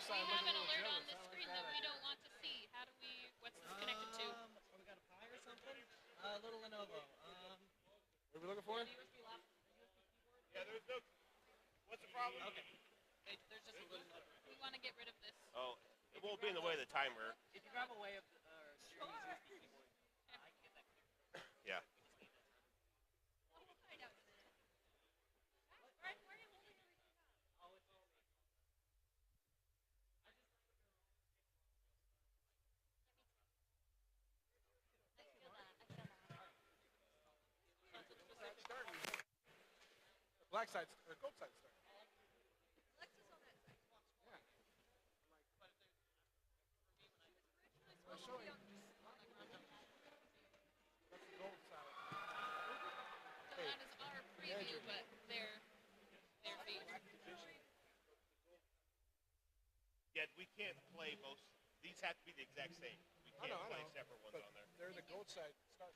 We have an alert on this screen that we don't want to see. How do we? What's this connected to? We got a Pi or something? A little Lenovo. What are we looking for? Yeah, there's no. What's the problem? Okay. There's just a little number. We want to get rid of this. Oh, it won't be in the way of the timer. If you grab away of your USB keyboard, I can get that clear. Yeah. Black side or gold side start. That's the gold side. So that is our preview, but their feed. Yeah, we can't play both. These have to be the exact same. We can't play separate ones But on there. they're the gold side start.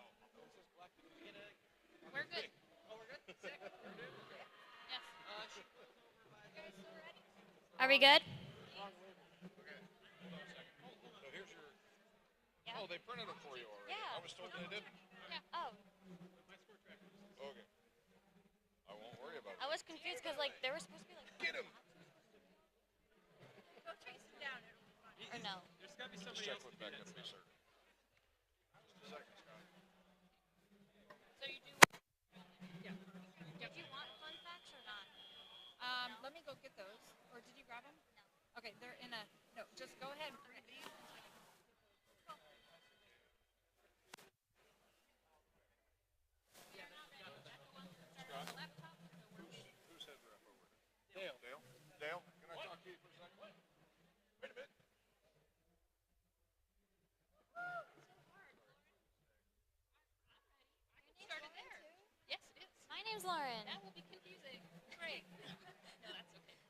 Oh. This is black. We're good. Oh, we're good? Sick. We're good? Yes. Are we good? Okay. Hold on a second. So here's your. Yeah. Oh, they printed them for you already. Yeah. I was told they didn't. Oh, Okay. I won't worry about I it. was confused because like there were supposed to be like. Get him. Go chase him down. Or no. There's got to be Just somebody check else with to do Becca that to be stuff. certain. Just a second, Scott. So you do. Did you want fun facts or not? Let me go get those. Or did you grab them? No. Okay, they're in a. No, just go ahead and read these. Who's head rep over there? Dale. Dale? Dale, can I talk to you for a second? Wait a minute. Started there. Yes, it is. My name's Lauren. That will be confusing. Great. No, that's okay.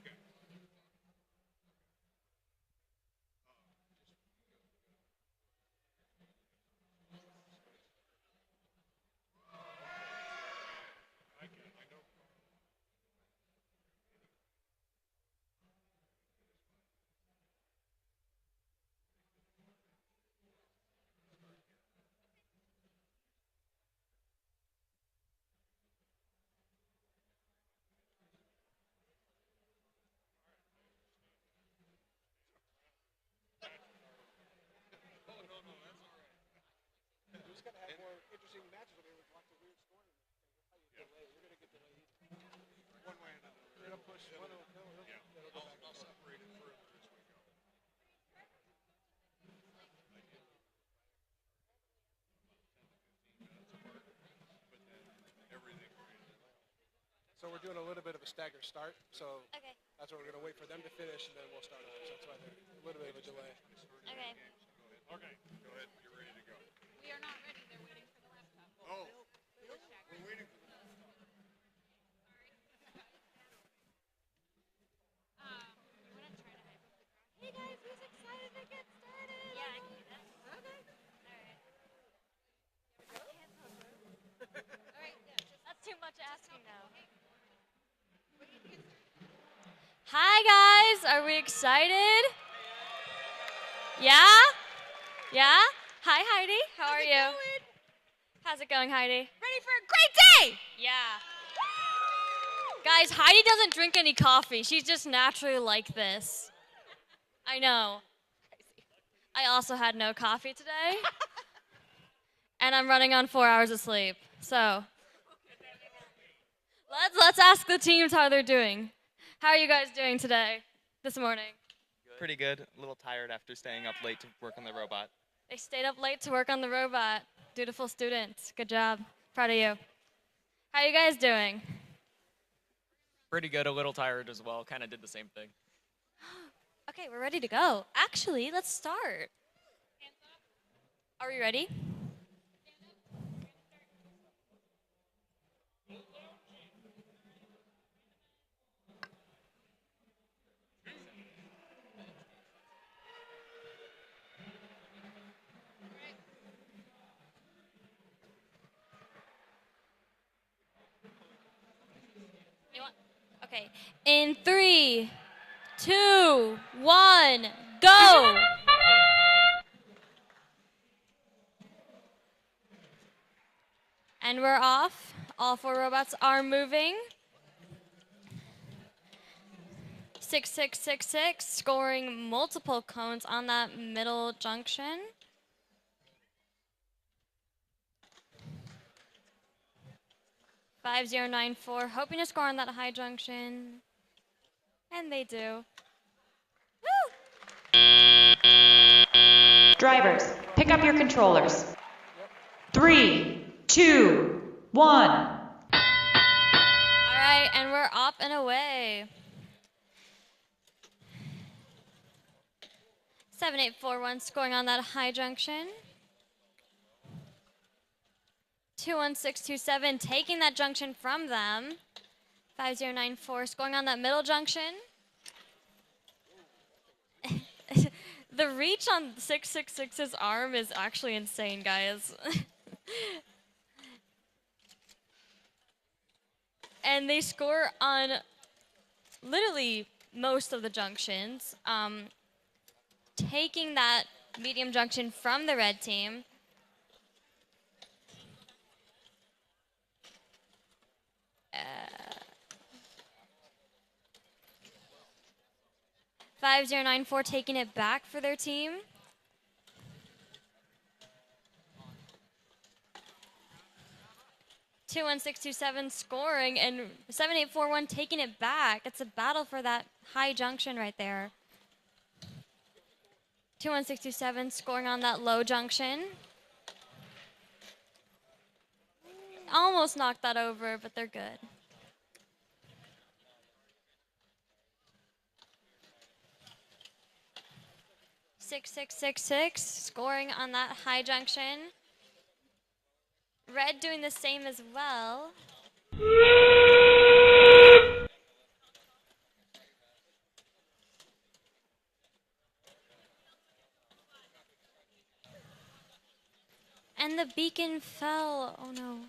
Okay. I know. Oh, no, that's all right. We're just gonna have more interesting matches. I mean, with lots of weird scoring. You're gonna get delayed. One way and another. You're gonna push one of them. Yeah. It'll go back. I'll separate it further as we go. But then everything. So we're doing a little bit of a staggered start. So Okay. that's why we're gonna wait for them to finish, and then we'll start off. So that's why there's a little bit of a delay. Okay. Okay, go ahead. You're ready to go. We are not ready. They're waiting for the laptop. Oh, we're waiting for the You want to try to hype up the crowd? Hey guys, who's excited to get started? Yeah, I can do that. Okay. All right. All right, yeah, just That's too much asking now. Hi guys, are we excited? Yeah? Yeah? Hi Heidi, how are you? How's it going, Heidi? ready for a great day. Yeah. Guys, Heidi doesn't drink any coffee. She's just naturally like this. I know. I also had no coffee today. And I'm running on 4 hours of sleep. So let's ask the teams how they're doing. How are you guys doing today, this morning? Pretty good. A little tired after staying up late to work on the robot. They stayed up late to work on the robot. Dutiful students. Good job. Proud of you. How are you guys doing? Pretty good. A little tired as well. Kind of did the same thing. Okay, we're ready to go. Actually, let's start. Are we ready? Okay. In 3, 2, 1, go! And we're off. All 4 robots are moving. 6666, scoring multiple cones on that middle junction. $5094, hoping to score on that high junction. And they do. Woo! Drivers, pick up your controllers. 3, 2, 1. All right, and we're up and away. 7841 scoring on that high junction. 21627 taking that junction from them. 5094 scoring on that middle junction. The reach on 666's arm is actually insane, guys. And they score on literally most of the junctions. Taking that medium junction from the red team. Uh, 5094 taking it back for their team. Two 1627 scoring and 7841 taking it back. It's a battle for that high junction right there. 21627 scoring on that low junction. Almost knocked that over, but they're good. Six, 666 scoring on that high junction. Red doing the same as well. And the beacon fell. Oh no.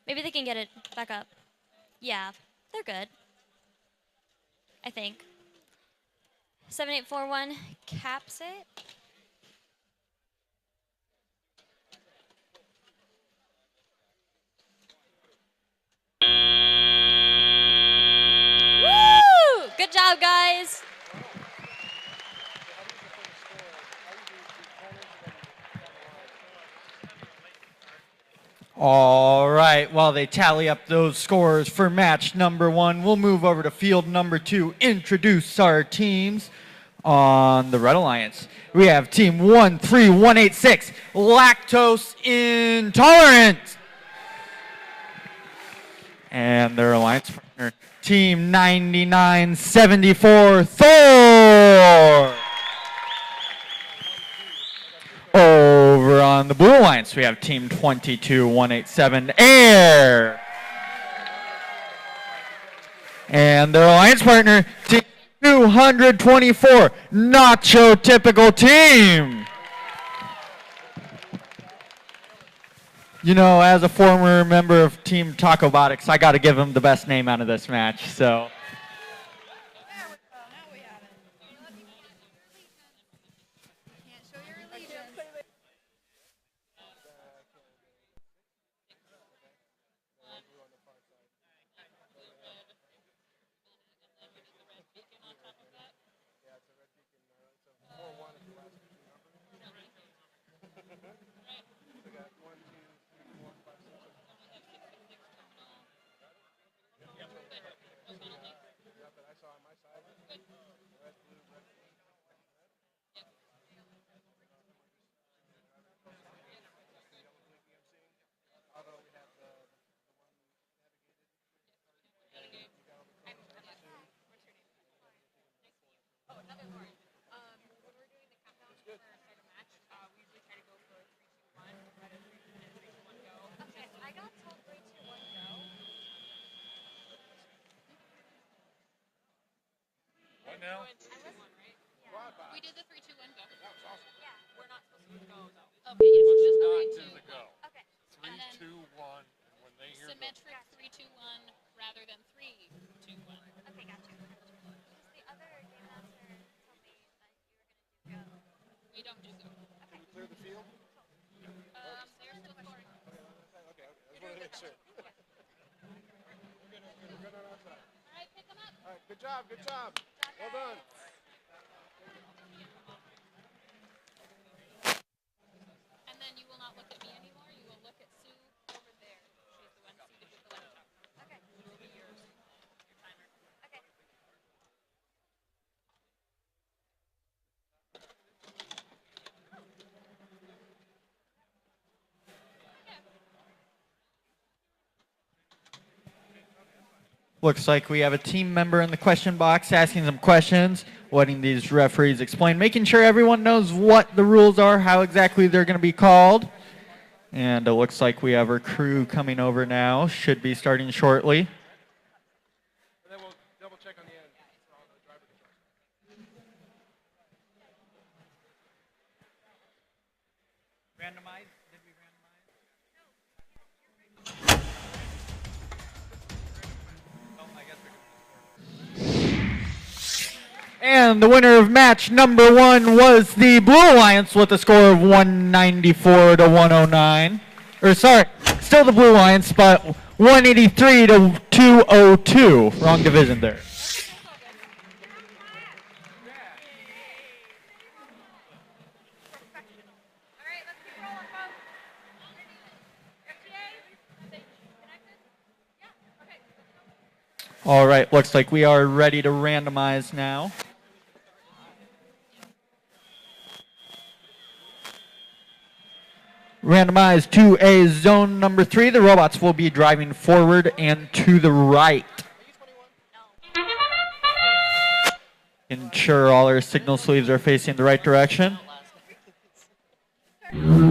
Maybe they can get it back up. Yeah, they're good. I think. 7841 caps it. Woo! Good job, guys. All right, while they tally up those scores for match number 1, we'll move over to field number 2, introduce our teams on the Red Alliance. We have team 13186, lactose intolerant. And their alliance partner, team 9974, Thor. Over on the Blue Alliance, we have team 22187, Air. And their alliance partner, team 224, Nacho Typical Team. You know, as a former member of Team Tacobotics, I got to give them the best name out of this match, so. Now? We did the 3, 2, 1, go. That was awesome. Yeah. We're not supposed to go, though. Okay, yes. Just Not 3, 2, to the go. Okay. 3, 2, 1. And when they hear symmetric 3, 2, 1 rather than 3, 2, 1. We don't do go. Can we clear the field? They're still scoring. Okay. I just wanted to make sure. We're good on our side. All right, pick them up. All right, good job. Well done. And then you will not look at me anymore. You will look at Sue over there. She's the one seated with the laptop. Okay. It will be yours. Your timer. Okay. Looks like we have a team member in the question box asking some questions, letting these referees explain, making sure everyone knows what the rules are, how exactly they're going to be called. And it looks like we have our crew coming over now. Should be starting shortly. And then we'll double check on the end on the driver control. Randomize? Did we randomize? And the winner of match number 1 was the Blue Alliance with a score of 194 to 109. Or sorry, still the Blue Alliance, but 183 to 202. Wrong division there. All right, let's keep rolling, folks. FTA, connected? Yeah. Okay. All right, looks like we are ready to randomize now. Randomized to a zone number 3. The robots will be driving forward and to the right. Ensure all our signal sleeves are facing the right direction. I'm going to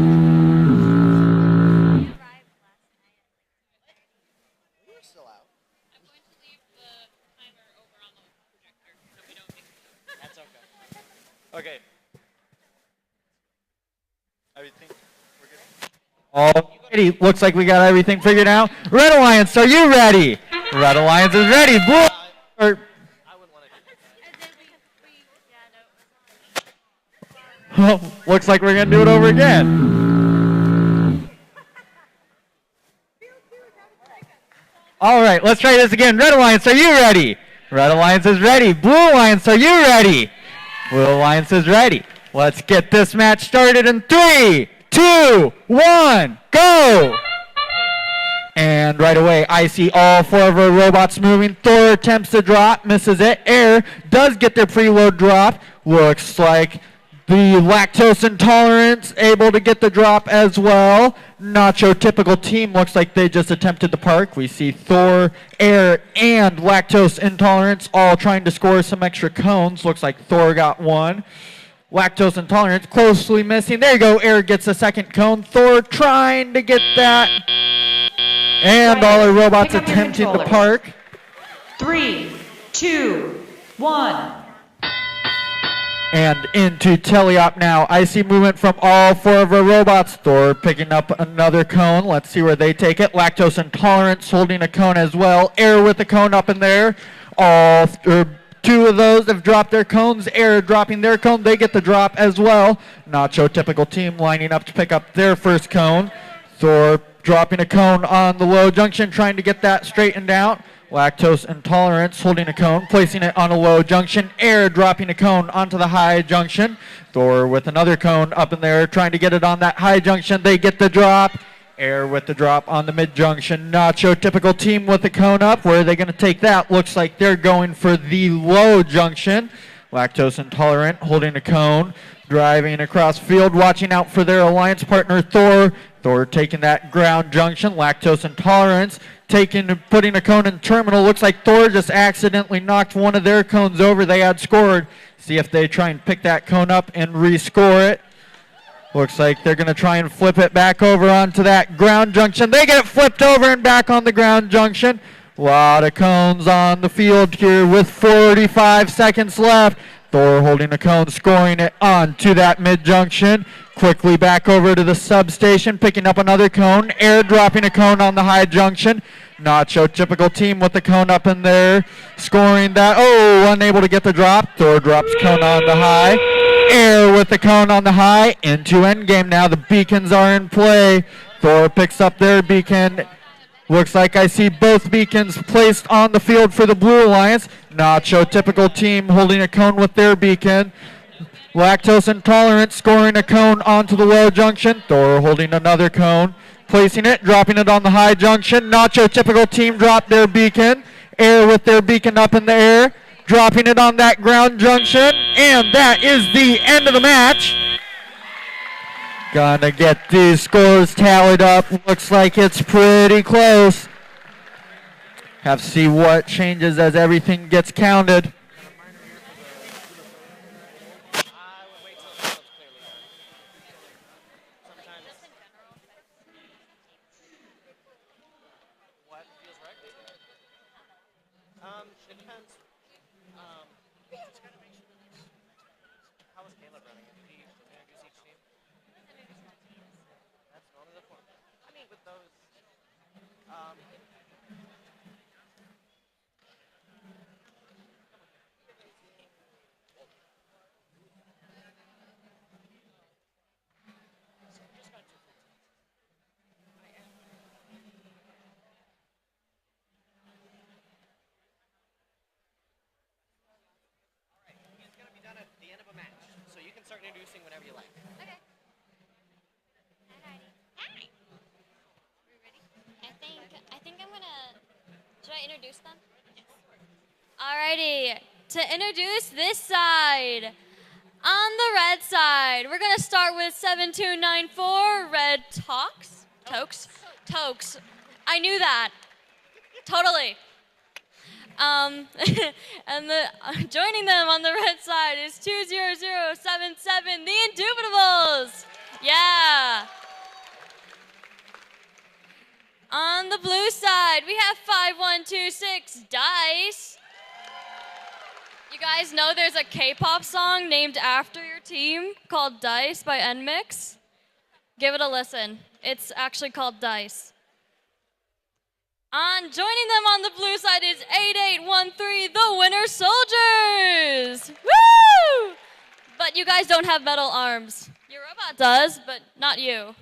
leave the timer over on the projector so we don't mix it up. That's okay. Okay. Everything we're good? Alrighty, looks like we got everything figured out. Red Alliance, are you ready? Red Alliance is ready. Blue. I wouldn't want to do that. Looks like we're gonna do it over again. All right, let's try this again. Red Alliance, are you ready? Red Alliance is ready. Blue Alliance, are you ready? Blue Alliance is ready. Let's get this match started in 3, 2, 1, go! And right away, I see all 4 of our robots moving. Thor attempts to drop, misses it. Air does get their preload drop. Looks like the lactose intolerance able to get the drop as well. Nacho typical team looks like they just attempted the park. We see Thor, Air, and lactose intolerance all trying to score some extra cones. Looks like Thor got 1. Lactose intolerance closely missing. There you go. Air gets a second cone. Thor trying to get that. And all our robots Pick up your attempting to controllers. park. 3, 2, 1. And into teleop now. I see movement from all 4 of our robots. Thor picking up another cone. Let's see where they take it. Lactose intolerance holding a cone as well. Air with a cone up in there. All 2 of those have dropped their cones. Air dropping their cone. They get the drop as well. Nacho typical team lining up to pick up their first cone. Thor dropping a cone on the low junction, trying to get that straightened out. Lactose intolerance holding a cone, placing it on a low junction. Air dropping a cone onto the high junction. Thor with another cone up in there, trying to get it on that high junction. They get the drop. Air with the drop on the mid junction. Nacho typical team with the cone up. Where are they going to take that? Looks like they're going for the low junction. Lactose intolerant holding a cone, driving across field, watching out for their alliance partner Thor. Thor taking that ground junction. Lactose intolerance putting a cone in terminal. Looks like Thor just accidentally knocked one of their cones over. They had scored. See if they try and pick that cone up and rescore it. Looks like they're going to try and flip it back over onto that ground junction. They get it flipped over and back on the ground junction. A lot of cones on the field here with 45 seconds left. Thor holding a cone, scoring it onto that mid-junction. Quickly back over to the substation, picking up another cone. Air dropping a cone on the high junction. Nacho, typical team with the cone up in there. Scoring that. Oh, unable to get the drop. Thor drops cone on the high. Air with the cone on the high. Into endgame now. The beacons are in play. Thor picks up their beacon. Looks like I see both beacons placed on the field for the Blue Alliance. Nacho, typical team, holding a cone with their beacon. Lactose Intolerant scoring a cone onto the low junction. Thor holding another cone, placing it, dropping it on the high junction. Nacho, typical team, drop their beacon. Air with their beacon up in the air, dropping it on that ground junction. And that is the end of the match. Gonna get these scores tallied up. Looks like it's pretty close. Have to see what changes as everything gets counted. I would wait till it becomes clearly done. Sometimes. What feels right? It depends. How was Caleb running it? Did he introduce each team? That's normally the format. I mean, with those, it's going to be done at the end of a match, so you can start introducing whenever you like. Okay. Alrighty. I think I'm gonna. Should I introduce them? Alrighty. To introduce this side, on the red side, we're gonna start with 7294 Red Tokes. I knew that. Totally. And joining them on the red side is 20077, the Indubitables. Yeah. On the blue side, we have 5126 Dice. You guys know there's a K-pop song named after your team called Dice by NMIX? Give it a listen. It's actually called Dice. Joining them on the blue side is 8813, the Winter Soldiers. Woo! But you guys don't have metal arms. Your robot does, but not you.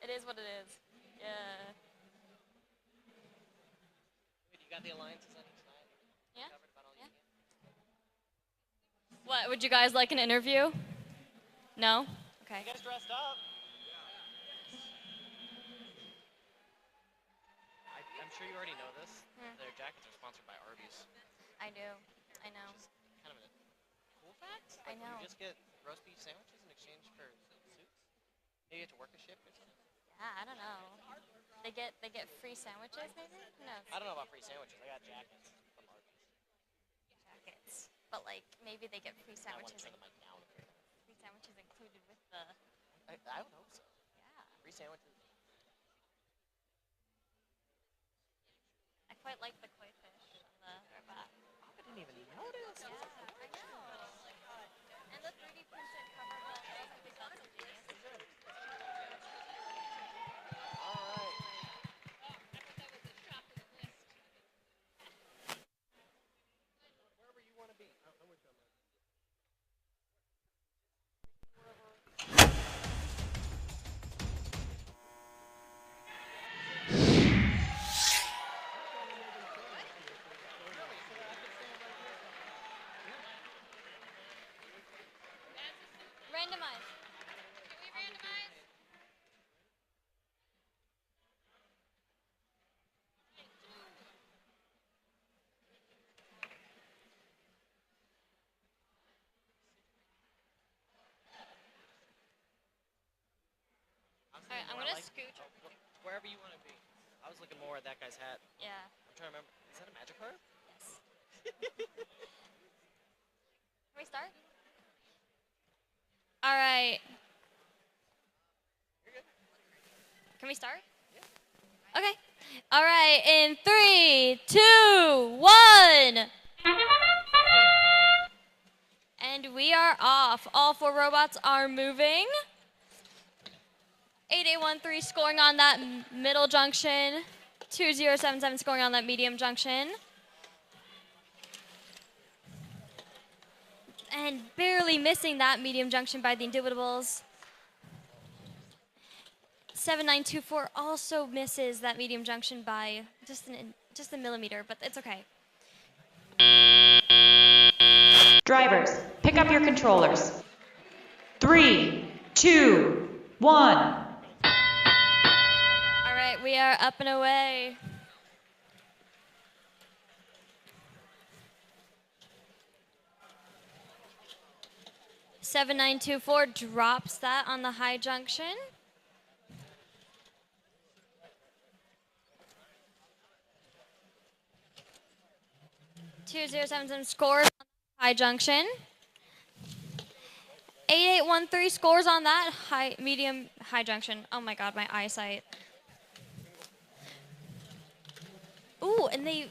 It is what it is. Yeah. Wait, you got the alliances on each side? Yeah? Covered about all you can? What, would you guys like an interview? No? Okay. You guys dressed up? I'm sure you already know this. Their jackets are sponsored by Arby's. I do. I know. Kind of a cool fact. I know. You just get roast beef sandwiches in exchange for suits. Maybe you get to work a shift or something. Yeah, I don't know. They get free sandwiches, maybe? Who knows? I don't know about free sandwiches. I got jackets from Arby's. Jackets. But like maybe they get free I want to sandwiches. turn the mic down. Free sandwiches included with the. I would hope so. Yeah. Free sandwiches. I quite like the koi fish on the robot. I didn't even notice. Yeah, I know. And the 3D printed cover book. I think that's a genius. All right. Wherever you want to be. I'm with you on that. Randomize. Can we randomize? Alright, I'm gonna scooch. Wherever you want to be. I was looking more at that guy's hat. Yeah. I'm trying to remember. Is that a magic card? Yes. Can we start? All right. Can we start? Yeah. Okay. All right. In 3, 2, 1. And we are off. All 4 robots are moving. 8813 scoring on that middle junction. 2077 scoring on that medium junction. And barely missing that medium junction by the Indubitables. 7924 also misses that medium junction by just a millimeter, but it's okay. Drivers, pick up your controllers. 3, 2, 1. All right, we are up and away. Seven nine two four drops that on the high junction. Two zero seven seven scores on the high junction. 8813 scores on that high junction. Oh my God, my eyesight. Ooh, and they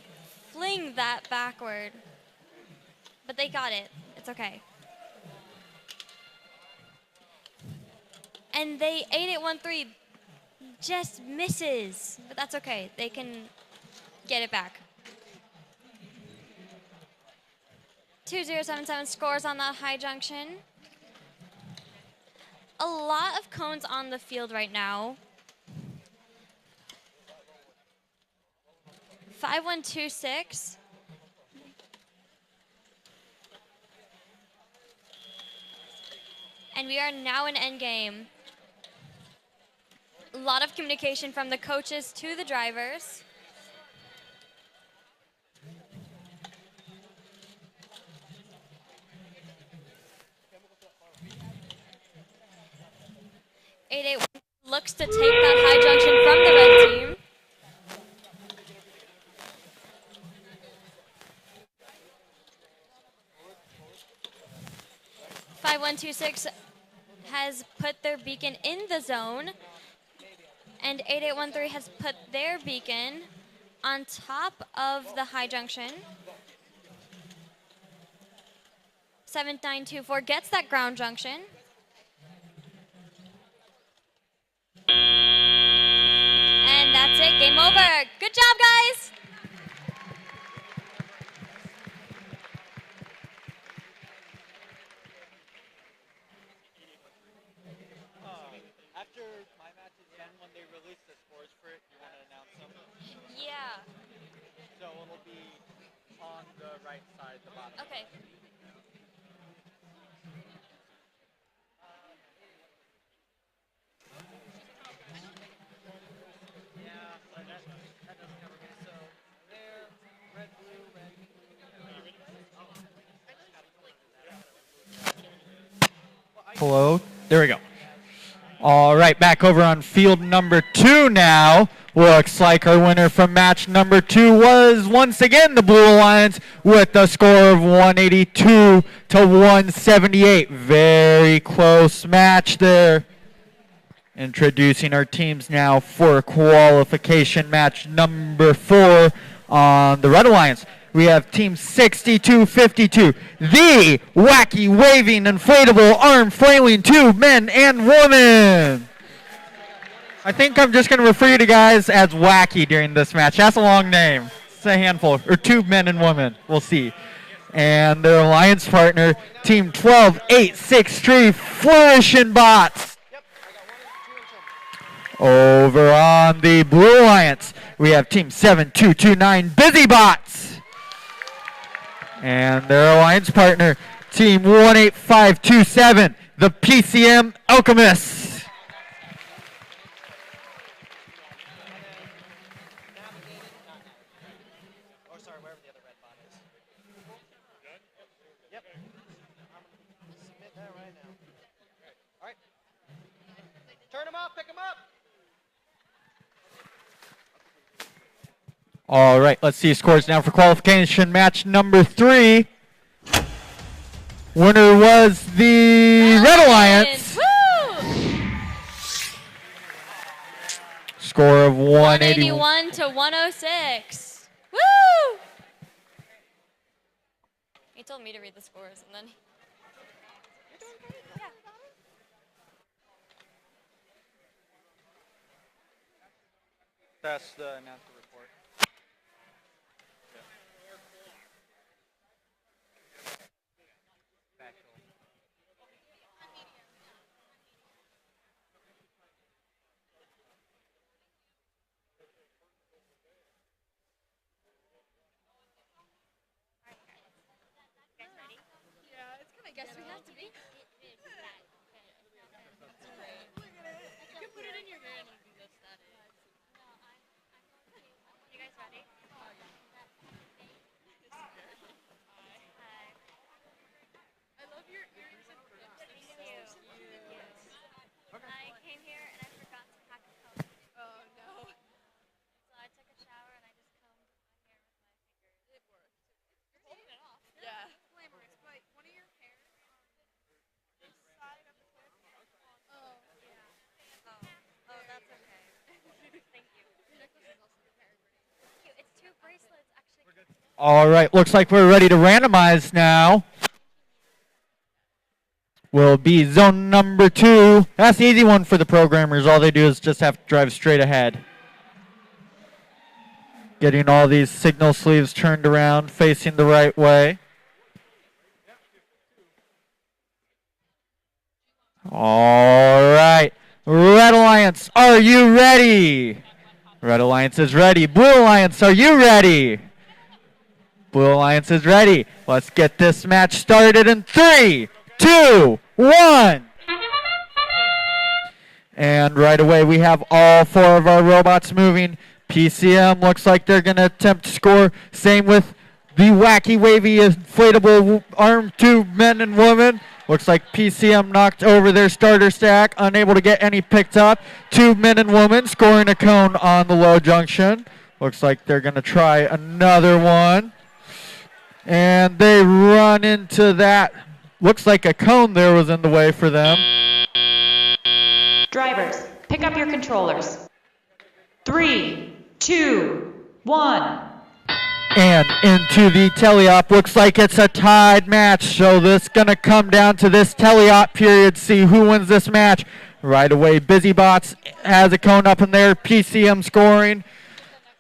fling that backward. But they got it. It's okay. And 8813 just misses. But that's okay. They can get it back. 2077 scores on that high junction. A lot of cones on the field right now. 5126. And we are now in endgame. A lot of communication from the coaches to the drivers. Looks to take that high junction from the red team. Five one two six has put their beacon in the zone, and 8813 has put their beacon on top of the high junction. 7924 gets that ground junction. And that's it, game over. Good job, guys. After my match is done, when they release the scores for it, you want to announce them? Yeah. So it'll be on the right side, the bottom. Okay. Yeah, but that doesn't cover me. So there, red, blue, red, blue. Hello. There we go. All right, back over on field number 2 now. Looks like our winner from match number 2 was once again the Blue Alliance with a score of 182 to 178. Very close match there. Introducing our teams now for qualification match number 4 on the Red Alliance. We have team 6252, the wacky waving inflatable arm flailing tube men and women. I think I'm just going to refer you to guys as wacky during this match. That's a long name. It's a handful, or tube men and women. We'll see. And their alliance partner, team 12863, Flourishing Bots. Over on the Blue Alliance, we have team 7229, Busy Bots. And their alliance partner, team 18527, the PCM Alchemists. Or sorry, wherever the other red bot is. Yep. I'm gonna submit that right now. All right. Turn them up, pick them up. All right, let's see scores now for qualification match number 3. Winner was the Red Alliance. Woo! Score of 181 to 106. Woo! He told me to read the scores, and then you're doing great. Yeah. That's the announcer report. Yeah, it's kind of guess we have to be. You can put it in your hand and do this, that is. You guys ready? I love your earrings and clips. They're so cute. I came here and I forgot to pack a comb. Oh no. So I took a shower and I just combed my hair with my fingers. It worked. You're holding it off. Yeah. It's glamorous, but one of your hairs on this side of the clip. Oh, yeah. Oh, that's okay. Thank you. Your necklace is also very pretty. Cute. It's two bracelets actually. All right, looks like we're ready to randomize now. Will be zone number 2. That's the easy one for the programmers. All they do is just have to drive straight ahead. Getting all these signal sleeves turned around, facing the right way. All right, Red Alliance, are you ready? Red Alliance is ready. Blue Alliance, are you ready? Blue Alliance is ready. Let's get this match started in 3, 2, 1. And right away we have all 4 of our robots moving. PCM looks like they're going to attempt to score. Same with the wacky wavy inflatable arm tube men and women. Looks like PCM knocked over their starter stack, unable to get any picked up. Tube men and women scoring a cone on the low junction. Looks like they're going to try another one. And they run into that. Looks like a cone there was in the way for them. Drivers, pick up your controllers. 3, 2, 1. And into the teleop. Looks like it's a tied match. So this is going to come down to this teleop period. See who wins this match. Right away, BusyBots has a cone up in there. PCM scoring.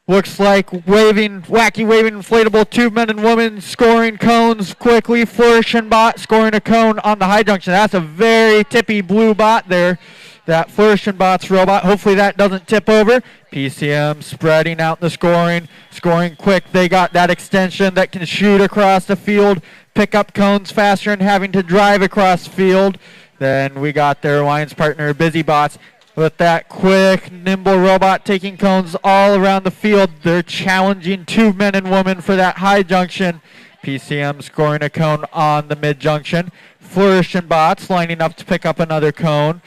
Looks like wacky waving inflatable tube men and women scoring cones quickly. Flourish and Bot scoring a cone on the high junction. That's a very tippy blue bot there. That Flourish and Bot's robot. Hopefully that doesn't tip over. PCM spreading out the scoring quick. They got that extension that can shoot across the field, pick up cones faster and having to drive across the field. Then we got their alliance partner BusyBots with that quick, nimble robot taking cones all around the field. They're challenging tube men and women for that high junction. PCM scoring a cone on the mid junction. Flourish and Bots lining up to pick up another cone.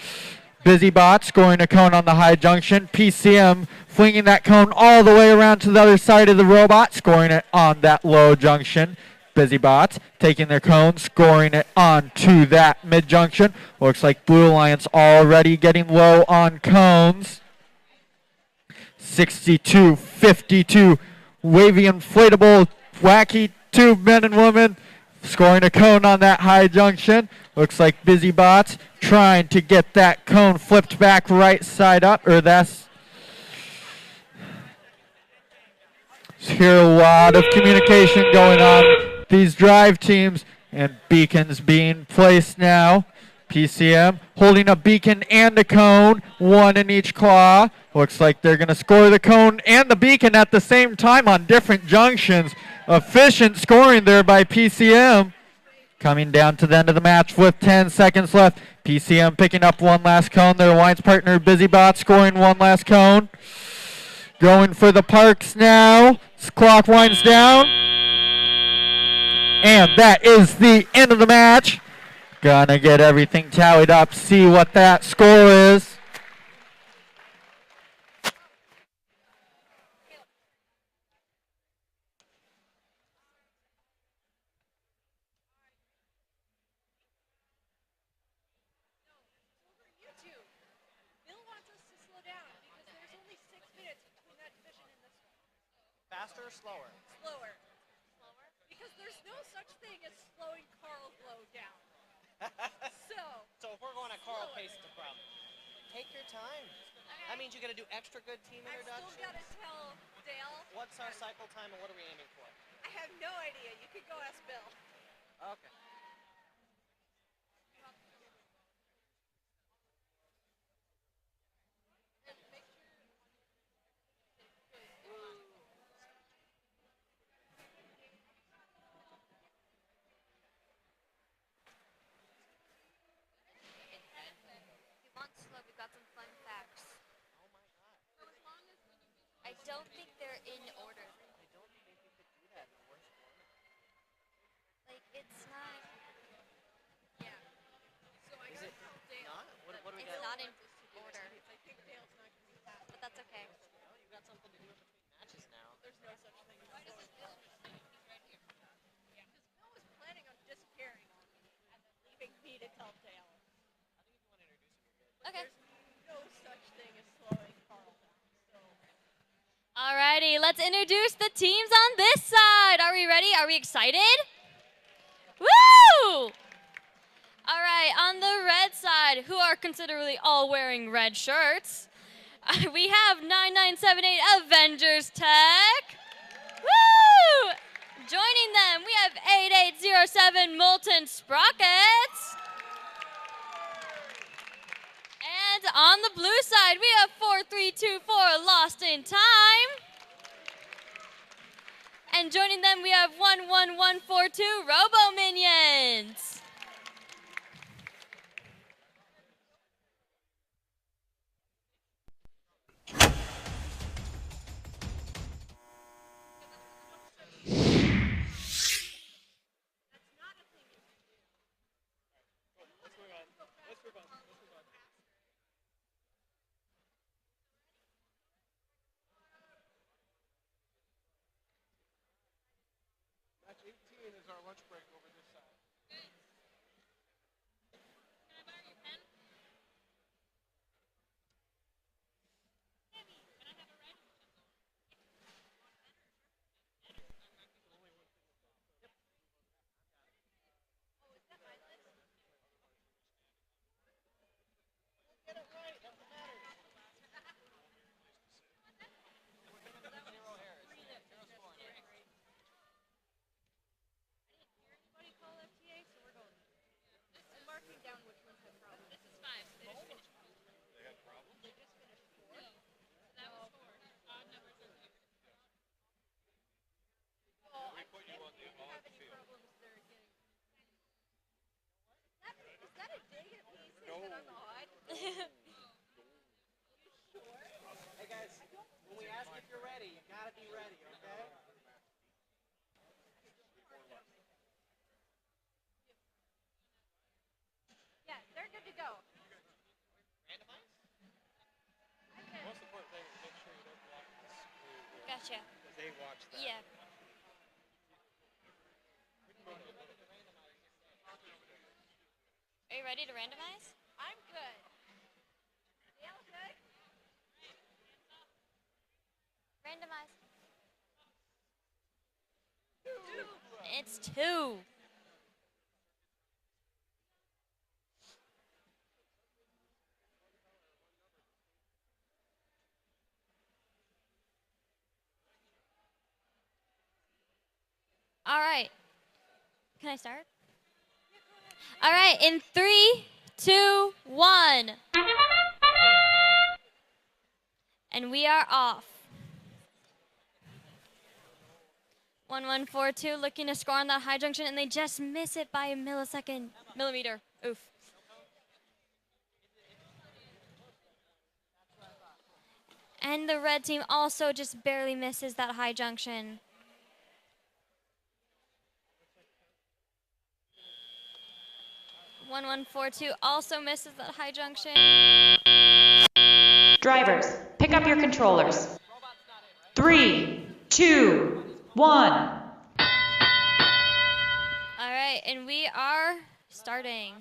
BusyBot scoring a cone on the high junction. PCM flinging that cone all the way around to the other side of the robot, scoring it on that low junction. BusyBots taking their cone, scoring it onto that mid junction. Looks like Blue Alliance already getting low on cones. 62-52. Wavy inflatable wacky tube men and women scoring a cone on that high junction. Looks like BusyBots trying to get that cone flipped back right side up, or that's here a lot of communication going on. These drive teams and beacons being placed now. PCM holding a beacon and a cone, one in each claw. Looks like they're going to score the cone and the beacon at the same time on different junctions. Efficient scoring there by PCM. Coming down to the end of the match with 10 seconds left. PCM picking up one last cone. Their alliance partner BusyBot scoring one last cone. Going for the parks now. Clock winds down. And that is the end of the match. Gonna get everything tallied up, see what that score is. Faster or slower? Slower. Because there's no such thing as slowing Carl's low down. So if we're going at Carl pace, it's a problem. Take your time. That means you got to do extra good team introductions. tell Dale. What's our cycle time and what are we aiming for? I have no idea. You could go ask Bill. Okay. If you want slow, we've got some fun facts. Oh my god. I don't think they're in order. I don't think you could do that in the worst format. Like, it's not. Yeah. So I Is gotta it tell Dale. not? What do we It's got? not in order. I think Dale's not gonna be happy. But that's okay. Well, you got something to do in between matches now. There's no such thing as slow. Yeah. Because Bill was planning on disappearing on me and then leaving me to tell Dale. Okay. There's no such thing as slowing Carl down. So Alrighty, let's introduce the teams on this side. Are we ready? Are we excited? Woo! All right, on the red side, who are considerably all wearing red shirts, we have 9978 Avengers Tech. Woo! Joining them, we have 8807 Molten Sprockets. And on the blue side, we have 4324 Lost in Time. And joining them, we have 11142 Robo Minions. Match 18 is our lunch break over this side. anybody call FTA, so we're going. I'm marking down which ones had problems. This is 5. They just finished 4. They had problems? They just finished 4. Oh. That was 4. Odd numbers are 0. Well, We put you on the if you have odd any field. problems, they're getting. Is that a dig at me saying No. that I'm odd? Sure. Hey guys, when we ask if you're ready, you gotta be ready, okay? Yeah, they're good to go. Randomize? Most important thing is make sure you don't block the screen. Gotcha. Because they watch that. Yeah. Are you ready to randomize? I'm good. Dale, good? Randomize. It's 2. All right. Can I start? All right, in 3, 2, 1. And we are off. 1142 looking to score on that high junction, and they just miss it by a millimeter. Oof. And the red team also just barely misses that high junction. One 142 also misses that high junction. Drivers, pick up your controllers. 3, 2, 1. All right, and we are starting.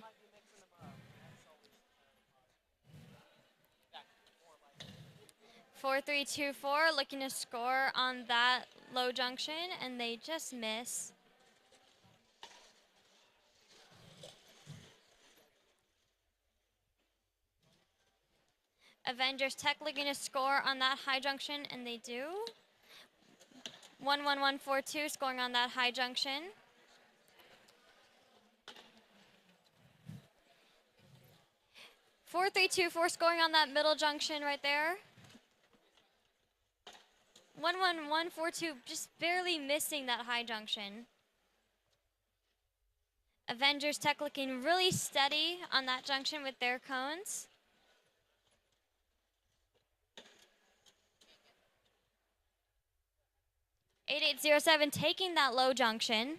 Four, 3, 2, 4, looking to score on that low junction, and they just miss. Avengers Tech looking to score on that high junction, and they do. 11142 scoring on that high junction. Four, 3, 2, 4 scoring on that middle junction right there. 11142 just barely missing that high junction. Avengers Tech looking really steady on that junction with their cones. .8807 taking that low junction.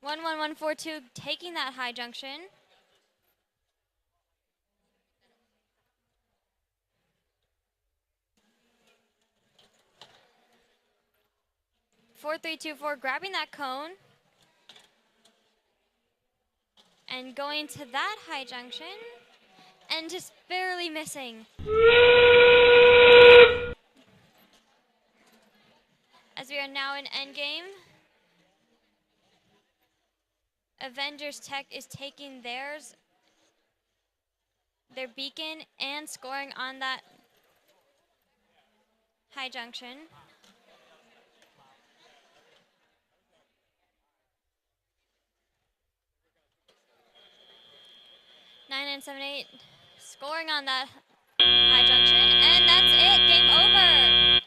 One 11142 taking that high junction. Four, 3, 2, 4 grabbing that cone. And going to that high junction. And just barely missing. As we are now in endgame. Avengers Tech is taking their beacon and scoring on that high junction. Nine and 7-8 scoring on that high junction, and that's it. Game over.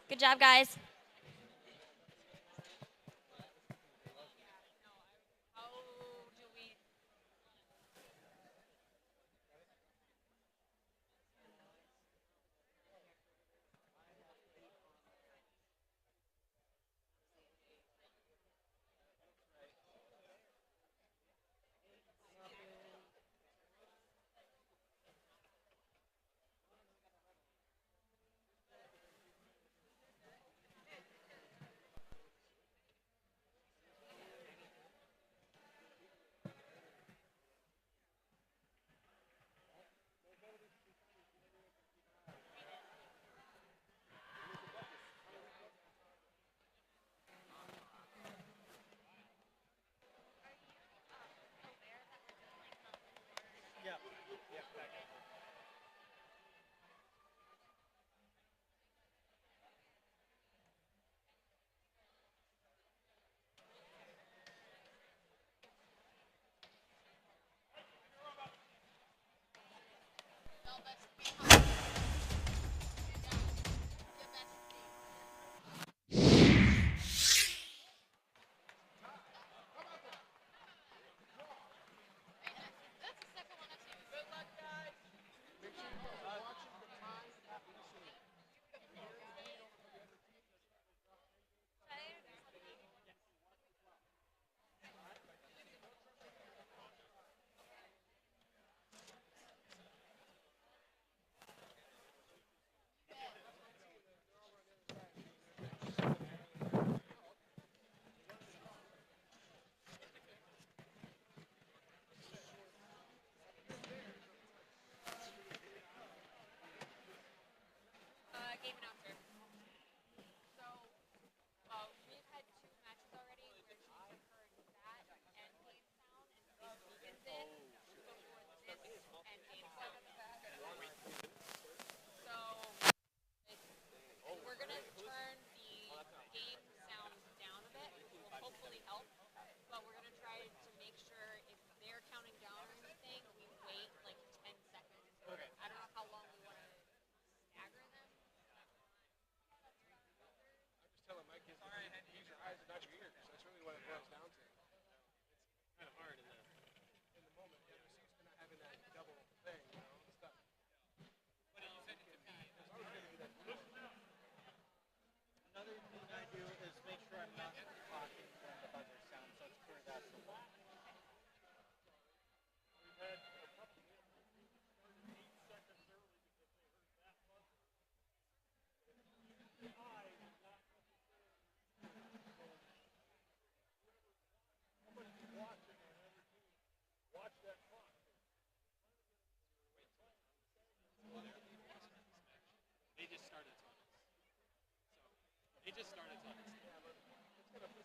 Good job, guys.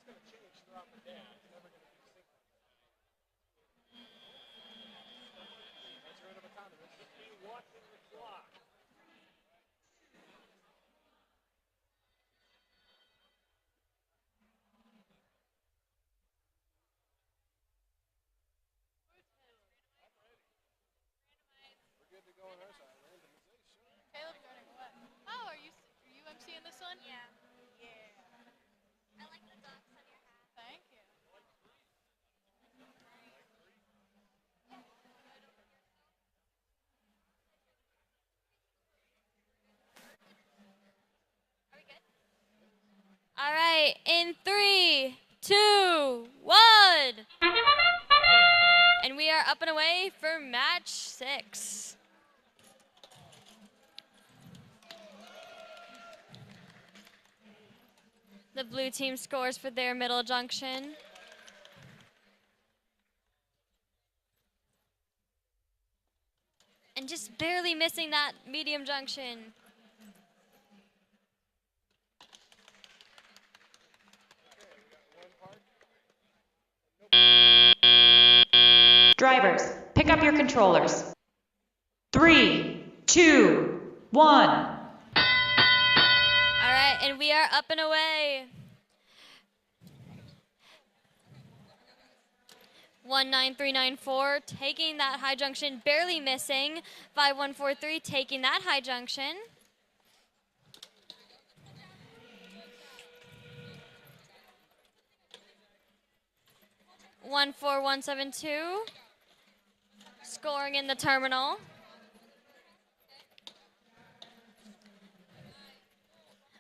going to change throughout the day. It's never going to be synchronized. That's rid of autonomous. Just be watching the clock. We're good to go on our side. Randomization. Caleb's running away. Oh, are you emceeing this one? Yeah. Yeah. I like the dots on your hat. Thank you. Are we good? All right, in 3, 2, 1. And we are up and away for match 6. The blue team scores for their middle junction. And just barely missing that medium junction. Drivers, pick up your controllers. 3, 2, 1. All right, and we are up and away. 19394 taking that high junction, barely missing. 5143 taking that high junction. One 4172 scoring in the terminal.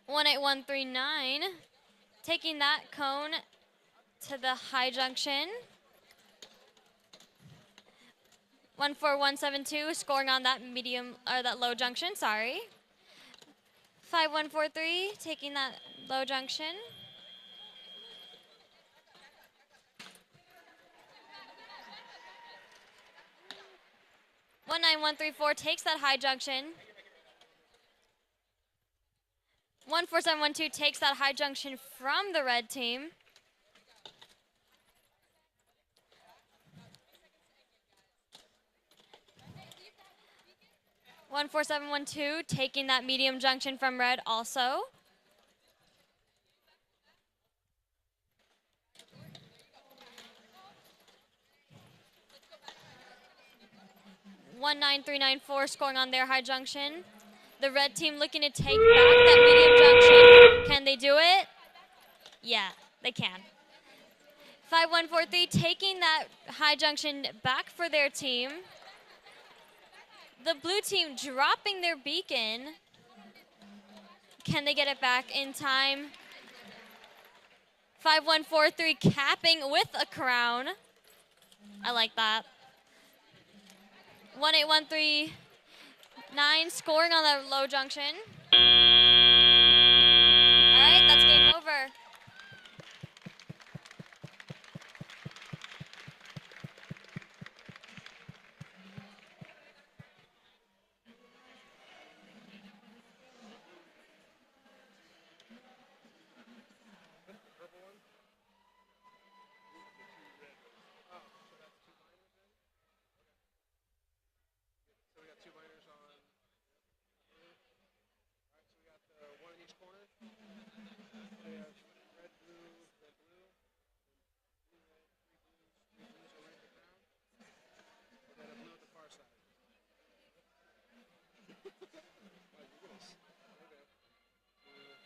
18139 taking that cone to the high junction. 14172 scoring on that medium or that low junction, sorry. 5143 taking that low junction. 19134 takes that high junction. 14712 takes that high junction from the red team. 14712 taking that medium junction from red also. 19394 scoring on their high junction. The red team looking to take back that medium junction. Can they do it? Yeah, they can. 5143 taking that high junction back for their team. The blue team dropping their beacon. Can they get it back in time? 5143 capping with a crown. I like that. 18139 scoring on the low junction. All right, that's game over.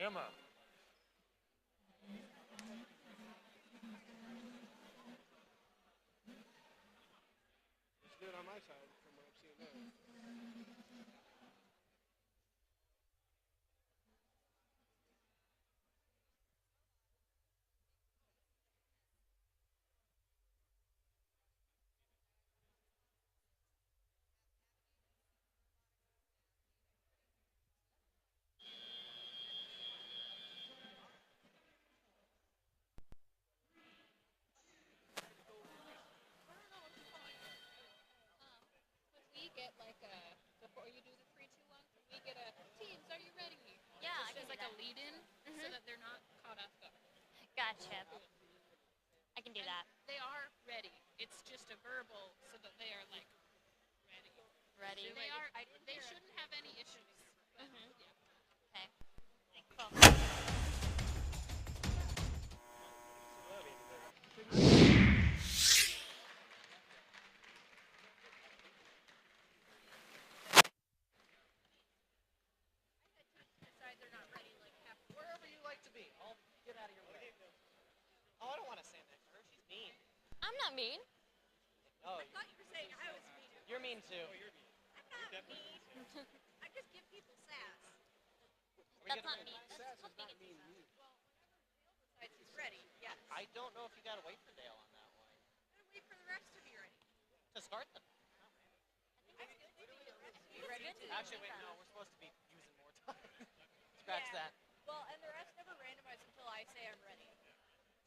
Emma. It's good on my side from what I'm seeing there. We get like a, before you do the 3, 2, 1, we get a, teams, are you ready? Yeah, I Just can as do like a that. lead-in so that they're not caught off guard. Gotcha. I can do that. They are ready. It's just a verbal so that they are like ready. Ready. They are. They shouldn't have any issues. But, Okay. Cool. decide they're not ready. Like Wherever you like to be. I'll get out of your way. Oh, I don't want to stand next to her. She's mean. I'm not mean. Oh, I thought you were saying I was mean. you're mean too. I'm not mean. I just give people sass. That's not mean. Sass That's does not being mean mean. Decides he's ready. Yes. I don't know if you gotta wait for Dale on that one. Gotta wait for the rest to be ready. To start them. Be ready to. Actually, wait, no, we're supposed to be using more time. Scratch Yeah. that. Well, and the rest never randomize until I say I'm ready.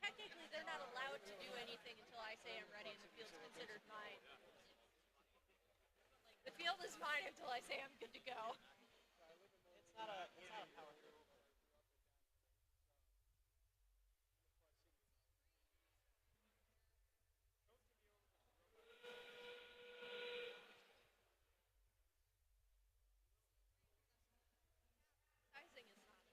Technically, they're not allowed to do anything until I say I'm ready, and the field's considered mine. The field is mine until I say I'm good to go. It's not a power through. Sizing is not.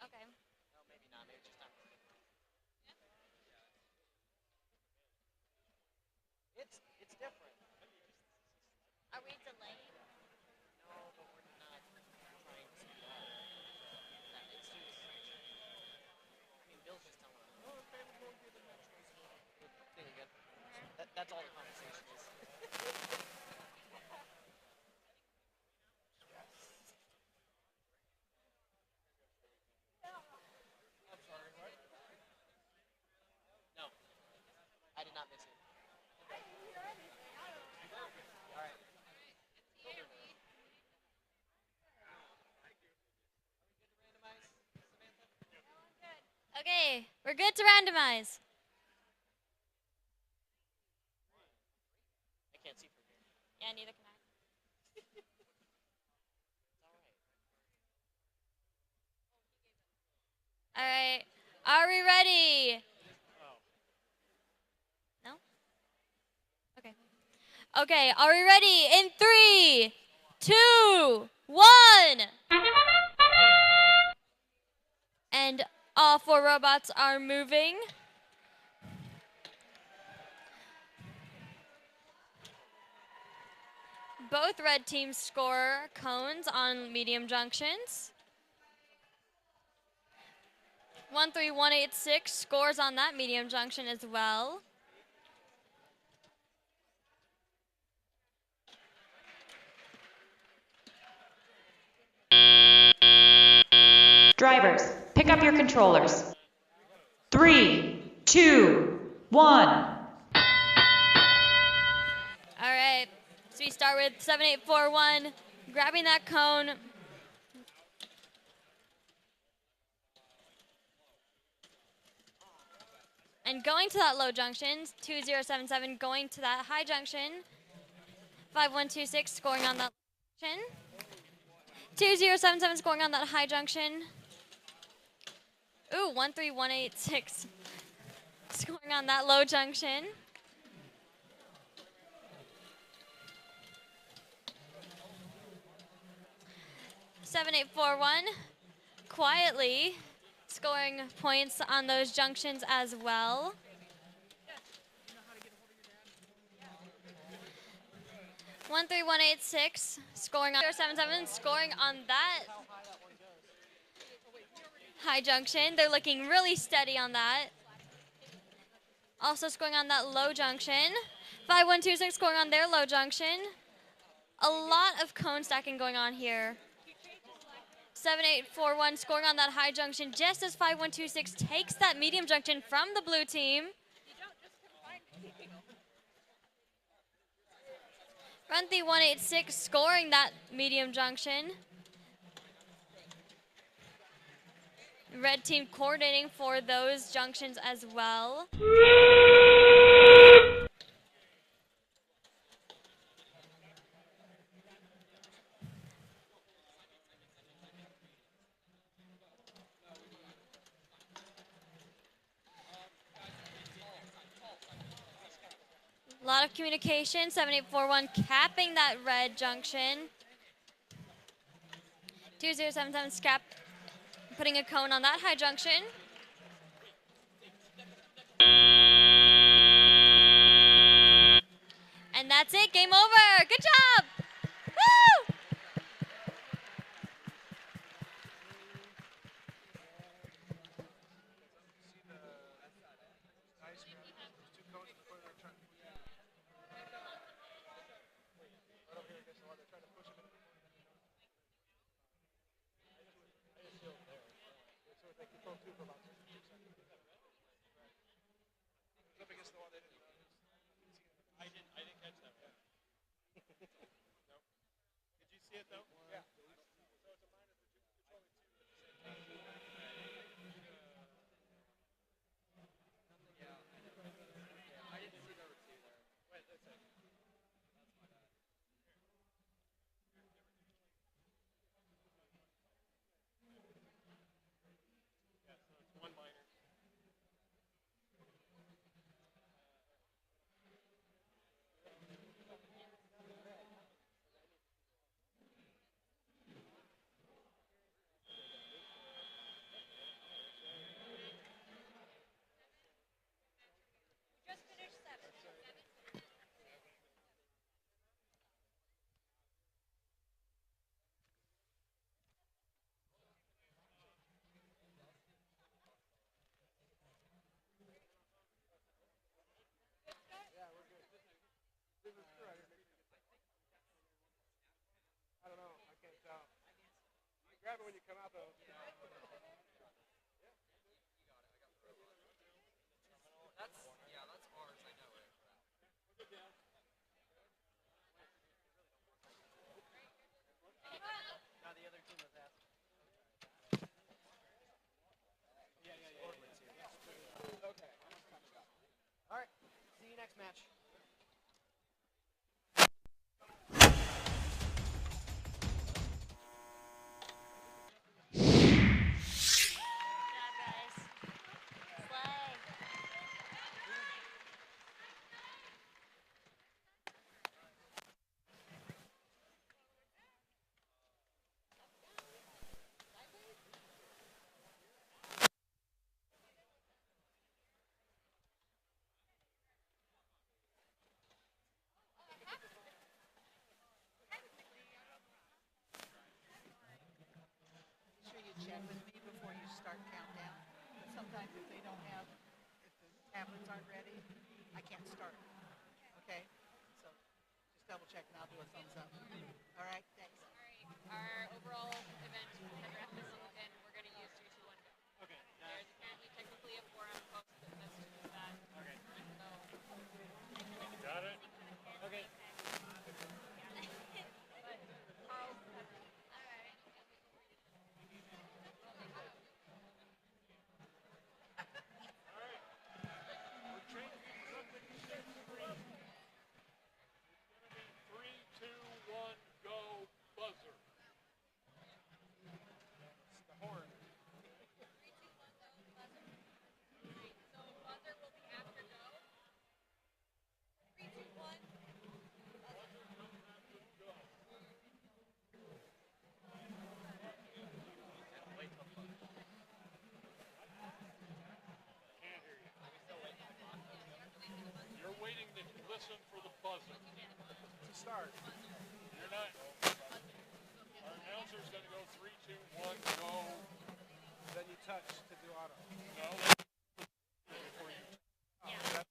Okay. No, maybe not. Maybe just not. It's different. Are we delayed? No, but we're not trying to speed up. It's just. I mean, Bill's just telling us. Oh, okay, we're going through the nationals. Thing again. That's all the conversation is. I'm sorry, what? No, I did not miss it. All right. Okay, we're good to randomize. I can't see from here. Yeah, neither can I. All right. Are we ready? No? Okay. Okay, are we ready? In 3, 2, 1. And all 4 robots are moving. Both red teams score cones on medium junctions. 13186 scores on that medium junction as well. Drivers, pick up your controllers. 3, 2, 1. All right, so we start with 7841, grabbing that cone. And going to that low junction, 2077 going to that high junction, 5126 scoring on that junction, 2077 scoring on that high junction. Ooh, 13186 scoring on that low junction. Seven, 841, quietly scoring points on those junctions as well. 13186 scoring on 077, scoring on that high junction. They're looking really steady on that. Also scoring on that low junction. 5126 scoring on their low junction. A lot of cone stacking going on here. 7841 scoring on that high junction just as 5126 takes that medium junction from the blue team. Run 186 scoring that medium junction. Red team coordinating for those junctions as well. A lot of communication. 7841 capping that red junction. 2077 scap putting a cone on that high junction. And that's it. Game over. Good job. Woo! I didn't catch that one. No. Did you see it though? Yeah. One minor. I don't know. I can't tell. Grab it when you come out, though. Now the other team was asked. Okay. All right. See you next match. Good job, guys. Slay. Sure you check with me before you start countdown. Sometimes if they don't have, if the tablets aren't ready, I can't start. Okay? So just double check and I'll do a thumbs up. All right? Thanks. Our overall event has wrapped this and we're going to use 3, 2, 1, go. Okay. There's apparently technically a 4 on post that says to do that. Okay. So, Got it? Okay. We're changing something different. It's going to be 3, 2, 1, go, buzzer. It's the horn. so buzzer will be after go. 3, 2, 1. Can't hear you. You're waiting to listen for the buzzer. To start. You're not. Our announcer's going to go 3, 2, 1, go. Then you touch to do auto. No. Before you. Okay.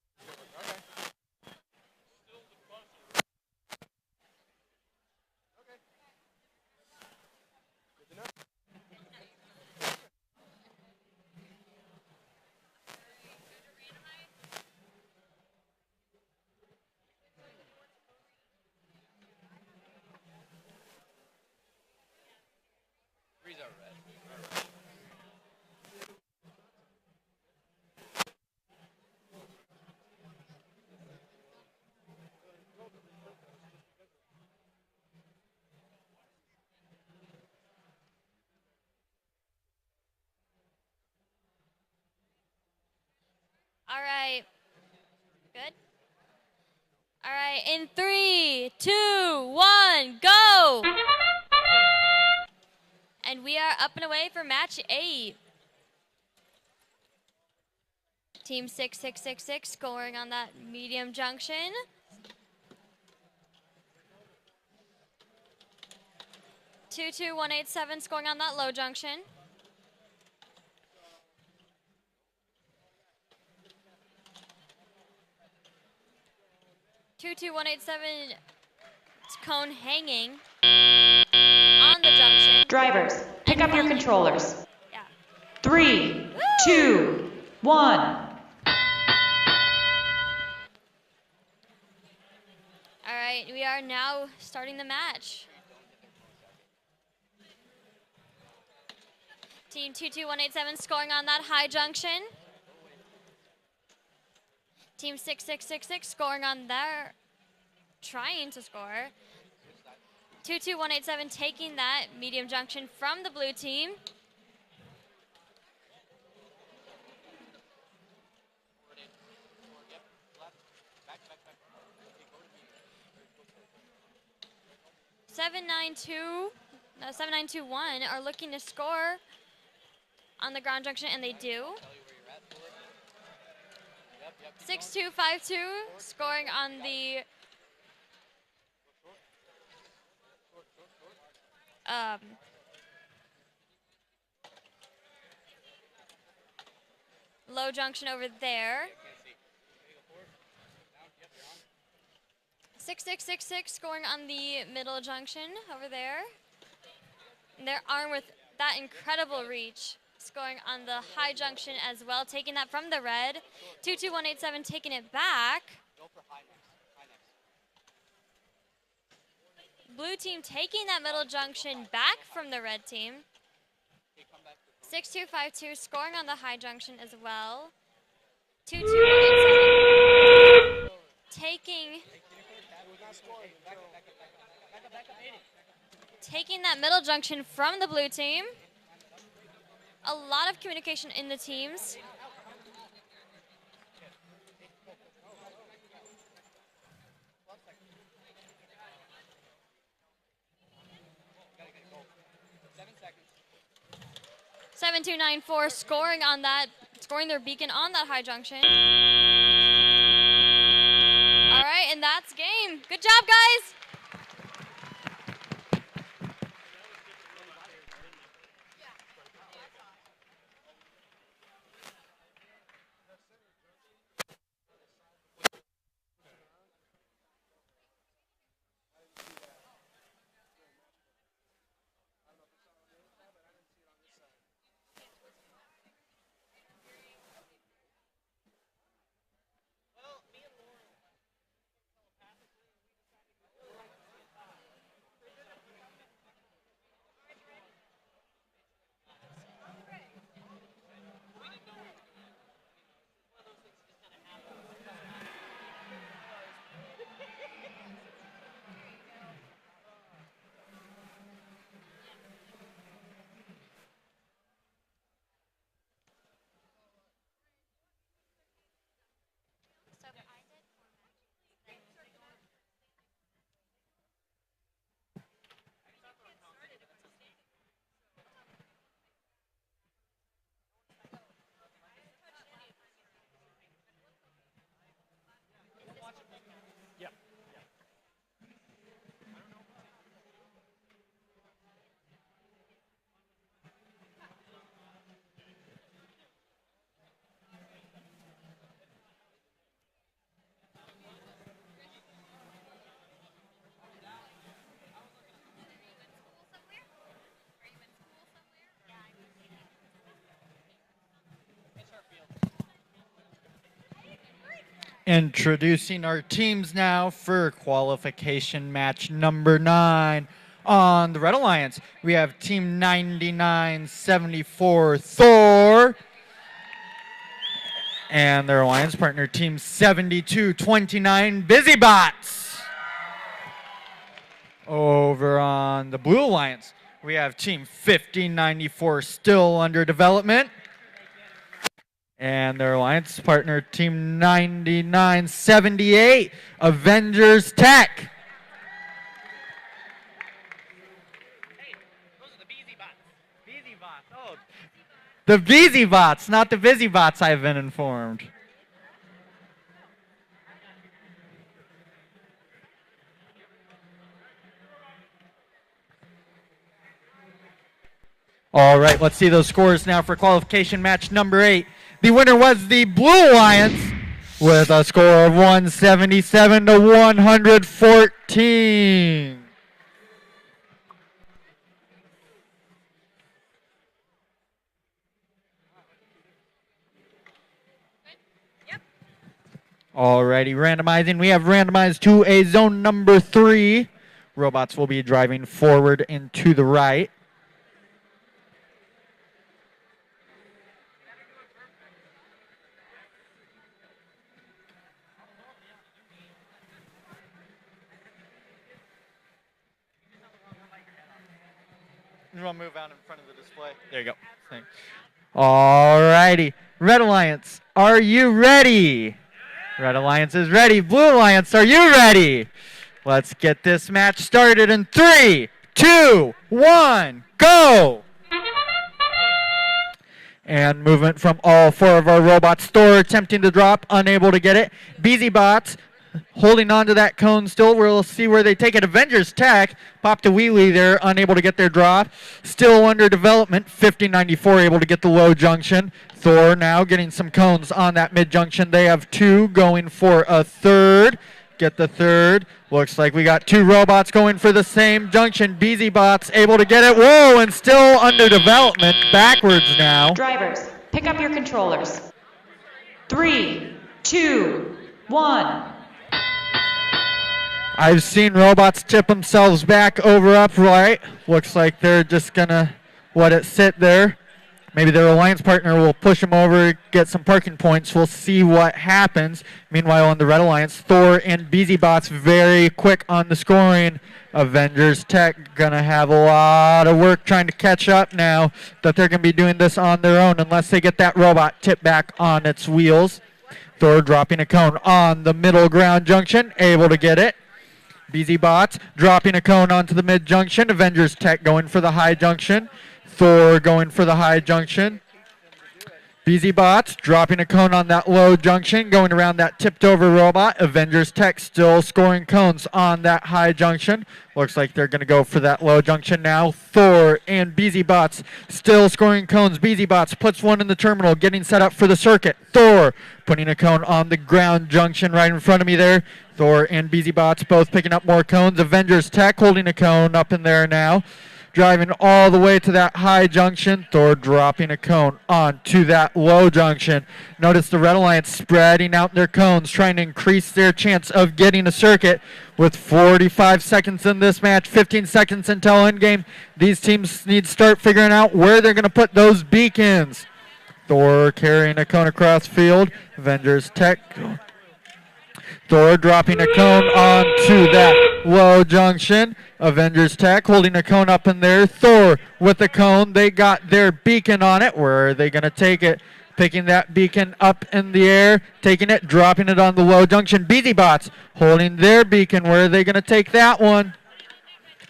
Still the buzzer. Okay. Good to know. Three's are red. All right. Good. right, in 3, 2, 1, go! And we are up and away for match 8. Team 6666 scoring on that medium junction. Two 187 scoring on that low junction. Two 187 cone hanging on the junction. Drivers, pick up your controllers. Yeah. 3, 2, 1. All right, we are now starting the match. Team 22187 scoring on that high junction. Team 6666 scoring on their, trying to score. 22187 taking that medium junction from the blue team. Seven nine two, no 7921 are looking to score on the ground junction, and they do. 6252 scoring on the low junction over there. 6666 scoring on the middle junction over there. And they're armed with that incredible reach, scoring on the high junction as well, taking that from the red. 22187 taking it back. Blue team taking that middle junction back from the red team. 6252 scoring on the high junction as well. 22187 taking that middle junction from the blue team. A lot of communication in the teams. Seven 294 scoring on that, scoring their beacon on that high junction. All right, and that's game. Good job, guys. Introducing our teams now for qualification match number 9. On the Red Alliance, we have Team 9974 Thor and their alliance partner, Team 7229 Busybots. Over on the Blue Alliance, we have Team 1594 Still Under Development And their alliance partner, Team 9978, Avengers Tech. Hey, those are the Beezy bots. Beezy bots. Oh, The Beezy bots, not the Busy bots, I've been informed. All right, let's see those scores now for qualification match number 8. The winner was the Blue Alliance with a score of 177 to 114. Alrighty, randomizing. We have randomized to a zone number 3. Robots will be driving forward and to the right. You want to move out in front of the display? There you go. Thanks. Alrighty. Red Alliance, are you ready? Red Alliance is ready. Blue Alliance, are you ready? Let's get this match started in 3, 2, 1, go! And movement from all 4 of our robots. Thor attempting to drop, unable to get it. Beezy Bots holding on to that cone still. We'll see where they take it. Avengers Tech popped a wheelie there, unable to get their drop. Still under development. 5094 able to get the low junction. Thor now getting some cones on that mid junction. They have 2 going for a third. Get the third. Looks like we got 2 robots going for the same junction. Beezy Bots able to get it. Whoa, and still under development. Backwards now. Drivers, pick up your controllers. 3, 2, 1. I've seen robots tip themselves back over upright. Looks like they're just gonna let it sit there. Maybe their alliance partner will push them over, get some parking points. We'll see what happens. Meanwhile, on the Red Alliance, Thor and Beezy Bots very quick on the scoring. Avengers Tech gonna have a lot of work trying to catch up now that they're gonna be doing this on their own unless they get that robot tipped back on its wheels. Thor dropping a cone on the middle ground junction, able to get it. Beezy Bots dropping a cone onto the mid junction. Avengers Tech going for the high junction. Thor going for the high junction. Beezy Bots dropping a cone on that low junction, going around that tipped over robot. Avengers Tech still scoring cones on that high junction. Looks like they're going to go for that low junction now. Thor and Beezy Bots still scoring cones. Beezy Bots puts one in the terminal, getting set up for the circuit. Thor putting a cone on the ground junction right in front of me there. Thor and Beezy Bots both picking up more cones. Avengers Tech holding a cone up in there now. Driving all the way to that high junction. Thor dropping a cone onto that low junction. Notice the Red Alliance spreading out their cones, trying to increase their chance of getting a circuit. With 45 seconds in this match, 15 seconds until endgame, these teams need to start figuring out where they're going to put those beacons. Thor carrying a cone across field. Avengers Tech. Thor dropping a cone onto that low junction. Avengers Tech holding a cone up in there. Thor with the cone. They got their beacon on it. Where are they going to take it? Picking that beacon up in the air. Taking it, dropping it on the low junction. Beezy Bots holding their beacon. Where are they going to take that one?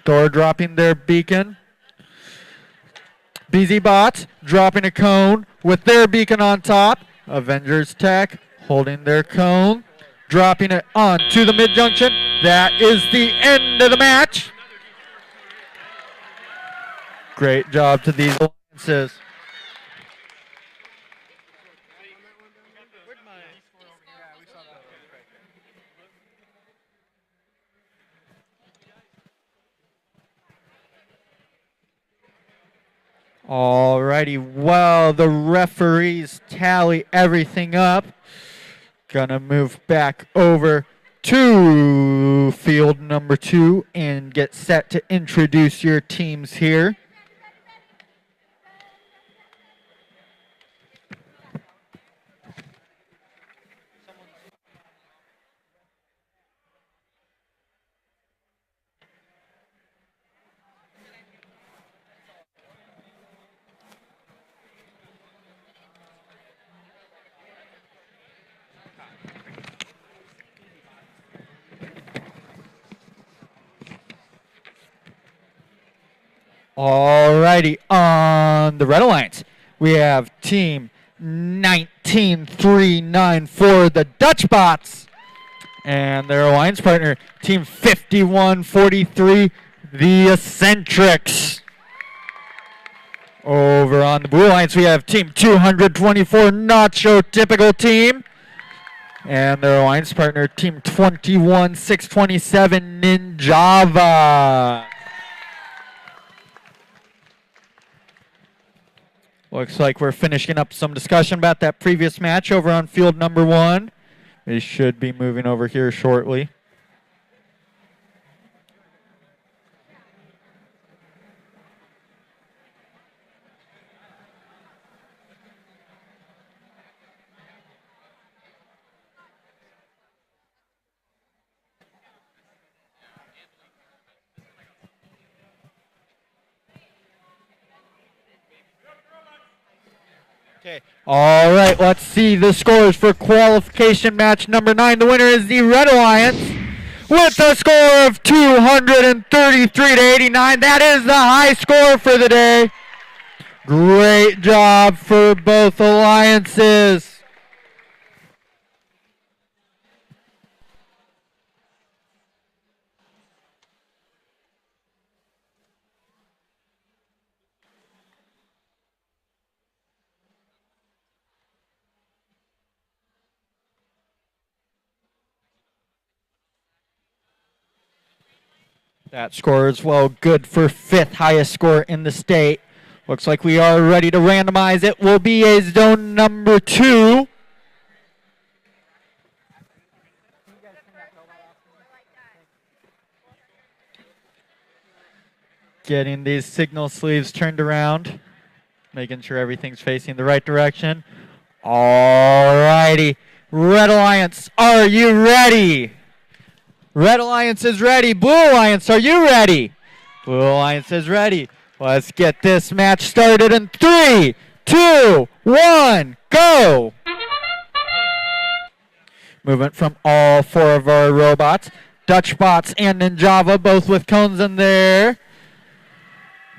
Thor dropping their beacon. Beezy Bots dropping a cone with their beacon on top. Avengers Tech holding their cone. Dropping it onto the mid-junction. That is the end of the match. Great job to these alliances. Alrighty, well, the referees tally everything up. Gonna move back over to field number 2 and get set to introduce your teams here. Alrighty, on the Red Alliance, we have team 1939 for the Dutch Bots. And their alliance partner, team 5143, the Eccentrics. Over on the Blue Alliance, we have team 224, Nacho Typical Team. And their alliance partner, team 21627, Ninjava. Looks like we're finishing up some discussion about that previous match over on field number 1. We should be moving over here shortly. Okay. All right, let's see the scores for qualification match number 9. The winner is the Red Alliance with a score of 233 to 89. That is the high score for the day. Great job for both alliances. That score is well good for 5th highest score in the state. Looks like we are ready to randomize. It will be a zone number 2. Getting these signal sleeves turned around. Making sure everything's facing the right direction. Alrighty. Red Alliance, are you ready? Red Alliance is ready. Blue Alliance, are you ready? Blue Alliance is ready. Let's get this match started in 3, 2, 1, go! Movement from all 4 of our robots. Dutch Bots and Ninjava, both with cones in there.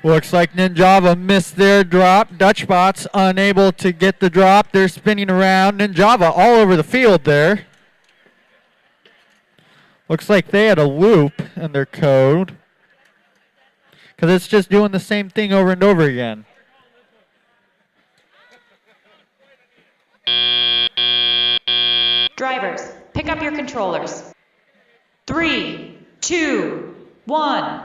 Looks like Ninjava missed their drop. Dutch Bots unable to get the drop. They're spinning around. Ninjava all over the field there. Looks like they had a loop in their code, because it's just doing the same thing over and over again. Drivers, pick up your controllers. 3, 2, 1.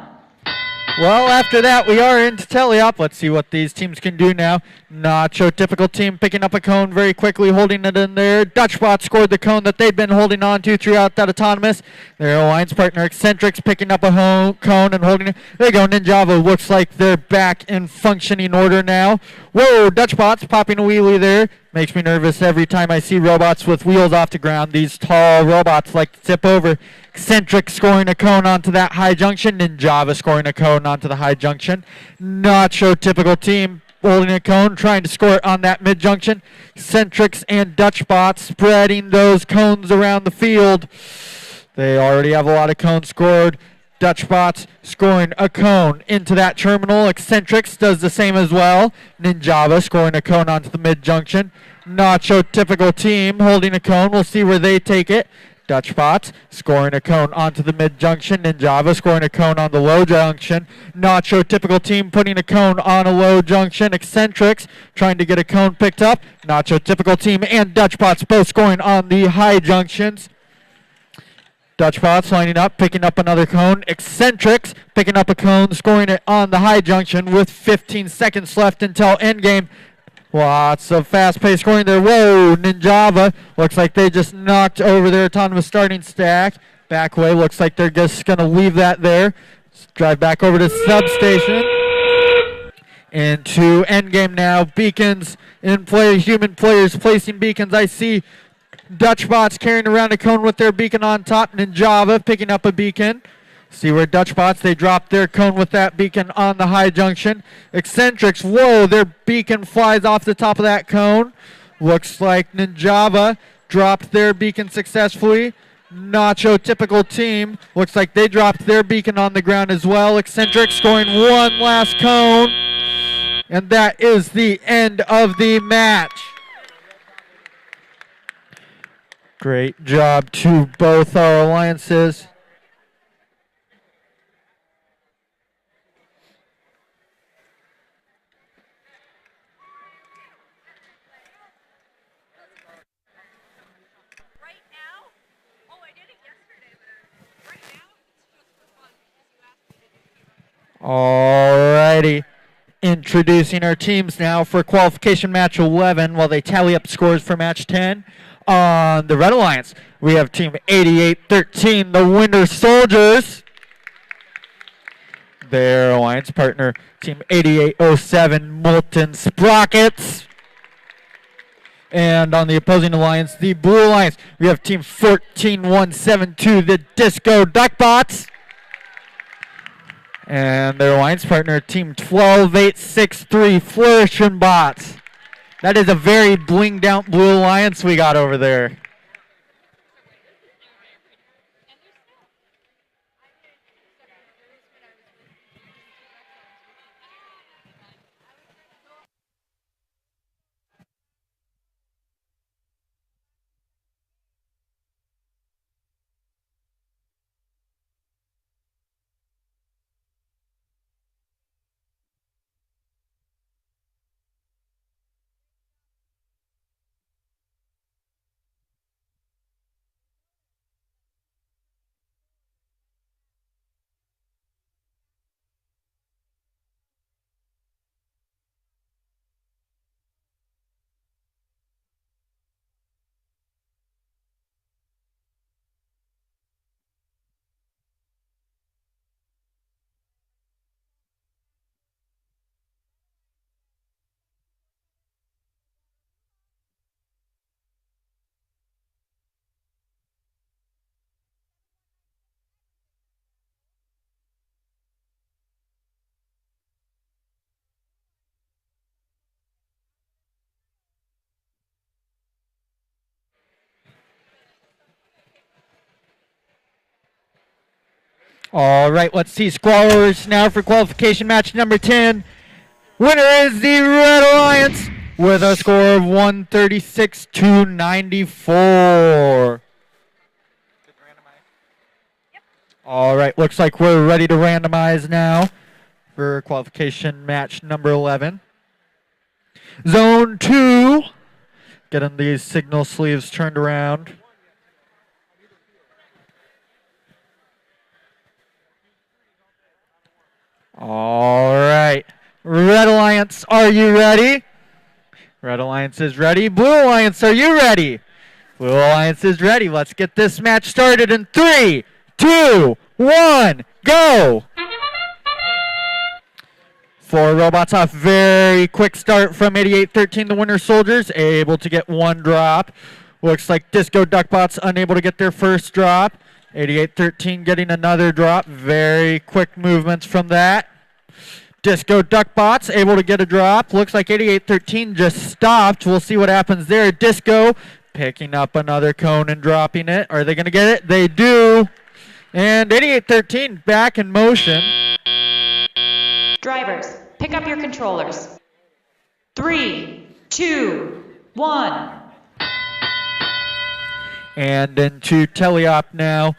Well, after that, we are into teleop. Let's see what these teams can do now. Nacho Typical Team picking up a cone very quickly, holding it in there. Dutchbot scored the cone that they've been holding on to throughout that autonomous. Their alliance partner, Eccentrics, picking up a cone and holding it. There you go, Ninjava. Looks like they're back in functioning order now. Whoa, Dutchbot's popping a wheelie there. Makes me nervous every time I see robots with wheels off the ground. These tall robots like to tip over. Eccentric scoring a cone onto that high junction. Ninjava scoring a cone onto the high junction. Nacho Typical Team holding a cone, trying to score it on that mid junction. Eccentrics and Dutchbots spreading those cones around the field. They already have a lot of cones scored. Dutchbots scoring a cone into that terminal. Eccentrics does the same as well. Ninjava scoring a cone onto the mid junction. Nacho Typical Team holding a cone. We'll see where they take it. Dutchbots scoring a cone onto the mid junction. Ninjava scoring a cone on the low junction. Nacho Typical Team putting a cone on a low junction. Eccentrics trying to get a cone picked up. Nacho Typical Team and Dutchbots both scoring on the high junctions. Dutchbots lining up, picking up another cone. Eccentrics picking up a cone, scoring it on the high junction with 15 seconds left until endgame. Lots of fast-paced scoring there. Whoa, Ninjava. Looks like they just knocked over their autonomous starting stack. Back way, looks like they're just going to leave that there. Let's drive back over to substation. Into endgame now. Beacons in play. Human players placing beacons. I see Dutchbots carrying around a cone with their beacon on top. Ninjava picking up a beacon. See where Dutchbots, they drop their cone with that beacon on the high junction. Eccentrics, whoa, their beacon flies off the top of that cone. Looks like Ninjava dropped their beacon successfully. Nacho typical team. Looks like they dropped their beacon on the ground as well. Eccentric scoring one last cone. And that is the end of the match. Great job to both our alliances. Alrighty. Introducing our teams now for qualification match 11 while they tally up scores for match 10. On the Red Alliance, we have team 8813, the Winter Soldiers. Their alliance partner, team 8807, Molten Sprockets. And on the opposing alliance, the Blue Alliance, we have team 14172, the Disco Duckbots. And their alliance partner, team 12863, Flourishing Bots. That is a very blinged out Blue Alliance we got over there. All right, let's see scorers now for qualification match number 10. Winner is the Red Alliance with a score of 136 to 94. All right, looks like we're ready to randomize now for qualification match number 11. Zone 2, getting these signal sleeves turned around. All right, Red Alliance, are you ready? Red Alliance is ready. Blue Alliance, are you ready? Blue Alliance is ready. Let's get this match started in 3, 2, 1, go! 4 robots off. Very quick start from 8813, the Winter Soldiers, able to get 1 drop. Looks like Disco Duckbots unable to get their first drop. 8813 getting another drop. Very quick movements from that. Disco Duckbots able to get a drop. Looks like 8813 just stopped. We'll see what happens there. Disco picking up another cone and dropping it. Are they going to get it? They do. And 8813 back in motion. Drivers, pick up your controllers. 3, 2, 1. And into teleop now.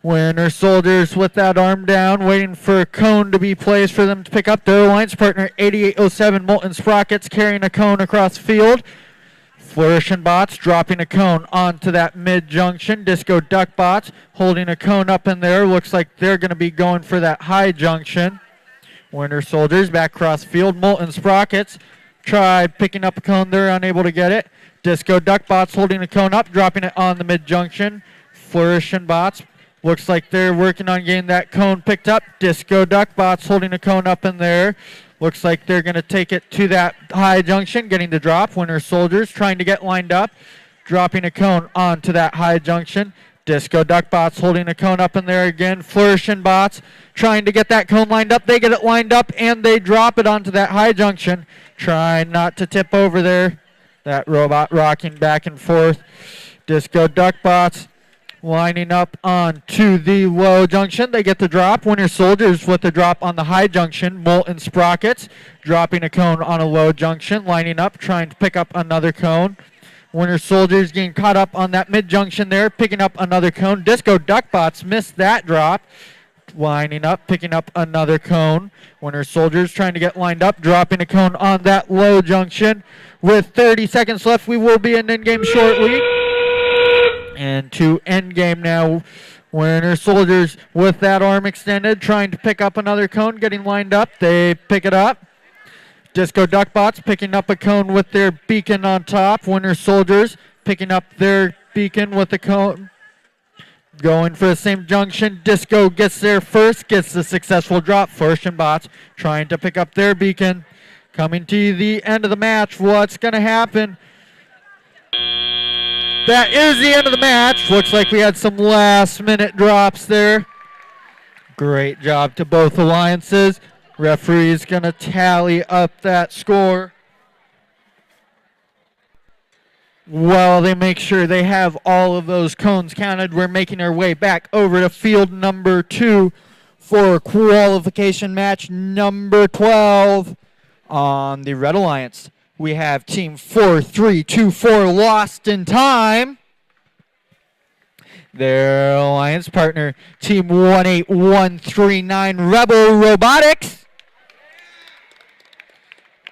Winter Soldiers with that arm down, waiting for a cone to be placed for them to pick up. Their alliance partner, 8807, Molten Sprockets, carrying a cone across the field. Flourishing Bots dropping a cone onto that mid-junction. Disco Duck Bots holding a cone up in there. Looks like they're going to be going for that high junction. Winter Soldiers back across the field. Molten Sprockets tried picking up a cone there, unable to get it. Disco Duck Bots holding the cone up, dropping it on the mid-junction. Flourishing Bots, looks like they're working on getting that cone picked up. Disco Duck Bots holding a cone up in there. Looks like they're going to take it to that high junction, getting the drop. Winter Soldiers trying to get lined up, dropping a cone onto that high junction. Disco Duck Bots holding a cone up in there again. Flourishing Bots trying to get that cone lined up. They get it lined up, and they drop it onto that high junction. Trying not to tip over there. That robot rocking back and forth. Disco Duck Bots Lining up onto the low junction. They get the drop. Winter Soldiers with the drop on the high junction. Molten Sprockets dropping a cone on a low junction. Lining up, trying to pick up another cone. Winter Soldiers getting caught up on that mid junction there, picking up another cone. Disco Duckbots missed that drop. Lining up, picking up another cone. Winter Soldiers trying to get lined up, dropping a cone on that low junction. With 30 seconds left, we will be in endgame shortly. And to endgame now. Winter Soldiers with that arm extended, trying to pick up another cone, getting lined up. They pick it up. Disco Duckbots picking up a cone with their beacon on top. Winter Soldiers picking up their beacon with the cone. Going for the same junction. Disco gets there first, gets the successful drop. First and Bots trying to pick up their beacon. Coming to the end of the match. What's going to happen? That is the end of the match. Looks like we had some last minute drops there. Great job to both alliances. Referee's going to tally up that score. While they make sure they have all of those cones counted, we're making our way back over to field number 2 for qualification match number 12 on the Red Alliance. We have team 4324 Lost in Time. Their alliance partner, team 18139 Rebel Robotics.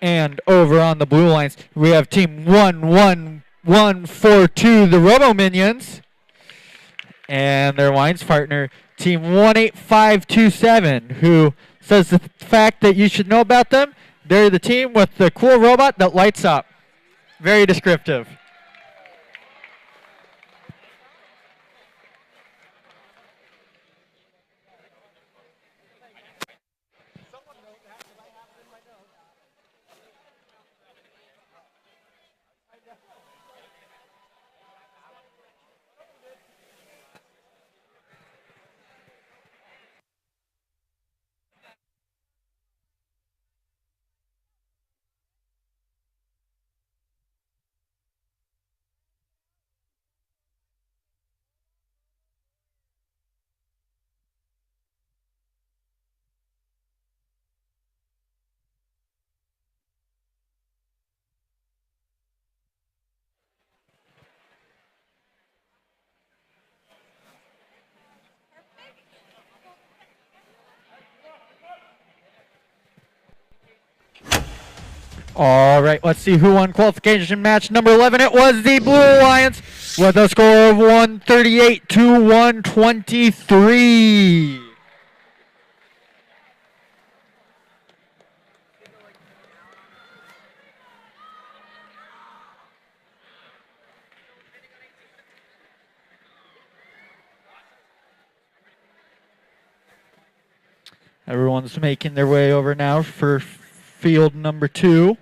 And over on the Blue Alliance, we have team 11142 the Robo Minions. And their alliance partner, team 18527, who says the fact that you should know about them. They're the team with the cool robot that lights up. Very descriptive. All right, let's see who won qualification match number 11. It was the Blue Alliance with a score of 138 to 123. Everyone's making their way over now for field number 2.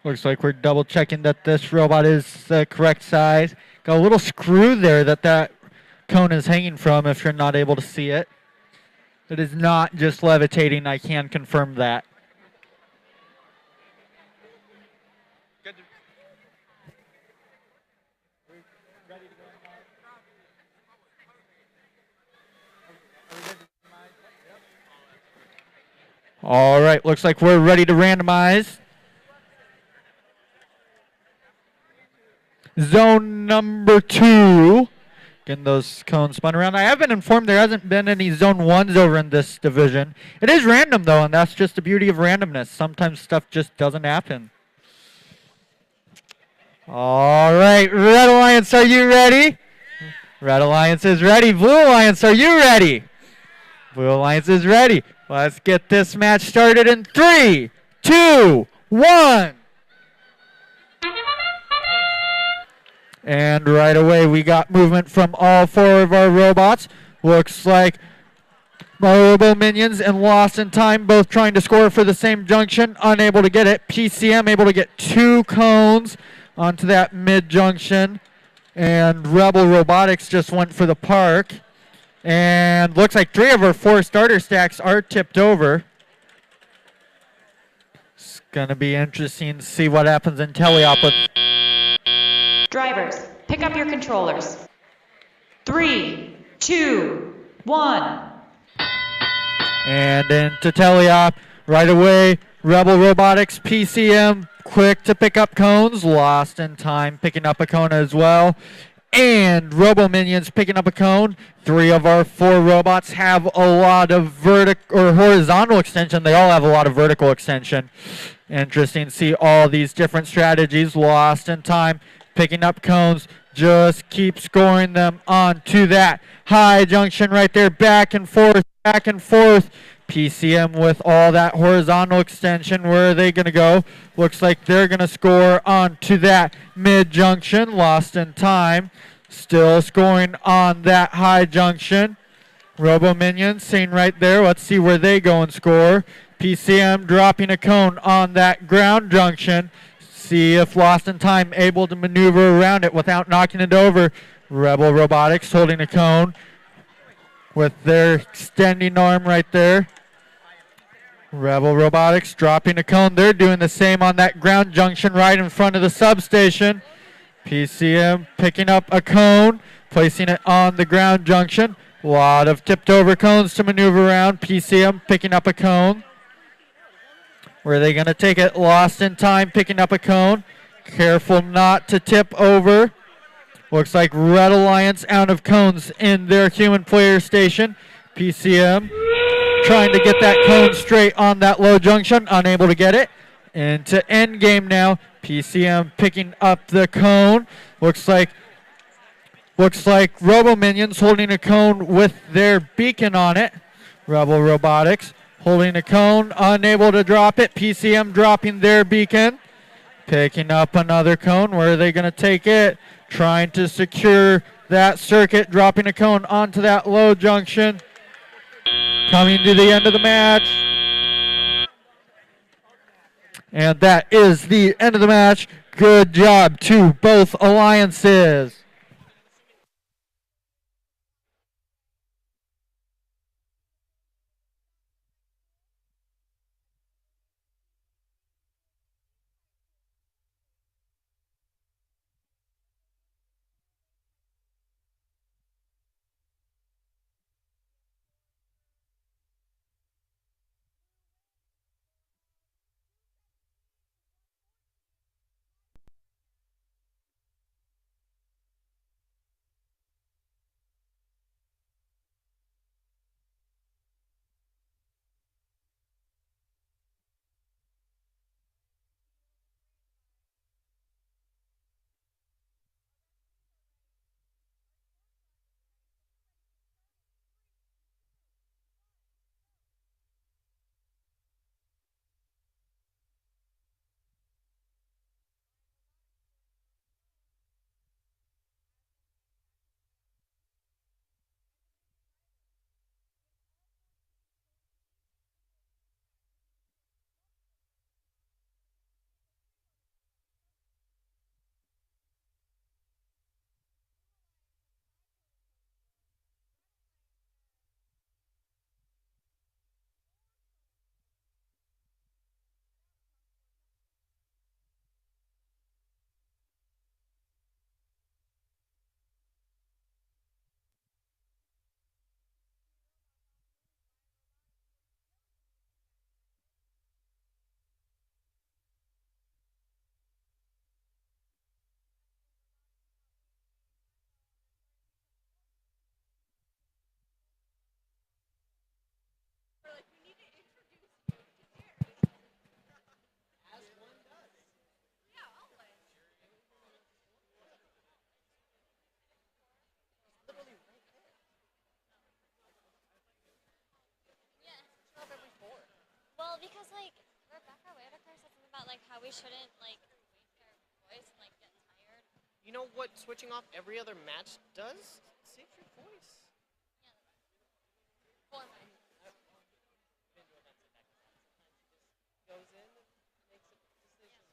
Looks like we're double checking that this robot is the correct size. Got a little screw there that cone is hanging from if you're not able to see it. It is not just levitating, I can confirm that. All right, looks like we're ready to randomize. Zone number 2. Getting those cones spun around. I have been informed there hasn't been any zone 1s over in this division. It is random though, and that's just the beauty of randomness. Sometimes stuff just doesn't happen. All right, Red Alliance, are you ready? Red Alliance is ready. Blue Alliance, are you ready? Blue Alliance is ready. Let's get this match started in 3, 2, 1. And right away we got movement from all 4 of our robots. Looks like Robo Minions and Lost in Time both trying to score for the same junction. Unable to get it. PCM able to get 2 cones onto that mid junction. And Rebel Robotics just went for the park. And looks like 3 of our 4 starter stacks are tipped over. It's going to be interesting to see what happens in teleop with. Drivers, pick up your controllers. 3, 2, 1. And into teleop right away. Rebel Robotics, PCM, quick to pick up cones. Lost in Time picking up a cone as well. And Robo Minions picking up a cone. 3 of our 4 robots have a lot of vertical or horizontal extension. They all have a lot of vertical extension. Interesting to see all these different strategies. Lost in Time picking up cones. Just keep scoring them onto that high junction right there. Back and forth, back and forth. PCM with all that horizontal extension. Where are they going to go? Looks like they're going to score onto that mid junction. Lost in Time. Still scoring on that high junction. Robo Minions seen right there. Let's see where they go and score. PCM dropping a cone on that ground junction. See if Lost in Time able to maneuver around it without knocking it over. Rebel Robotics holding a cone with their extending arm right there. Rebel Robotics dropping a cone. They're doing the same on that ground junction right in front of the substation. PCM picking up a cone, placing it on the ground junction. A lot of tipped over cones to maneuver around. PCM picking up a cone. Where are they going to take it? Lost in Time picking up a cone. Careful not to tip over. Looks like Red Alliance out of cones in their human player station. PCM trying to get that cone straight on that low junction. Unable to get it. Into end game now. PCM picking up the cone. Looks like Robo Minions holding a cone with their beacon on it. Rebel Robotics holding a cone, unable to drop it. PCM dropping their beacon. Picking up another cone. Where are they going to take it? Trying to secure that circuit. Dropping a cone onto that low junction. Coming to the end of the match. And that is the end of the match. Good job to both alliances. Well, because like Rebecca Whitaker said something about like how we shouldn't like waste our voice and like get tired. You know what switching off every other match does? Save your voice. Format. Been doing that since back in the day. Sometimes he just goes in and makes a decision.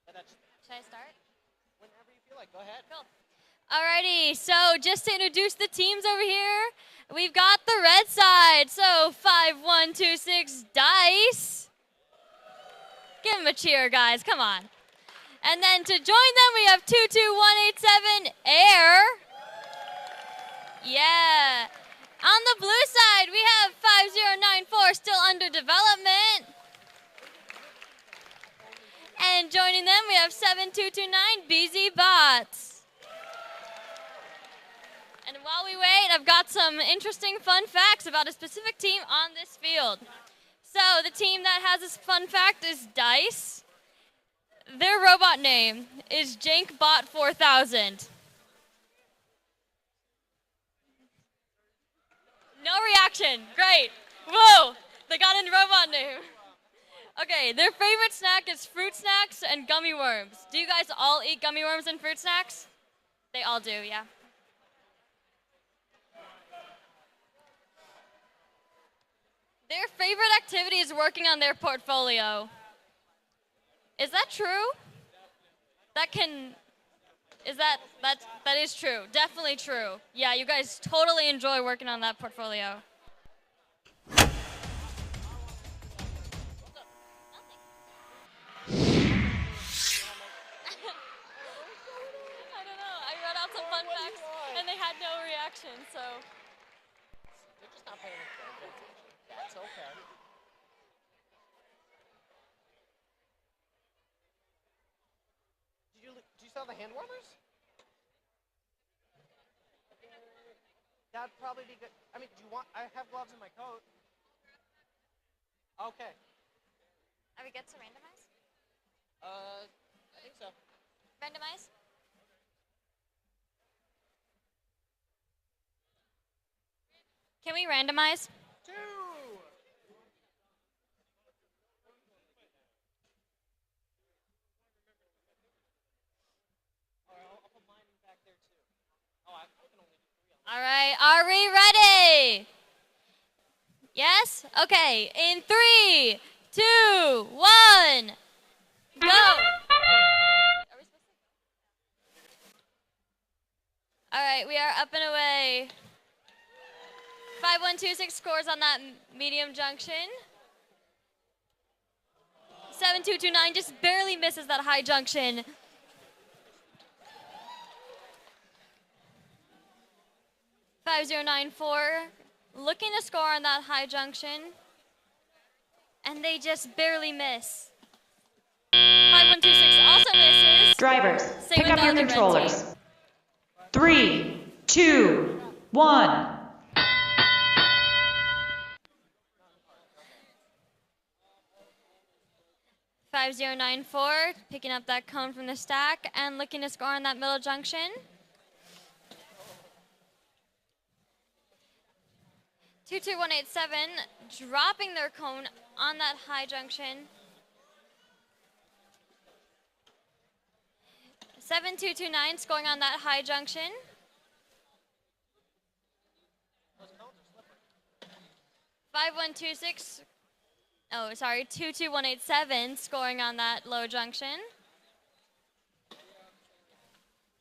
But that's Should I start? whenever you feel like. Go ahead. Cool. Alrighty, so just to introduce the teams over here, we've got the red side. So 5126 Dice. Give them a cheer, guys. Come on. And then to join them, we have 22187 Air. Yeah. On the blue side, we have 5094 still under development. And joining them, we have 7229 BZ Bots. And while we wait, I've got some interesting fun facts about a specific team on this field. So the team that has this fun fact is Dice. Their robot name is JankBot 4000. No reaction. Great. Whoa. They got a robot name. Okay, their favorite snack is fruit snacks and gummy worms. Do you guys all eat gummy worms and fruit snacks? They all do, yeah. Their favorite activity is working on their portfolio. Is that true? That is true. Definitely true. Yeah, you guys totally enjoy working on that portfolio. I don't know. I read out some fun facts and they had no reaction, so. They're just not paying attention. That's okay. Did you sell the hand warmers? That'd probably be good. I mean, do you want? I have gloves in my coat. Okay. Are we good to randomize? I think so. Randomize? Can we randomize? 2. I'll put mine back there too. Oh, I can only do 3 on All right, are we ready? Yes? Okay, in 3, 2, 1, go! Are we supposed to? All right, we are up and away. 5126 scores on that medium junction. 7229 just barely misses that high junction. $5094 looking to score on that high junction, and they just barely miss. 5126 also misses. Drivers, Same pick with up the your other red controllers. team. 3, 2, 1. 5094 picking up that cone from the stack and looking to score on that middle junction. 22187 dropping their cone on that high junction. 7229 scoring on that high junction. 5126. Oh, sorry, 22187 scoring on that low junction.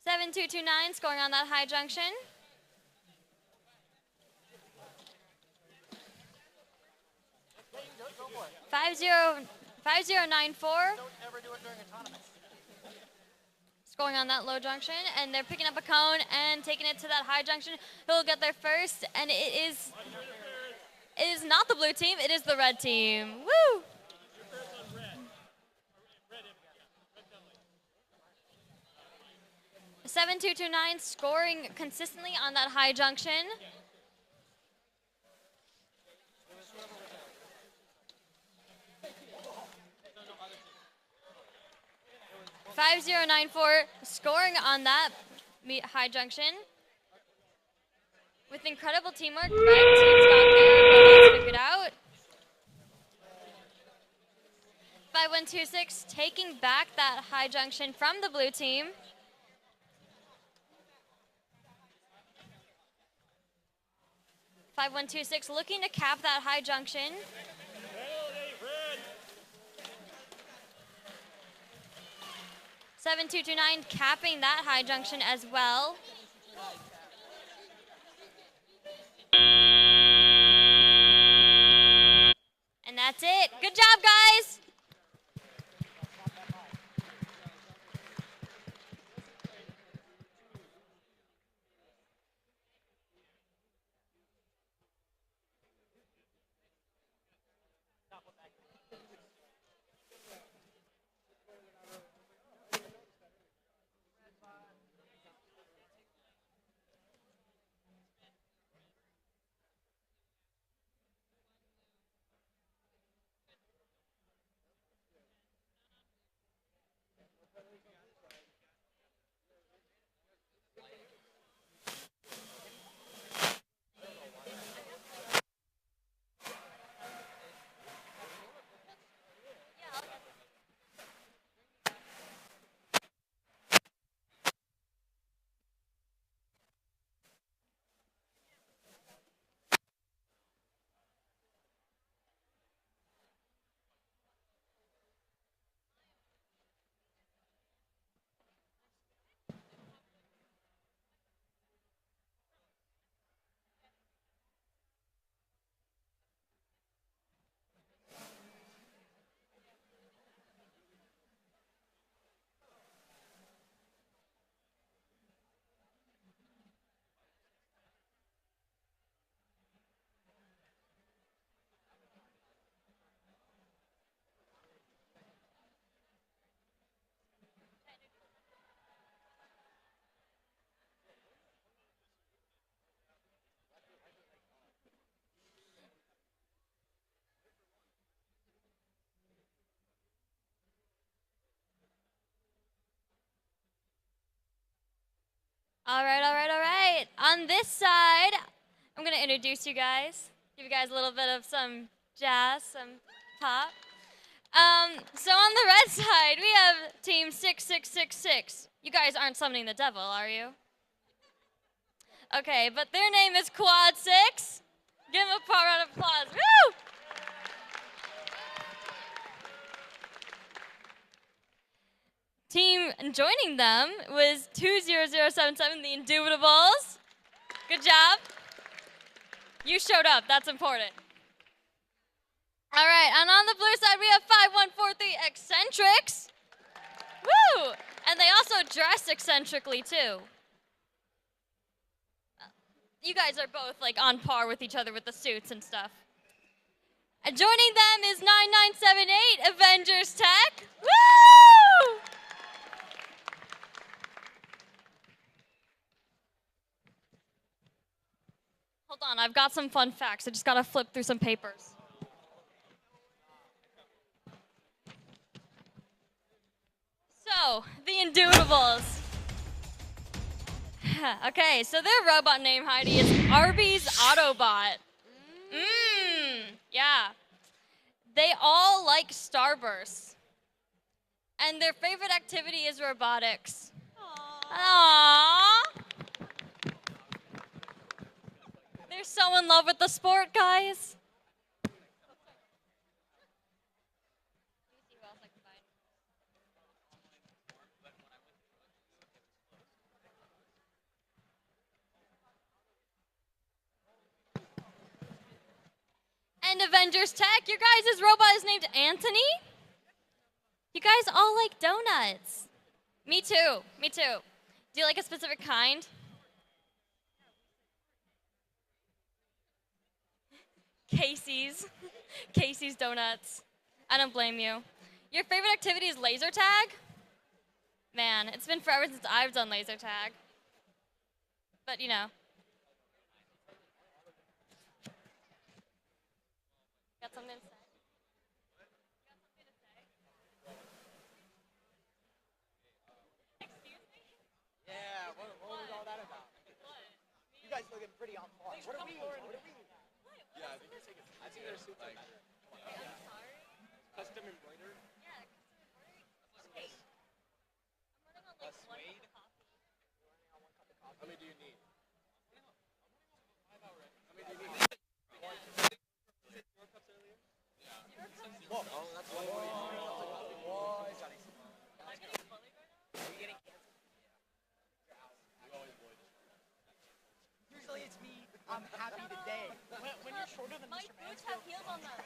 7229 scoring on that high junction. 5094 Don't ever do it during autonomous. scoring on that low junction, and they're picking up a cone and taking it to that high junction. Who'll get there first? And it is not the blue team, it is the red team. Woo! Red. 7229 scoring consistently on that high junction. $5094 scoring on that high junction. With incredible teamwork, red team's got their 5126 taking back that high junction from the blue team. (5126) looking to cap that high junction. 7229 capping that high junction as well. And that's it. Good job, guys. All right. On this side, I'm going to introduce you guys, give you guys a little bit of some jazz, some pop. So on the red side, we have team 6666. You guys aren't summoning the devil, are you? Okay, but their name is Quad 6. Give them a round of applause. Woo! Team joining them was 20077, the Indubitables. Good job. You showed up, that's important. All right, and on the blue side, we have 5143 Eccentrics. Woo! And they also dress eccentrically, too. You guys are both like on par with each other with the suits and stuff. And joining them is 9978 Avengers Tech. Woo! Hold on, I've got some fun facts. I just gotta flip through some papers. So, the Indubitables. Okay, so their robot name, Heidi, is Arby's Autobot. Yeah. They all like Starbursts. And their favorite activity is robotics. Aww. They're so in love with the sport, guys. And Avengers Tech, your guys' robot is named Anthony? You guys all like donuts. Me too. Do you like a specific kind? Casey's. Casey's Donuts. I don't blame you. Your favorite activity is laser tag? Man, it's been forever since I've done laser tag. But, you know. Got something to say? Yeah, what was all that about? You guys looking pretty on par. What are we? Yeah, I think they're suits are better. I'm sorry. Custom embroidered? Yeah, How many do you need? How many do you need? Oh, that's one. What do you need? Are you getting canceled? Usually it's me. I'm happy today. When you're shorter than Mr. Mansfield, heels on them.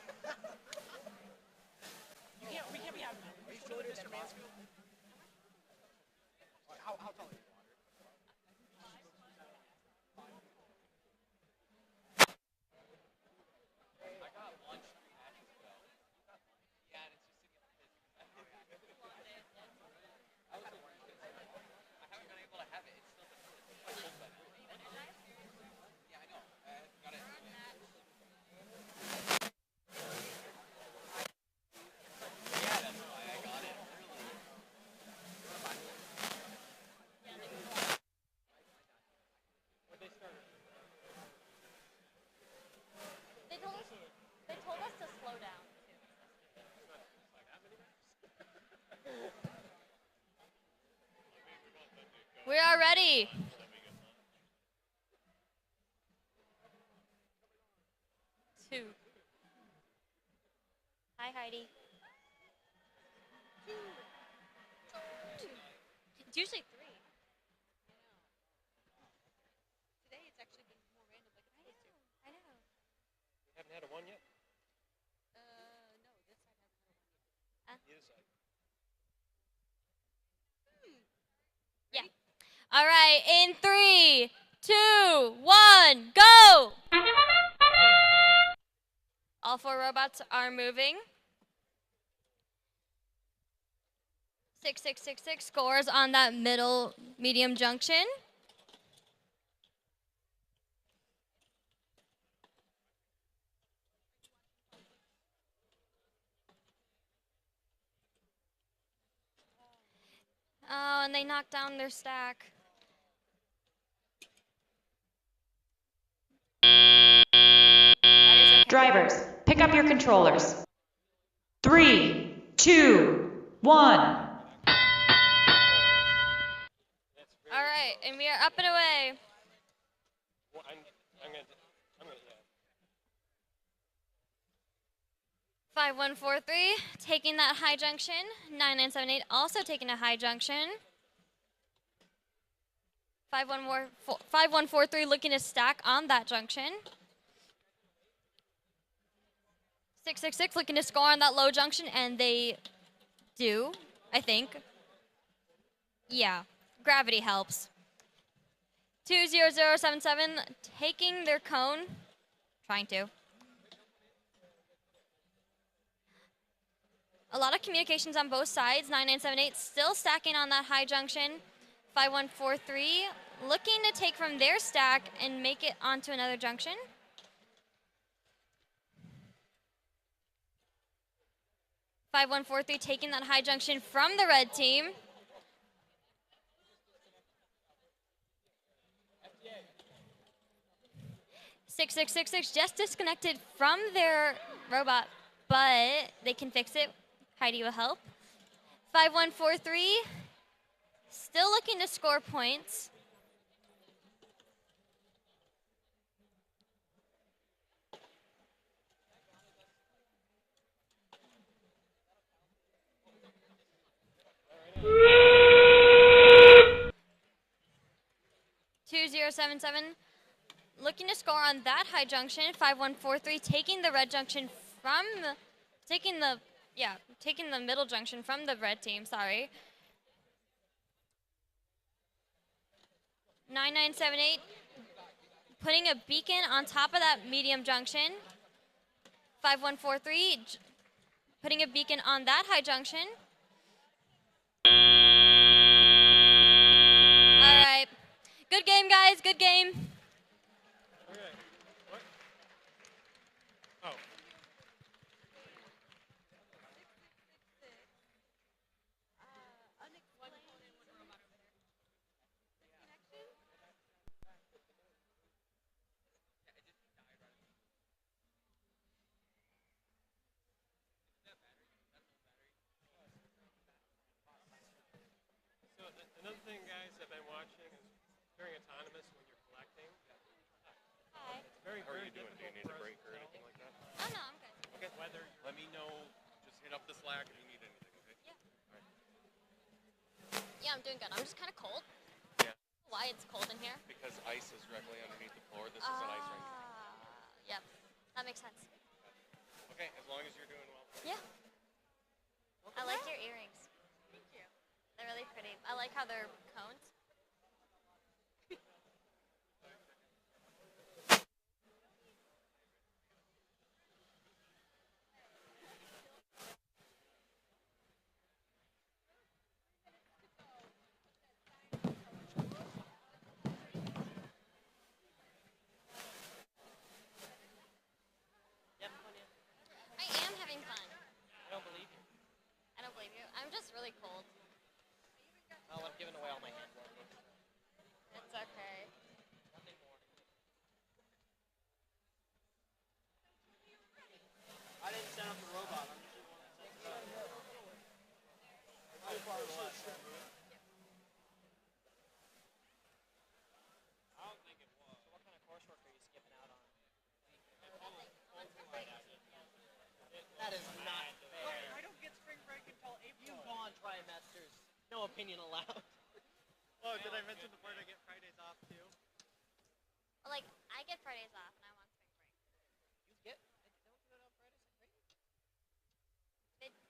we can't be having that. Are you shorter than Mr. Mansfield? How tall are you? They told us to slow down. We are ready. Two. Hi, Heidi. Two. It's usually three. Today it's actually been more random like it's supposed to. I know. You haven't had a one yet? No, this side hasn't had a one yet. Either side. Yeah. All right. In 3, 2, 1, go! All 4 robots are moving. 6666 scores on that middle medium junction. Oh, and they knocked down their stack. That is okay. Drivers, pick up your controllers. 3, 2, 1. All right, and we are up and away. Well, I'm gonna, yeah. 5143 taking that high junction. 9978 also taking a high junction. 5143 looking to stack on that junction. 666 looking to score on that low junction, and they do, I think. Yeah, gravity helps. 20077 taking their cone, trying to. A lot of communications on both sides. 9978 still stacking on that high junction. 5143 looking to take from their stack and make it onto another junction. Five one four three taking that high junction from the red team. Six six six six just disconnected from their robot, but they can fix it. Heidi will help. 5143 still looking to score points. Two zero seven seven looking to score on that high junction. 5143 taking the red junction from taking the middle junction from the red team, sorry. 9978 putting a beacon on top of that medium junction. 5143 putting a beacon on that high junction. All right. Good game, guys. Good game. Okay. What? Oh. So another thing, guys, I've been watching is During autonomous, when you're collecting, Hi. it's very, How are very you doing? Do you difficult need a for us break or to anything like that? Oh no, I'm good. Okay. whether Let me know. Just hit up the Slack if you need anything, okay? Yeah, I'm doing good. I'm just kind of cold. Yeah. Why it's cold in here? Because ice is directly underneath the floor. This is an ice rink. Yep. That makes sense. Okay, as long as you're doing well. Yeah. I like your earrings. Thank you. They're really pretty. I like how they're cones. Yep, on you. I am having fun. I don't believe you. I don't believe you. I'm just really cold. Well, I'm giving away all my hand warmers. It's okay. Nothing more. I didn't set up the robot. I'm usually the one that sets it up. How far was that? I don't think it was. So what kind of coursework are you skipping out on? That is not fair. I don't get spring break until April. You go on trimesters. No opinion allowed. Oh, did I mention the part I get Fridays off too? Well, like, I get Fridays off and I'm on spring break. You get? Don't do that on Fridays.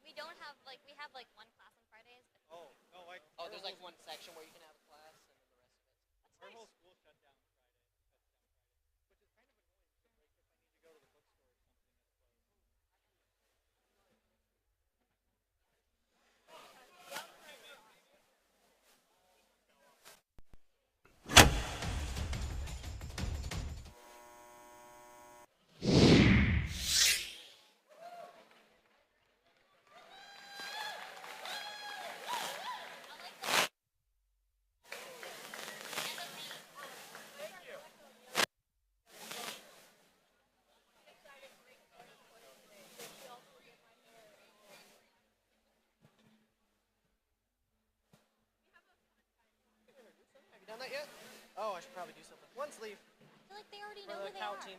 We don't have, like, we have, like, one class on Fridays. But Oh, no, like. Oh, there's like one section where you can have a class, and then the rest of it. Our whole school shut down Friday. Which is kind of annoying because, like, if I need to go to the bookstore or something, it's closed. Have you done that yet? Oh, I should probably do something. One sleeve I feel like they already for know the who they cow are. team.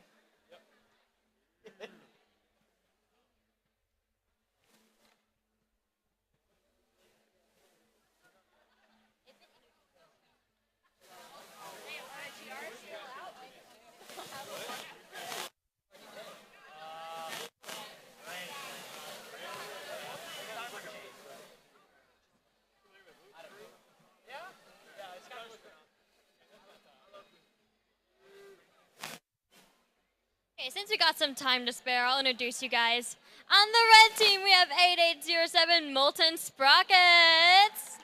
Okay, since we got some time to spare, I'll introduce you guys. On the red team, we have 8807 Molten Sprockets.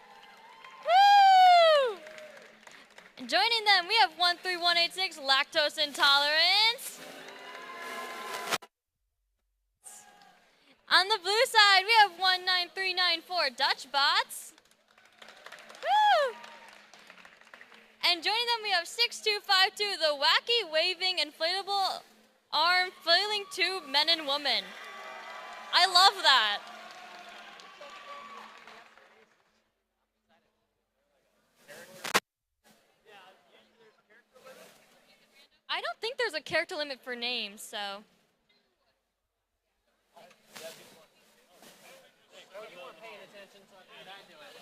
Woo! And joining them, we have 13186 Lactose Intolerance. On the blue side, we have 19394 Dutch Bots. Woo! And joining them, we have 6252 the Wacky Waving Inflatable Arm Flailing Tube Men and Women. I love that. I don't think there's a character limit for names, so. You weren't paying attention, so I figured I'd do it.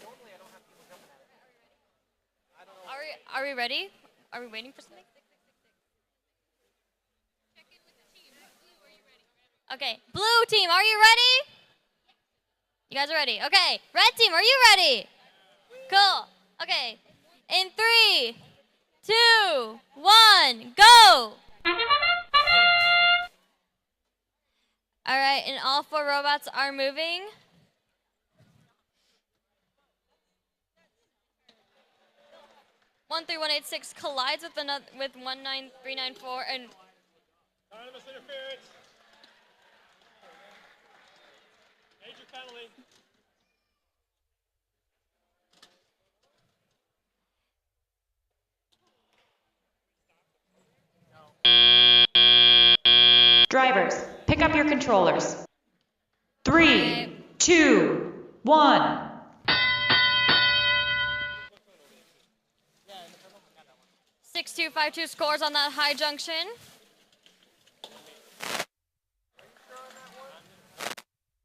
Normally I don't have people jumping at it. I don't know. Are we ready? Are we waiting for something? Okay, blue team, are you ready? You guys are ready. Okay, red team, are you ready? Cool. Okay, in 3, 2, 1, go! All right, and all 4 robots are moving. One 3186 collides with 19394 and Autonomous interference. Major penalty. Drivers, pick up your controllers. 3, 2, 1. 6252 scores on that high junction.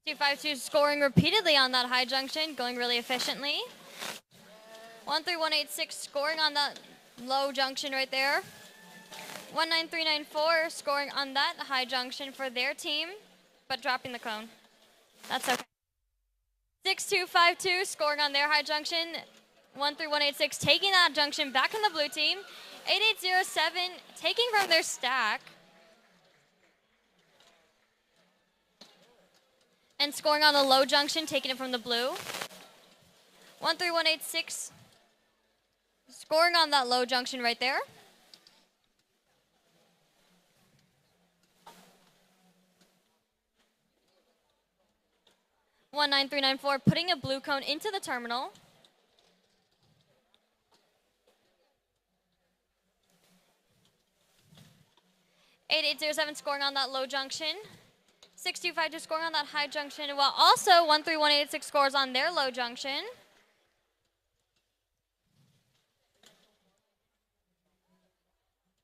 252 scoring repeatedly on that high junction, going really efficiently. 13186 scoring on that low junction right there. 19394 scoring on that high junction for their team, but dropping the cone. That's okay. 6252 scoring on their high junction. 13186 taking that junction back in the blue team. 8807 taking from their stack. And scoring on the low junction, taking it from the blue. 13186 scoring on that low junction right there. One 9394 putting a blue cone into the terminal. 8807 scoring on that low junction. 6252 scoring on that high junction, while also 13186 scores on their low junction.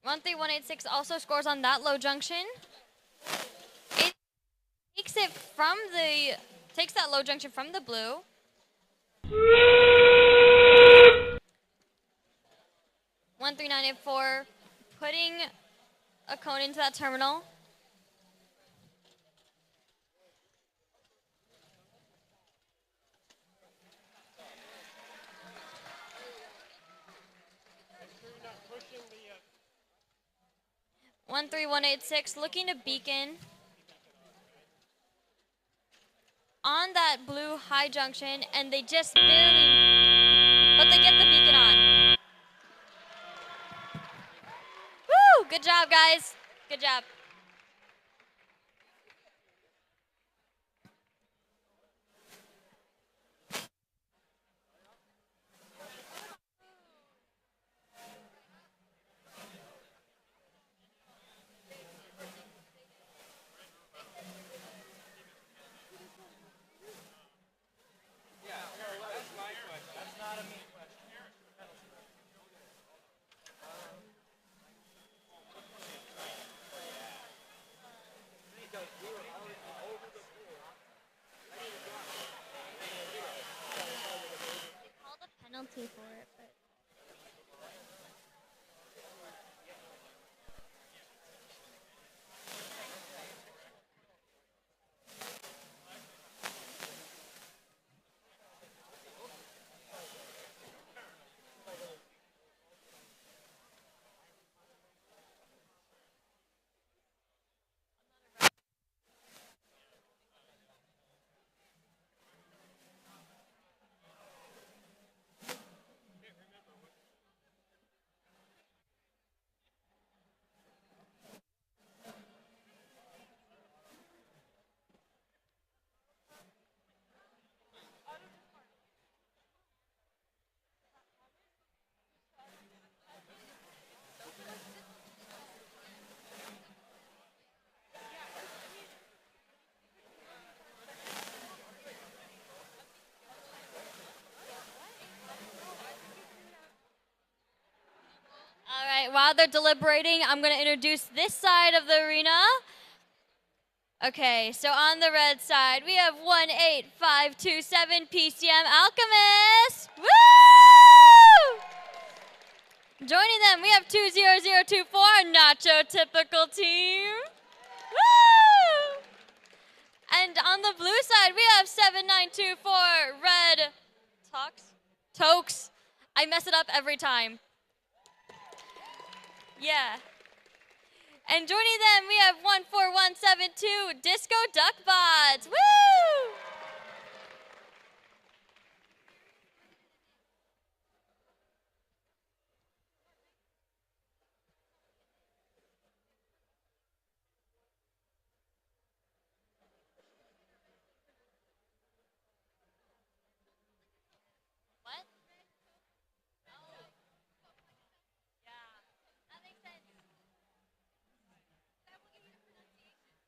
One 3186 also scores on that low junction. It takes that low junction from the blue. One 3984 putting a cone into that terminal. Pushing the 13186 looking to beacon on that blue high junction, and they just barely, but they get the beacon on. Woo! Good job, guys. Good job. Penalty for it, but all right, while they're deliberating, I'm going to introduce this side of the arena. Okay, so on the red side, we have 18527 PCM Alchemist. Woo! Joining them, we have 20024 Nacho Typical Team. Woo! And on the blue side, we have 7924 Red Tokes. I mess it up every time. Yeah. And joining them, we have 14172 Disco Duckbots. Woo! What? Yeah, that makes sense. That will give you the pronunciation.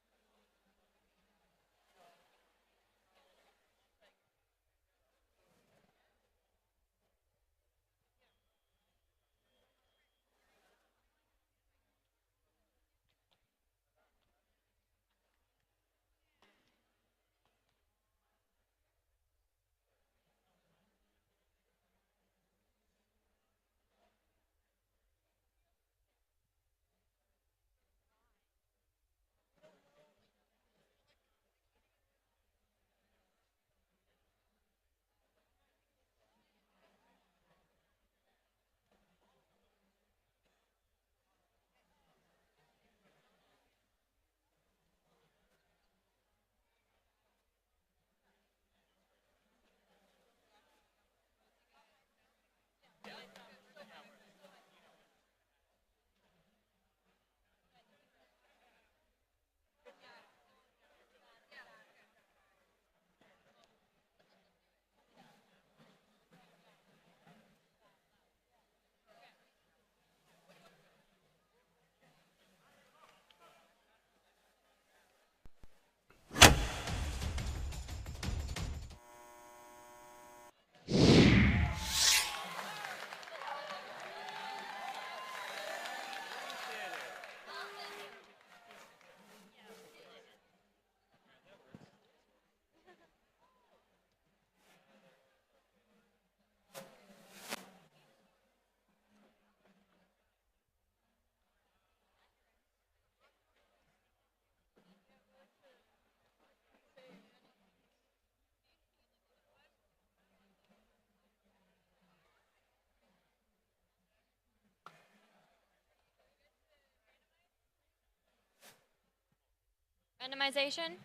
Randomization.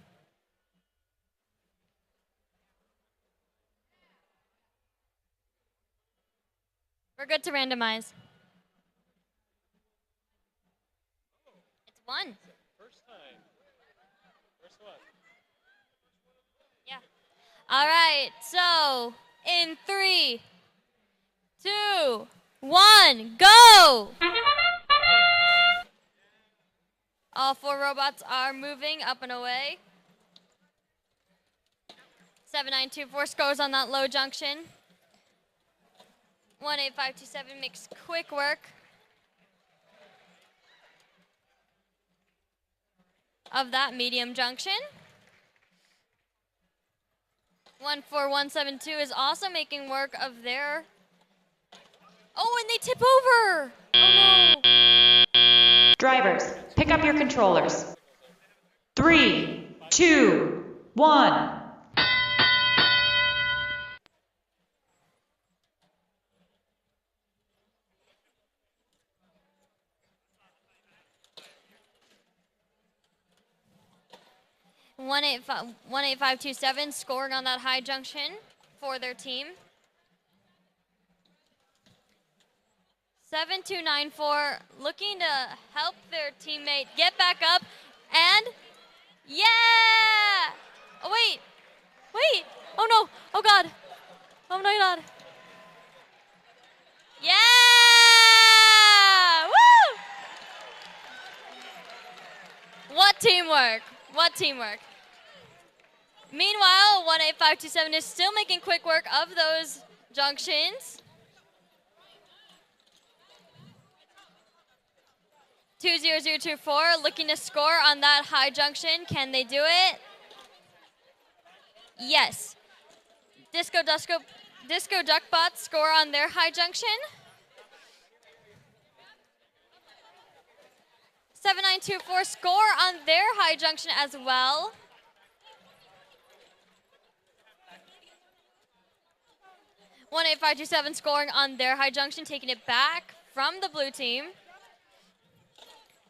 We're good to randomize. It's one. First time. First one. Yeah. All right. So in 3, 2, 1, go! All 4 robots are moving up and away. 7924 scores on that low junction. 18527 makes quick work of that medium junction. 14172 is also making work of their. Oh, and they tip over! Oh no! Drivers, pick up your controllers. 3, 2, 1. 18527 scoring on that high junction for their team. 7294 looking to help their teammate get back up and yeah! Oh wait, oh no, oh god, oh my god. Yeah! Woo! What teamwork, what teamwork. Meanwhile, 18527 is still making quick work of those junctions. 20024 looking to score on that high junction. Can they do it? Yes. Disco Duckbots score on their high junction. 7924 score on their high junction as well. One 18527 scoring on their high junction, taking it back from the blue team.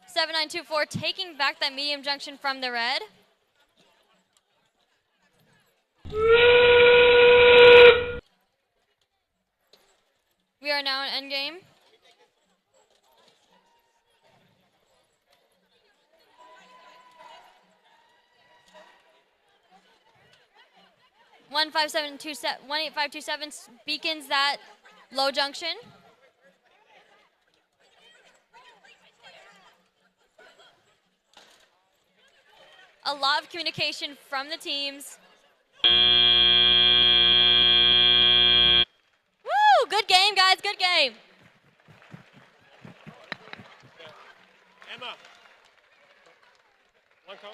7924 taking back that medium junction from the red. We are now in endgame. One 18527 beacons that low junction. A lot of communication from the teams. Woo! Good game, guys. Good game. Emma. One cone.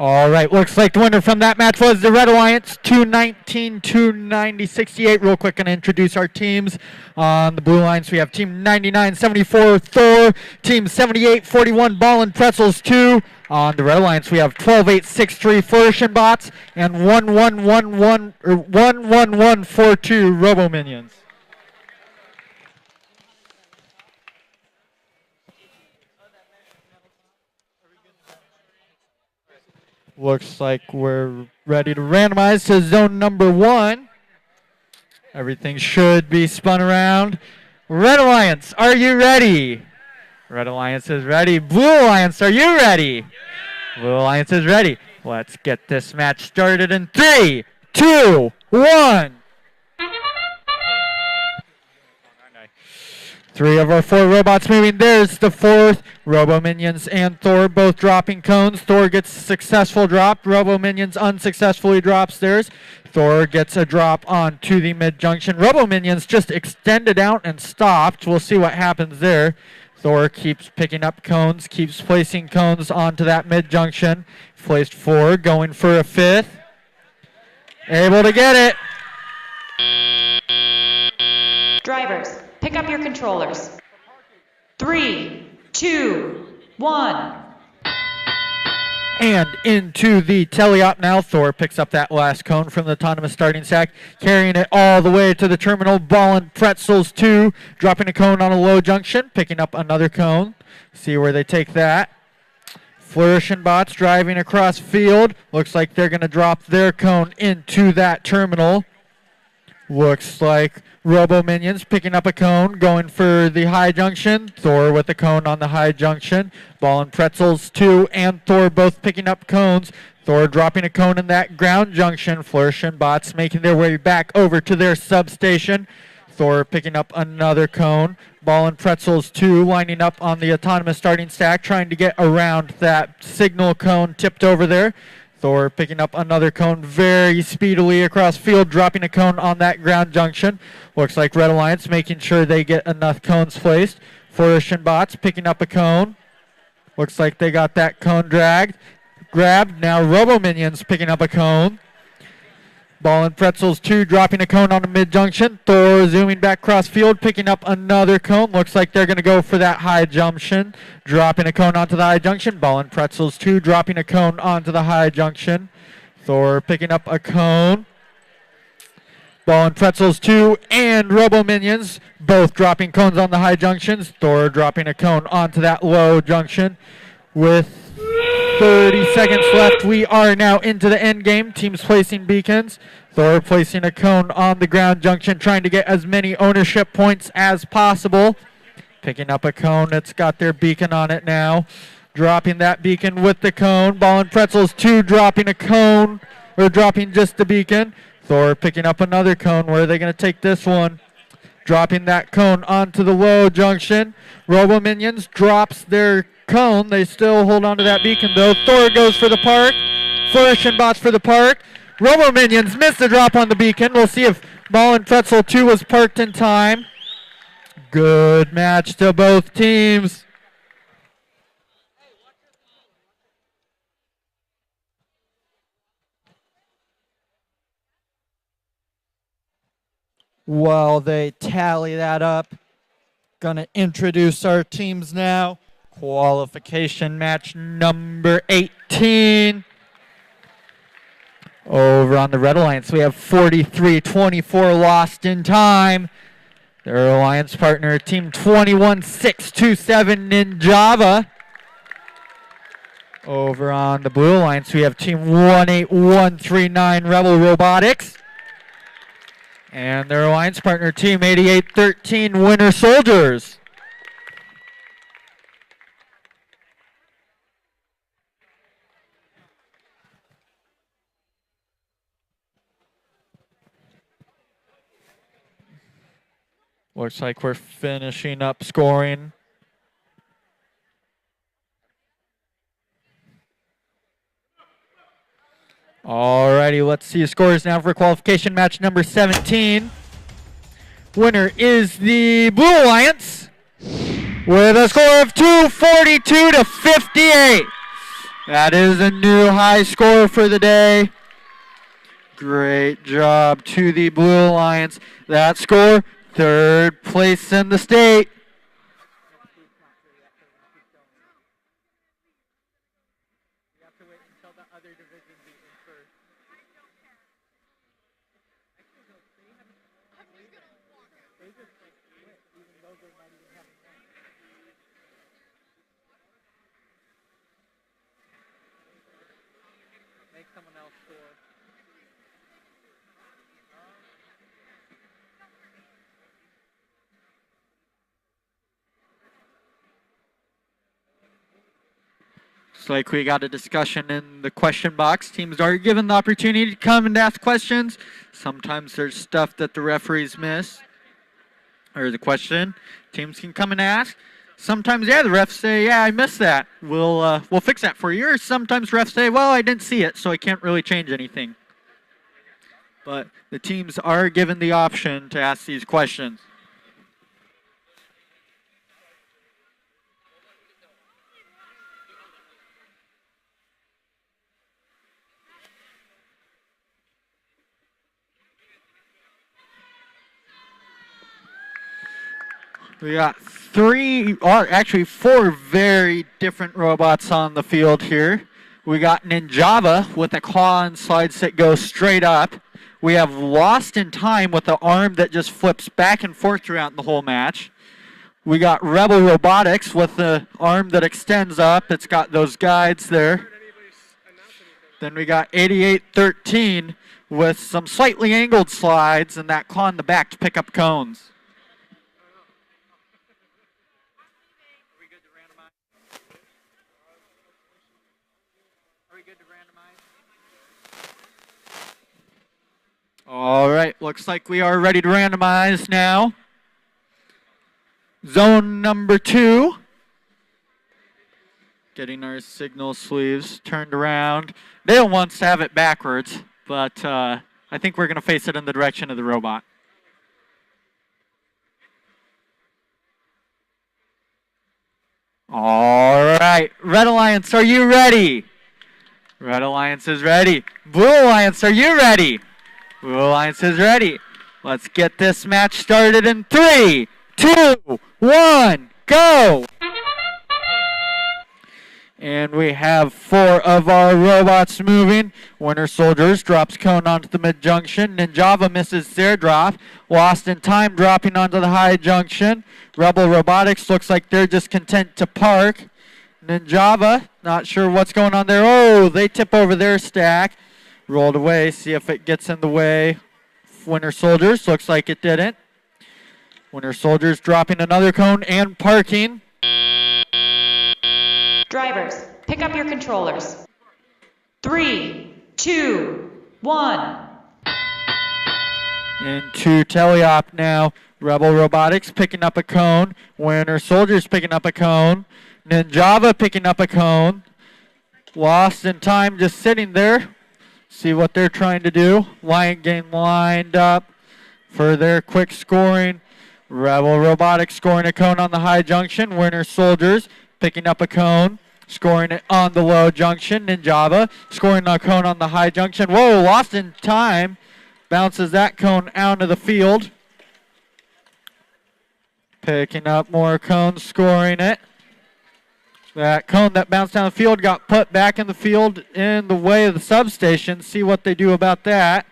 All right, looks like the winner from that match was the Red Alliance, 219, 290, 68. Real quick, gonna introduce our teams. On the Blue Alliance, we have Team 99, 74, Thor. Team 78, 41, Ball and Pretzels 2. On the Red Alliance, we have 12, 8, 6, 3, Flourishing Bots, and 11142 Robo Minions. Looks like we're ready to randomize to zone number 1. Everything should be spun around. Red Alliance, are you ready? Red Alliance is ready. Blue Alliance, are you ready? Blue Alliance is ready. Let's get this match started in 3, 2, 1. 3 of our 4 robots moving. There's the 4th. Robo Minions and Thor both dropping cones. Thor gets a successful drop. Robo Minions unsuccessfully drops theirs. Thor gets a drop onto the mid-junction. Robo Minions just extended out and stopped. We'll see what happens there. Thor keeps picking up cones, keeps placing cones onto that mid-junction. Placed 4, going for a 5th. Able to get it. Drivers, pick up your controllers. 3, 2, 1. And into the teleop now. Thor picks up that last cone from the autonomous starting stack, carrying it all the way to the terminal. Ball and Pretzels 2, dropping a cone on a low junction, picking up another cone. See where they take that. Flourishing Bots driving across field. Looks like they're going to drop their cone into that terminal. Looks like Robo Minions picking up a cone, going for the high junction. Thor with the cone on the high junction. Ball and Pretzels 2 and Thor both picking up cones. Thor dropping a cone in that ground junction. Flourishing Bots making their way back over to their substation. Thor picking up another cone. Ball and Pretzels 2 lining up on the autonomous starting stack, trying to get around that signal cone tipped over there. Thor picking up another cone very speedily across field, dropping a cone on that ground junction. Looks like Red Alliance making sure they get enough cones placed. Flourishing Bots picking up a cone. Looks like they got that cone grabbed. Now Robo Minions picking up a cone. Ball and Pretzels 2 dropping a cone on the mid-junction. Thor zooming back cross field, picking up another cone. Looks like they're going to go for that high junction. Dropping a cone onto the high junction. Ball and Pretzels 2 dropping a cone onto the high junction. Thor picking up a cone. Ball and Pretzels 2 and Robo Minions both dropping cones on the high junctions. Thor dropping a cone onto that low junction. With 30 seconds left, we are now into the end game. Teams placing beacons. Thor placing a cone on the ground junction, trying to get as many ownership points as possible. Picking up a cone that's got their beacon on it now. Dropping that beacon with the cone. Ball and Pretzels 2 dropping a cone, or dropping just the beacon. Thor picking up another cone. Where are they going to take this one? Dropping that cone onto the low junction. Robo Minions drops their cone. They still hold on to that beacon though. Thor goes for the park. Flourishing Bots for the park. Robo Minions missed the drop on the beacon. We'll see if Ball and Pretzel 2 was parked in time. Good match to both teams. While they tally that up, gonna introduce our teams now. Qualification match number 18. Over on the Red Alliance, we have 43-24 lost in time. Their alliance partner, team 21627 Ninjava. Over on the Blue Alliance, we have team 18139 Rebel Robotics. And their alliance partner, team 8813 Winter Soldiers. Looks like we're finishing up scoring. Alrighty, let's see the scores now for qualification match number 17. Winner is the Blue Alliance with a score of 242-58. That is a new high score for the day. Great job to the Blue Alliance. That score, third place in the state. You have to wait until the other division beat them first. Actually, no, they haven't. They just like quit, even though they're not even having fun. Make someone else score. Looks like we got a discussion in the question box. Teams are given the opportunity to come and ask questions. Sometimes there's stuff that the referees miss, or the question. Teams can come and ask. Sometimes, yeah, the refs say, yeah, I missed that. We'll fix that for you. Or sometimes refs say, well, I didn't see it, so I can't really change anything. But the teams are given the option to ask these questions. We got four very different robots on the field here. We got Ninjava with a claw and slides that go straight up. We have Lost in Time with an arm that just flips back and forth throughout the whole match. We got Rebel Robotics with the arm that extends up. It's got those guides there. Then we got 8813 with some slightly angled slides and that claw in the back to pick up cones. All right, looks like we are ready to randomize now. Zone number 2. Getting our signal sleeves turned around. Dale wants to have it backwards, but I think we're going to face it in the direction of the robot. All right, Red Alliance, are you ready? Red Alliance is ready. Blue Alliance, are you ready? Blue Alliance is ready. Let's get this match started in 3, 2, 1, go! And we have 4 of our robots moving. Winter Soldiers drops cone onto the mid-junction. Ninjava misses their drop. Lost in Time dropping onto the high junction. Rebel Robotics looks like they're just content to park. Ninjava, not sure what's going on there. Oh, they tip over their stack. Rolled away, see if it gets in the way. Winter Soldiers, looks like it didn't. Winter Soldiers dropping another cone and parking. Drivers, pick up your controllers. 3, 2, 1. Into teleop now. Rebel Robotics picking up a cone. Winter Soldiers picking up a cone. Ninjava picking up a cone. Lost in Time just sitting there. See what they're trying to do. Lion Gang lined up for their quick scoring. Rebel Robotics scoring a cone on the high junction. Winter Soldiers picking up a cone, scoring it on the low junction. Ninjava scoring a cone on the high junction. Whoa, Lost in Time bounces that cone out of the field. Picking up more cones, scoring it. That cone that bounced down the field got put back in the field in the way of the substation. See what they do about that.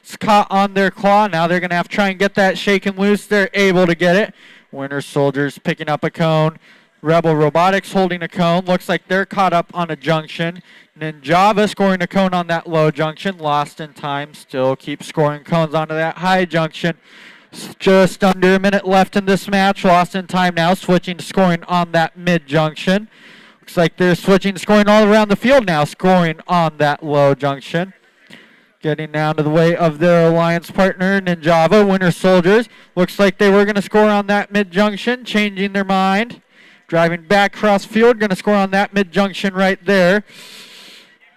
It's caught on their claw. Now they're going to have to try and get that shaken loose. They're able to get it. Winter Soldiers picking up a cone. Rebel Robotics holding a cone. Looks like they're caught up on a junction. Ninjava scoring a cone on that low junction. Lost in Time still keeps scoring cones onto that high junction. Just under a minute left in this match. Lost in Time now switching to scoring on that mid-junction. Looks like they're switching to scoring all around the field now, scoring on that low junction. Getting down to the way of their alliance partner, Ninjava. Winter Soldiers. Looks like they were going to score on that mid-junction, changing their mind. Driving back across field, going to score on that mid-junction right there.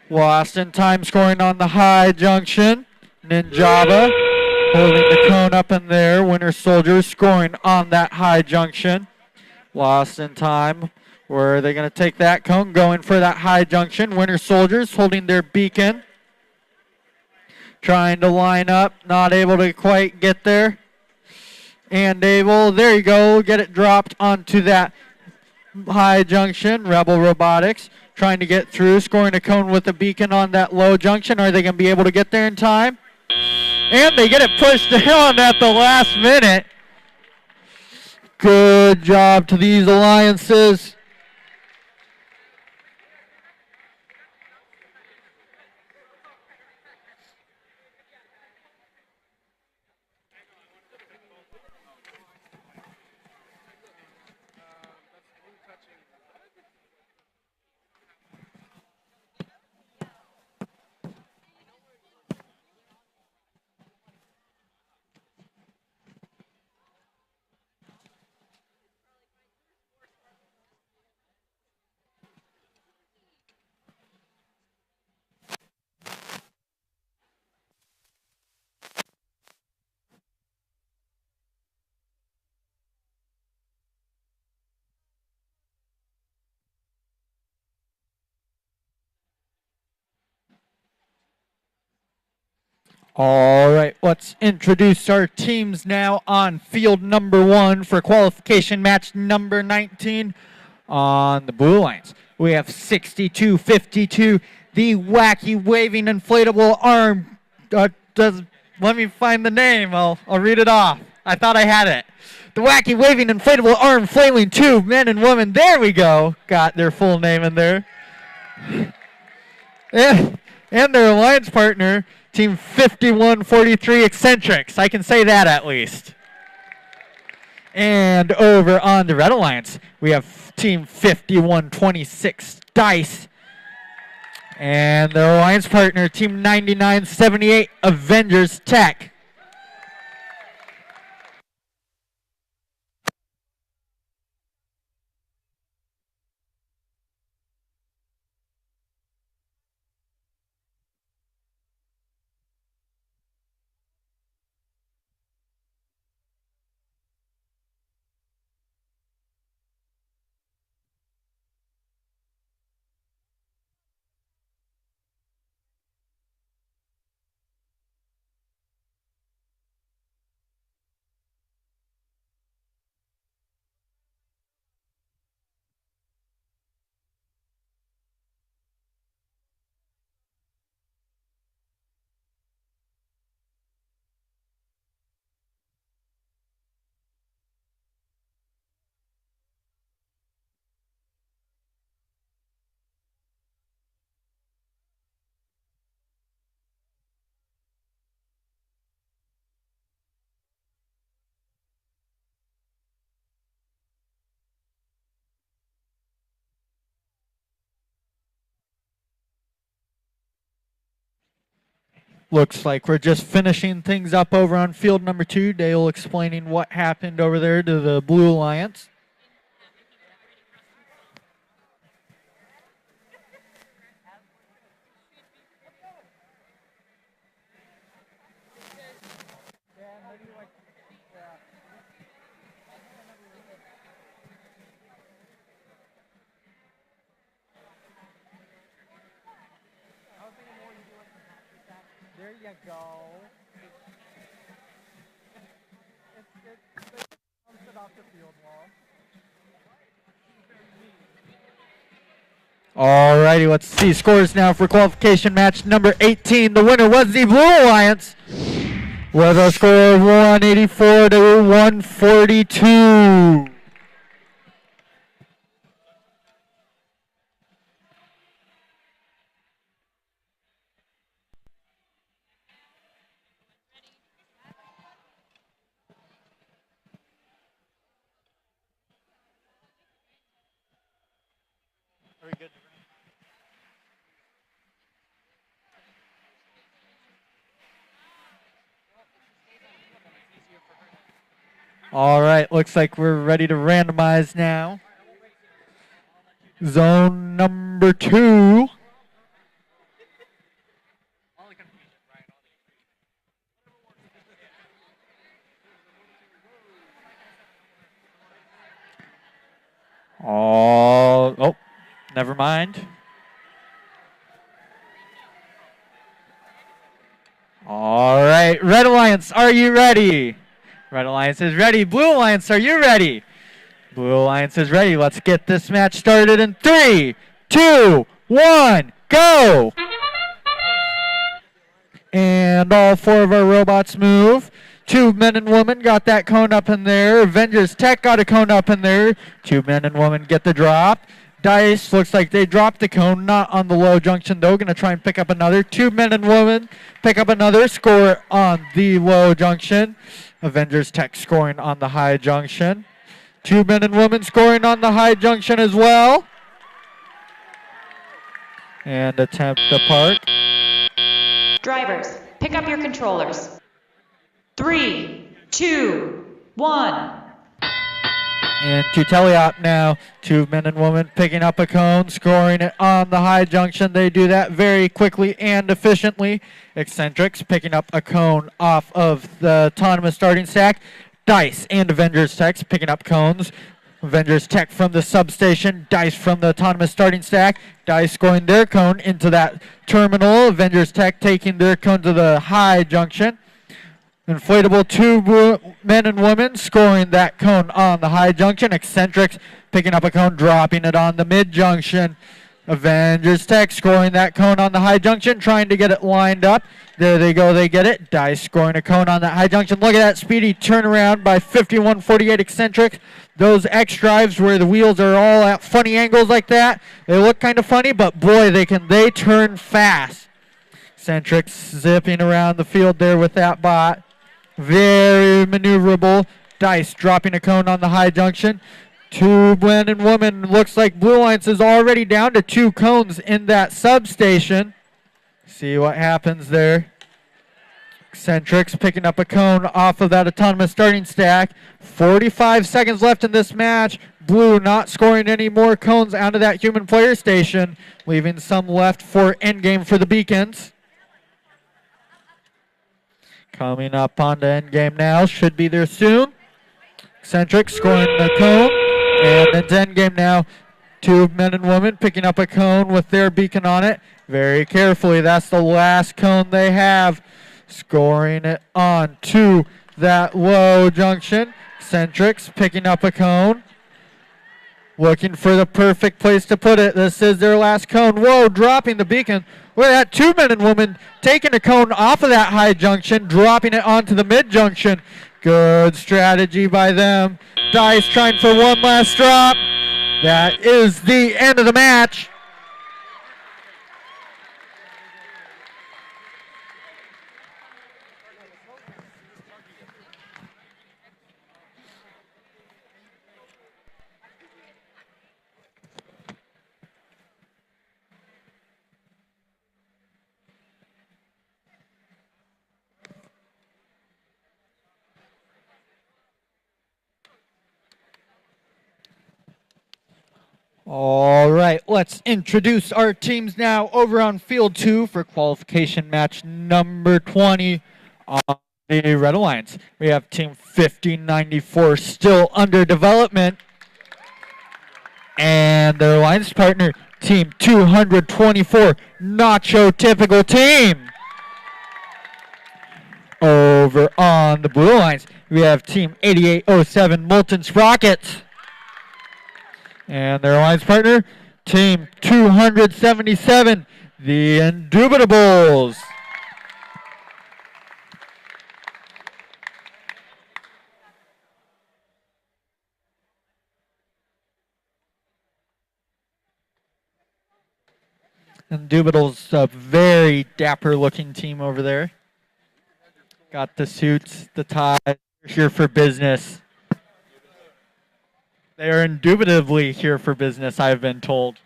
Lost in Time scoring on the high junction. Ninjava holding the cone up in there. Winter Soldiers scoring on that high junction. Lost in Time Where are they going to take that cone? Going for that high junction. Winter Soldiers holding their beacon. Trying to line up. Not able to quite get there. And able. There you go. Get it dropped onto that high junction. Rebel Robotics trying to get through. Scoring a cone with a beacon on that low junction. Are they going to be able to get there in time? And they get it pushed down at the last minute. Good job to these alliances. All right, let's introduce our teams now on field number 1 for qualification match number 19 on the Blue Alliance. We have 6252, the wacky waving inflatable arm. Let me find the name. I'll read it off. I thought I had it. The wacky waving inflatable arm flailing tube, men and women. There we go. Got their full name in there. And their alliance partner, Team 5143 Eccentrics. I can say that at least. And over on the Red Alliance, we have Team 5126 Dice. And their alliance partner, Team 9978 Avengers Tech. Looks like we're just finishing things up over on field number 2. Dale explaining what happened over there to the Blue Alliance. There you go. It off the field wall. Alrighty, let's see scores now for qualification match number 18. The winner was the Blue Alliance with a score of 184 to 142. Very good. All right, looks like we're ready to randomize now. Zone number 2. All Never mind. All right, Red Alliance, are you ready? Red Alliance is ready. Blue Alliance, are you ready? Blue Alliance is ready. Let's get this match started in 3, 2, 1, go! And all 4 of our robots move. 2 men and women got that cone up in there. Avengers Tech got a cone up in there. 2 men and women get the drop. Dice looks like they dropped the cone, not on the low junction though. Gonna try and pick up another. 2 men and women pick up another score on the low junction. Avengers Tech scoring on the high junction. 2 men and women scoring on the high junction as well. And attempt to park. Drivers, pick up your controllers. 3, 2, 1. And to teleop now, 2 men and women picking up a cone, scoring it on the high junction. They do that very quickly and efficiently. Eccentrics picking up a cone off of the autonomous starting stack. Dice and Avengers Tech picking up cones. Avengers Tech from the substation, Dice from the autonomous starting stack. Dice scoring their cone into that terminal. Avengers Tech taking their cone to the high junction. Inflatable 2 men and women scoring that cone on the high junction. Eccentrics picking up a cone, dropping it on the mid junction. Avengers Tech scoring that cone on the high junction, trying to get it lined up. There they go, they get it. Dice scoring a cone on that high junction. Look at that speedy turnaround by 5148 Eccentric. Those X drives where the wheels are all at funny angles like that, they look kind of funny, but boy, they turn fast. Eccentrics zipping around the field there with that bot. Very maneuverable. Dice dropping a cone on the high junction. 2 men and women. Looks like Blue Alliance is already down to 2 cones in that substation. See what happens there. Eccentrics picking up a cone off of that autonomous starting stack. 45 seconds left in this match. Blue not scoring any more cones out of that human player station, leaving some left for endgame for the beacons. Coming up on the endgame now, should be there soon. Eccentric scoring the cone, and it's endgame now. 2 men and women picking up a cone with their beacon on it. Very carefully, that's the last cone they have. Scoring it on to that low junction. Eccentrics picking up a cone. Looking for the perfect place to put it. This is their last cone. Whoa, dropping the beacon. Look at that, 2 men and women taking a cone off of that high junction, dropping it onto the mid junction. Good strategy by them. Dice trying for one last drop. That is the end of the match. All right, let's introduce our teams now over on field 2 for qualification match number 20 on the Red Alliance. We have team 1594 still under development, and their alliance partner, team 224, Nacho Typical Team. Over on the Blue Alliance, we have team 8807, Molten Sprockets. And their alliance partner, team 277, the Indubitables. Indubitables, a very dapper looking team over there. Got the suits, the ties, here for business. They are indubitably here for business, I've been told.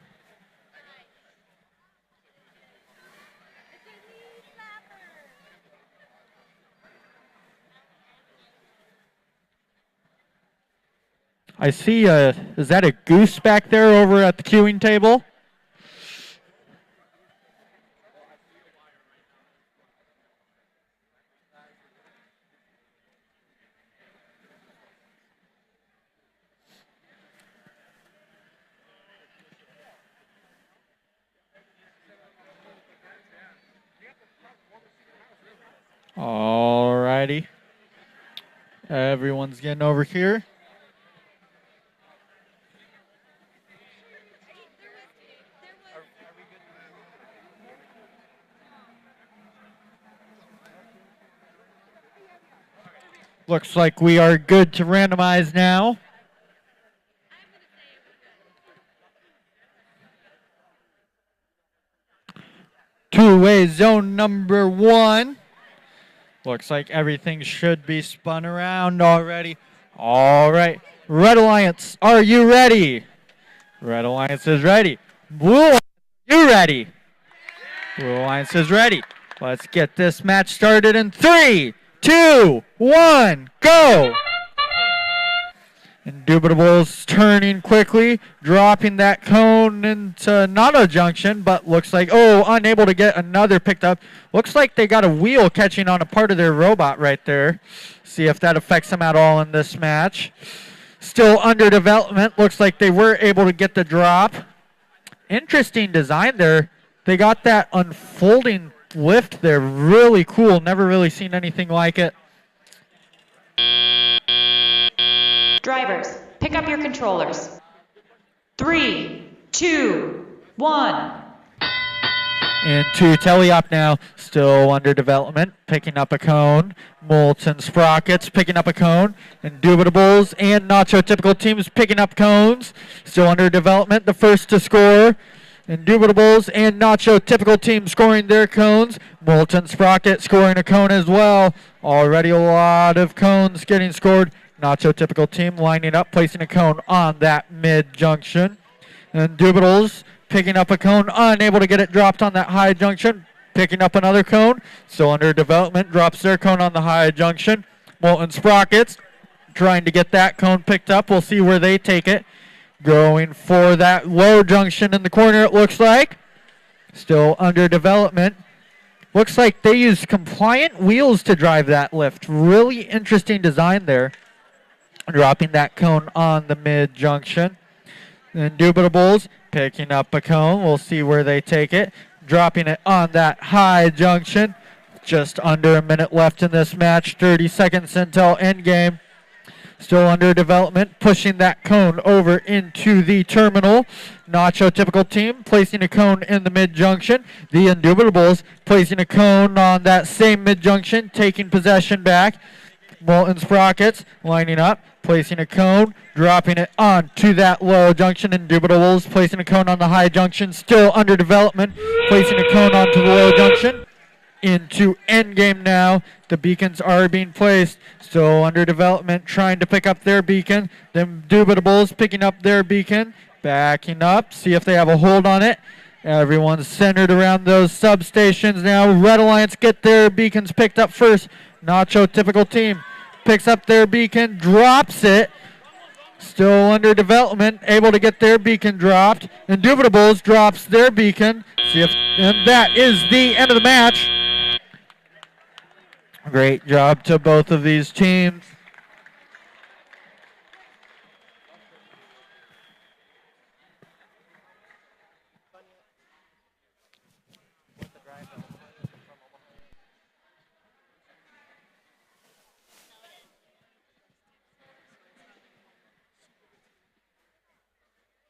I see, is that a goose back there over at the queuing table? Alrighty. Everyone's getting over here. Looks like we are good to randomize now. Two-way zone number 1. Looks like everything should be spun around already. All right. Red Alliance, are you ready? Red Alliance is ready. Blue Alliance, you ready? Blue Alliance is ready. Let's get this match started in 3, 2, 1, go! Indubitables turning quickly, dropping that cone into not a junction, but looks like, unable to get another picked up. Looks like they got a wheel catching on a part of their robot right there. See if that affects them at all in this match. Still under development. Looks like they were able to get the drop. Interesting design there. They got that unfolding lift there. Really cool. Never really seen anything like it. Drivers, pick up your controllers. 3, 2, 1. Into teleop now, still under development, picking up a cone. Molten Sprockets picking up a cone. Indubitables and Nacho Typical teams picking up cones. Still under development, the first to score. Indubitables and Nacho Typical team scoring their cones. Molten Sprocket scoring a cone as well. Already a lot of cones getting scored. Nacho Typical team lining up, placing a cone on that mid-junction. Indubitables picking up a cone, unable to get it dropped on that high junction. Picking up another cone, still under development, drops their cone on the high junction. Molten Sprockets trying to get that cone picked up. We'll see where they take it. Going for that low junction in the corner, it looks like. Still under development. Looks like they use compliant wheels to drive that lift. Really interesting design there. Dropping that cone on the mid-junction. Indubitables picking up a cone. We'll see where they take it. Dropping it on that high junction. Just under a minute left in this match. 30 seconds until endgame. Still under development. Pushing that cone over into the terminal. Nacho Typical team placing a cone in the mid-junction. The Indubitables placing a cone on that same mid-junction. Taking possession back. Molten Sprockets lining up, placing a cone, dropping it onto that low junction. Indubitables placing a cone on the high junction, still under development, placing a cone onto the low junction. Into endgame now. The beacons are being placed, still under development, trying to pick up their beacon. The Indubitables picking up their beacon, backing up, see if they have a hold on it. Everyone's centered around those substations now. Red Alliance get their beacons picked up first. Nacho Typical team picks up their beacon, drops it. Still under development, able to get their beacon dropped. Indubitables drops their beacon. And that is the end of the match. Great job to both of these teams.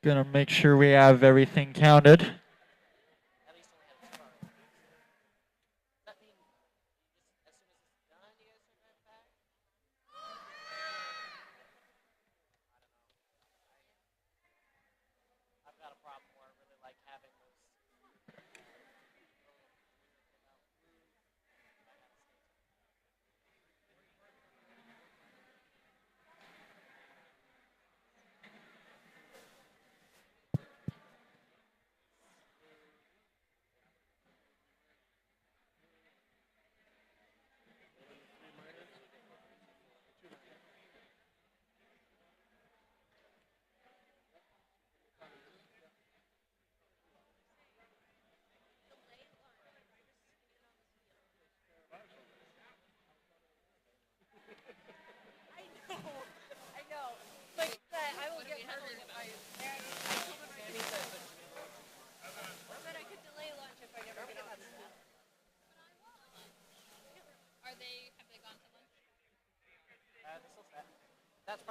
Gonna make sure we have everything counted.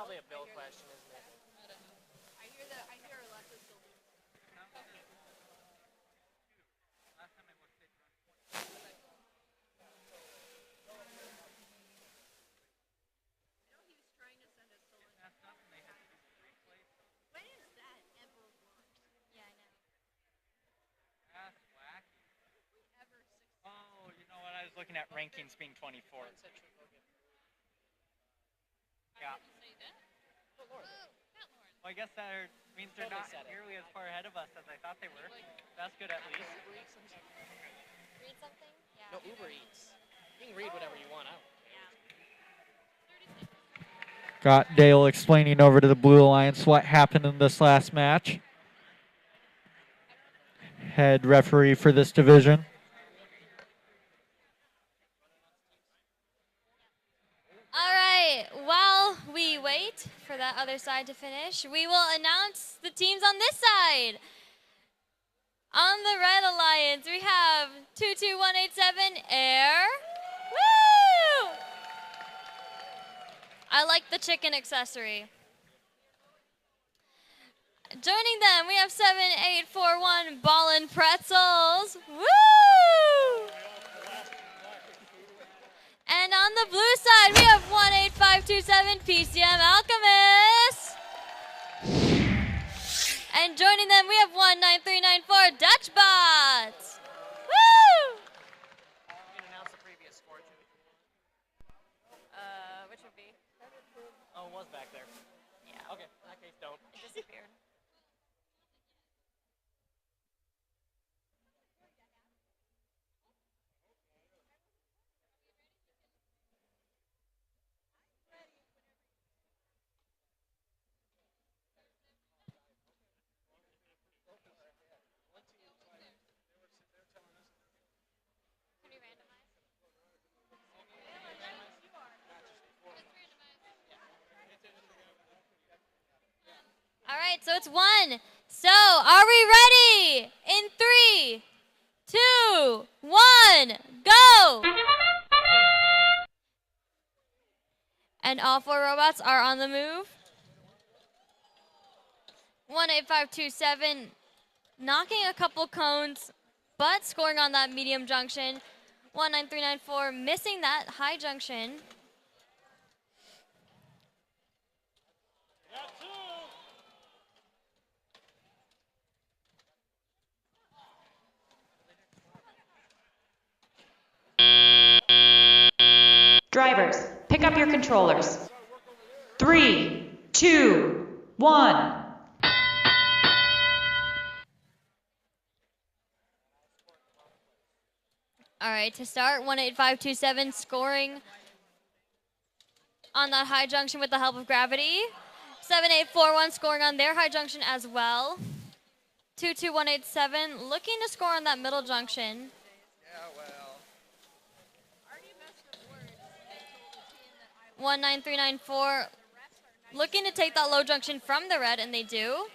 probably a Bill question, isn't it? I hear Alexis still lose. I know he was trying to send us to London. When is that ever worked? Yeah, I know. That's wacky. We ever succeed? Oh, you know what? I was looking at rankings being 24. Mine said triple get Yeah. Did you say that? Oh, Lord. Oh, Matt Lauren. Well, I guess that means they're Totally not said it. nearly as far ahead of us as I thought they were. That's good at least. Uber Eats some stuff? Read something? Yeah. No, Uber Eats. You can read whatever you want. I don't care. Got Dale explaining over to the Blue Alliance what happened in this last match. Head referee for this division. All right, while we wait for that other side to finish, we will announce the teams on this side. On the Red Alliance, we have 22187 Air. Woo! I like the chicken accessory. Joining them, we have 7841 Ballin' Pretzels. Woo! And on the blue side, we have 18527 PCM Alchemist. And joining them, we have 19394 Dutch Bots. Woo! You can announce the previous score, too. Which would be? Oh, it was back there. Yeah. Okay, in that case, don't. It disappeared. Can we randomize? All right, so it's 1. So, are we ready? In 3, 2, 1, go! And all 4 robots are on the move. 18527 knocking a couple cones, but scoring on that medium junction. 19394 missing that high junction. Got two. Drivers, pick up your controllers. 3, 2, 1. All right, to start, 18527 scoring on that high junction with the help of gravity. 7841 scoring on their high junction as well. 22187 looking to score on that middle junction. Yeah, well. 19394 looking to take that low junction from the red, and they do.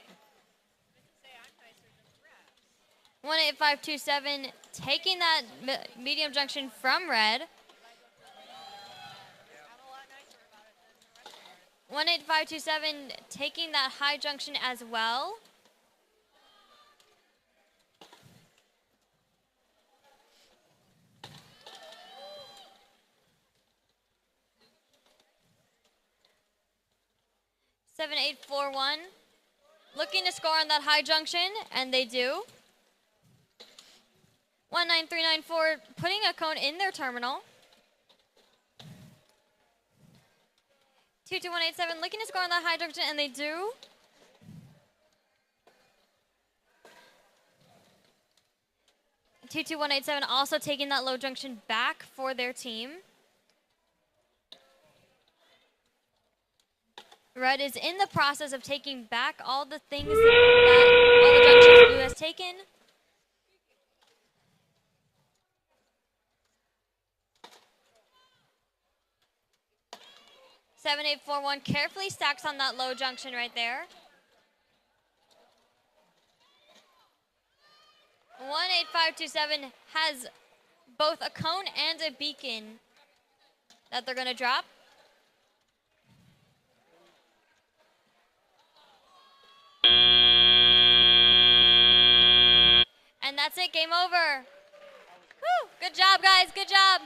18527 taking that medium junction from red. 18527 taking that high junction as well. Seven, 841 looking to score on that high junction, and they do. 19394 putting a cone in their terminal. 22187 looking to score on that high junction, and they do. (22187) also taking that low junction back for their team. Red is in the process of taking back all the things all the junctions blue has taken. Seven, 841 carefully stacks on that low junction right there. 18527 has both a cone and a beacon that they're going to drop. That's it. Game over. Woo! Good job, guys. Good job.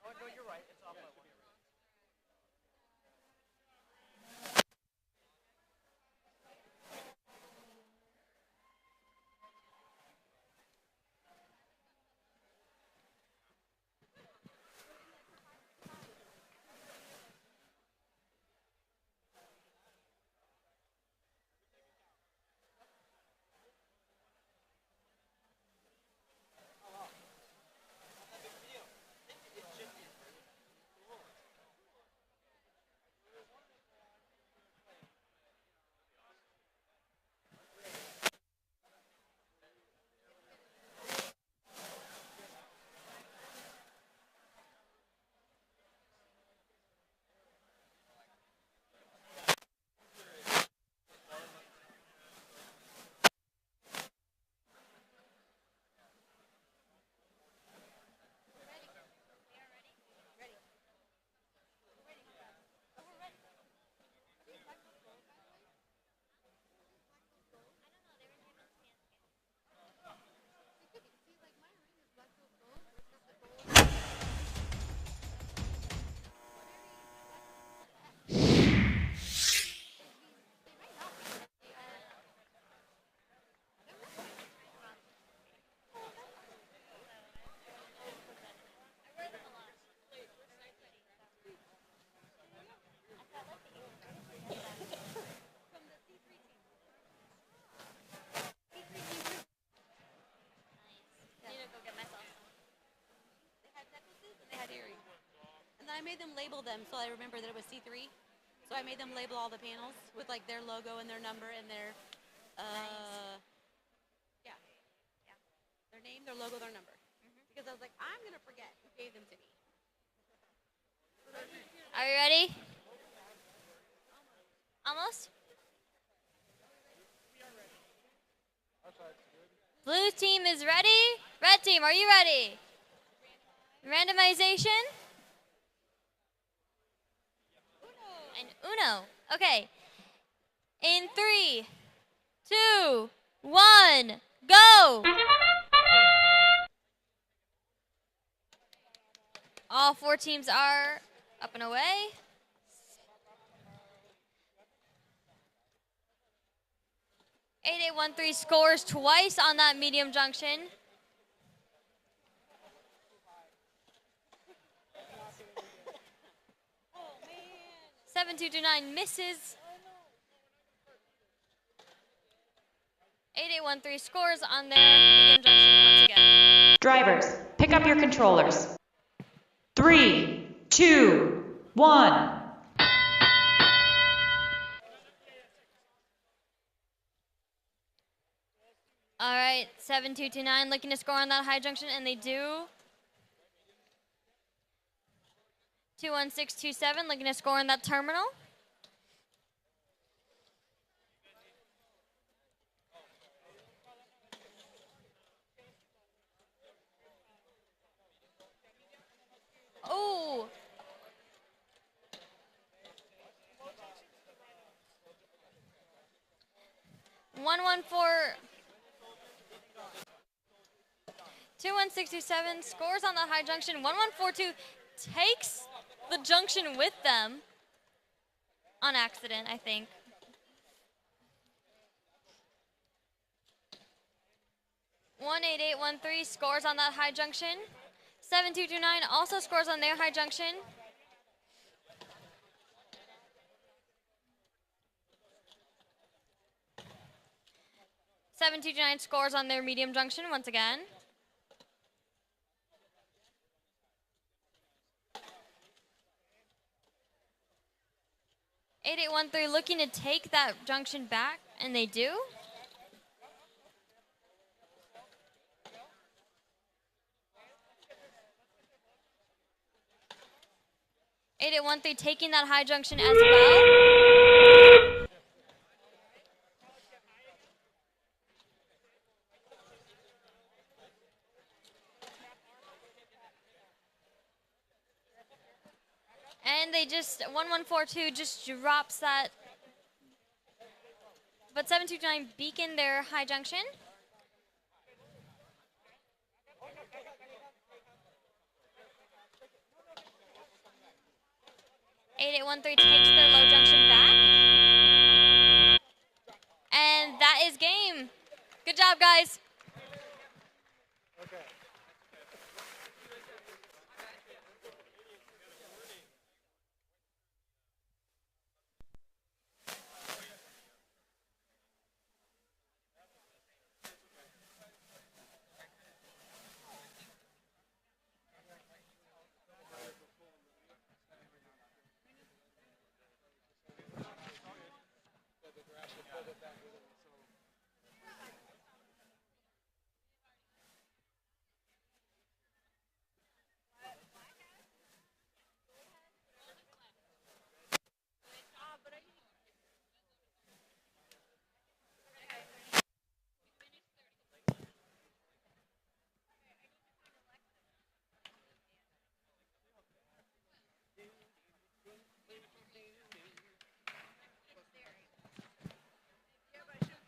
Oh, no, you're right. It's off by one. They had earrings. And then I made them label them so I remember that it was C3. So I made them label all the panels with like their logo and their number and their, yeah. Their name, their logo, their number. Because I was like, I'm going to forget who gave them to me. Are you ready? Almost? Blue team is ready. Red team, are you ready? Randomization? And Uno. Okay. In 3, 2, 1, go! All 4 teams are up and away. Eight 813 scores twice on that medium junction. Oh, man. 7229 misses. 8813 scores on their medium junction once again. Drivers, pick up your controllers. 3, 2, 1. All right, 7229 looking to score on that high junction, and they do. 21627 looking to score on that terminal. Oh. One one four. 2167 scores on the high junction. 1142 takes the junction with them on accident, I think. One 8813 scores on that high junction. 7229 also scores on their high junction. Seven two nine scores on their medium junction once again. 8813 looking to take that junction back, and they do. 8813 taking that high junction as well. And they just, 1142 just drops that. But 729 beacon their high junction. Eight 813 takes their low junction back. And that is game. Good job, guys. Okay.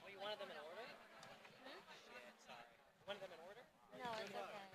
Oh, you wanted them in order? Shit, sorry. You wanted them in order? No, it's okay.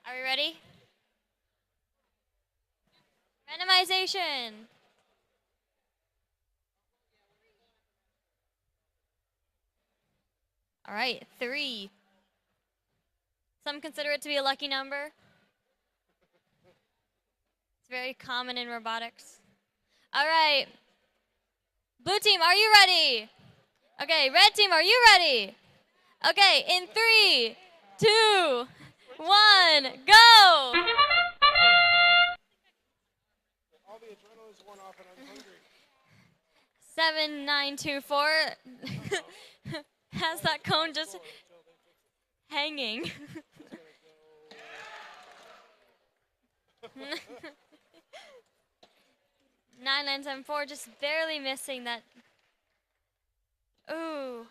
Are we ready? Randomization. All right, 3. Some consider it to be a lucky number. It's very common in robotics. All right. Blue team, are you ready? Okay, red team, are you ready? Okay, in 3, 2, 1, go! All the adrenaline's worn off and I'm hungry. 7924 has that cone just hanging. 9974 just barely missing that. Ooh.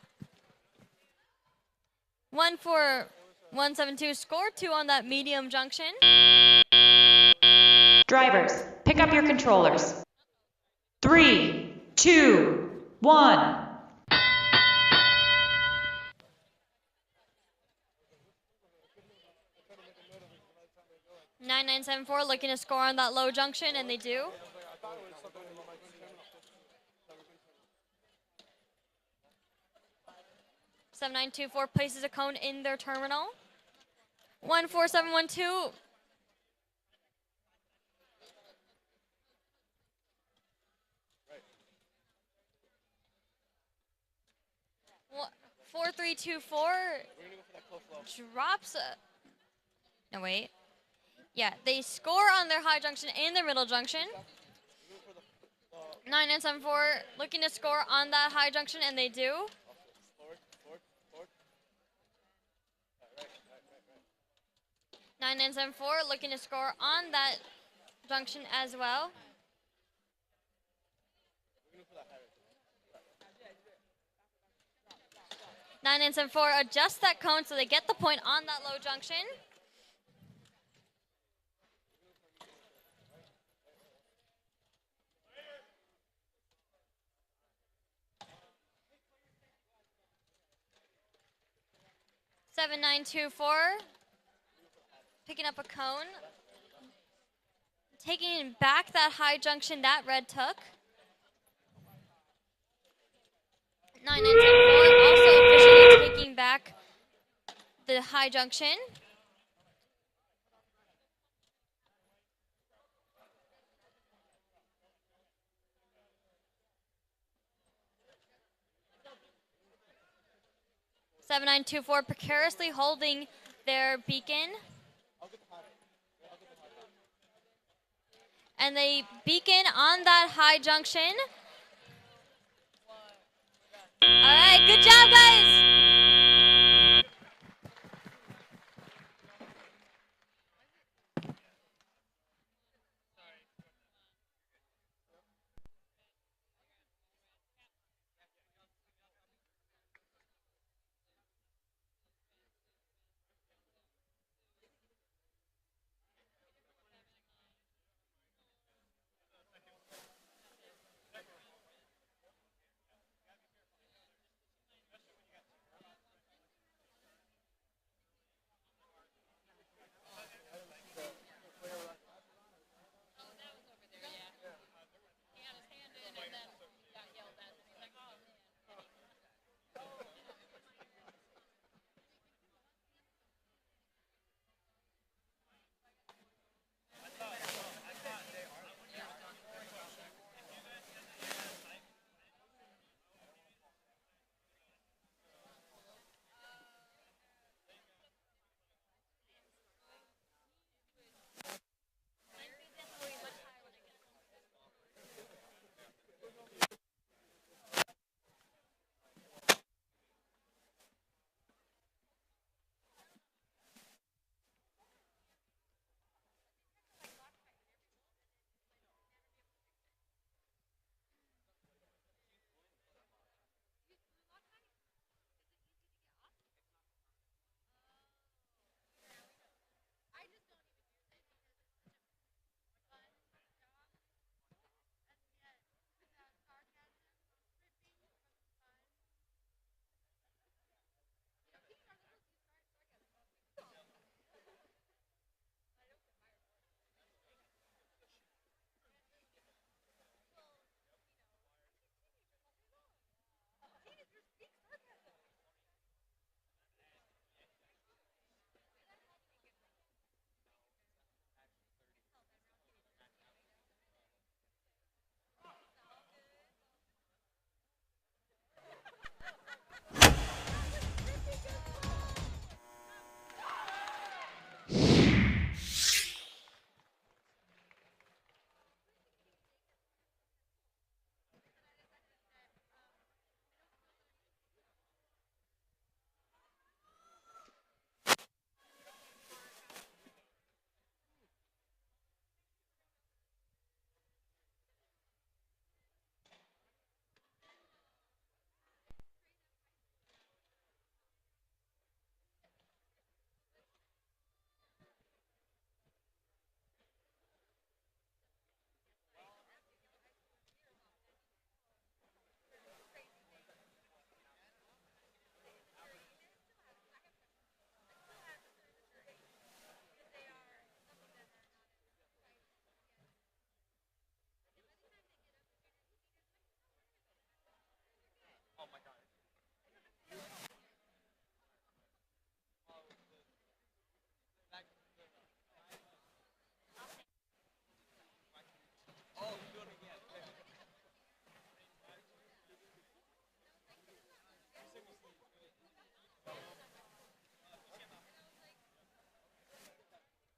14172 score 2 on that medium junction. Drivers, pick up your controllers. 3, 2, 1. 9974 looking to score on that low junction, and they do. 7924 places a cone in their terminal. 14712. Well, 4324 drops a. No, wait. Yeah, they score on their high junction and their middle junction. 9974 looking to score on that high junction, and they do. 9974 looking to score on that junction as well. 9974 adjust that cone so they get the point on that low junction. 7924, picking up a cone. Taking back that high junction that red took. 9974 also officially taking back the high junction. Seven nine two four precariously holding their beacon. And they beacon on that high junction. All right, good job, guys.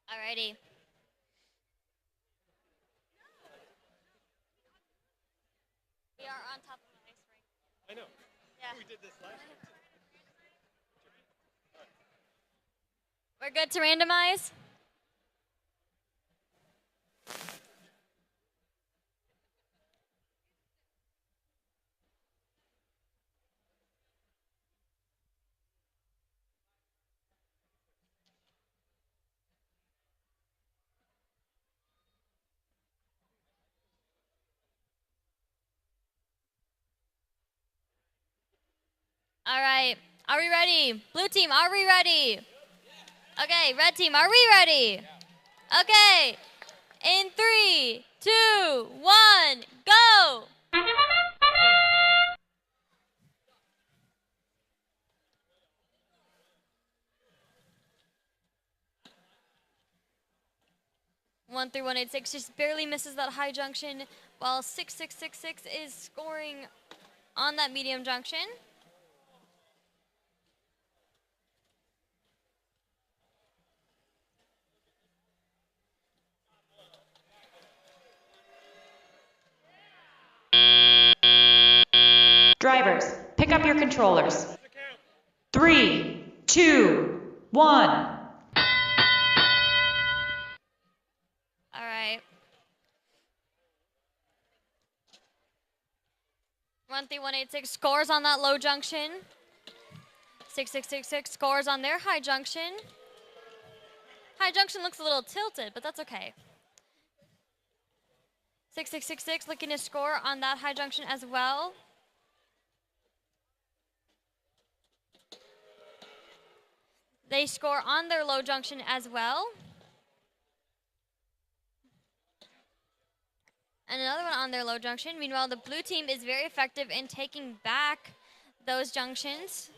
Alrighty. We are on top of the ice rink. I know. Yeah. We did this last year. We're good to randomize? All right. Are we ready? Blue team, are we ready? Okay, red team, are we ready? Okay. In 3, 2, 1, go! One three one eight six just barely misses that high junction, while 6666 is scoring on that medium junction. Drivers, pick up your controllers. 3, 2, 1. All right. 13186 scores on that low junction. 6666 scores on their high junction. High junction looks a little tilted, but that's okay. 6666 looking to score on that high junction as well. They score on their low junction as well. And another one on their low junction. Meanwhile, the blue team is very effective in taking back those junctions.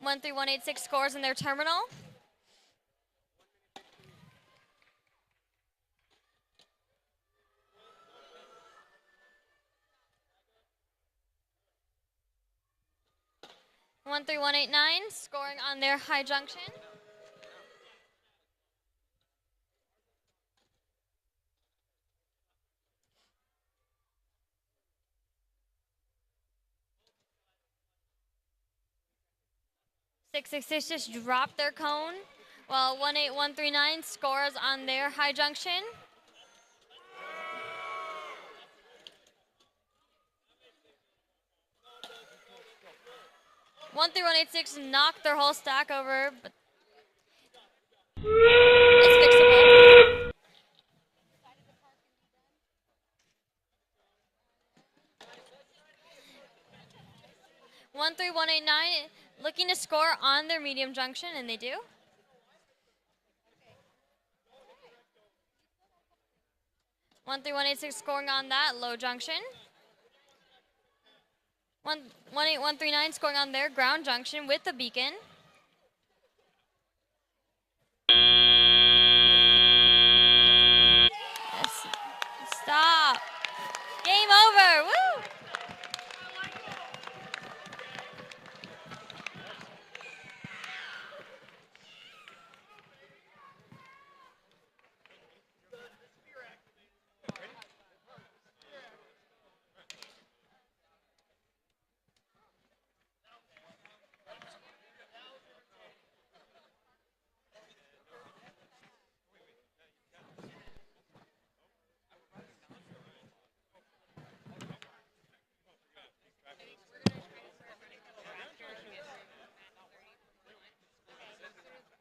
13186 scores in their terminal. One three one eight nine scoring on their high junction. Six six six just dropped their cone, while 18139 scores on their high junction. One three one eight six knocked their whole stack over, but it's fixable. 13189 looking to score on their medium junction, and they do. One three one eight six scoring on that low junction. 18139 scoring on their ground junction with the beacon. Yes. Stop. Game over. Woo!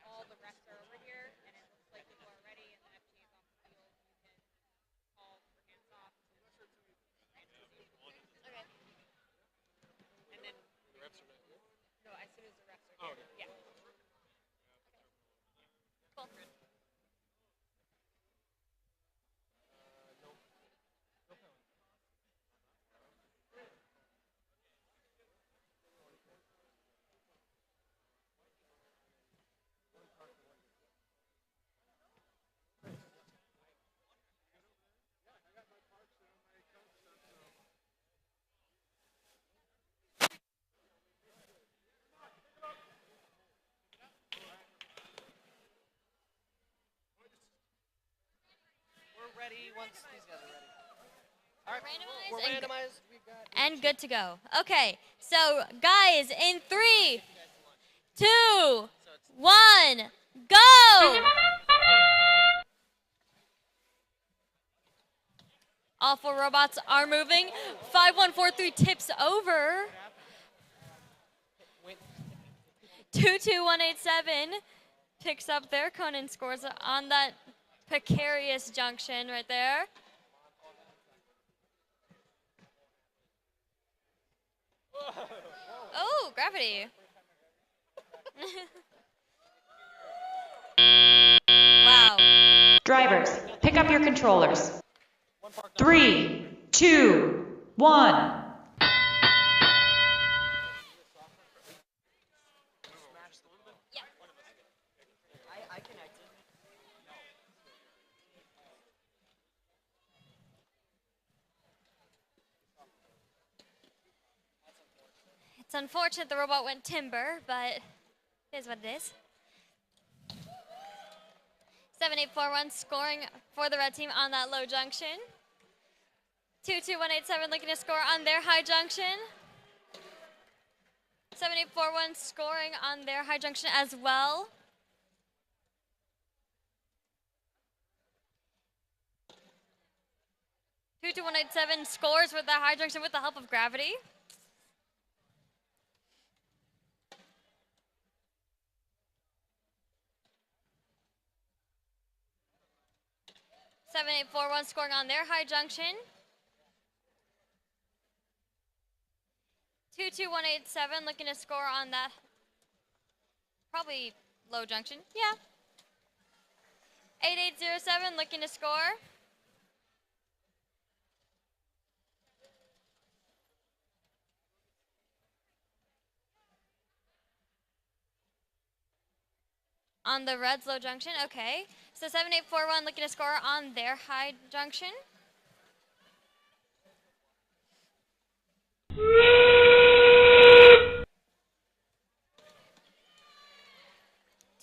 All the rest are over here, and it looks like people are ready, and the FT is off the field. You can call for hands off. Okay. And then The refs are not here. no, as soon as the refs are here. Yeah. Cool. No. We're ready once these guys are ready. All right, Randomized we're and- randomized. We've got And good to go. Okay, so guys, in 3, 2, 1, go! All 4 robots are moving. 5143 tips over. win. 22187 picks up their cone and scores on that precarious junction right there. Oh, gravity. Wow. Drivers, pick up your controllers. 3, 2, 1. I connected. It's unfortunate the robot went timber, but it is what it is. 7841 scoring for the red team on that low junction. 22187 looking to score on their high junction. 7841 scoring on their high junction as well. Two 2187 scores with the high junction with the help of gravity. Seven, 841 scoring on their high junction. 22187 looking to score on that probably low junction. Yeah. 8807 looking to score. On the Reds low junction, okay. So 7841 looking to score on their high junction.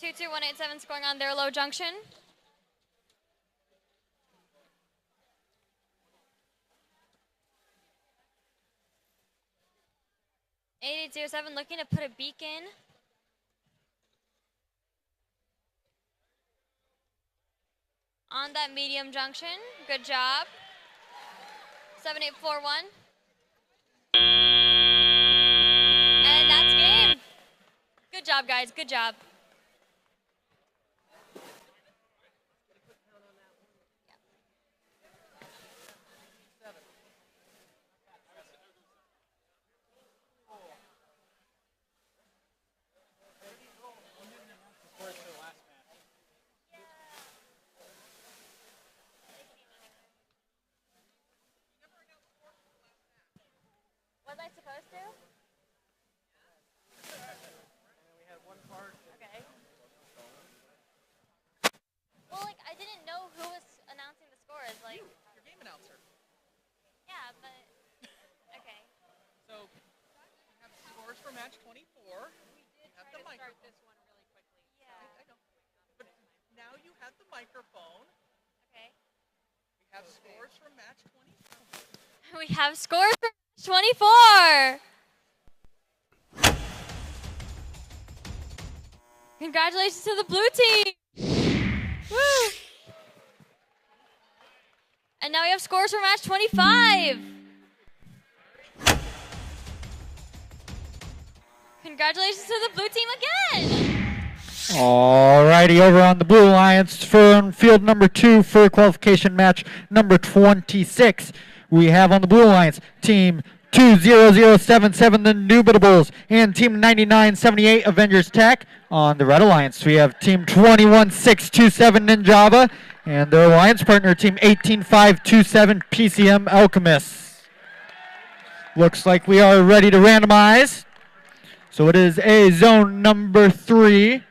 22187 scoring on their low junction. .8807 looking to put a beacon on that medium junction. Good job. 7841. And that's game. Good job, guys. Good job. Was I supposed to? We had one card. Okay. Well, like, I didn't know who was announcing the scores. Like, Your game announcer. yeah, but okay. So, we have scores for match 24. You have the microphone. This one really quickly. Yeah. I know. But now you have the microphone. Okay. We have scores from match 24. We have scores for 24. Congratulations to the blue team. Woo. And now we have scores for match 25. Congratulations to the blue team again. Alrighty, over on the Blue Alliance for field number 2 for qualification match number 26. We have on the Blue Alliance team 20077, the Indubitables, and team 9978, Avengers Tech. On the Red Alliance, we have team 21627, Ninjava, and their alliance partner, team 18527, PCM Alchemists. Looks like we are ready to randomize. So it is a zone number 3.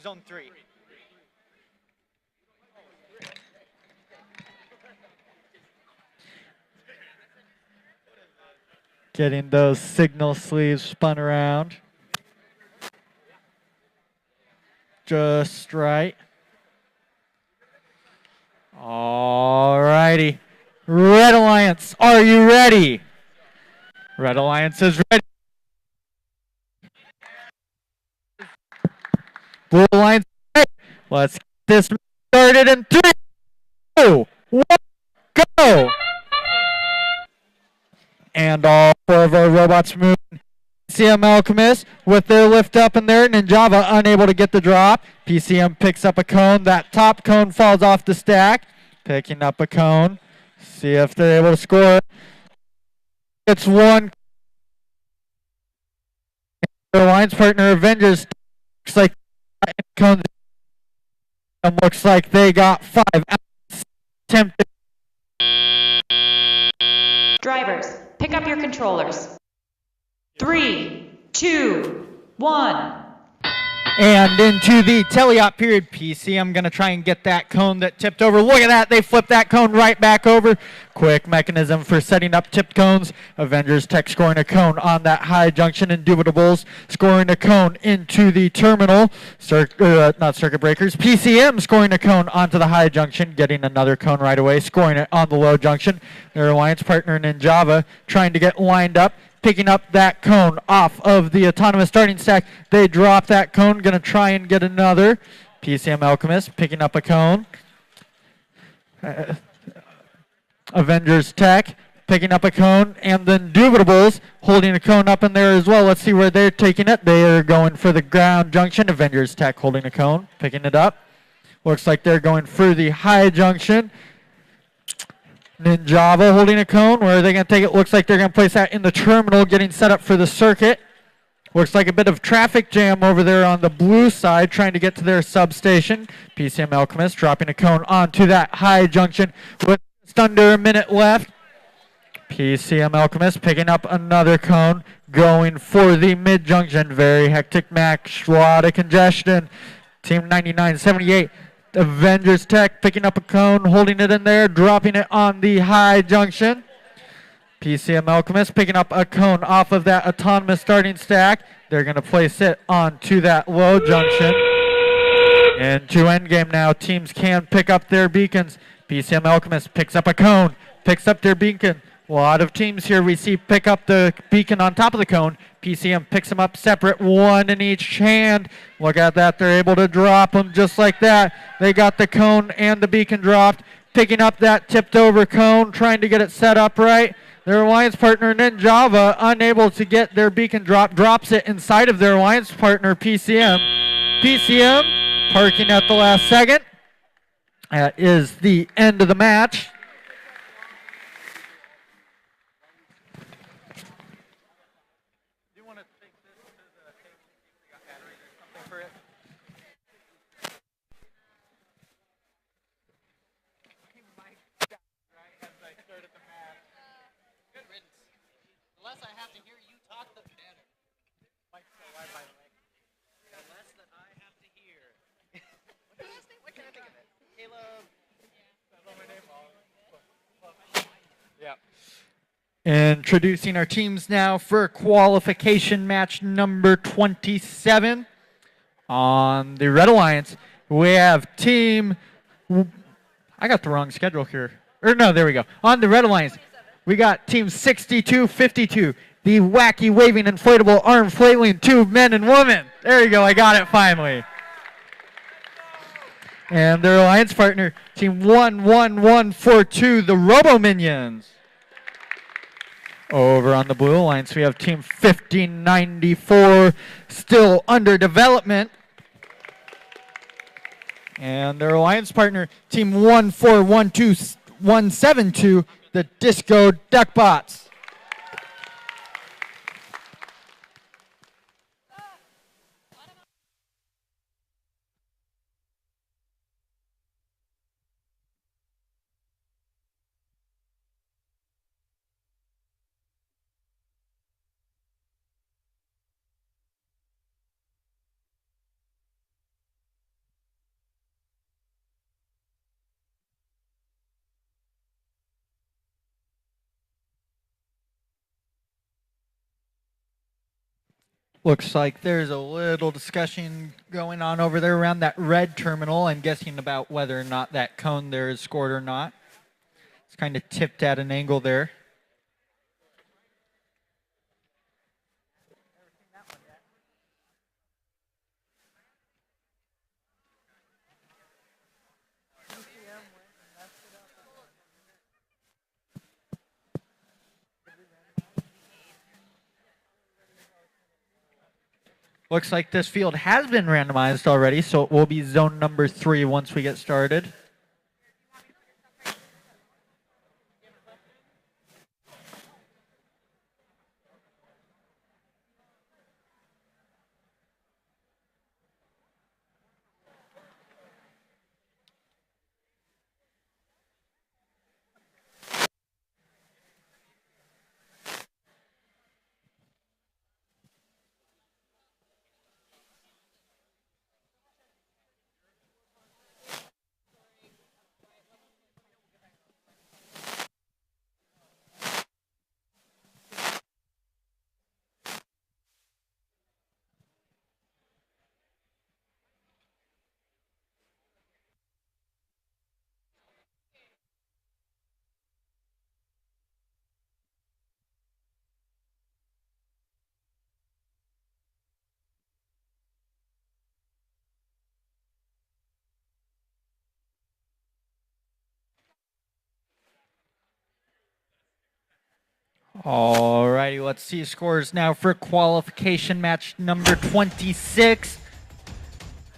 Zone 3. Getting those signal sleeves spun around. Just right. Alrighty. Red Alliance, are you ready? Red Alliance is ready. Blue Alliance, ready. Let's get this started in 3, 2, 1, go! And all 4 of our robots moving. PCM Alchemist with their lift up in there. Ninjava unable to get the drop. PCM picks up a cone. That top cone falls off the stack. Picking up a cone. See if they're able to score. It's one. Their alliance partner Avengers looks like looks like they got 5 attempted. Drivers, pick up your controllers. 3, 2, 1. And into the teleop period. PCM going to try and get that cone that tipped over. Look at that. They flipped that cone right back over. Quick mechanism for setting up tipped cones. Avengers Tech scoring a cone on that high junction. Indubitables scoring a cone into the terminal. Not circuit breakers. PCM scoring a cone onto the high junction. Getting another cone right away. Scoring it on the low junction. Their alliance partner Ninjava trying to get lined up. Picking up that cone off of the autonomous starting stack. They drop that cone, gonna try and get another. PCM Alchemist picking up a cone. Avengers Tech picking up a cone, and then Dubitables holding a cone up in there as well. Let's see where they're taking it. They are going for the ground junction. Avengers Tech holding a cone, picking it up. Looks like they're going for the high junction. Ninjava holding a cone. Where are they going to take it? Looks like they're going to place that in the terminal, getting set up for the circuit. Looks like a bit of traffic jam over there on the blue side, trying to get to their substation. PCM Alchemist dropping a cone onto that high junction with just under a minute left. PCM Alchemist picking up another cone, going for the mid junction. Very hectic match, a lot of congestion. Team 9978. Avengers Tech picking up a cone, holding it in there, dropping it on the high junction. PCM Alchemist picking up a cone off of that autonomous starting stack. They're going to place it onto that low junction. Into endgame now. Teams can pick up their beacons. PCM Alchemist picks up a cone, picks up their beacon. A lot of teams here we see pick up the beacon on top of the cone. PCM picks them up separate, one in each hand. Look at that. They're able to drop them just like that. They got the cone and the beacon dropped. Picking up that tipped over cone, trying to get it set up right. Their alliance partner Ninjava, unable to get their beacon drops it inside of their alliance partner PCM. PCM parking at the last second. That is the end of the match. Good riddance. The less I have to hear you talk, the better. Mike's so wide, by the way. The less that I have to hear. What can I think of it? Caleb. That's all my name. Yeah. Introducing our teams now for qualification match number 27. On the Red Alliance, we have team... I got the wrong schedule here. Or no, there we go. On the Red Alliance, we got team 6252, the wacky waving inflatable arm flailing tube men and women. There you go, I got it finally. And their alliance partner, team 11142, the Robo Minions. Over on the Blue Alliance, we have team 1594, still under development. And their alliance partner, team 1412172, the Disco Duckbots. Looks like there's a little discussion going on over there around that red terminal. I'm guessing about whether or not that cone there is scored or not. It's kind of tipped at an angle there. Looks like this field has been randomized already, so it will be zone number 3 once we get started. Alrighty, let's see scores now for qualification match number 26.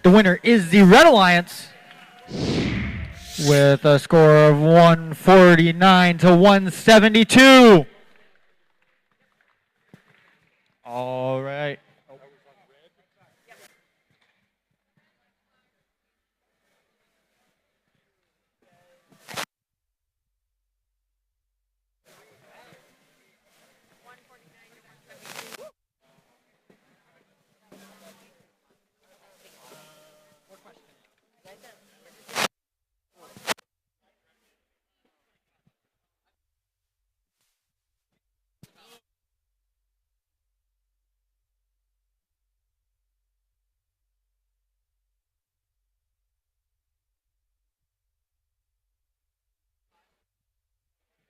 The winner is the Red Alliance with a score of 149 to 172. All right.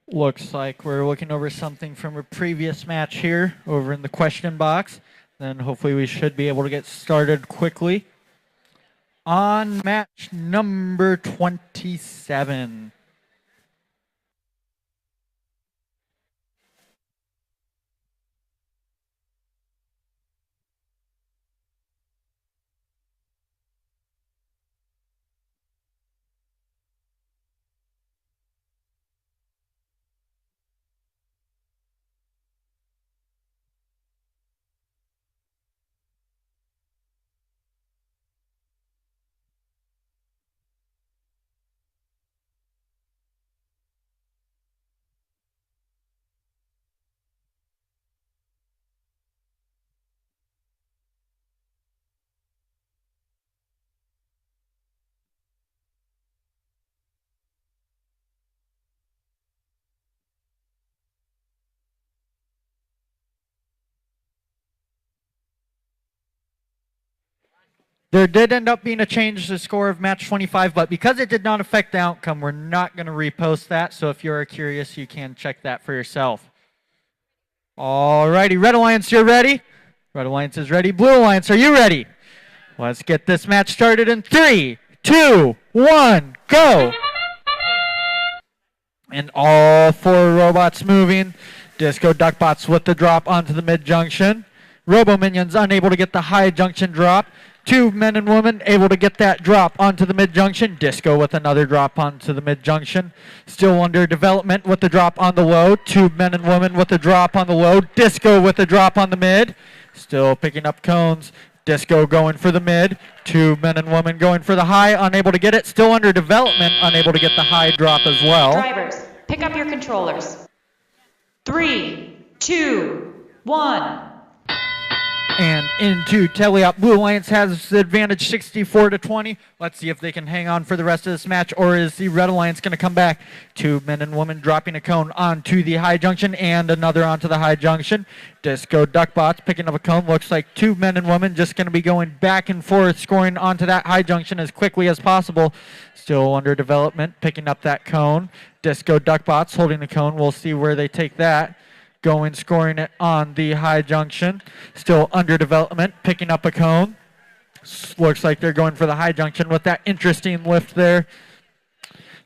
Looks like we're looking over something from a previous match here over in the question box. Then hopefully we should be able to get started quickly on match number 27. There did end up being a change to the score of match 25, but because it did not affect the outcome, we're not going to repost that. So if you're curious, you can check that for yourself. Alrighty, Red Alliance, you're ready? Red Alliance is ready. Blue Alliance, are you ready? Let's get this match started in 3, 2, 1, go! And all 4 robots moving. Disco Duckbots with the drop onto the mid-junction. Robo Minions unable to get the high junction drop. 2 men and women able to get that drop onto the mid-junction. Disco with another drop onto the mid-junction. Still under development with the drop on the low. 2 men and women with the drop on the low. Disco with the drop on the mid. Still picking up cones. Disco going for the mid. 2 men and women going for the high. Unable to get it. Still under development. Unable to get the high drop as well. Drivers, pick up your controllers. 3, 2, 1. And into Teleop. Blue Alliance has the advantage 64 to 20. Let's see if they can hang on for the rest of this match, or is the Red Alliance going to come back? 2 men and women dropping a cone onto the high junction and another onto the high junction. Disco Duckbots picking up a cone. Looks like 2 men and women just going to be going back and forth, scoring onto that high junction as quickly as possible. Still under development, picking up that cone. Disco Duckbots holding the cone. We'll see where they take that. Going, scoring it on the high junction. Still under development, picking up a cone. Looks like they're going for the high junction with that interesting lift there.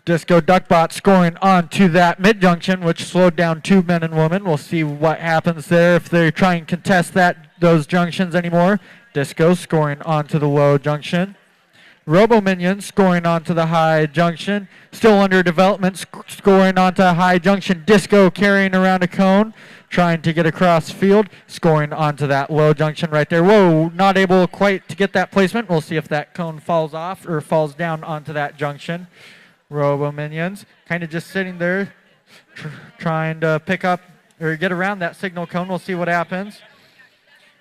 Disco Duckbot scoring onto that mid-junction, which slowed down 2 men and women. We'll see what happens there if they try and contest those junctions anymore. Disco scoring onto the low junction. Robo Minions scoring onto the high junction. Still under development, scoring onto high junction. Disco carrying around a cone, trying to get across field, scoring onto that low junction right there. Whoa, not able quite to get that placement. We'll see if that cone falls off or falls down onto that junction. Robo Minions kind of just sitting there trying to pick up or get around that signal cone. We'll see what happens.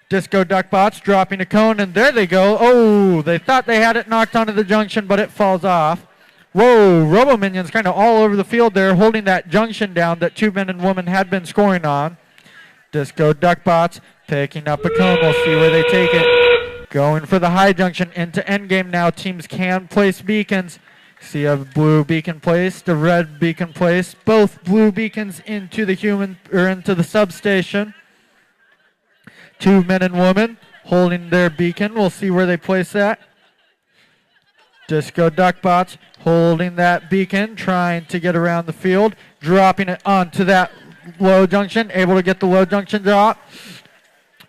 Disco Duckbots dropping a cone, and there they go. Oh, they thought they had it knocked onto the junction, but it falls off. Whoa, Robo Minions kind of all over the field there, holding that junction down that 2 men and women had been scoring on. Disco Duckbots picking up a cone. We'll see where they take it. Going for the high junction into endgame now. Teams can place beacons. See a blue beacon placed, a red beacon placed. Both blue beacons into the into the substation. 2 men and women holding their beacon. We'll see where they place that. Disco Duckbots holding that beacon, trying to get around the field, dropping it onto that low junction, able to get the low junction drop.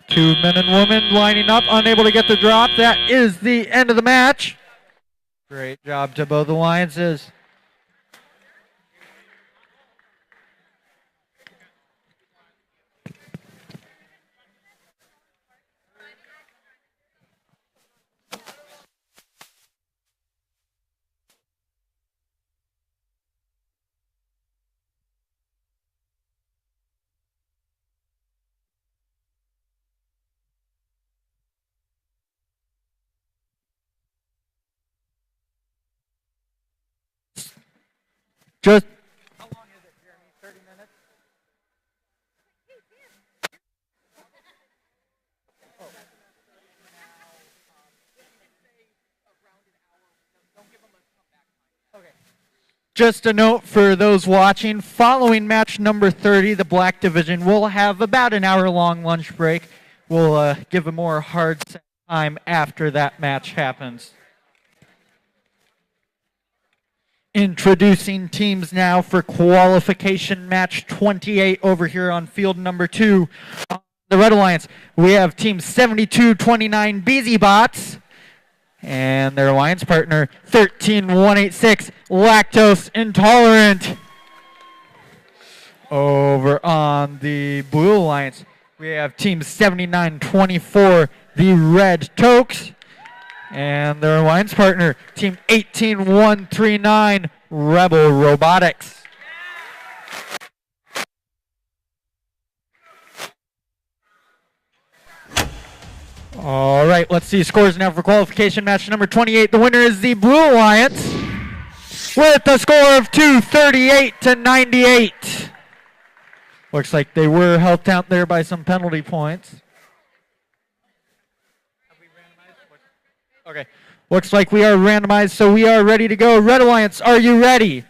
Two men and women lining up, unable to get the drop. That is the end of the match. Great job to both alliances. Just how long is it, Jeremy? 30 minutes? Just a note for those watching, following match number 30, the black division will have about an hour-long lunch break. We'll give a more hard set time after that match happens. Introducing teams now for qualification match 28 over here on field number 2. On the Red Alliance, we have team 7229 BZ Bots and their alliance partner 13186 Lactose Intolerant. Over on the Blue Alliance, we have team 7924 the Red Tokes and their alliance partner, team 18139, Rebel Robotics. All right, let's see scores now for qualification match number 28. The winner is the Blue Alliance with a score of 238 to 98. Looks like they were helped out there by some penalty points. Okay, looks like we are randomized, so we are ready to go. Red Alliance, are you ready?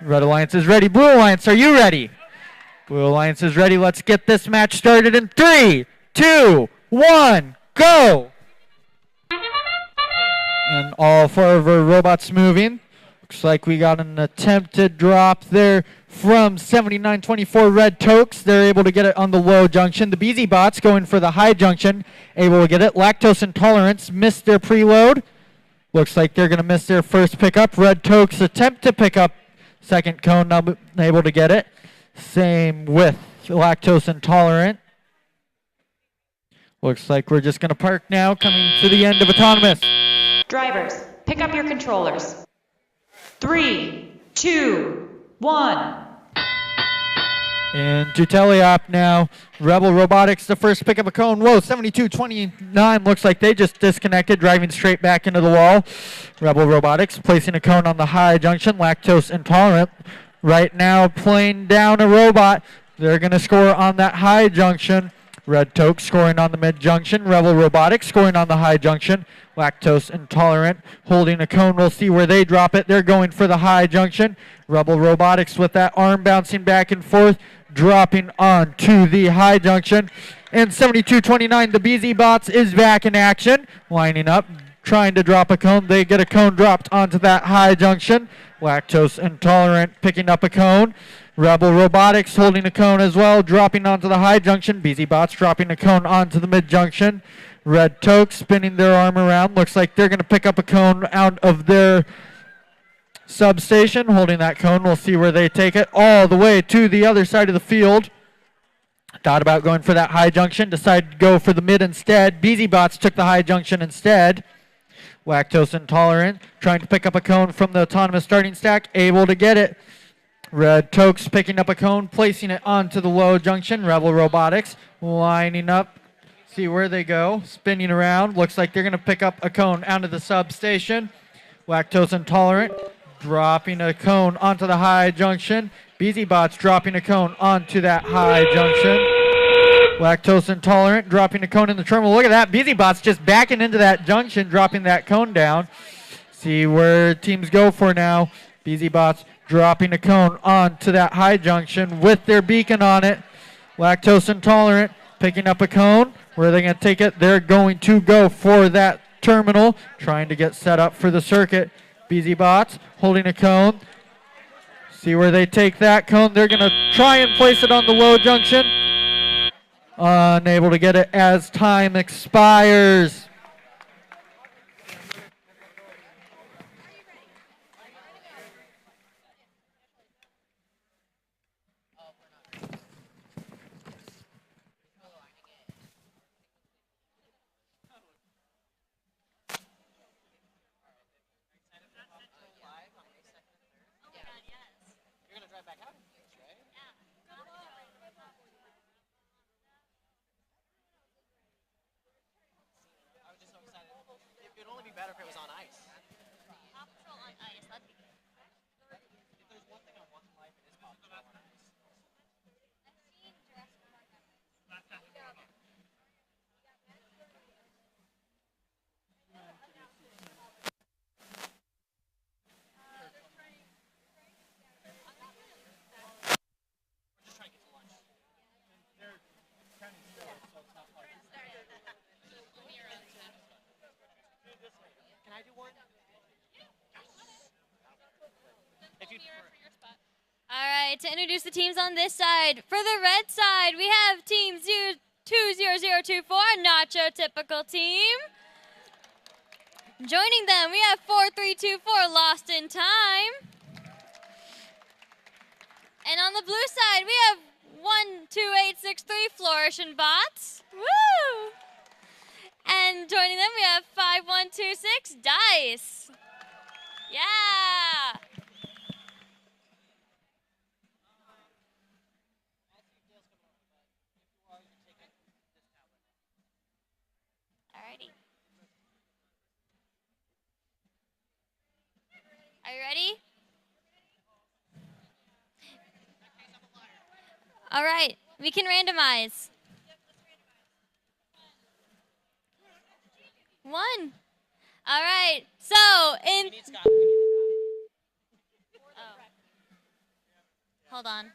Red Alliance is ready. Blue Alliance, are you ready? Blue Alliance is ready. Let's get this match started in 3, 2, 1, go! And all 4 of our robots moving. Looks like we got an attempted drop there from 7924 Red Tokes. They're able to get it on the low junction. The BZ Bots going for the high junction, able to get it. Lactose Intolerance missed their preload. Looks like they're going to miss their first pickup. Red Tokes attempt to pick up second cone, not able to get it. Same with Lactose Intolerant. Looks like we're just going to park now, coming to the end of autonomous. Drivers, pick up your controllers. 3, 2, 1. Into teleop now. Rebel Robotics, the first pick up a cone. Whoa, 7229 looks like they just disconnected, driving straight back into the wall. Rebel Robotics placing a cone on the high junction. Lactose Intolerant right now playing down a robot. They're going to score on that high junction. Red Toke scoring on the mid junction. Rebel Robotics scoring on the high junction. Lactose Intolerant holding a cone. We'll see where they drop it. They're going for the high junction. Rebel Robotics with that arm bouncing back and forth, dropping on to the high junction. And 7229, the BZ Bots, is back in action, lining up, trying to drop a cone. They get a cone dropped onto that high junction. Lactose Intolerant picking up a cone. Rebel Robotics holding a cone as well, dropping onto the high junction. BZ Bots dropping a cone onto the mid junction. Red Toke spinning their arm around. Looks like they're going to pick up a cone out of their substation. Holding that cone, we'll see where they take it. All the way to the other side of the field. Thought about going for that high junction. Decided to go for the mid instead. BZ Bots took the high junction instead. Lactose Intolerant trying to pick up a cone from the autonomous starting stack. Able to get it. Red Tokes picking up a cone, placing it onto the low junction. Rebel Robotics lining up. See where they go. Spinning around. Looks like they're going to pick up a cone out of the substation. Lactose Intolerant dropping a cone onto the high junction. BZ Bots dropping a cone onto that high junction. Lactose Intolerant dropping a cone in the terminal. Look at that. BZ Bots just backing into that junction, dropping that cone down. See where teams go for now. BZ Bots dropping a cone onto that high junction with their beacon on it. Lactose Intolerant picking up a cone. Where are they going to take it? They're going to go for that terminal, trying to get set up for the circuit. BZ Bots holding a cone. See where they take that cone. They're going to try and place it on the low junction. Unable to get it as time expires. You're gonna drive back out, right? I was just so excited. It would only be better if it was on ice. Paw Patrol on ice. That'd be good. If there's one thing I want in life, it is Paw Patrol on ice. We're just trying to get to lunch. Can I do one? If you All right, to introduce the teams on this side. For the red side, we have team 20024, Nacho Typical Team. Joining them, we have 4324, Lost in Time. And on the blue side, we have 12863, Flourish and Bots. Woo! And joining them, we have 5126, Dice. Yeah! Alrighty. Are you ready? All right, we can randomize. 1. All right, so in. Oh. Hold on.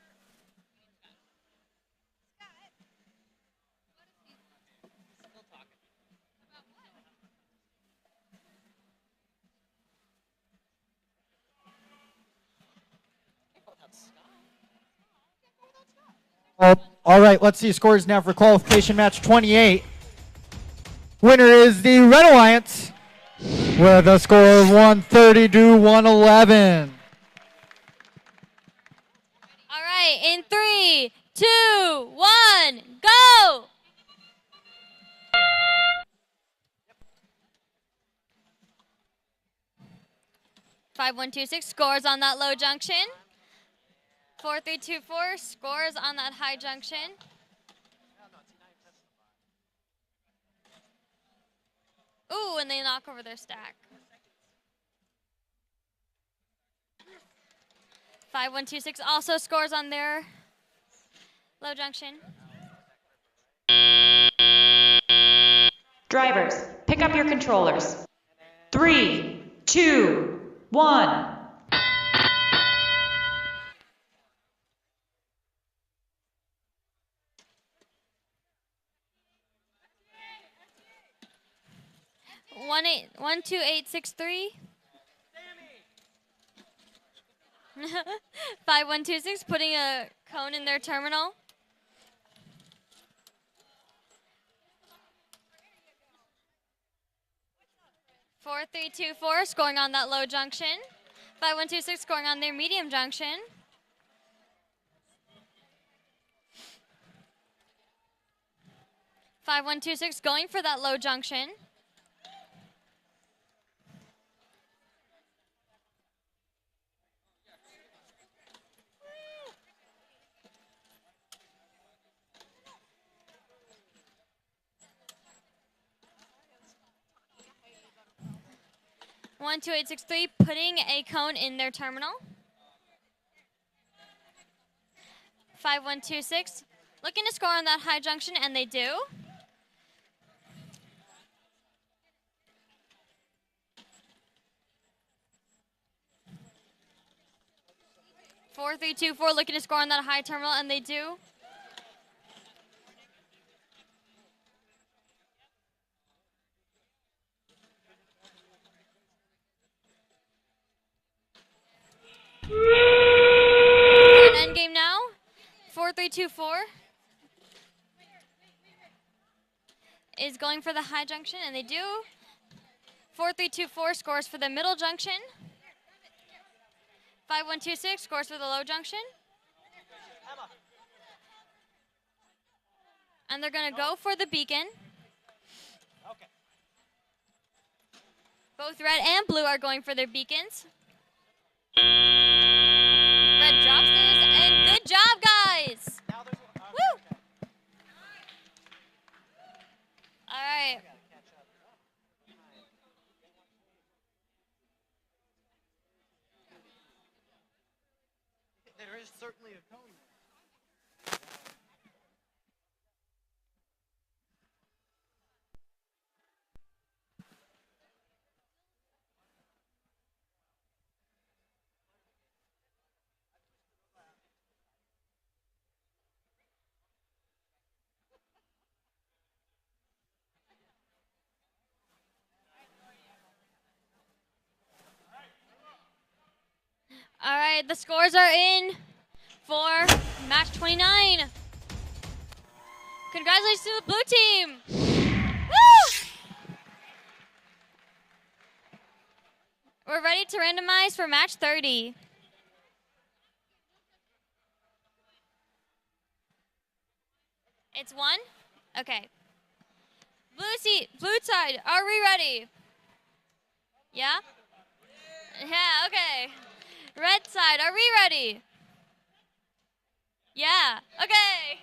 All right, let's see scores now for qualification match 28. Winner is the Red Alliance with a score of 130 to 111. All right, in 3, 2, 1, go! Five, 1, 2, 6 scores on that low junction. 4, 3, 2, 4 scores on that high junction. Ooh, and they knock over their stack. 5, 1, 2, 6 also scores on their low junction. Drivers, pick up your controllers. 3, 2, 1. One, 2, 8, 6, 3. 5, 1, 2, 6 putting a cone in their terminal. Four, 3, 2, 4 scoring on that low junction. 5, 1, 2, 6 scoring on their medium junction. Five, 1, 2, 6 going for that low junction. One, 2, 8, 6, 3 putting a cone in their terminal. 5, 1, 2, 6 looking to score on that high junction, and they do. Four, 3, 2, 4 looking to score on that high terminal, and they do. 4324 is going for the high junction, and they do. 4324 scores for the middle junction. 5126 scores for the low junction. And they're going to go for the beacon. Both red and blue are going for their beacons. Red drops theirs, and good job, guys! Woo! All right. There is certainly a cone there. All right, the scores are in for match 29. Congratulations to the blue team. Woo! We're ready to randomize for match 30. It's one? Okay. Blue side, are we ready? Yeah? Yeah, okay. Red side, are we ready? Yeah, okay.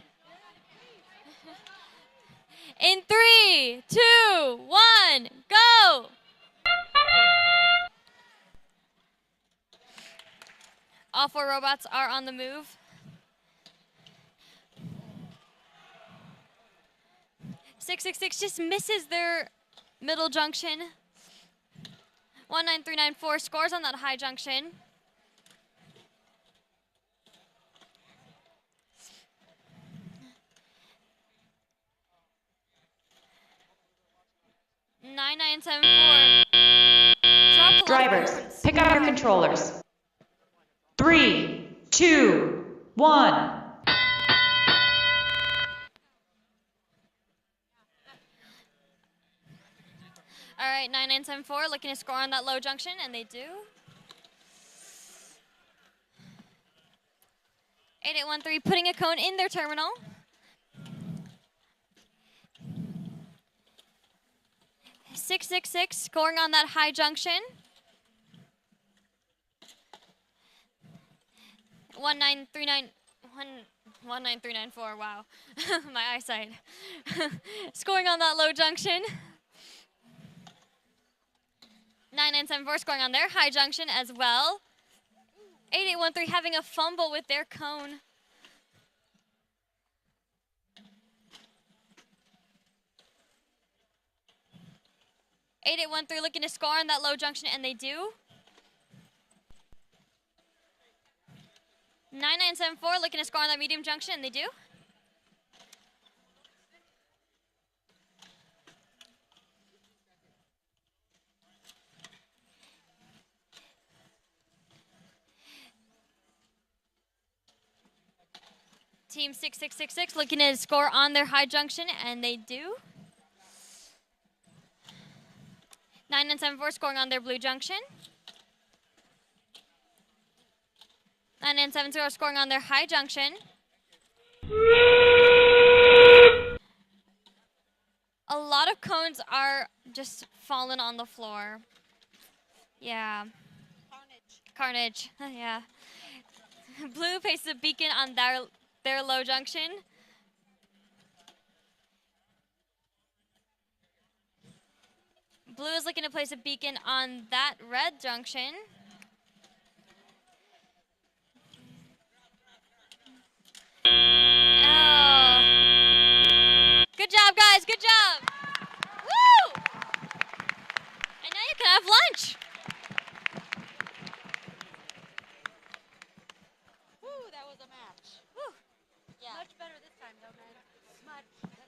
In 3, 2, 1, go! All 4 robots are on the move. 666 just misses their middle junction. 19394 scores on that high junction. Nine nine seven four. Drivers, pick up your controllers. 3, 2, 1. All right, 9974 looking to score on that low junction, and they do. 8813 putting a cone in their terminal. 666 scoring on that high junction. 19394, wow. My eyesight. Scoring on that low junction. 9974 scoring on their high junction as well. 8813 having a fumble with their cone. Eight eight one three looking to score on that low junction, and they do. 9974 looking to score on that medium junction, and they do. Team 6666 looking to score on their high junction, and they do. 9974 scoring on their blue junction. 9970 scoring on their high junction. A lot of cones are just falling on the floor. Yeah. Carnage. Yeah. Blue faces a beacon on their low junction. Blue is looking to place a beacon on that red junction. Oh. Good job, guys. Good job. Woo! And now you can have lunch. Woo, that was a match. Woo. Yeah. Much better this time, though, man. Much better.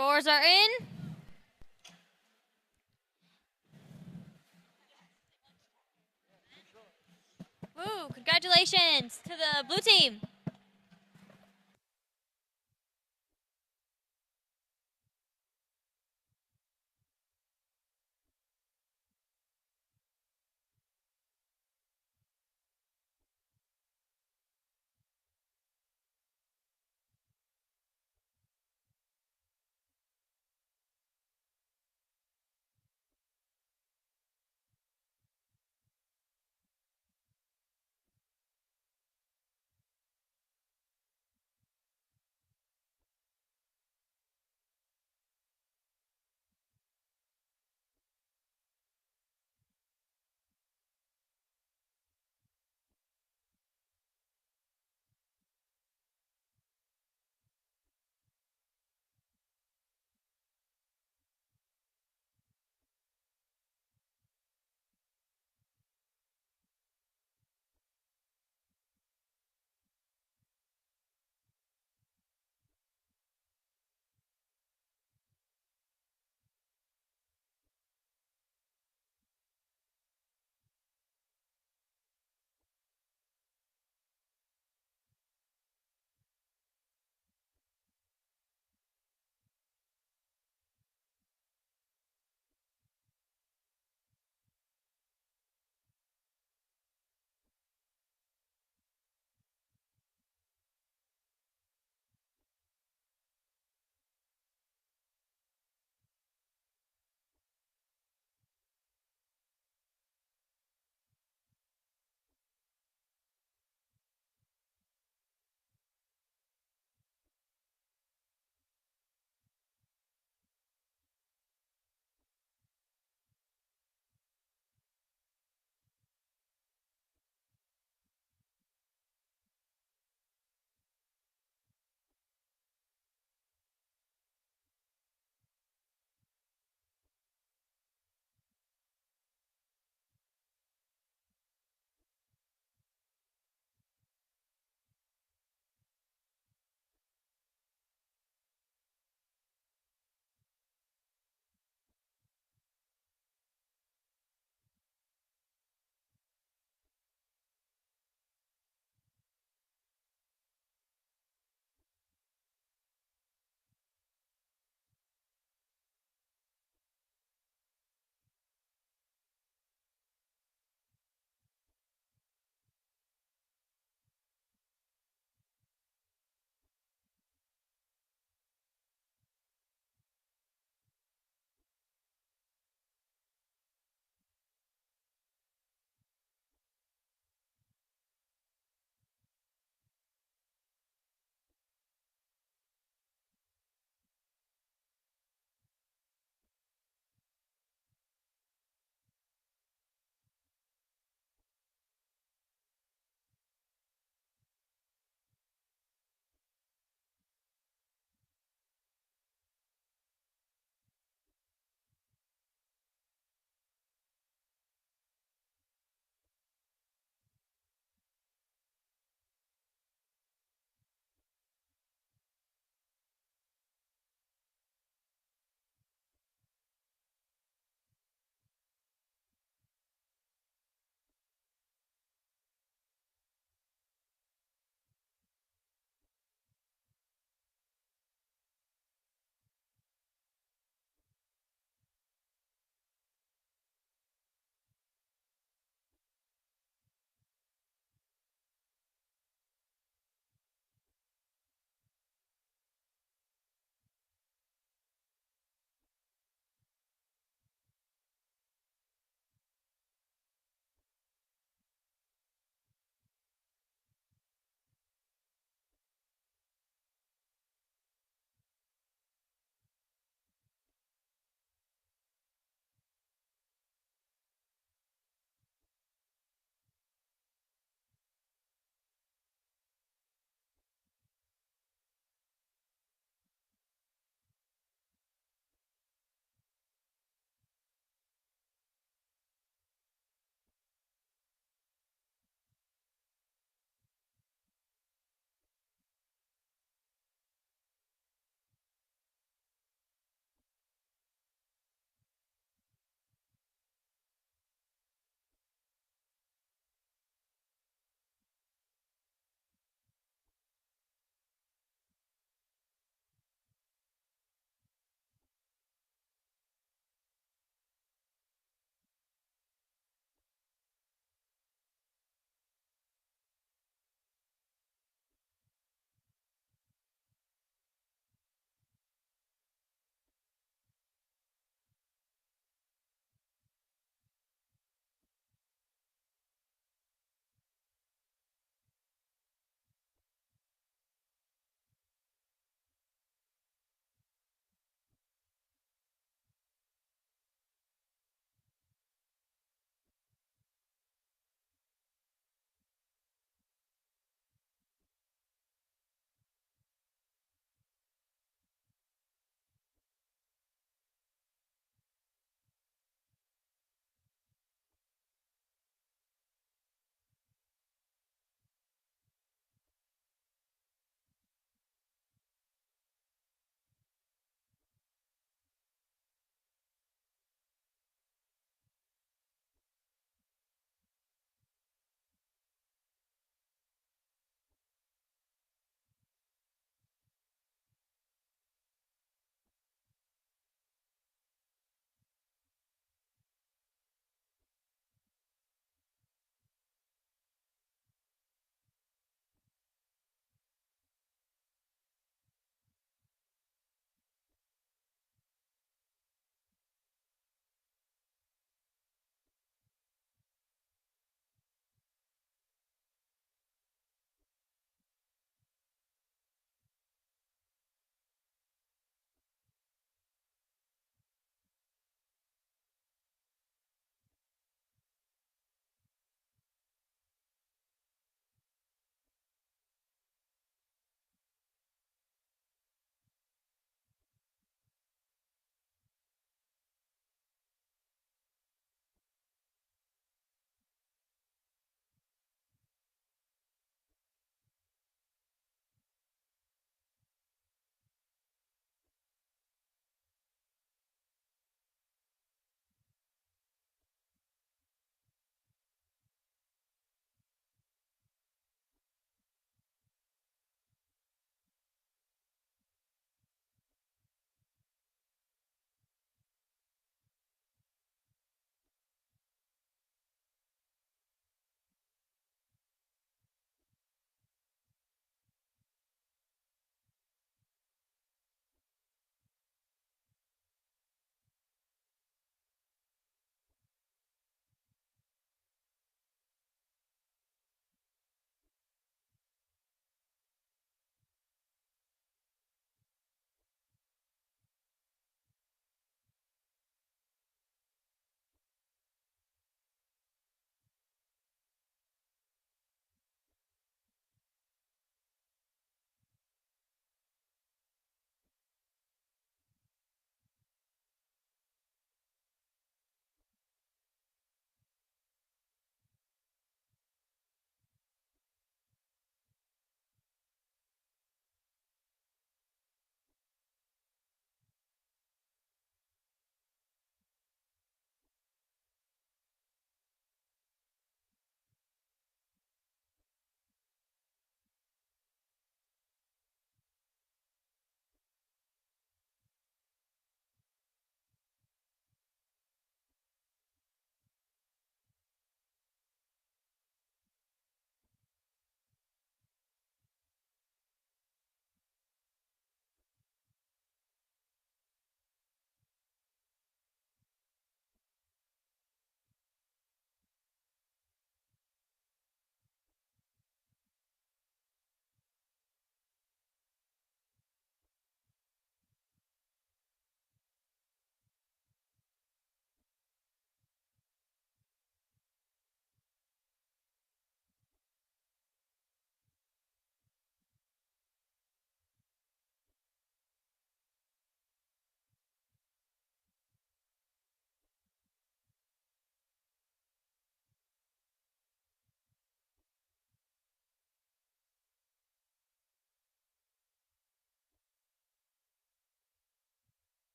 Scores are in. Woo, congratulations to the blue team.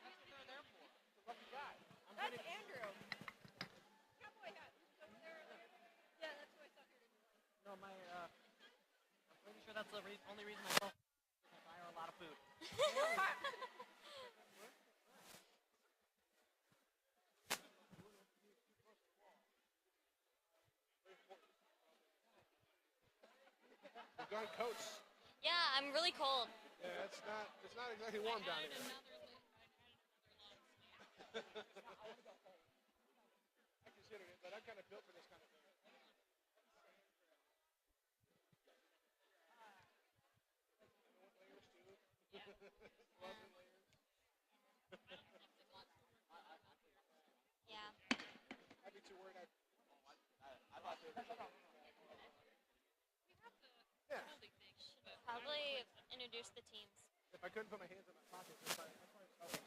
That's what they're there for. It's a lucky guy. That's Andrew. Cowboy hat. Over there. Yeah, that's what I thought you were doing. No, I'm pretty sure that's the only reason my girlfriend I buy her a lot of food. We've gone coach. Yeah, I'm really cold. Yeah, it's not exactly warm down here. I considered it, but I'm kind of built for this kind of thing. Yeah. I'd be too worried. Probably introduce the teams. If I couldn't put my hands in my pockets, that's why it's helping.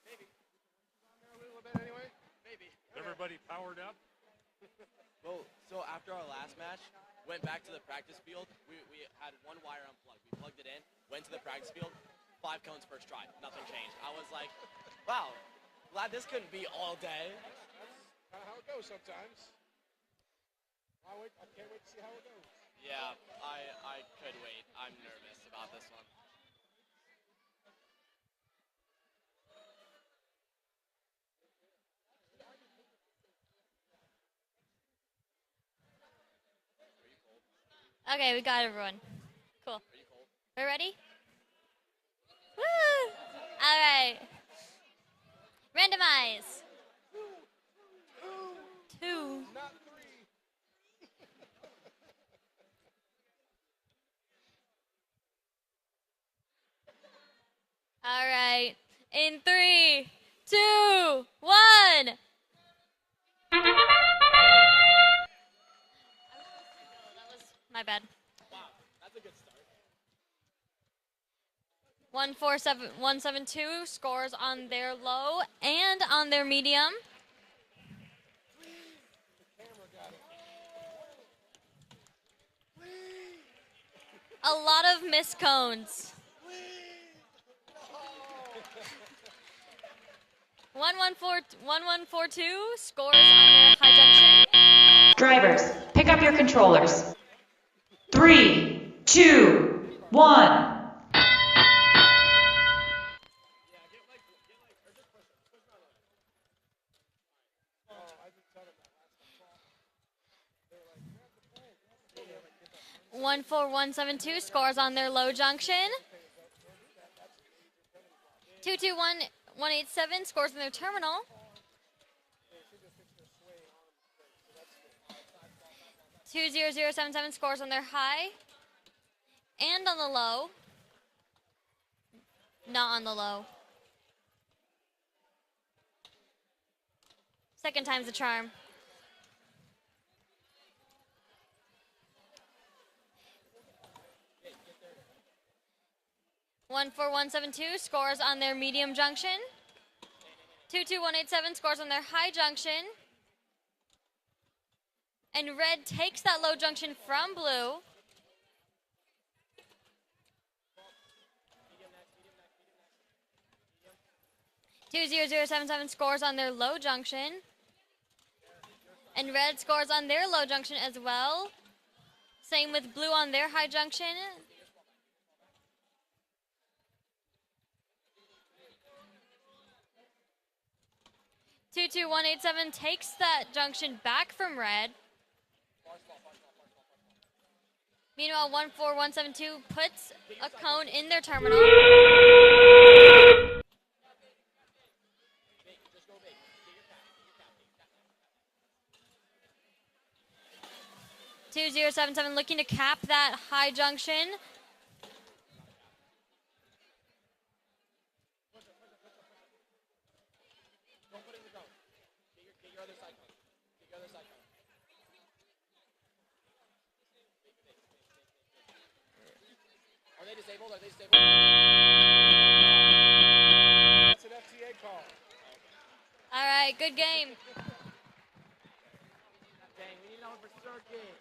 Maybe. A little bit anyway. Maybe. Everybody powered up? Well, so after our last match, went back to the practice field. We had one wire unplugged. We plugged it in, went to the practice field, 5 cones first try. Nothing changed. I was like, wow, glad this couldn't be all day. That's how it goes sometimes. I can't wait to see how it goes. Yeah, I could wait. I'm nervous about this one. Okay, we got everyone. Cool. Are you cold? We're ready? Woo! All right. Randomize. 2. Not 3. All right. In 3, 2, 1. That was my bad. Wow, that's a good start. 172 scores on their low and on their medium. A lot of missed cones. 1142 scores on their high junction. Drivers, pick up your controllers. 3, 2, 1. Oh, 14172 scores on their low junction. 221187 scores on their terminal. 20077 scores on their high and on the low. Not on the low. Second time's the charm. One four one seven two scores on their medium junction. 22187 scores on their high junction. And red takes that low junction from blue. Two zero zero seven seven scores on their low junction. And red scores on their low junction as well. Same with blue on their high junction. Two two one eight seven takes that junction back from red. Meanwhile, 14172 puts a cone in their terminal. 2077 looking to cap that high junction. Are they disabled? Are they disabled? That's an FTA call. Good game. Dang, we need another for circuit.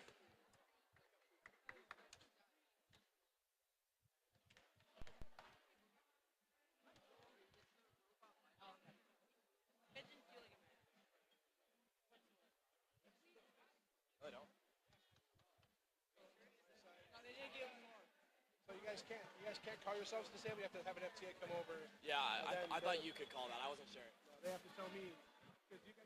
So you guys can't call yourselves disabled. You have to have an FTA come over. Yeah, then I thought you could call that. I wasn't sure. They have to tell me because you guys.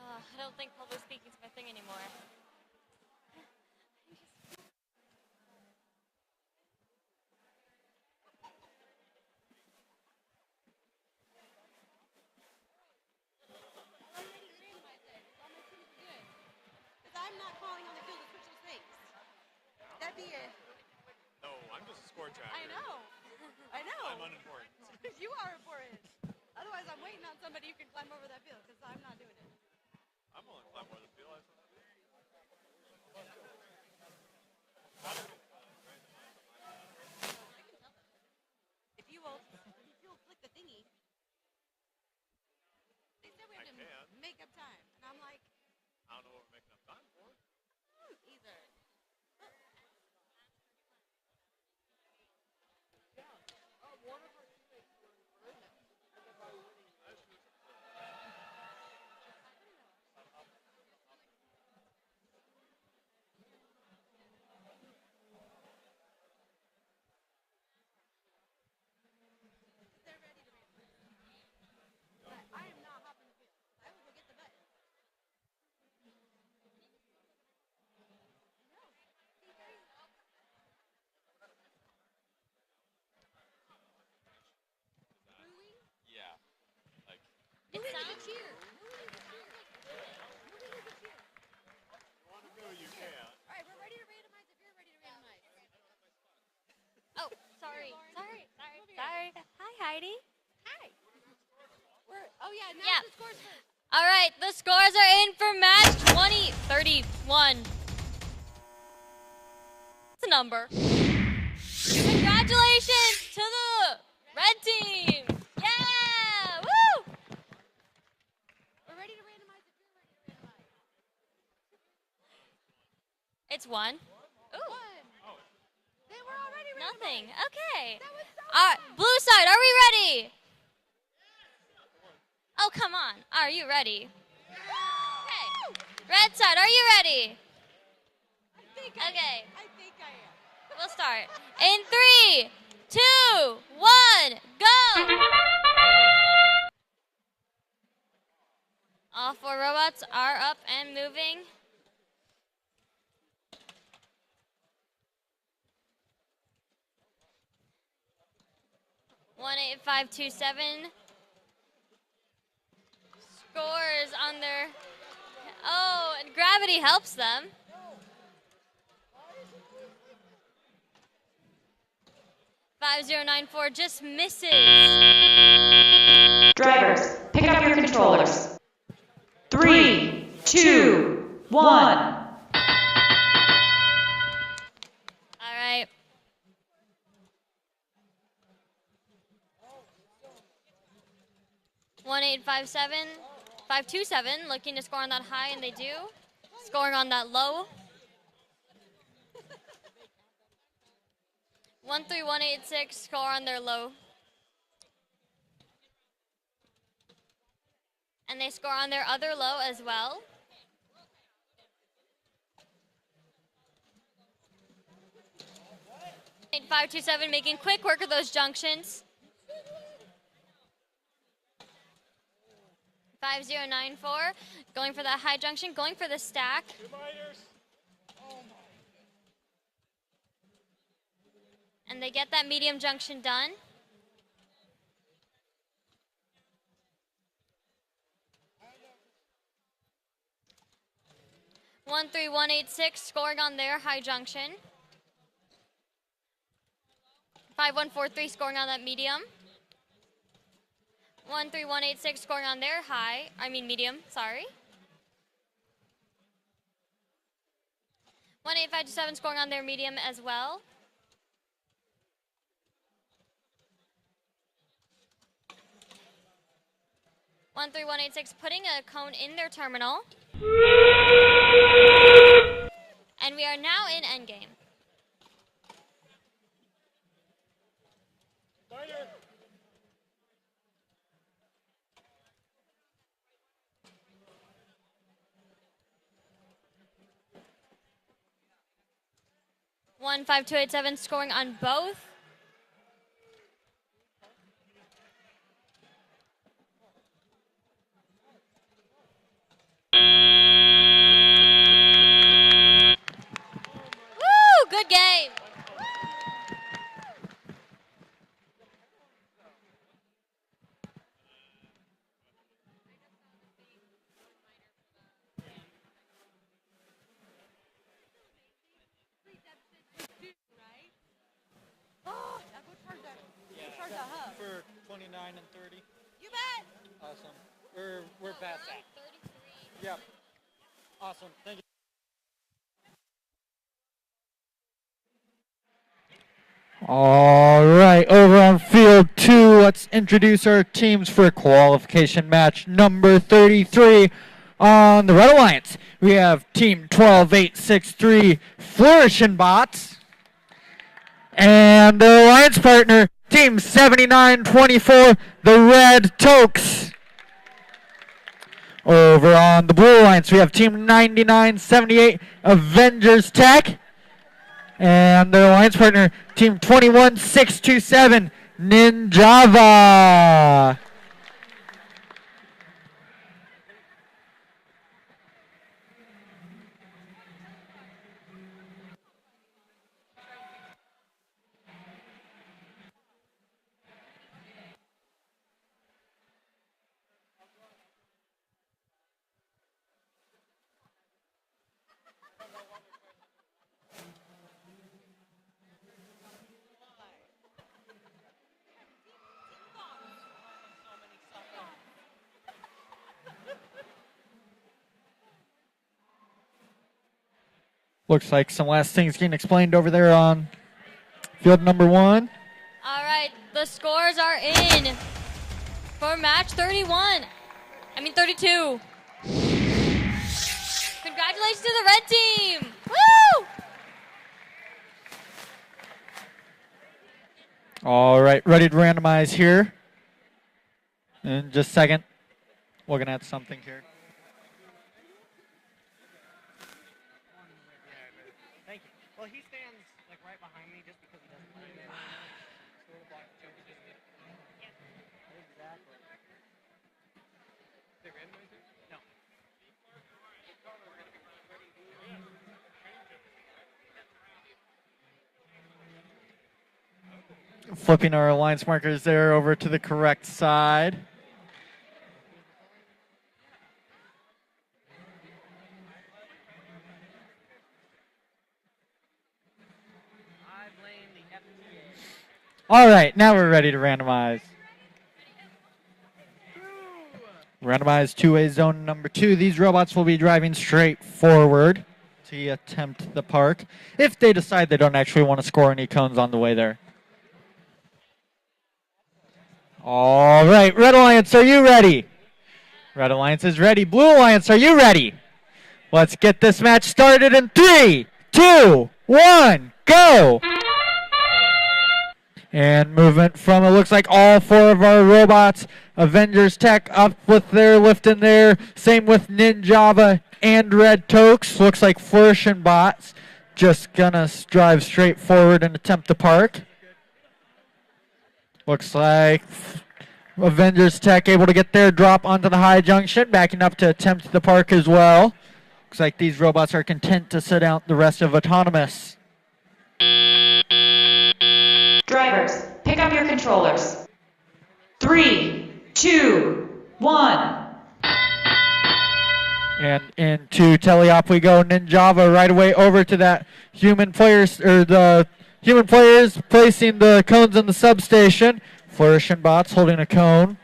I don't think public speaking's my thing anymore. Because I'm not calling on the field to switch those things. That'd be a. No, I'm just a score tracker. I know. I know. I'm unimportant. You are important. Otherwise, I'm waiting on somebody who can climb over that field because I'm not doing it. I'm only climb more than field. If you will click the thingy. They said we have to make up time, and I'm like, I don't know what we're making up time for. either. They're ready to randomize. But I am not hopping the field. I will go get the button. Yeah. Like, It sounds Cheer. you want to go, you can. All right, we're ready to randomize if you're ready to randomize. Oh, sorry. Sorry. Hi, Heidi. Hi. Oh yeah, now Yeah. the scores first. All right, the scores are in for match 20-31. It's a number. Congratulations to the red team. Yeah! Woo! We're ready to randomize if you're ready to randomize. It's one. Ooh, One. They were already randomized. nothing. Okay. That was so Blue side, are we ready? Oh, come on. Are you ready? Okay. Red side, are you ready? Okay. I think I am. We'll start. In 3, 2, 1, go! All 4 robots are up and moving. One 8-5-2-7 scores on their. Oh, and gravity helps them. 5094 just misses. Drivers, pick up your controllers. 3, 2, 1. All right. One 527 looking to score on that high, and they do. Scoring on that low. 13186 score on their low. And they score on their other low as well. Eight 527 making quick work of those junctions. 5094 going for that high junction, going for the stack. And they get that medium junction done. One 3186 scoring on their high junction. 5143 scoring on that medium. 13186 scoring on their medium, sorry. 18527 scoring on their medium as well. 13186 putting a cone in their terminal. And we are now in endgame. Spider. 15287 scoring on both. Woo! Good game. Oh, yeah, go charge that. Go charge that hub. For 29 and 30. You bet. Awesome. We're past that. 33. Yep. Awesome. Thank you. All right, over on field 2, let's introduce our teams for qualification match number 33. On the Red Alliance, we have Team 12863, Flourishing Bots, and their alliance partner, Team 7924, the Red Tokes. Over on the Blue Alliance, we have Team 9978, Avengers Tech, and their alliance partner, Team 21627, Ninjava. Looks like some last things getting explained over there on field number 1. All right, the scores are in for match 32. Congratulations to the red team. Woo! All right, ready to randomize here. In just a second, looking at something here. Thank you. Well, he stands like right behind me just because he doesn't mind it. Sort of block the jump. Exactly. They randomized it? No. Flipping our alliance markers there over to the correct side. I blame the FTC. All right, now we're ready to randomize. Randomize two-way zone number 2. These robots will be driving straight forward to attempt the park if they decide they don't actually want to score any cones on the way there. All right, Red Alliance, are you ready? Red Alliance is ready. Blue Alliance, are you ready? Let's get this match started in 3, 2, 1, go! And movement from, it looks like all 4 of our robots. Avengers Tech up with their lift in there. Same with Ninjava and Red Tokes. Looks like Flourishing Bots just gonna drive straight forward and attempt the park. Looks like Avengers Tech able to get their drop onto the high junction, backing up to attempt the park as well. Looks like these robots are content to sit out the rest of Autonomous. Drivers, pick up your controllers. 3, 2, 1. And into teleop we go. Ninjava right away over to that human players, or the human players placing the cones in the substation. Flourishing Bots holding a cone.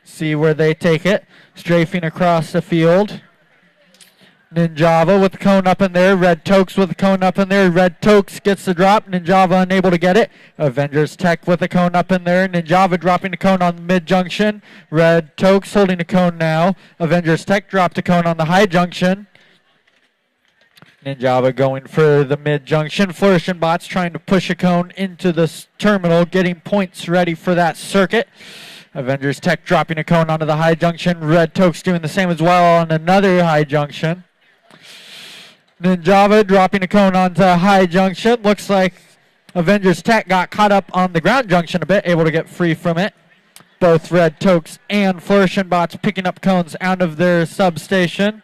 See where they take it. Strafing across the field. Ninjava with the cone up in there. Red Tokes with the cone up in there. Red Tokes gets the drop. Ninjava unable to get it. Avengers Tech with the cone up in there. Ninjava dropping the cone on the mid junction. Red Tokes holding the cone now. Avengers Tech dropped the cone on the high junction. Ninjava going for the mid junction. Flourish and Bots trying to push a cone into the terminal, getting points ready for that circuit. Avengers Tech dropping a cone onto the high junction. Red Tokes doing the same as well on another high junction. Ninjava dropping a cone onto high junction. Looks like Avengers Tech got caught up on the ground junction a bit, able to get free from it. Both Red Tokes and Flourish and Bots picking up cones out of their substation.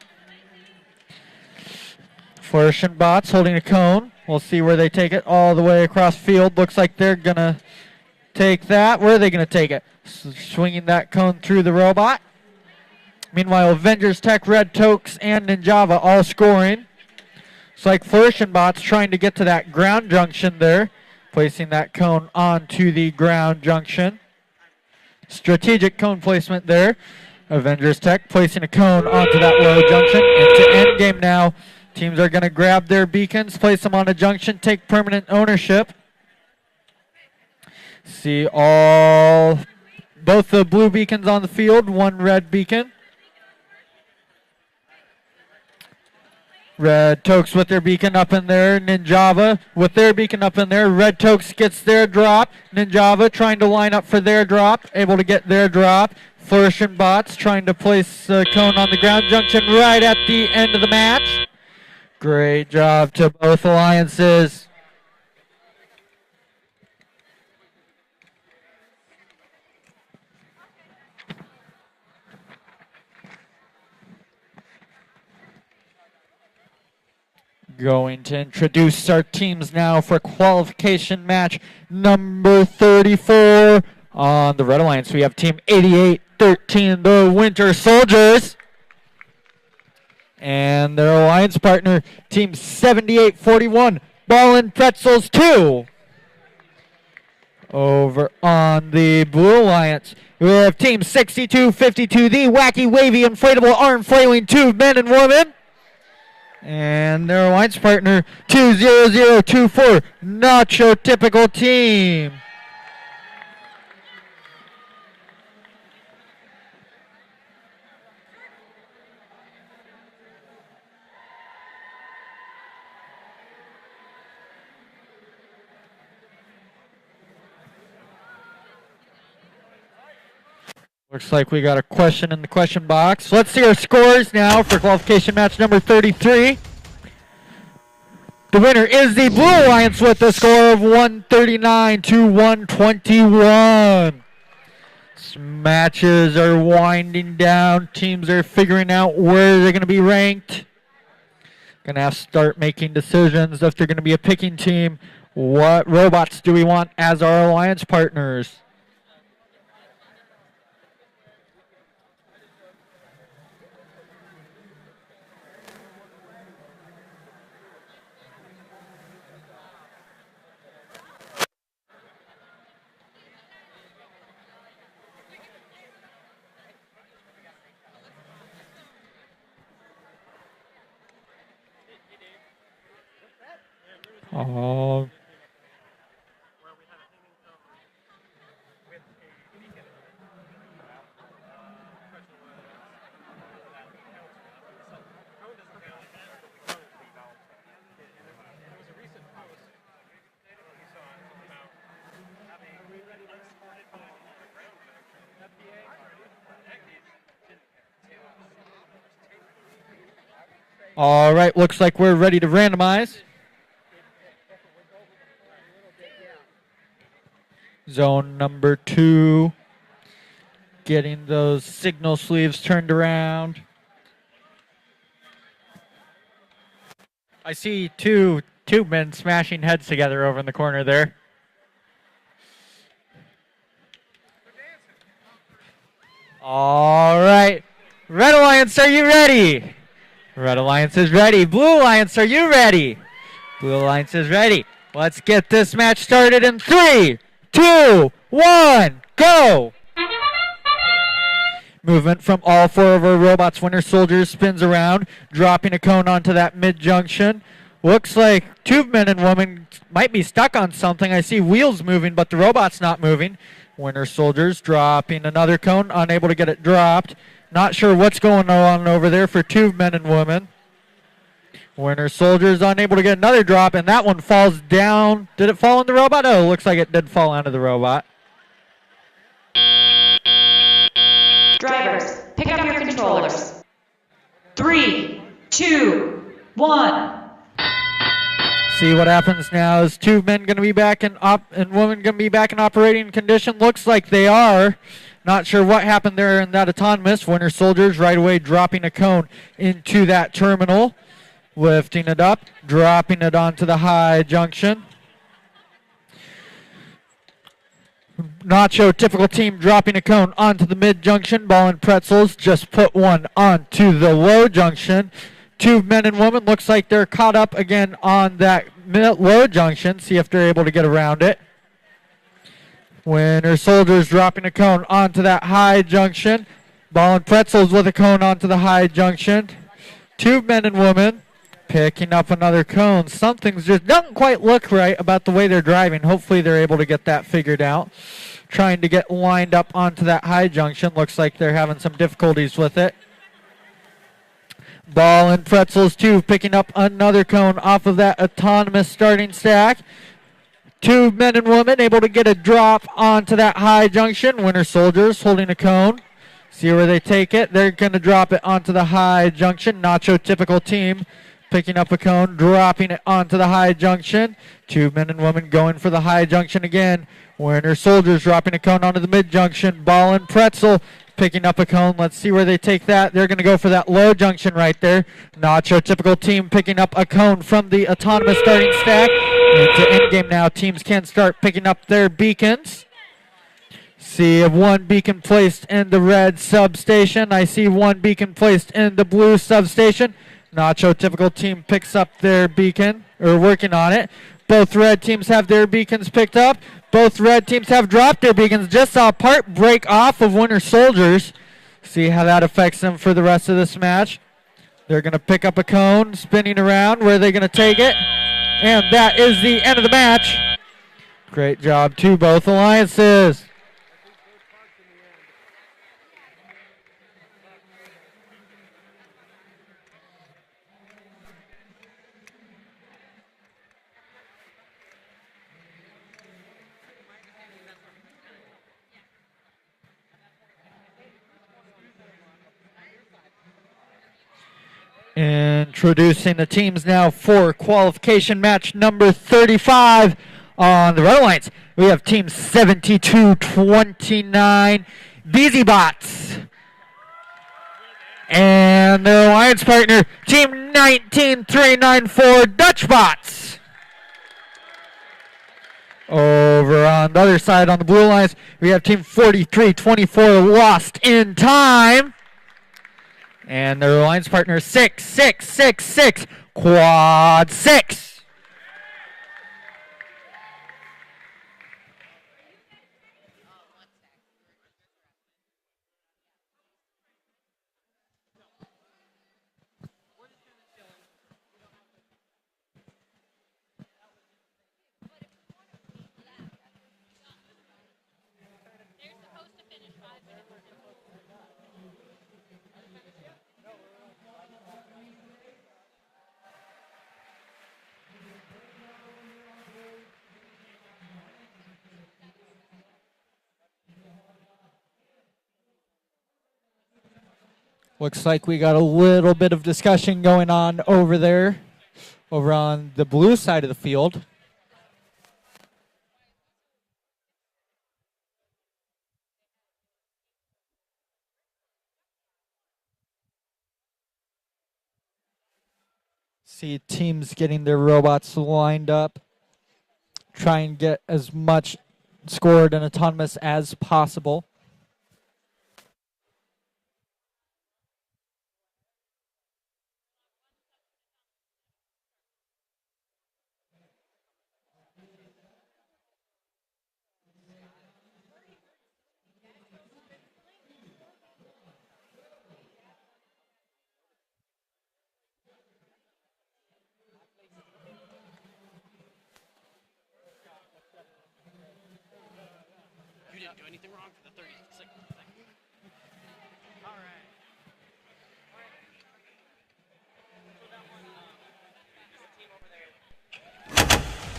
Flourish and Bots holding a cone. We'll see where they take it all the way across field. Looks like they're going to take that. Where are they going to take it? Swinging that cone through the robot. Meanwhile, Avengers Tech, Red Tokes, and Ninjava all scoring. It's like Flourish and Bots trying to get to that ground junction there. Placing that cone onto the ground junction. Strategic cone placement there. Avengers Tech placing a cone onto that low junction. Into end game now. Teams are going to grab their beacons, place them on a junction, take permanent ownership. See both the blue beacons on the field, one red beacon. Red Tokes with their beacon up in there. Ninjava with their beacon up in there. Red Tokes gets their drop. Ninjava trying to line up for their drop. Able to get their drop. Flourish and Bots trying to place a cone on the ground junction right at the end of the match. Great job to both alliances. Going to introduce our teams now for qualification match number 34. On the Red Alliance, we have Team 88-13, the Winter Soldiers. And their alliance partner, Team 78-41, Ballin' Pretzels 2. Over on the Blue Alliance, we have Team 62-52, the Wacky Wavy Inflatable Arm Flailing Tube Men and Women. And their alliance partner, 20024, Nacho Typical Team. Looks like we got a question in the question box. Let's see our scores now for qualification match number 33. The winner is the Blue Alliance with a score of 139-121. Matches are winding down. Teams are figuring out where they're going to be ranked. Going to have to start making decisions if they're going to be a picking team. What robots do we want as our alliance partners? Oh. All right, looks like we're ready to randomize. Zone number 2. Getting those signal sleeves turned around. I see two men smashing heads together over in the corner there. All right. Red Alliance, are you ready? Red Alliance is ready. Blue Alliance, are you ready? Blue Alliance is ready. Let's get this match started in 3, 2, 1, go! Movement from all four of our robots. Winter Soldiers spins around, dropping a cone onto that mid-junction. Looks like Tube Men and Women might be stuck on something. I see wheels moving, but the robot's not moving. Winter Soldiers dropping another cone, unable to get it dropped. Not sure what's going on over there for Tube Men and Women. Winter Soldiers unable to get another drop, and that one falls down. Did it fall on the robot? Oh, looks like it did fall onto the robot. Drivers, pick up your controllers. 3, 2, 1. See what happens now. Is Tube Men going to be back in and Women going to be back in operating condition? Looks like they are. Not sure what happened there in that autonomous. Winter Soldiers right away dropping a cone into that terminal. Lifting it up, dropping it onto the high junction. Nacho, typical team, dropping a cone onto the mid junction. Ball and Pretzels just put one onto the low junction. Tube Men and Women looks like they're caught up again on that low junction. See if they're able to get around it. Winter Soldiers dropping a cone onto that high junction. Ball and Pretzels with a cone onto the high junction. Tube Men and Women picking up another cone. Something's just doesn't quite look right about the way they're driving. Hopefully they're able to get that figured out. Trying to get lined up onto that high junction. Looks like they're having some difficulties with it. Ball and Pretzels too, picking up another cone off of that autonomous starting stack. Tube Men and Women able to get a drop onto that high junction. Winter Soldiers holding a cone. See where they take it. They're going to drop it onto the high junction. Nacho, typical team, picking up a cone, dropping it onto the high junction. Tube Men and Women going for the high junction again. Winter Soldiers dropping a cone onto the mid junction. Ball and Pretzel picking up a cone. Let's see where they take that. They're going to go for that low junction right there. Nacho, typical team, picking up a cone from the autonomous starting stack. Into endgame now. Teams can start picking up their beacons. See one beacon placed in the red substation. I see one beacon placed in the blue substation. Nacho, typical team, picks up their beacon, or working on it. Both red teams have their beacons picked up. Both red teams have dropped their beacons. Just saw a part break off of Winter Soldiers. See how that affects them for the rest of this match. They're going to pick up a cone, spinning around. Where are they going to take it? And that is the end of the match. Great job to both alliances. Introducing the teams now for qualification match number 35 on the Red Alliance. We have team 7229 BZBots. And their alliance partner, team 19394 Dutchbots. Over on the other side on the Blue Alliance, we have team 4324 Lost in Time. And their alliance partner 6666 Quad 6. Looks like we got a little bit of discussion going on over there, over on the blue side of the field. See teams getting their robots lined up, try and get as much scored and autonomous as possible.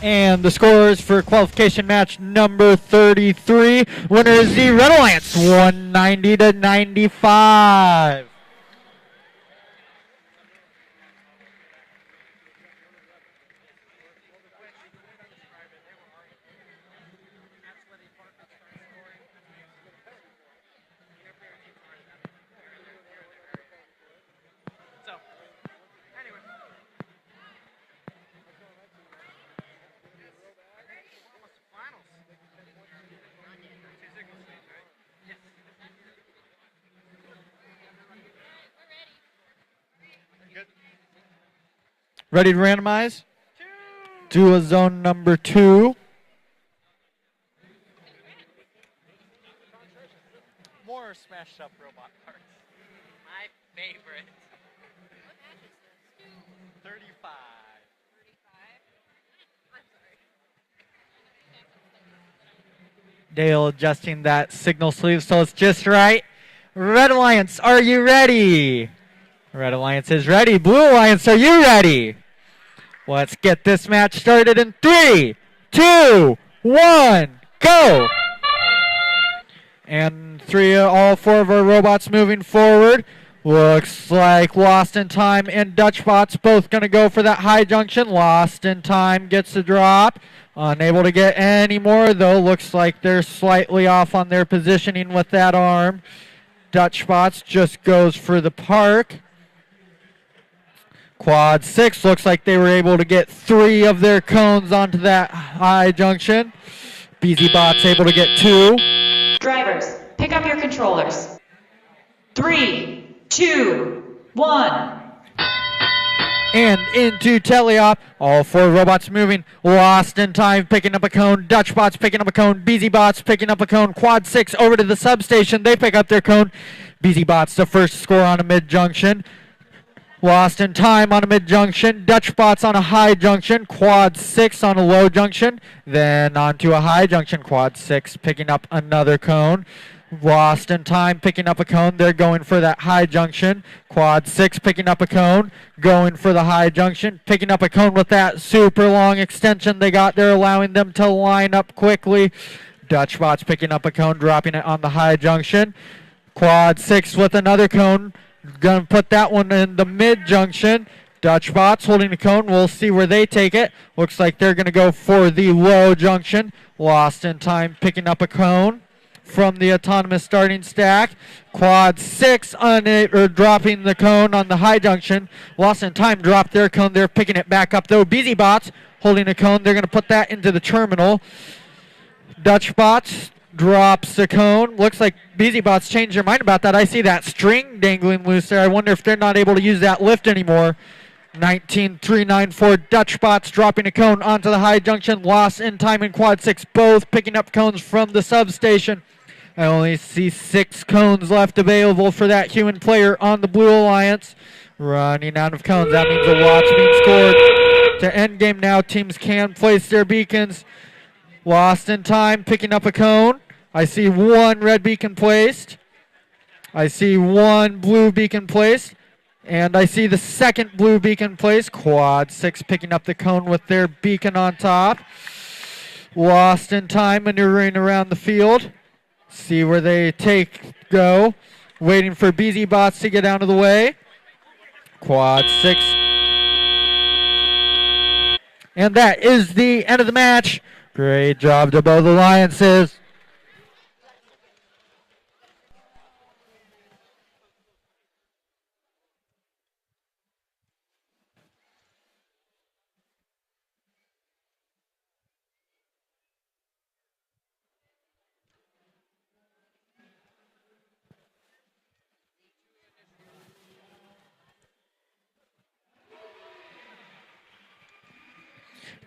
And the scores for qualification match number 33. Winner is the Red Alliance, 190 to 95. Ready to randomize? To a zone number 2. More smashed up robot parts. My favorite. 35. Dale adjusting that signal sleeve so it's just right. Red Alliance, are you ready? Red Alliance is ready. Blue Alliance, are you ready? Let's get this match started in 3, 2, 1, go! And all 4 of our robots moving forward. Looks like Lost in Time and Dutchbot's both going to go for that high junction. Lost in Time gets the drop. Unable to get any more, though. Looks like they're slightly off on their positioning with that arm. Dutchbot's just goes for the park. Quad 6 looks like they were able to get 3 of their cones onto that high junction. BZBot's able to get 2. Drivers, pick up your controllers. 3, 2, 1. And into teleop. All 4 robots moving. Lost in Time picking up a cone. Dutchbot's picking up a cone. BZBot's picking up a cone. Quad 6 over to the substation. They pick up their cone. BZBot's the first score on a mid-junction. Lost in Time on a mid-junction. Dutchbot's on a high junction. Quad 6 on a low junction. Then onto a high junction. Quad 6 picking up another cone. Lost in Time picking up a cone. They're going for that high junction. Quad 6 picking up a cone. Going for the high junction. Picking up a cone with that super long extension they got there, allowing them to line up quickly. Dutchbot's picking up a cone, dropping it on the high junction. Quad 6 with another cone. Going to put that one in the mid-junction. Dutchbot's holding the cone. We'll see where they take it. Looks like they're going to go for the low junction. Lost in Time picking up a cone from the autonomous starting stack. Quad 6 dropping the cone on the high junction. Lost in Time dropped their cone. They're picking it back up, though. BZBot's holding a cone. They're going to put that into the terminal. Dutchbot's drops the cone. Looks like BZBot's changed their mind about that. I see that string dangling loose there. I wonder if they're not able to use that lift anymore. 19.394. Dutchbot's dropping a cone onto the high junction. Lost in Time and Quad 6 both picking up cones from the substation. I only see 6 cones left available for that human player on the Blue Alliance. Running out of cones. That means a watch being scored. To end game now, teams can place their beacons. Lost in Time picking up a cone. I see 1 red beacon placed. I see 1 blue beacon placed. And I see the second blue beacon placed. Quad 6 picking up the cone with their beacon on top. Lost in Time maneuvering around the field. See where they go. Waiting for BZBots to get out of the way. Quad 6. And that is the end of the match. Great job to both alliances.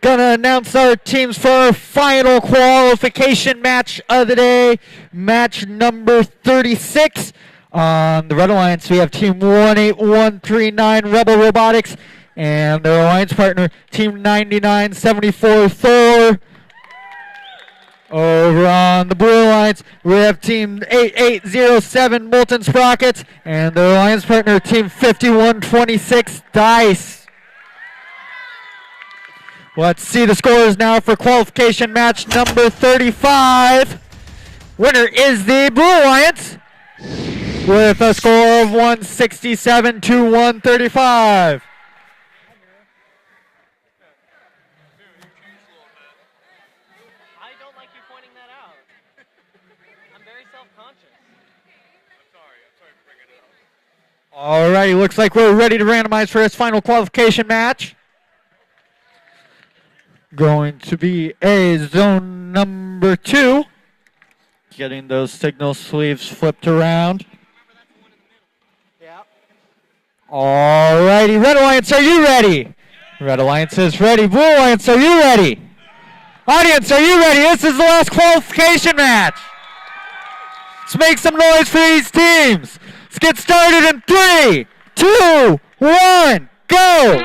Gonna announce our teams for our final qualification match of the day. Match number 36. On the Red Alliance, we have Team 18139 Rebel Robotics and their alliance partner, Team 9974 Thor. Over on the Blue Alliance, we have Team 8807 Molten Sprockets and their alliance partner, Team 5126 Dice. Let's see the scores now for qualification match number 35. Winner is the Blue Alliance with a score of 167 to 135. I don't like you pointing that out. I'm very self-conscious. I'm sorry for bringing it up. Alrighty, looks like we're ready to randomize for this final qualification match. Going to be a zone number 2. Getting those signal sleeves flipped around. Yeah. Alrighty, Red Alliance, are you ready? Red Alliance is ready. Blue Alliance, are you ready? Audience, are you ready? This is the last qualification match. Let's make some noise for these teams. Let's get started in 3, 2, 1, go!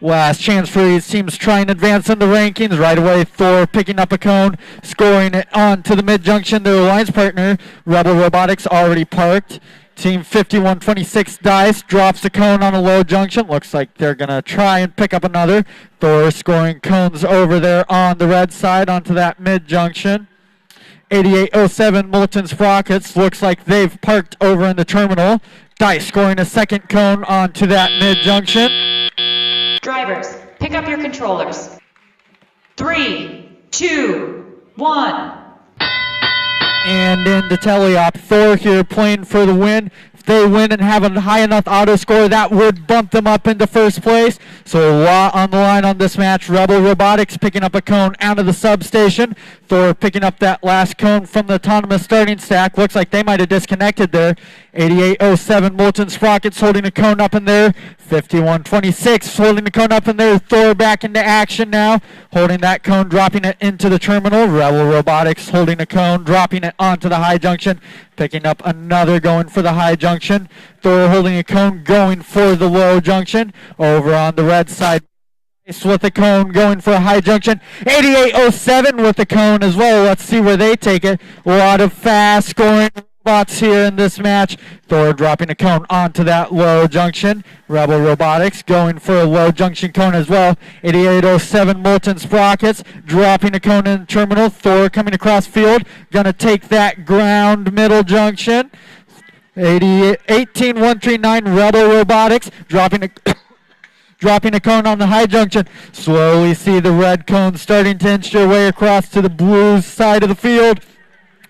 Last chance for these teams try and advance in the rankings. Right away, Thor picking up a cone, scoring it onto the mid-junction. Their alliance partner, Rebel Robotics, already parked. Team 5126 Dice drops the cone on a low junction. Looks like they're going to try and pick up another. Thor scoring cones over there on the red side onto that mid-junction. 8807 Molten Sprockets looks like they've parked over in the terminal. Dice scoring a second cone onto that mid-junction. Drivers, pick up your controllers. 3, 2, 1. And into teleop, Thor here playing for the win. If they win and have a high enough auto score, that would bump them up into first place. So a lot on the line on this match. Rebel Robotics picking up a cone out of the substation. Thor picking up that last cone from the autonomous starting stack. Looks like they might have disconnected there. 8807 Molten Sprockets holding a cone up in there. 5126 holding the cone up in there. Thor back into action now. Holding that cone, dropping it into the terminal. Rebel Robotics holding a cone, dropping it onto the high junction. Picking up another, going for the high junction. Thor holding a cone, going for the low junction. Over on the red side. With a cone going for a high junction. 8807 with a cone as well. Let's see where they take it. A lot of fast scoring robots here in this match. Thor dropping a cone onto that low junction. Rebel Robotics going for a low junction cone as well. 8807 Molten Sprockets dropping a cone in the terminal. Thor coming across field. Gonna take that ground middle junction. 18139 Rebel Robotics dropping a dropping a cone on the high junction. Slowly see the red cone starting to inch their way across to the blue side of the field.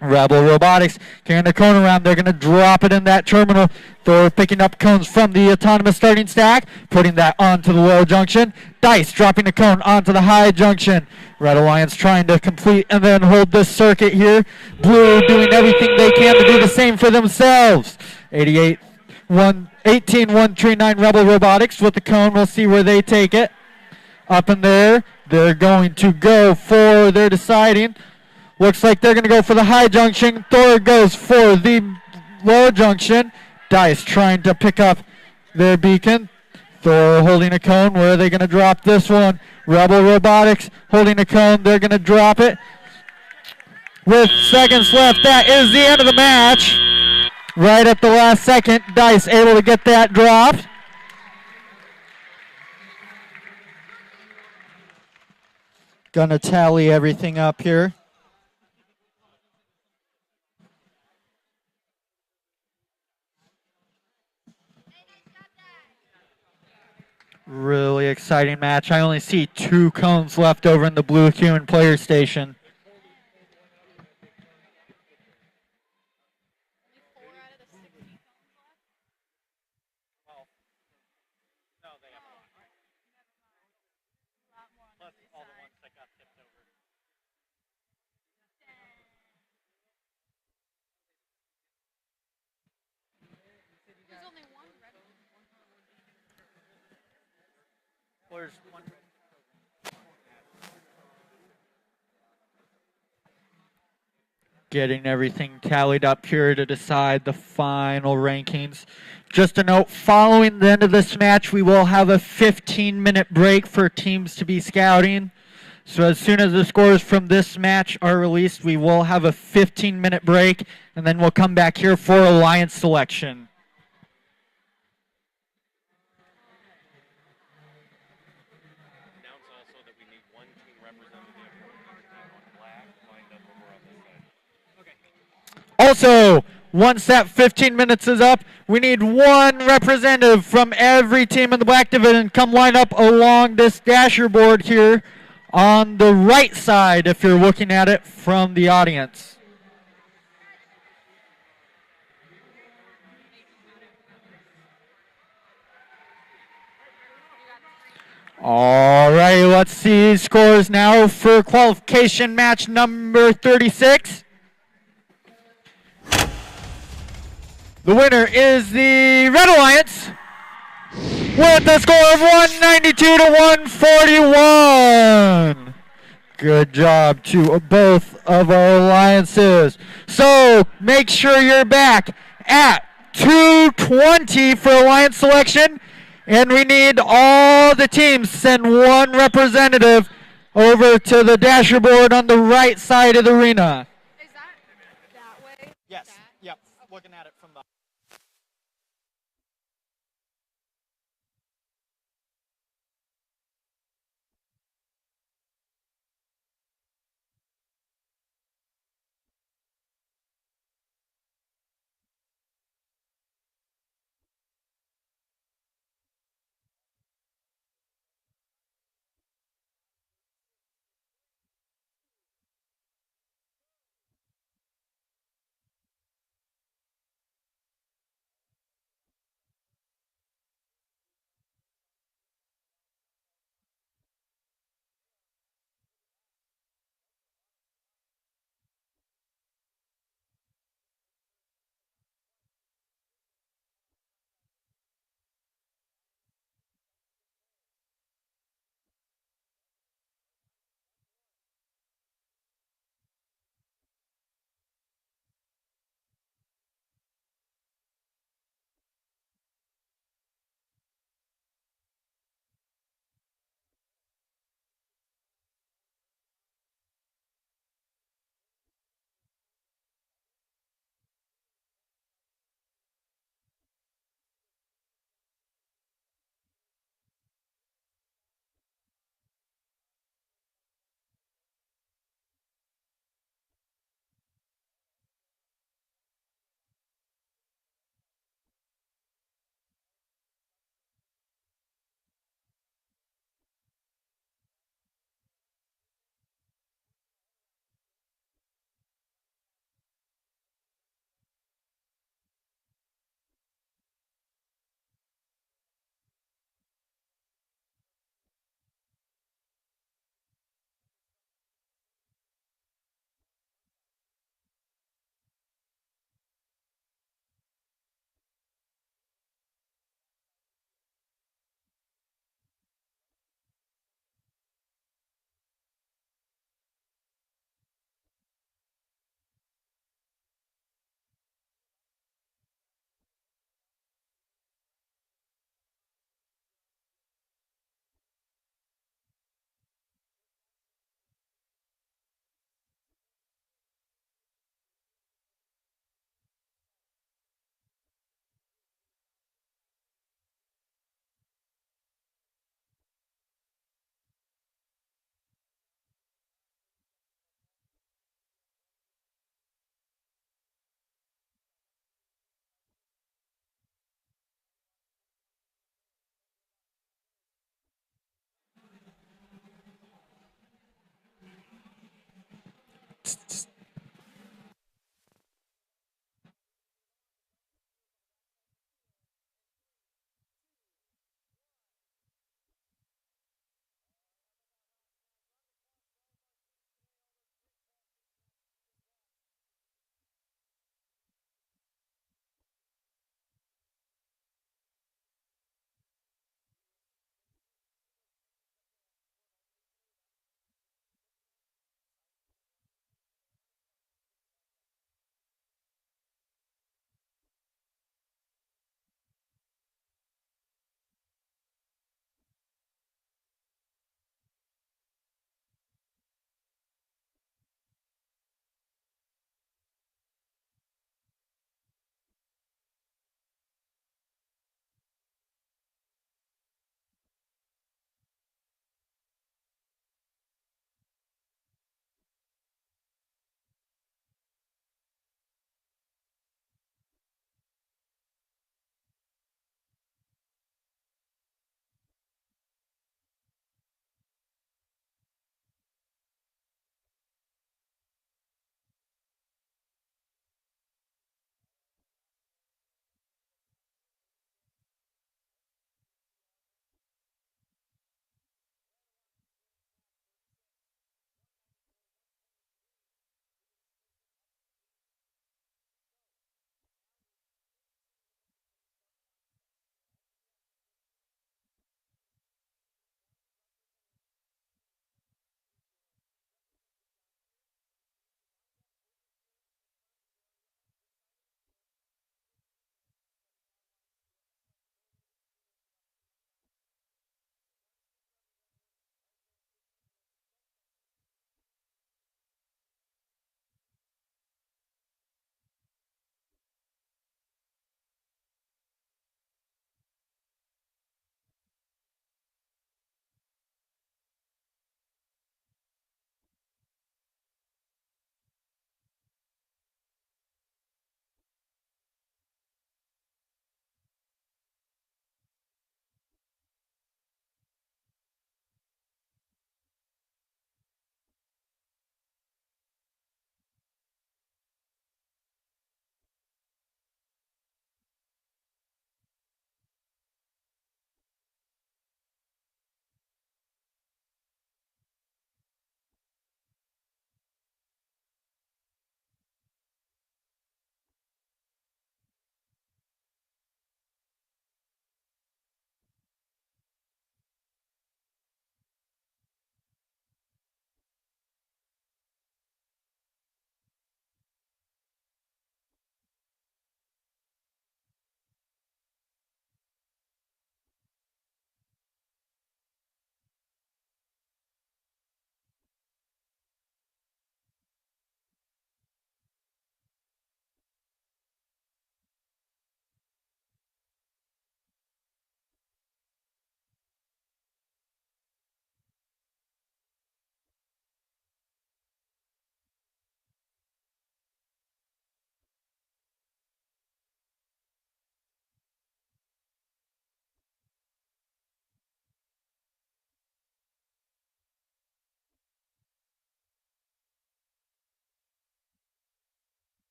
Rebel Robotics carrying the cone around. They're going to drop it in that terminal. Thor picking up cones from the autonomous starting stack, putting that onto the low junction. Dice dropping the cone onto the high junction. Red Alliance trying to complete and then hold this circuit here. Blue doing everything they can to do the same for themselves. 18139 Rebel Robotics with the cone. We'll see where they take it. Up in there. They're going to go for, they're deciding. Looks like they're going to go for the high junction. Thor goes for the low junction. Dice trying to pick up their beacon. Thor holding a cone. Where are they going to drop this one? Rebel Robotics holding a cone. They're going to drop it. With seconds left, that is the end of the match. Right at the last second, Dice able to get that dropped. Gonna tally everything up here. Really exciting match. I only see 2 cones left over in the blue human player station. Getting everything tallied up here to decide the final rankings. Just a note, following the end of this match, we will have a 15-minute break for teams to be scouting. So as soon as the scores from this match are released, we will have a 15-minute break, and then we'll come back here for alliance selection. Now Also, once that 15 minutes is up, we need one representative from every team in the black division come line up along this dasher board here on the right side if you're looking at it from the audience. All right, let's see scores now for qualification match number 36. The winner is the Red Alliance with a score of 192 to 141. Good job to both of our alliances. So make sure you're back at 2:20 for alliance selection. And we need all the teams send one representative over to the dasher board on the right side of the arena. Is that way? Yes. Yep. Looking at it from the.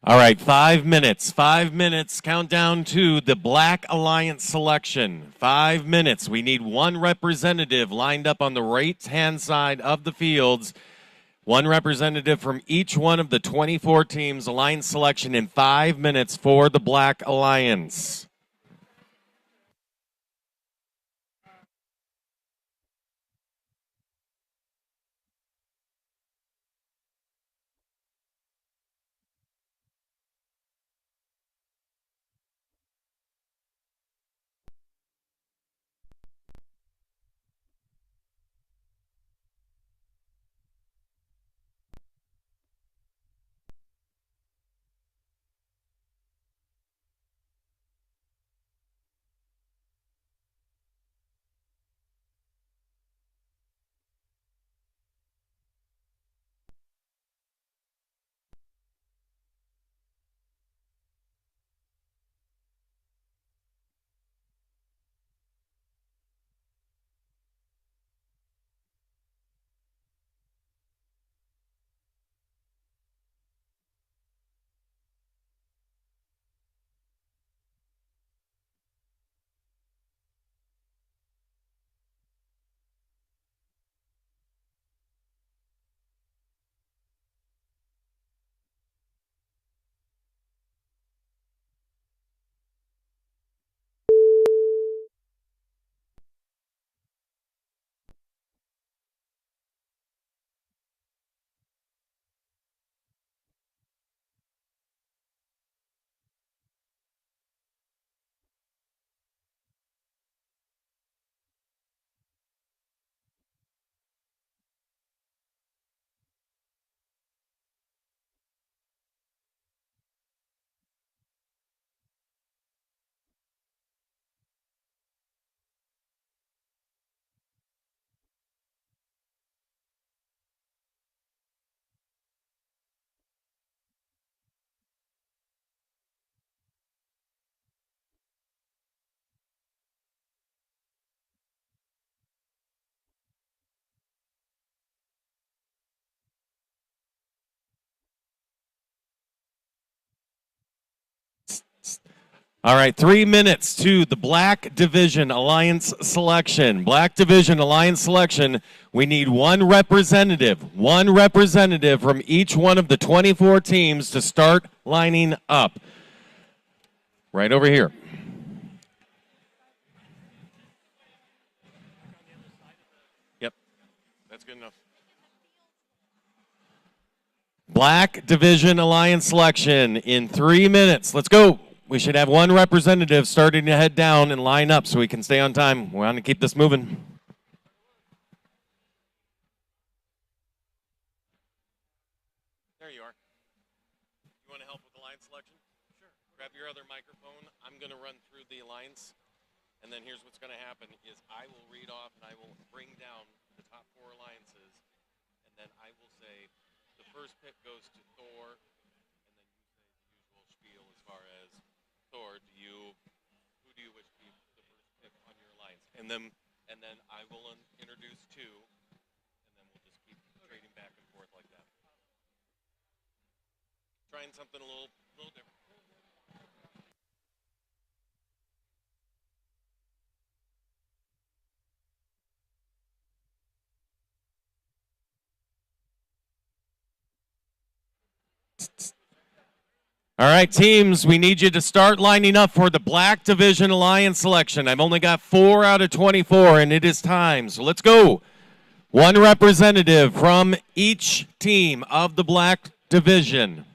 All right, 5 minutes. 5 minutes. Countdown to the Black Alliance selection. 5 minutes. We need one representative lined up on the right-hand side of the fields. One representative from each one of the 24 teams. Alliance selection in 5 minutes for the Black Alliance. All right, 3 minutes to the Black Division Alliance selection. Black Division Alliance selection. We need one representative from each one of the 24 teams to start lining up. Right over here. Yep, that's good enough. Black Division Alliance selection in 3 minutes. Let's go. We should have one representative starting to head down and line up so we can stay on time. We want to keep this moving. There you are. You want to help with alliance selection? Sure. Grab your other microphone. I'm going to run through the alliance. And then here's what's going to happen is I will read off and I will bring down the top 4 alliances. And then I will say the first pick goes to Thor. And then you say the usual spiel as far as Thor, who do you wish to be the first pick on your alliance? And then I will introduce 2, and then we'll just keep trading back and forth like that. Trying something a little different. All right, teams, we need you to start lining up for the Black Division Alliance selection. I've only got 4 out of 24, and it is time. So let's go. One representative from each team of the Black Division.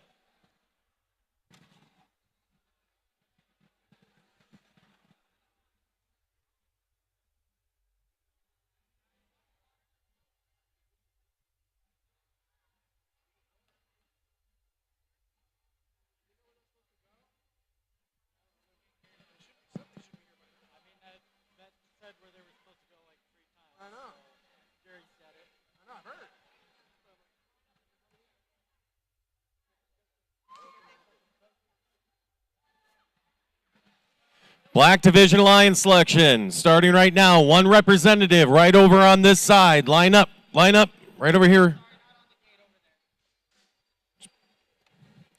I know. Jerry said it. I know, I heard. Black Division Alliance selection starting right now. One representative right over on this side. Line up, right over here.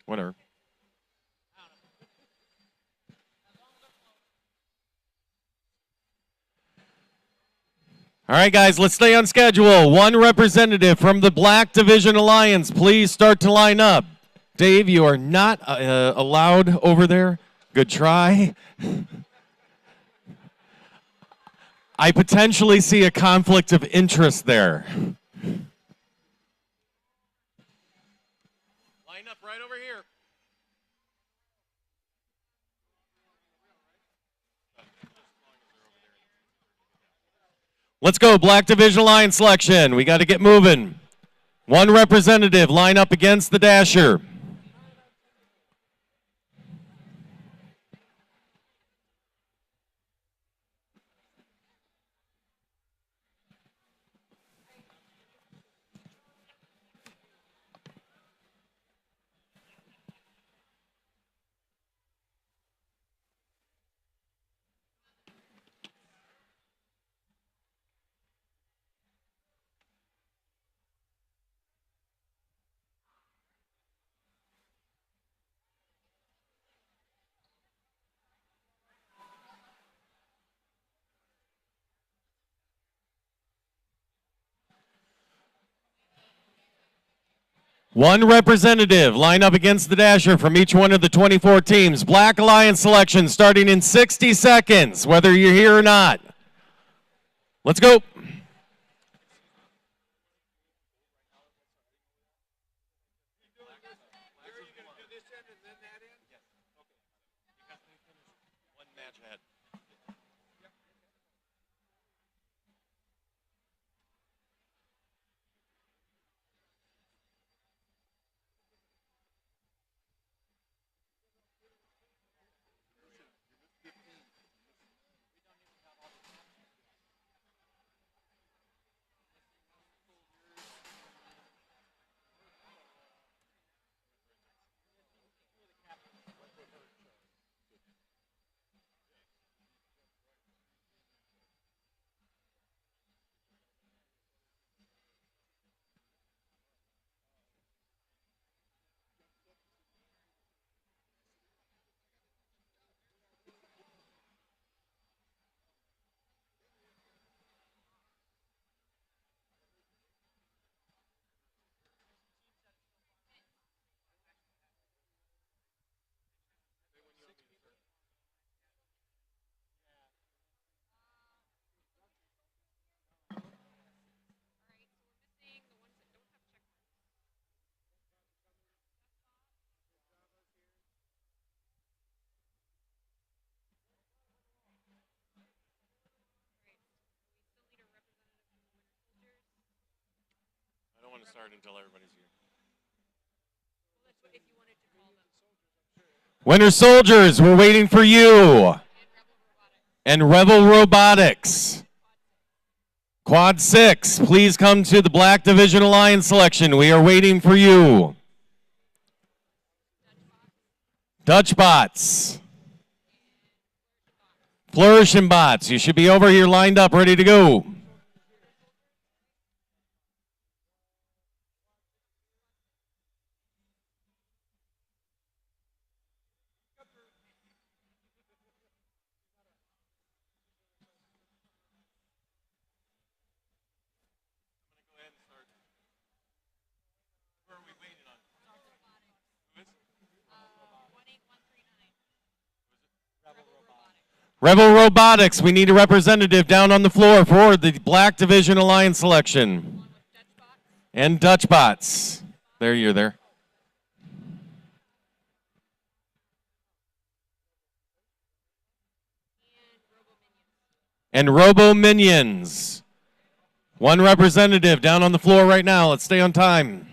Whatever. All right, guys, let's stay on schedule. One representative from the Black Division Alliance, please start to line up. Dave, you are not allowed over there. Good try. I potentially see a conflict of interest there. Line up right over here. Let's go, Black Division Alliance selection. We got to get moving. One representative, line up against the dasher. One representative, line up against the dasher from each one of the 24 teams. Black Alliance selection starting in 60 seconds, whether you're here or not. Let's go. One match ahead. I don't want to start until everybody's here. Winter Soldiers, we're waiting for you. And Rebel Robotics. Quad 6, please come to the Black Division Alliance selection. We are waiting for you. Dutch Bots. Flourishing Bots, you should be over here lined up, ready to go. Rebel Robotics, we need a representative down on the floor for the Black Division Alliance selection. And Dutch Bots. There, you're there. And Robo Minions. One representative down on the floor right now. Let's stay on time.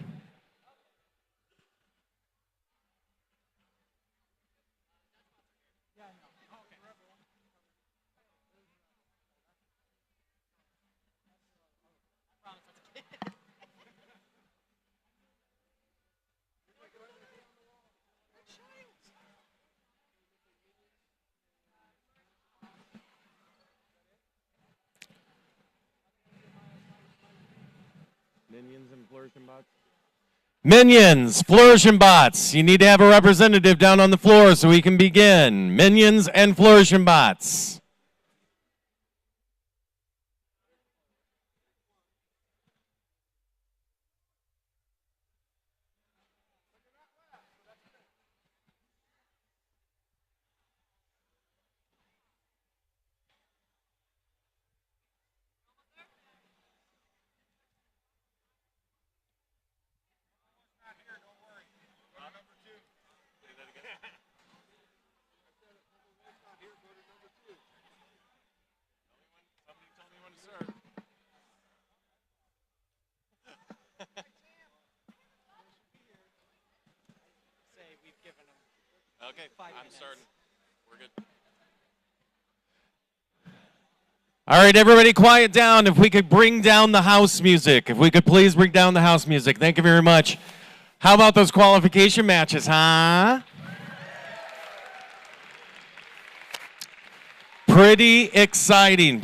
Minions and Flourishing Bots? Minions, Flourishing Bots. You need to have a representative down on the floor so we can begin. Minions and Flourishing Bots. Okay, I'm starting. We're good. All right, everybody quiet down. If we could bring down the house music. If we could please bring down the house music. Thank you very much. How about those qualification matches, huh? Pretty exciting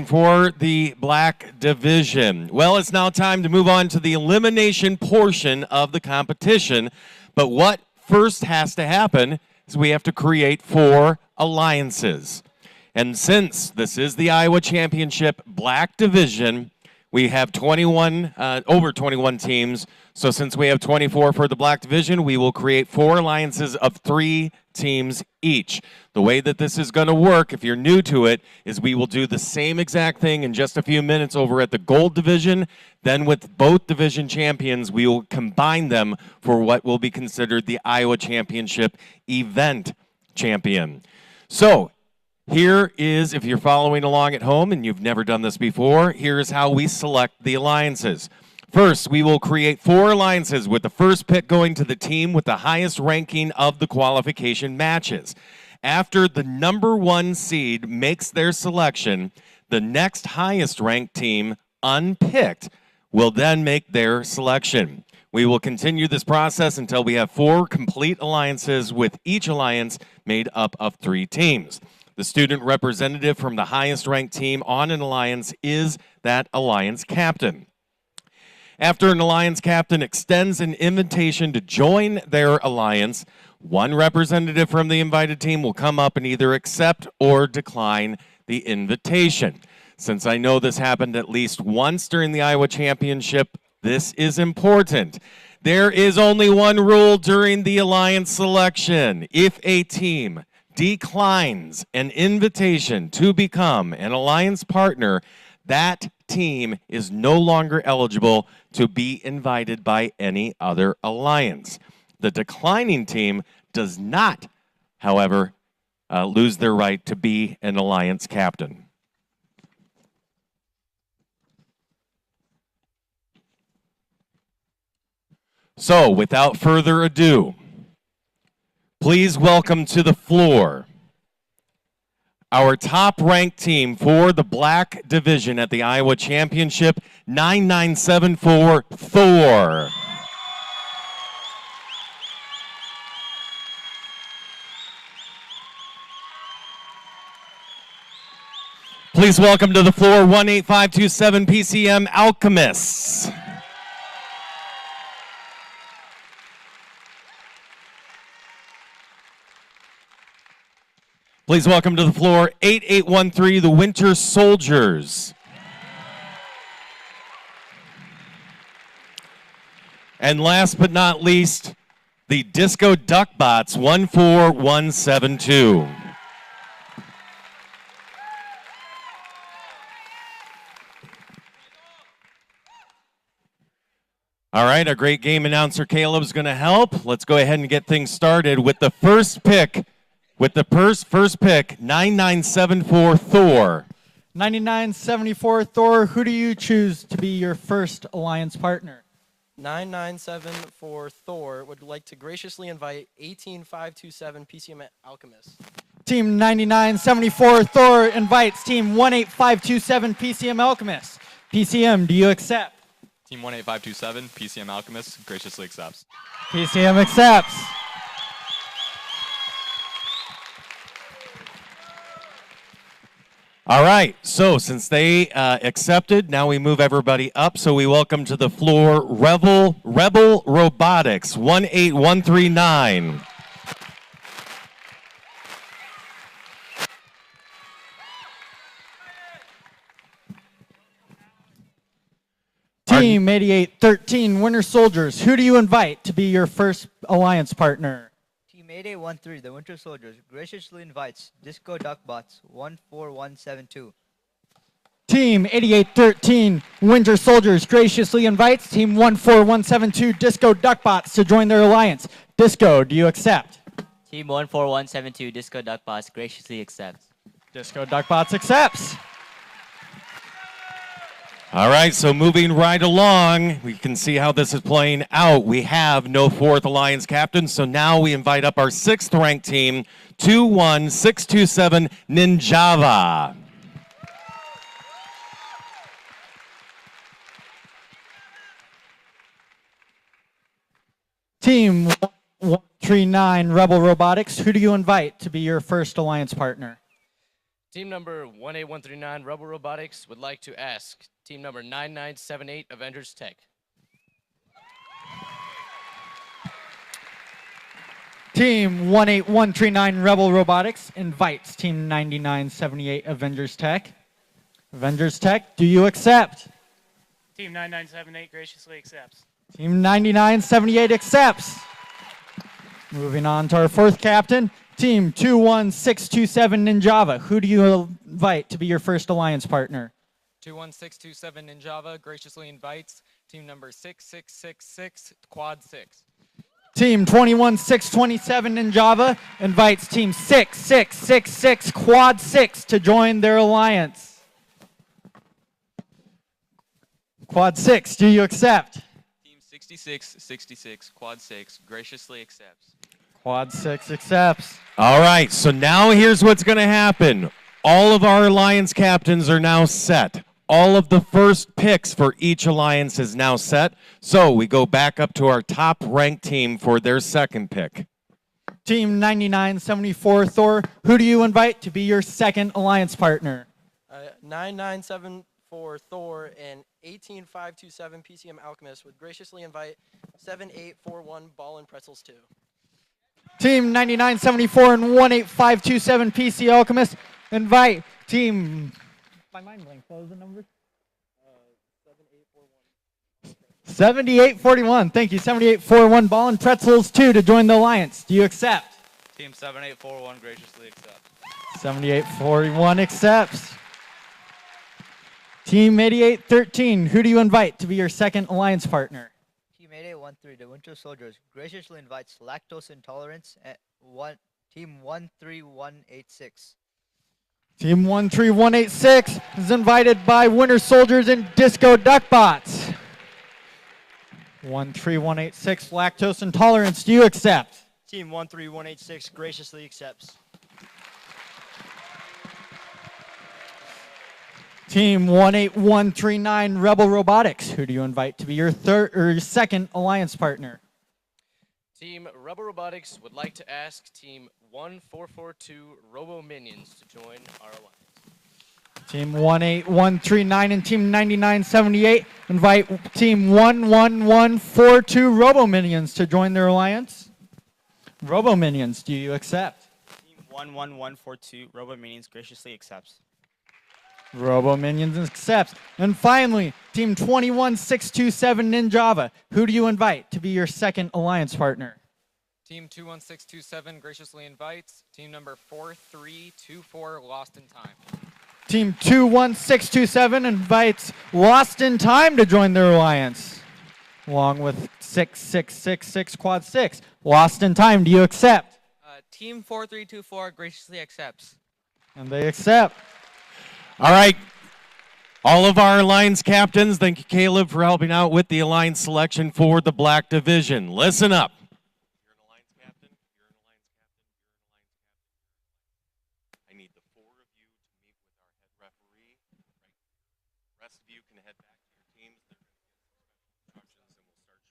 for the black division. Well, it's now time to move on to the elimination portion of the competition. But what first has to happen is we have to create 4 alliances. And since this is the Iowa Championship Black Division, we have over 21 teams. So since we have 24 for the Black Division, we will create 4 alliances of 3 teams each. The way that this is going to work, if you're new to it, is we will do the same exact thing in just a few minutes over at the Gold Division. Then with both division champions, we will combine them for what will be considered the Iowa Championship Event Champion. So here is, if you're following along at home and you've never done this before, here's how we select the alliances. First, we will create 4 alliances with the first pick going to the team with the highest ranking of the qualification matches. After the number 1 seed makes their selection, the next highest ranked team, unpicked, will then make their selection. We will continue this process until we have 4 complete alliances, with each alliance made up of 3 teams. The student representative from the highest ranked team on an alliance is that alliance captain. After an alliance captain extends an invitation to join their alliance, 1 representative from the invited team will come up and either accept or decline the invitation. Since I know this happened at least once during the Iowa Championship, this is important. There is only one rule during the alliance selection. If a team declines an invitation to become an alliance partner, that team is no longer eligible to be invited by any other alliance. The declining team does not, however, lose their right to be an alliance captain. So, without further ado, please welcome to the floor our top-ranked team for the Black Division at the Iowa Championship, 9974 Thor. Please welcome to the floor 18527 PCM Alchemists. Please welcome to the floor 8813 the Winter Soldiers. And last but not least, the Disco Duckbots 14172. All right, our great game announcer Caleb's going to help. Let's go ahead and get things started with the first pick. With the first pick, 9974 Thor. 9974 Thor, who do you choose to be your first alliance partner? 9974 Thor would like to graciously invite 18527 PCM Alchemists. Team 9974 Thor invites Team 18527 PCM Alchemists. PCM, do you accept? Team 18527 PCM Alchemists graciously accepts. PCM accepts. All right, so since they accepted, now we move everybody up. So we welcome to the floor Rebel Robotics 18139. Team 8813 Winter Soldiers, who do you invite to be your first alliance partner? Team 8813, the Winter Soldiers, graciously invites Disco Duckbots 14172. Team 8813 Winter Soldiers graciously invites Team 14172 Disco Duckbots to join their alliance. Disco, do you accept? Team 14172 Disco Duckbots graciously accepts. Disco Duckbots accepts. All right, so moving right along, we can see how this is playing out. We have no fourth Alliance captain, so now we invite up our sixth ranked team, 21627 Ninjava. Team 139 Rebel Robotics, who do you invite to be your first alliance partner? Team number 18139 Rebel Robotics would like to ask team number 9978 Avengers Tech. Team 18139 Rebel Robotics invites Team 9978 Avengers Tech. Avengers Tech, do you accept? Team 9978 graciously accepts. Team 9978 accepts. Moving on to our fourth captain, Team 21627 Ninjava. Who do you invite to be your first alliance partner? 21627 Ninjava graciously invites team number 6666 Quad 6. Team 21627 Ninjava invites Team 6666 Quad 6 to join their alliance. Quad 6, do you accept? Team 6666 Quad 6 graciously accepts. Quad 6 accepts. All right, so now here's what's going to happen. All of our alliance captains are now set. All of the first picks for each alliance is now set. So we go back up to our top ranked team for their second pick. Team 9974 Thor, who do you invite to be your second alliance partner? 9974 Thor and 18527 PCM Alchemist would graciously invite 7841 Ball and Pretzels 2. Team 9974 and 18527 PC Alchemist invite Team... My mind blank. What was the number? 7841. Thank you. 7841 Ball and Pretzels 2 to join the alliance. Do you accept? Team 7841 graciously accepts. 7841 accepts. Team 8813, who do you invite to be your second alliance partner? Team 8813, the Winter Soldiers, graciously invites lactose intolerance at Team 13186. Team 13186 is invited by Winter Soldiers and Disco Duckbots. 13186, lactose intolerance, do you accept? Team 13186 graciously accepts. Team 18139 Rebel Robotics, who do you invite to be your third or your second alliance partner? Team Rebel Robotics would like to ask Team 1442 Robo Minions to join our alliance. Team 18139 and Team 9978 invite Team 11142 Robo Minions to join their alliance. Robo Minions, do you accept? Team 11142 Robo Minions graciously accepts. Robo Minions accepts. And finally, Team 21627 Ninjava, who do you invite to be your second alliance partner? Team 21627 graciously invites team number 4324 Lost in Time. Team 21627 invites Lost in Time to join their alliance, along with 6666 Quad 6. Lost in Time, do you accept? Team 4324 graciously accepts. And they accept. All right. All of our alliance captains, thank you, Caleb, for helping out with the alliance selection for the Black Division. Listen up. You're an alliance captain. You're an alliance captain. You're an alliance captain. I need the four of you to meet with our head referee. Right. The rest of you can head back to your teams. They're going to get some special instructions, and we'll start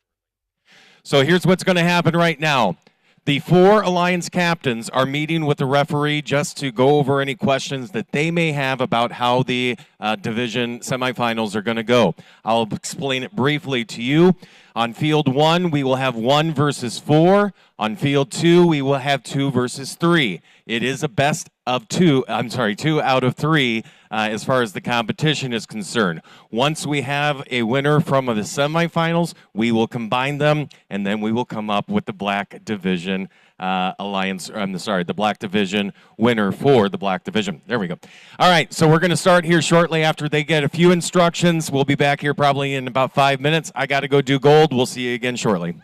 shortly. So here's what's going to happen right now. The four alliance captains are meeting with the referee just to go over any questions that they may have about how the division semifinals are going to go. I'll explain it briefly to you. On field 1, we will have 1 versus 4. On field 2, we will have 2 versus 3. It is a best of 2, 2 out of 3 as far as the competition is concerned. Once we have a winner from the semifinals, we will combine them, and then we will come up with the Black Division the Black Division winner for the Black Division. There we go. All right, so we're going to start here shortly after they get a few instructions. We'll be back here probably in about 5 minutes. I got to go do gold. We'll see you again shortly.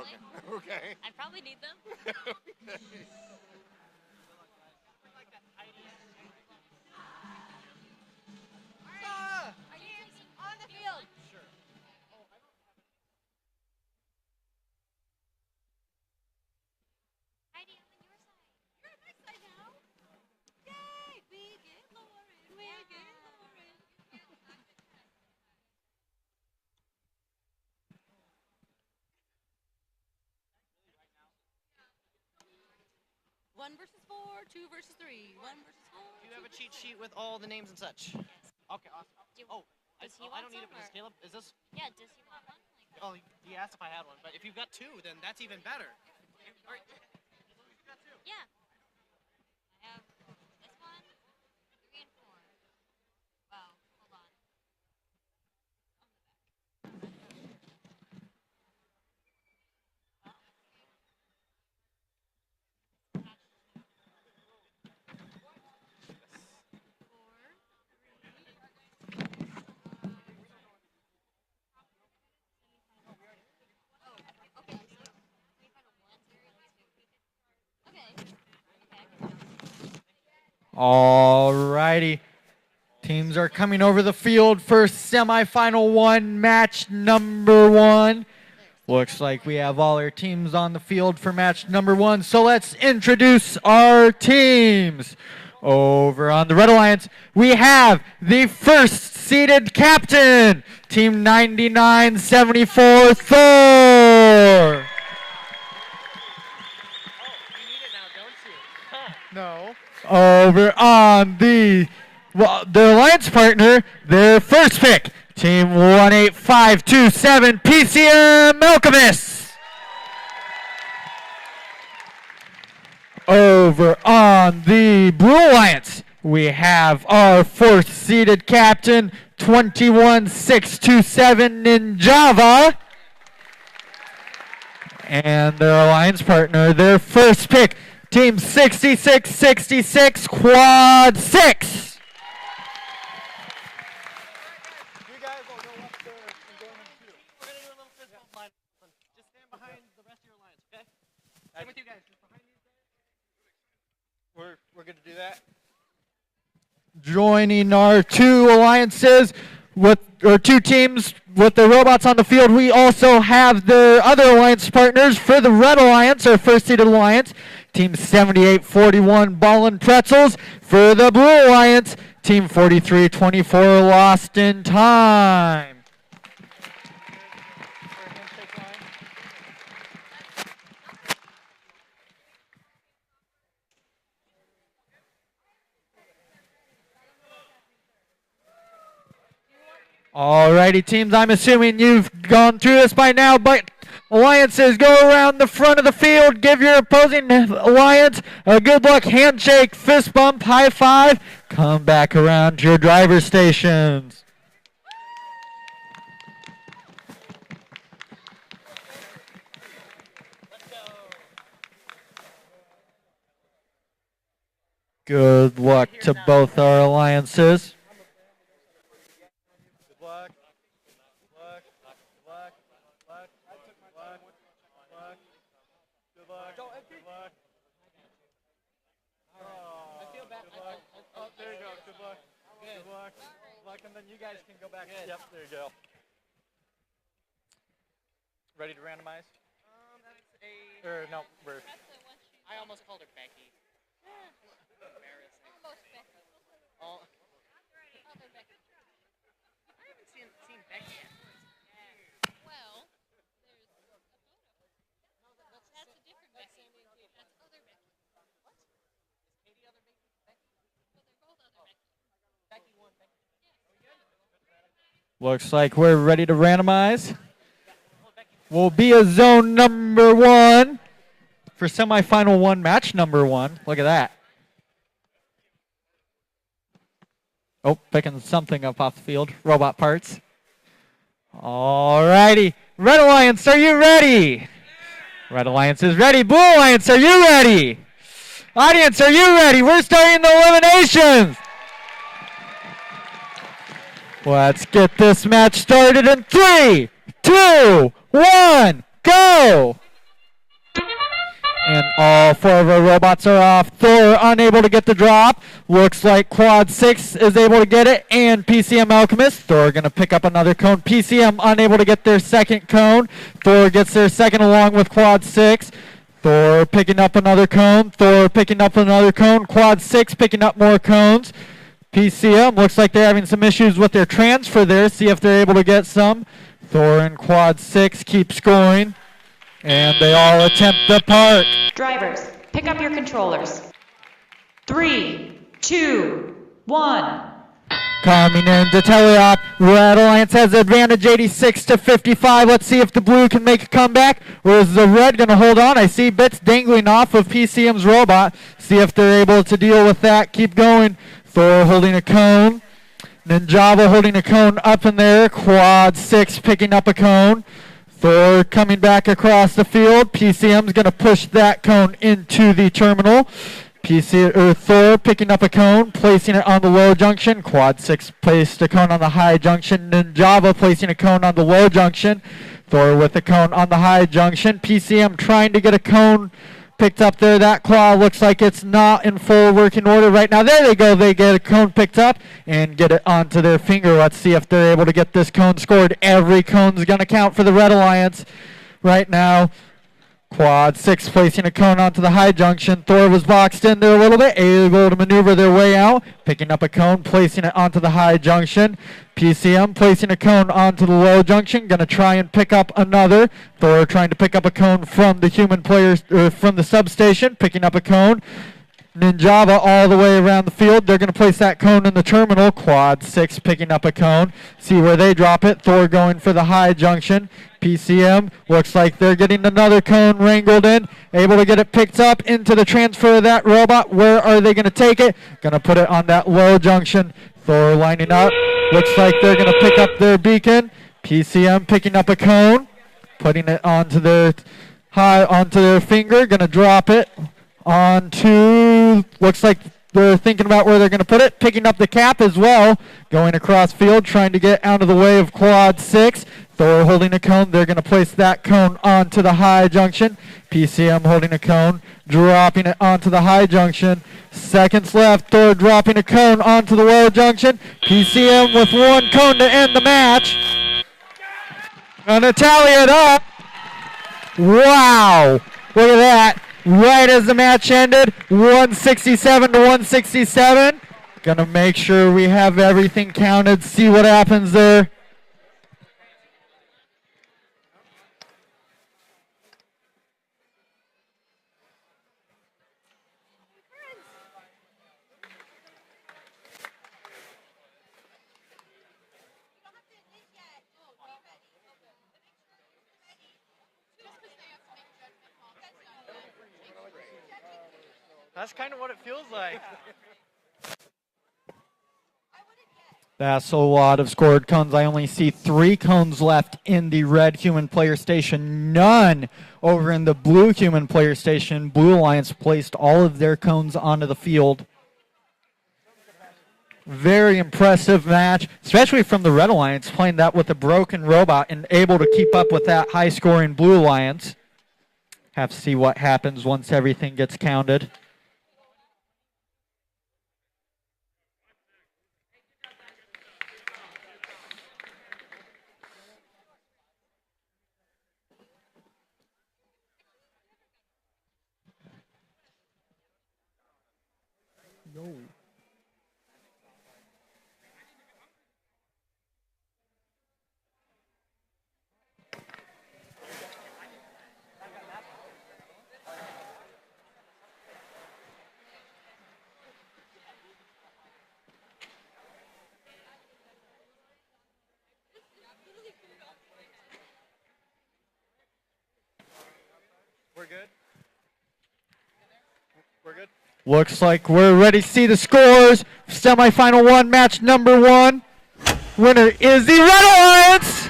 Probably. Okay. I probably need them. Are you on the field? Sure. Heidi, I'm on your side. You're on my side now. Yay! We get Lauren. We get Lauren. One versus 4, 2 versus 3. 1 versus 4. Do you have a cheat sheet with all the names and such? Yes. Okay, awesome. Does he I want don't need it some, for this. or- Caleb, is this? Yeah, does he want one? Oh, he asked if I had one. But if you've got 2, then that's even better. All right. Yeah. I have this one, 3 and 4. Wow, hold on. Alrighty. Teams are coming over the field for semifinal 1, match number 1. Looks like we have all our teams on the field for match number 1. So let's introduce our teams. Over on the Red Alliance, we have the first seeded captain, Team 9974 Thor. No. Over on the Alliance partner, their first pick, Team 18527 PCM Alchemists. Over on the Blue Alliance, we have our fourth seeded captain, 21627 Ninjava. And their alliance partner, their first pick, Team 6666 Quad 6. You guys will go up there and go in the queue. We're going to do a little physical line. Just stand behind the rest of your lines, okay? Same with you guys. Just behind these guys. We're going to do that. Joining our two alliances two teams with the robots on the field, we also have the other alliance partners for the Red Alliance, our first seeded alliance, Team 7841 Ballin' Pretzels. For the Blue Alliance, Team 4324 Lost in Time. Alrighty, teams, I'm assuming you've gone through this by now, but alliances, go around the front of the field, give your opposing alliance a good luck handshake, fist bump, high five, come back around to your driver stations. Good luck to both our alliances. Good luck. Good luck. Good luck. Good luck. Good luck. Good luck. Good luck. I feel bad. Good luck. Oh, there you go. Good luck. Good luck. Good luck, and then you guys can go back. Good. Yep, there you go. Ready to randomize? That's a... Or no, we're... I almost called her Becky. Embarrassing. Almost Becky. Oh. Other Becky. I haven't seen Becky yet. Well, there's a photo. No, that's a different Becky. That's other Becky. What? Is Katie other Becky? But they're both other Becky. Becky won. Becky. Looks like we're ready to randomize. Will be a zone number 1 for semifinal 1, match number 1. Look at that. Oh, picking something up off the field. Robot parts. Alrighty. Red Alliance, are you ready? Red Alliance is ready. Blue Alliance, are you ready? Audience, are you ready? We're starting the eliminations. Let's get this match started in 3, 2, 1, go! And all 4 of our robots are off. Thor unable to get the drop. Looks like Quad 6 is able to get it. And PCM Alchemist. Thor going to pick up another cone. PCM unable to get their second cone. Thor gets their second along with Quad 6. Thor picking up another cone. Thor picking up another cone. Quad 6 picking up more cones. PCM looks like they're having some issues with their transfer there. See if they're able to get some. Thor and Quad 6 keep scoring. And they all attempt the park. Drivers, pick up your controllers. 3, 2, 1. Coming in to teleop. Red Alliance has the advantage 86 to 55. Let's see if the blue can make a comeback. Or is the red going to hold on? I see bits dangling off of PCM's robot. See if they're able to deal with that. Keep going. Thor holding a cone. Ninjava holding a cone up in there. Quad 6 picking up a cone. Thor coming back across the field. PCM's going to push that cone into the terminal. Thor picking up a cone, placing it on the low junction. Quad 6 placed a cone on the high junction. Ninjava placing a cone on the low junction. Thor with a cone on the high junction. PCM trying to get a cone picked up there. That claw looks like it's not in full working order right now. There they go. They get a cone picked up and get it onto their finger. Let's see if they're able to get this cone scored. Every cone's going to count for the Red Alliance right now. Quad 6 placing a cone onto the high junction. Thor was boxed in there a little bit, able to maneuver their way out. Picking up a cone, placing it onto the high junction. PCM placing a cone onto the low junction. Going to try and pick up another. Thor trying to pick up a cone from the human players, from the substation. Picking up a cone. Ninjava all the way around the field. They're going to place that cone in the terminal. Quad 6 picking up a cone. See where they drop it. Thor going for the high junction. PCM looks like they're getting another cone wrangled in. Able to get it picked up into the transfer of that robot. Where are they going to take it? Going to put it on that low junction. Thor lining up. Looks like they're going to pick up their beacon. PCM picking up a cone. Putting it onto their finger. Going to drop it onto, looks like they're thinking about where they're going to put it. Picking up the cap as well. Going across field, trying to get out of the way of Quad 6. Thor holding a cone. They're going to place that cone onto the high junction. PCM holding a cone, dropping it onto the high junction. Seconds left. Thor dropping a cone onto the low junction. PCM with one cone to end the match. Gonna tally it up. Wow. Look at that. Right as the match ended, 167 to 167. Gonna make sure we have everything counted, see what happens there. That's kind of what it feels like. That's a lot of scored cones. I only see 3 cones left in the red human player station. None over in the blue human player station. Blue Alliance placed all of their cones onto the field. Very impressive match, especially from the Red Alliance, playing that with a broken robot and able to keep up with that high-scoring Blue Alliance. Have to see what happens once everything gets counted. Yo. We're good? We're good? Looks like we're ready to see the scores. Semifinal 1, match number 1. Winner is the Red Alliance.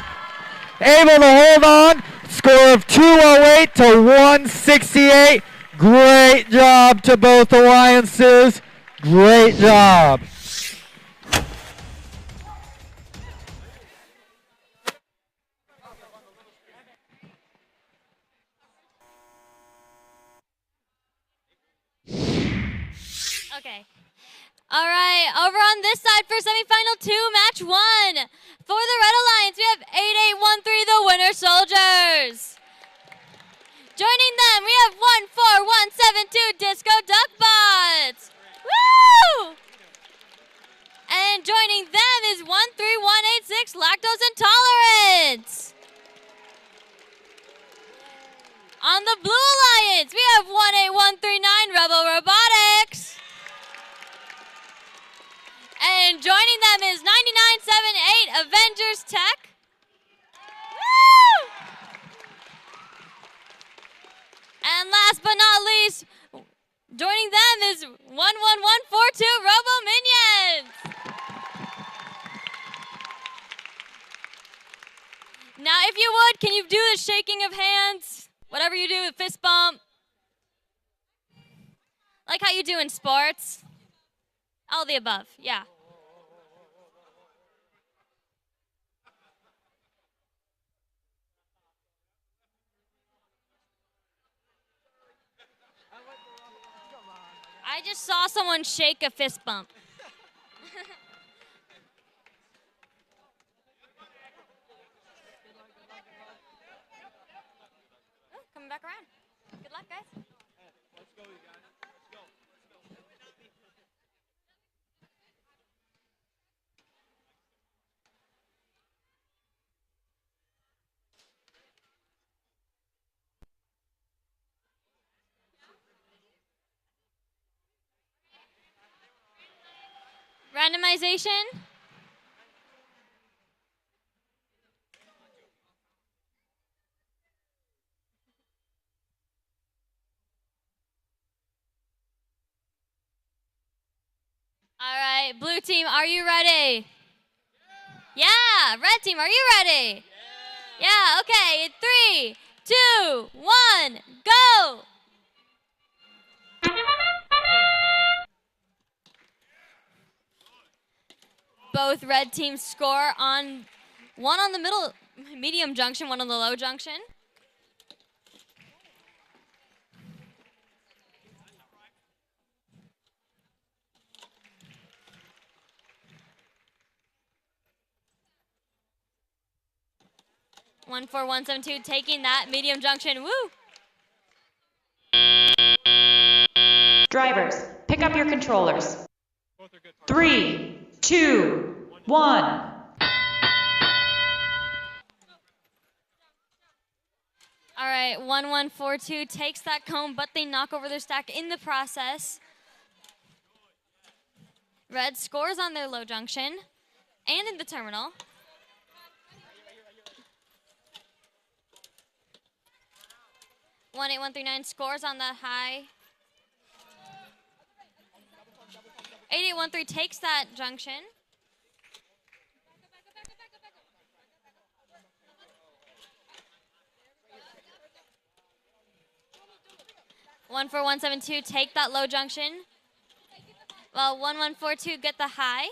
Able to hold on. Score of 208 to 168. Great job to both alliances. Great job. All right, over on this side for semifinal 2, match 1. For the Red Alliance, we have 8813, the Winter Soldiers. Joining them, we have 14172, Disco Duckbots. Woo! And joining them is 13186, Lactose Intolerance. On the Blue Alliance, we have 18139, Rebel Robotics. And joining them is 9978, Avengers Tech. Woo! And last but not least, joining them is 11142, Robo Minions. Now, if you would, can you do the shaking of hands? Whatever you do, fist bump. Like how you do in sports. All the above, yeah. I just saw someone shake a fist bump. Oh, coming back around. Good luck, guys. Let's go, you guys. Let's go. Randomization. All right, blue team, are you ready? Yeah, red team, are you ready? Yeah, okay, 3, 2, 1, go! Both red teams score on one on the middle medium junction, one on the low junction. One four one seven two taking that medium junction. Woo! Drivers, pick up your controllers. 3, 2, 1. All right, 1142 takes that cone, but they knock over their stack in the process. Red scores on their low junction and in the terminal. One 8139 scores on the high. 8813 takes that junction. One 4172 take that low junction. Well, 1142 get the high.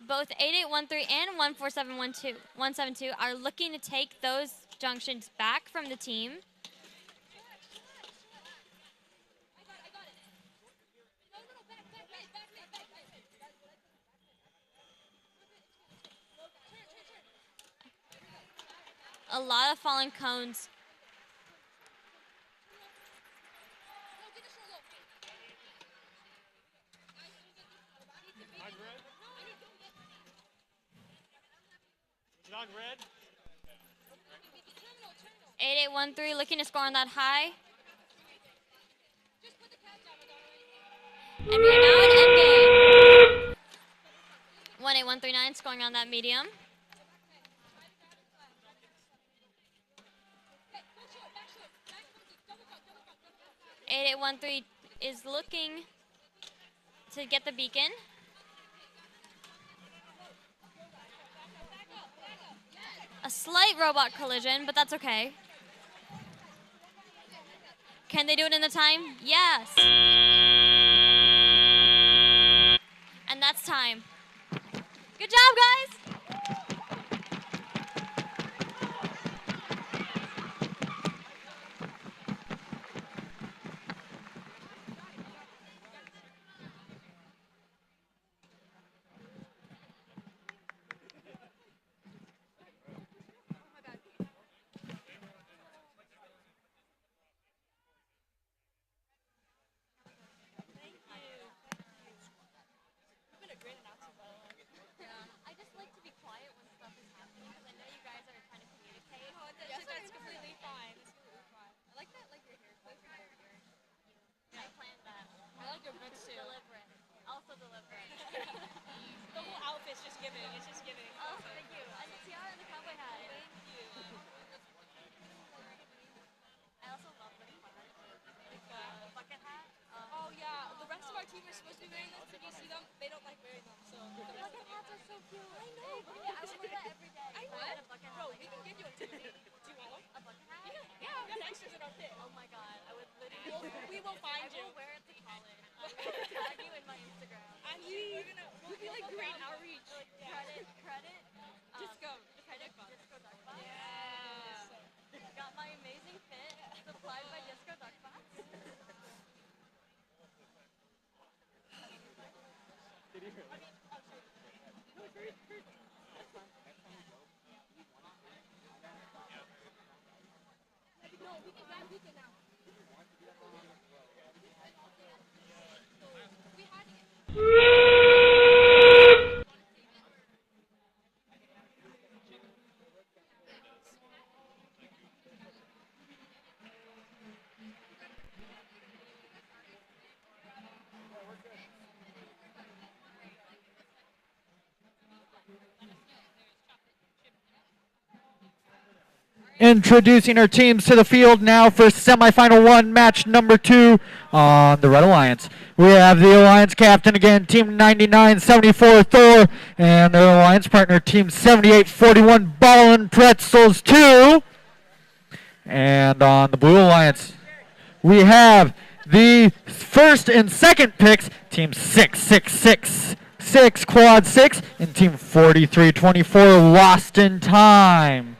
Both 8813 and 172 are looking to take those junctions back from the team. A lot of fallen cones. On red. 8813 looking to score on that high. And we are now in endgame. 18139 scoring on that medium. Eight 8813 is looking to get the beacon. A slight robot collision, but that's okay. Can they do it in the time? Yes. And that's time. Good job, guys. giving. It's just giving. Oh, thank you. And the tiara and the cowboy hat. Thank you. I also love the flag. Like the bucket hat. Oh yeah, the rest of our team is supposed to be wearing this. Did you see them? They don't like wearing them, so the rest Bucket hats are so cute. I know. Yeah, I would wear that every day. I if would. had a bucket hat Bro, like we can that. get you a Do you want one? A bucket hat? Yeah, we got extras in our pit. Oh my god, I would literally. We will find I you. will wear it to college. I will tag you in my Instagram. And we'll be like great outreach. Credit. Disco. Credit Disco Duckbox. Yeah. Got my amazing fit supplied by Disco Duckbox. No, we can grab pizza now. We had Introducing our teams to the field now for semifinal 1, match number 2 on the Red Alliance. We have the Alliance captain again, Team 9974 Thor, and their Alliance partner, Team 7841 Ballin' Pretzels 2. And on the Blue Alliance, we have the first and second picks, Team 6666 Quad 6 and Team 4324 Lost in Time.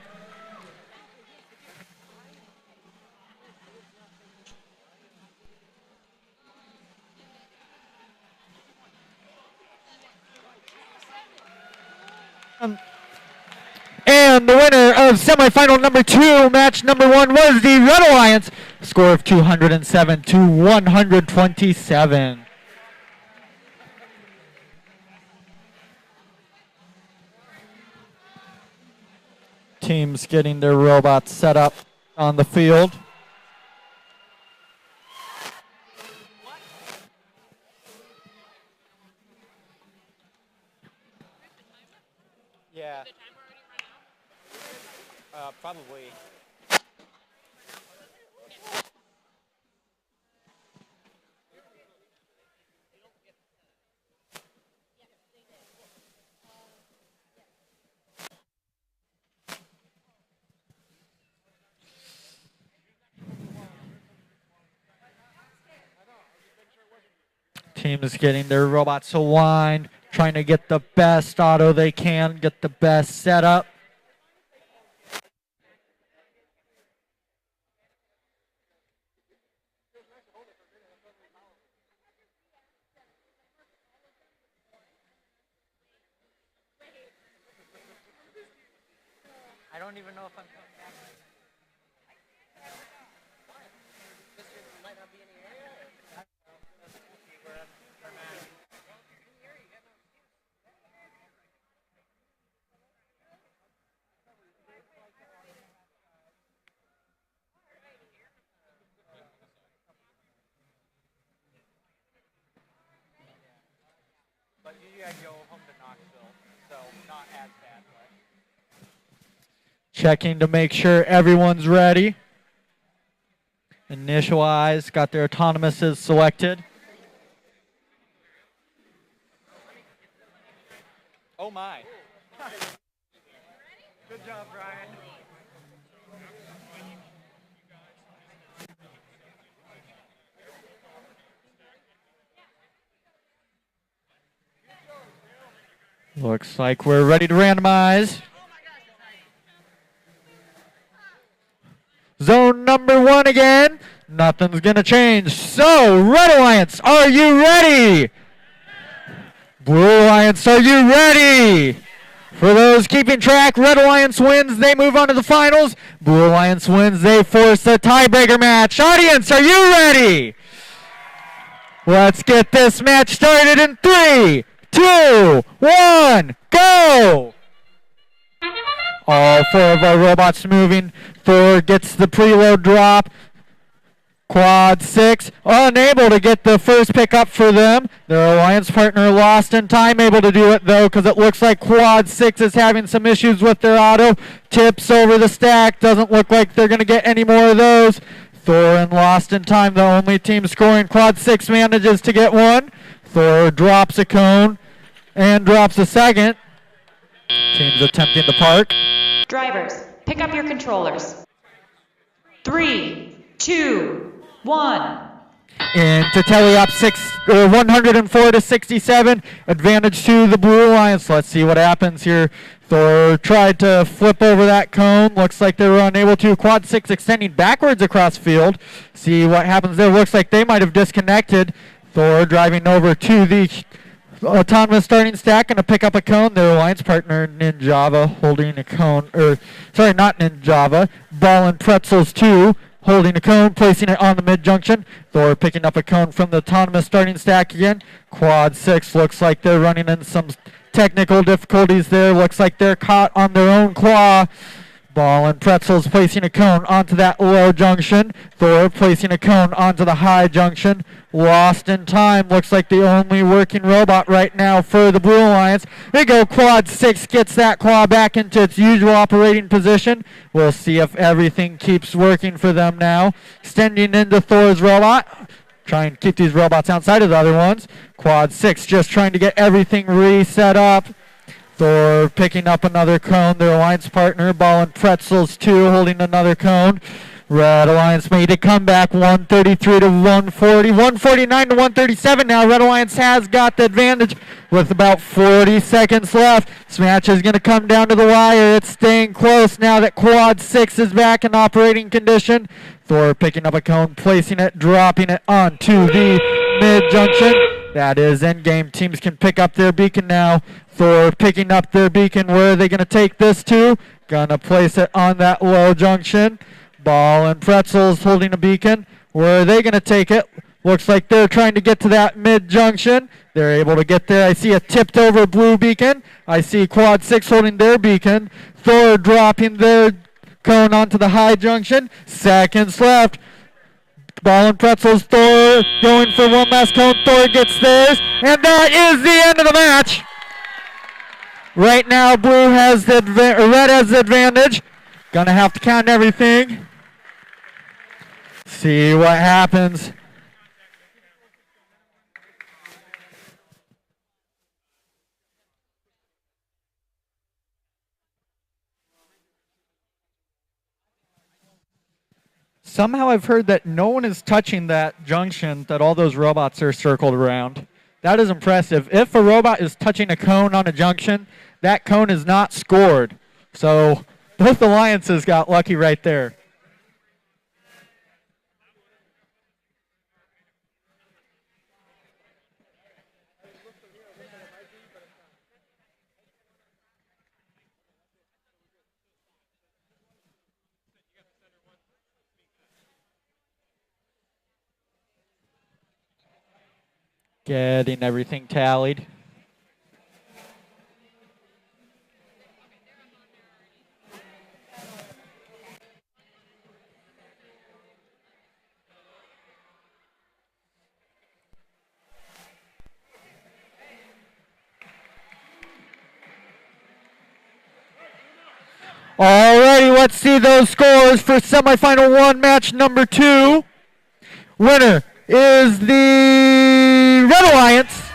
And the winner of semifinal number 2, match number 1, was the Red Alliance, score of 207 to 127. Teams getting their robots set up on the field. Yeah. Probably. Teams getting their robots aligned, trying to get the best auto they can, get the best setup. I don't even know if I'm coming back. But you gotta go home to Knoxville, so not as bad, but. Checking to make sure everyone's ready. Initialize, got their autonomouses selected. Oh my. Good job, Brian. Looks like we're ready to randomize. Zone number 1 again. Nothing's going to change. So, Red Alliance, are you ready? Blue Alliance, are you ready? For those keeping track, Red Alliance wins, they move on to the finals. Blue Alliance wins, they force a tiebreaker match. Audience, are you ready? Let's get this match started in 3, 2, 1, go! All 4 of our robots moving. Thor gets the preload drop. Quad 6 unable to get the first pick up for them. Their alliance partner lost in time, able to do it though, because it looks like Quad 6 is having some issues with their auto. Tips over the stack. Doesn't look like they're going to get any more of those. Thorin lost in time, the only team scoring. Quad 6 manages to get one. Thor drops a cone and drops a second. Teams attempting to park. Drivers, pick up your controllers. 3, 2, 1. Into tally up 104 to 67. Advantage to the Blue Alliance. Let's see what happens here. Thor tried to flip over that cone. Looks like they were unable to. Quad 6 extending backwards across field. See what happens there. Looks like they might have disconnected. Thor driving over to the autonomous starting stack, going to pick up a cone. Their alliance partner Ninjava holding a cone, sorry, not Ninjava. Ball and Pretzels 2 holding a cone, placing it on the mid-junction. Thor picking up a cone from the autonomous starting stack again. Quad 6 looks like they're running into some technical difficulties there. Looks like they're caught on their own claw. Ball and Pretzels placing a cone onto that low junction. Thor placing a cone onto the high junction. Lost in time. Looks like the only working robot right now for the Blue Alliance. They go. Quad 6 gets that claw back into its usual operating position. We'll see if everything keeps working for them now. Extending into Thor's robot. Trying to keep these robots outside of the other ones. Quad 6 just trying to get everything reset up. Thor picking up another cone. Their alliance partner, Ball and Pretzels 2, holding another cone. Red Alliance made a comeback, 133 to 140, 149 to 137 now. Red Alliance has got the advantage with about 40 seconds left. This match is going to come down to the wire. It's staying close now that Quad 6 is back in operating condition. Thor picking up a cone, placing it, dropping it onto the mid-junction. That is endgame. Teams can pick up their beacon now. Thor picking up their beacon. Where are they going to take this to? Gonna place it on that low junction. Ball and Pretzels holding a beacon. Where are they going to take it? Looks like they're trying to get to that mid-junction. They're able to get there. I see a tipped over blue beacon. I see Quad 6 holding their beacon. Thor dropping their cone onto the high junction. Seconds left. Ball and Pretzels. Thor going for one last cone. Thor gets theirs. And that is the end of the match. Right now, blue has the red has the advantage. Gonna have to count everything. See what happens. Somehow I've heard that no one is touching that junction that all those robots are circled around. That is impressive. If a robot is touching a cone on a junction, that cone is not scored. So both alliances got lucky right there. Getting everything tallied. Alrighty, let's see those scores for semifinal 1, match number 2. Winner is the Red Alliance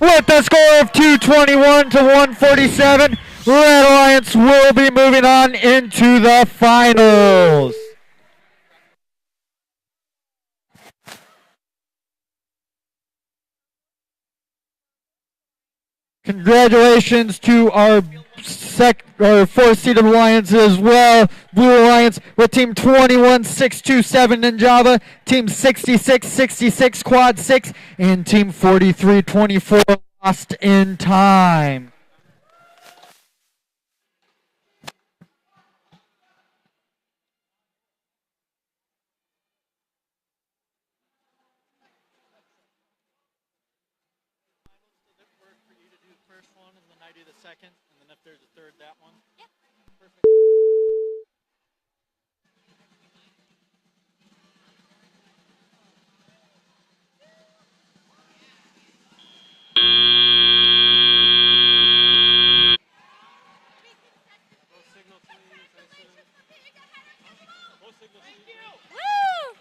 with a score of 221 to 147. Red Alliance will be moving on into the finals. Congratulations to our fourth-seeded alliance as well. Blue Alliance with Team 21627 Ninjava, Team 6666 Quad 6, and Team 4324 Lost in Time. Second, and then if there's a third, that one? Yeah. Perfect. Woo!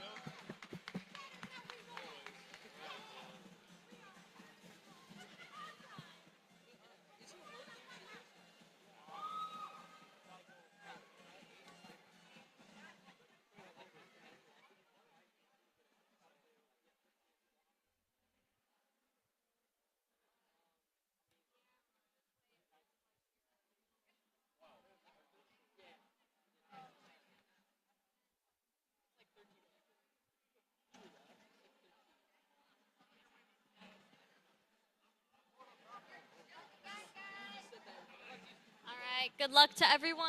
All right, good luck to everyone.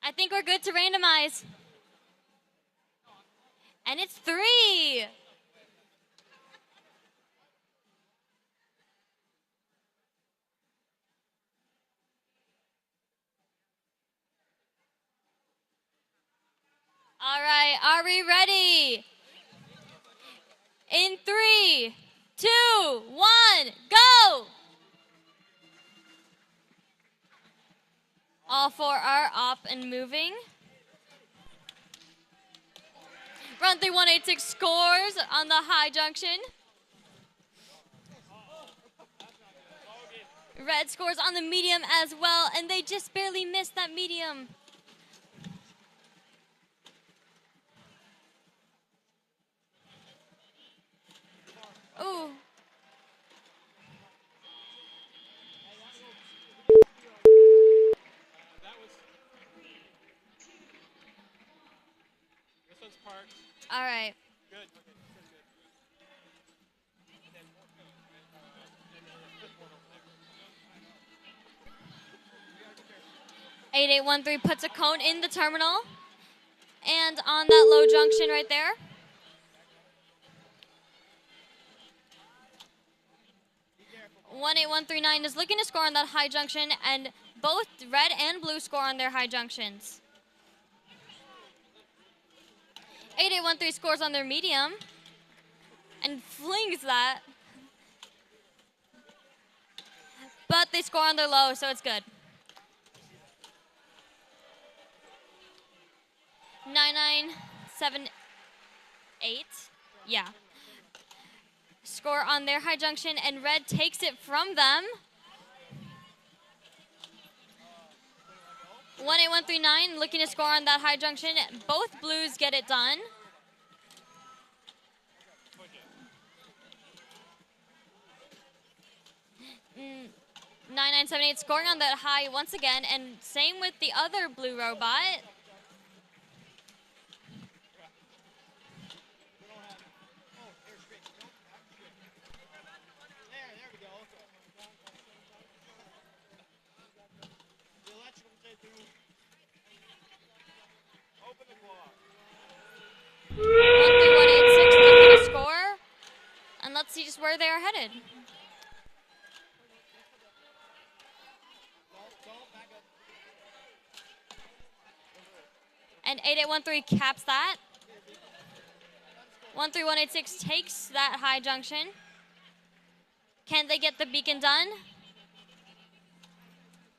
I think we're good to randomize. And it's 3. All right, are we ready? In 3, 2, 1, go! All 4 are up and moving. Run 3186 scores on the high junction. Red scores on the medium as well, and they just barely missed that medium. Ooh. This one's parked. All right. Good. 8813 puts a cone in the terminal and on that low junction right there. One 8139 is looking to score on that high junction, and both red and blue score on their high junctions. 8813 scores on their medium and flings that. But they score on their low, so it's good. 9978. Yeah. Score on their high junction, and red takes it from them. 18139 looking to score on that high junction. Both blues get it done. Mm, 9978 scoring on that high once again, and same with the other blue robot. Open the clock. 13186 looking to score. And let's see just where they are headed. And 8813 caps that. 13186 takes that high junction. Can they get the beacon done?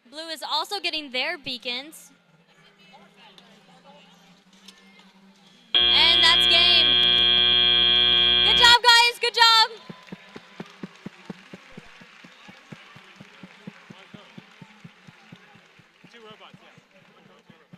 Blue is also getting their beacons. And that's game. Good job, guys. Good job. Two robots, yeah. One cone, two robots.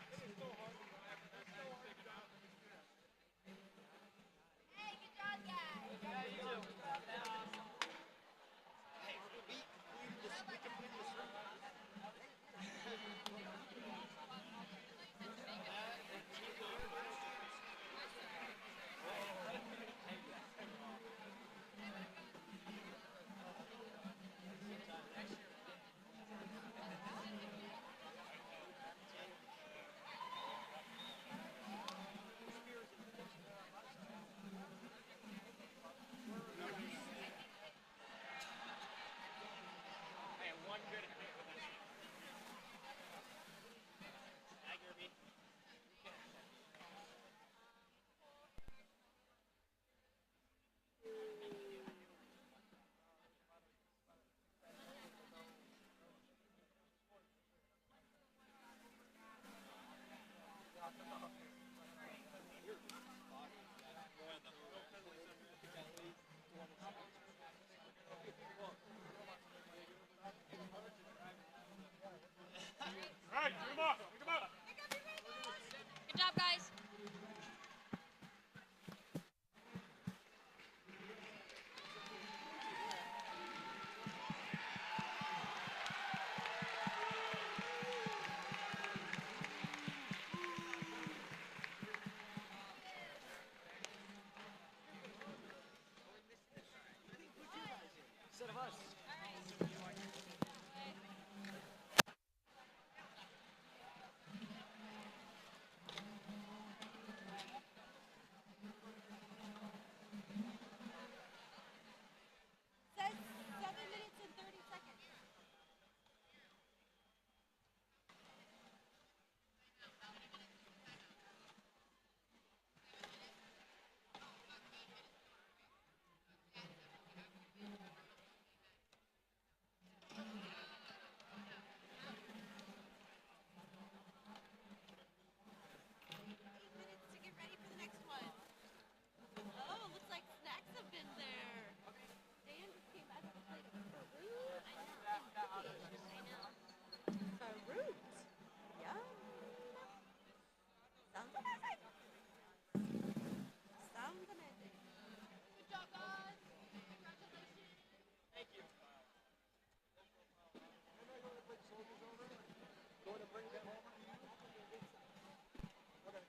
Says 7 minutes and 30 seconds. To get ready for the next one. Oh, looks like snacks have been there. Dan just came back with a plate of fruit. I know. Fruit. Yum. Sounds amazing. Sounds amazing. Good job, guys. Congratulations. Thank you. Going to bring them over to you? Okay.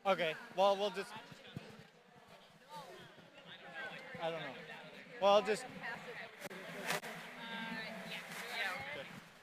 Okay, well, we'll just. I don't know. Well, I'll just.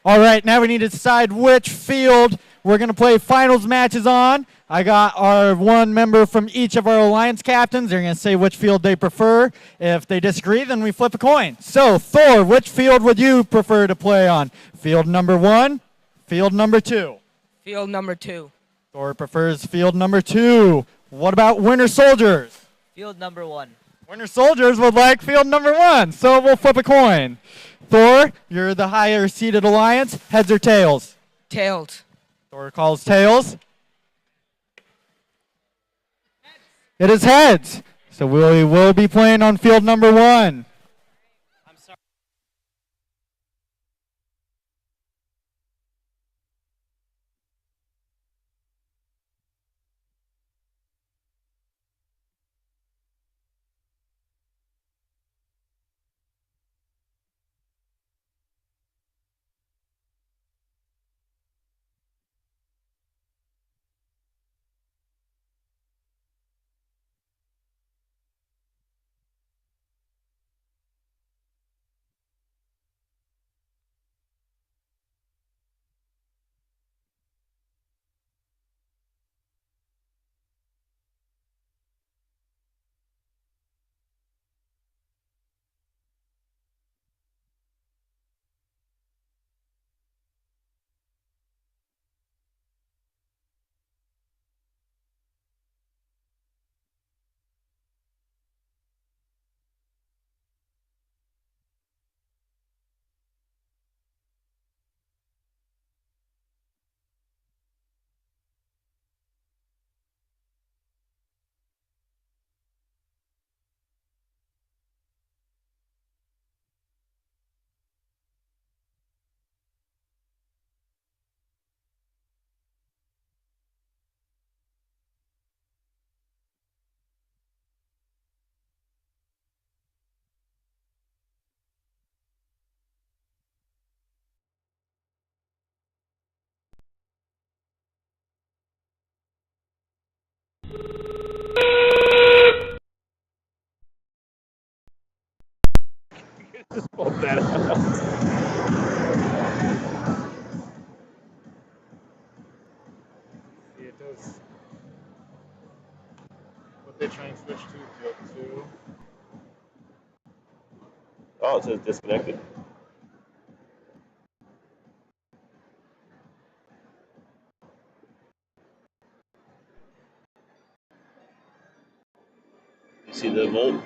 All right, now we need to decide which field we're going to play finals matches on. I got our one member from each of our alliance captains. They're going to say which field they prefer. If they disagree, then we flip a coin. So, Thor, which field would you prefer to play on? Field number 1, field number 2? Field number 2. Thor prefers field number 2. What about Winter Soldiers? Field number 1. Winter Soldiers would like field number 1, so we'll flip a coin. Thor, you're the higher seeded alliance. Heads or tails? Tails. Score calls tails. It is heads. So we will be playing on field number 1. I'm sorry. Just pulled that out. See, it does. What they try and switch to field 2. Oh, it says disconnected. You see the volt?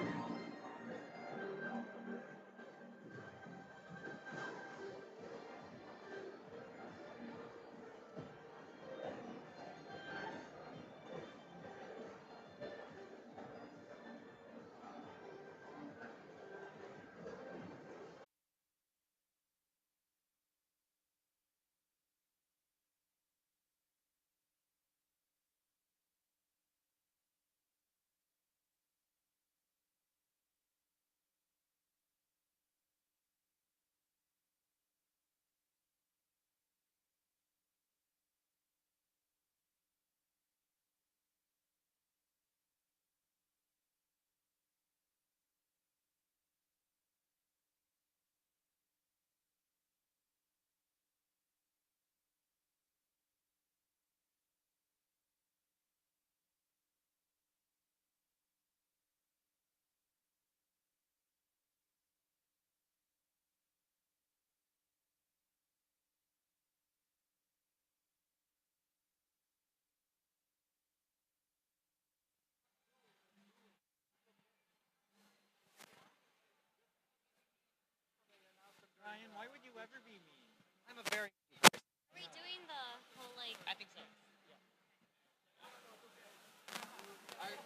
Ryan, why would you ever be mean? I'm a very Are we doing the whole like? I think so.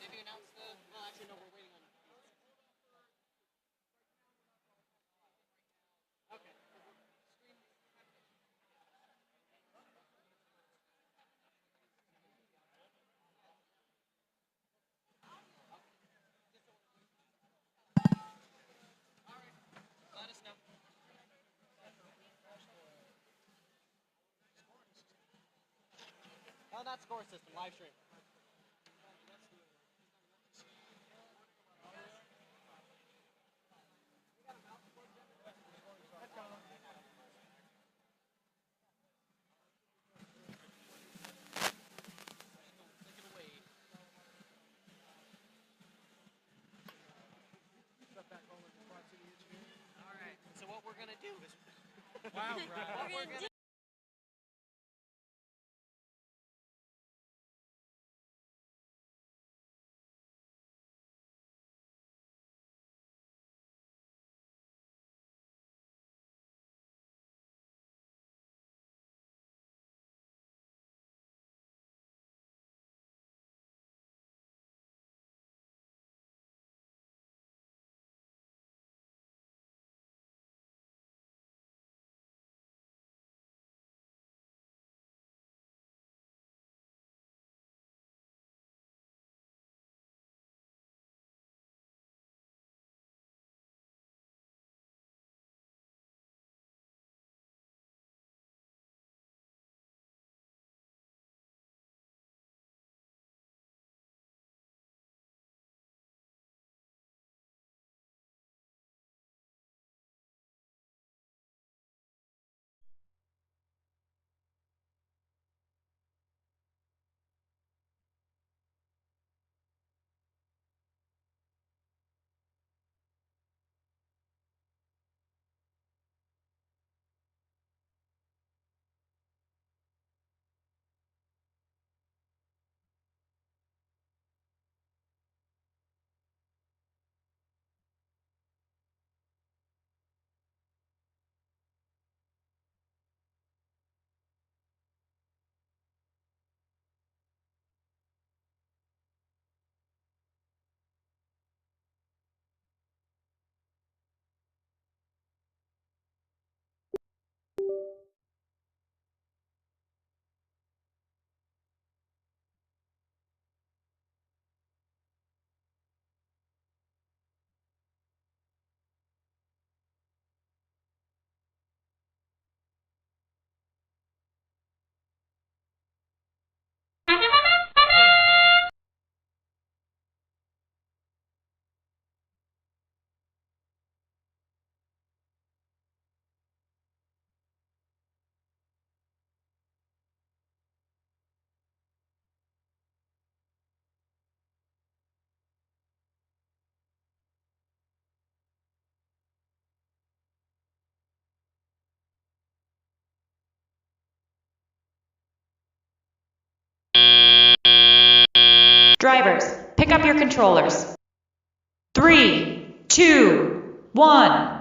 Did you announce the? Well, actually, no. We're waiting on. Okay. Let us know. Oh, not score system. Live stream. All right. So what we're gonna do is. Wow, what Brian. we're gonna Drivers, pick up your controllers. 3, 2, 1.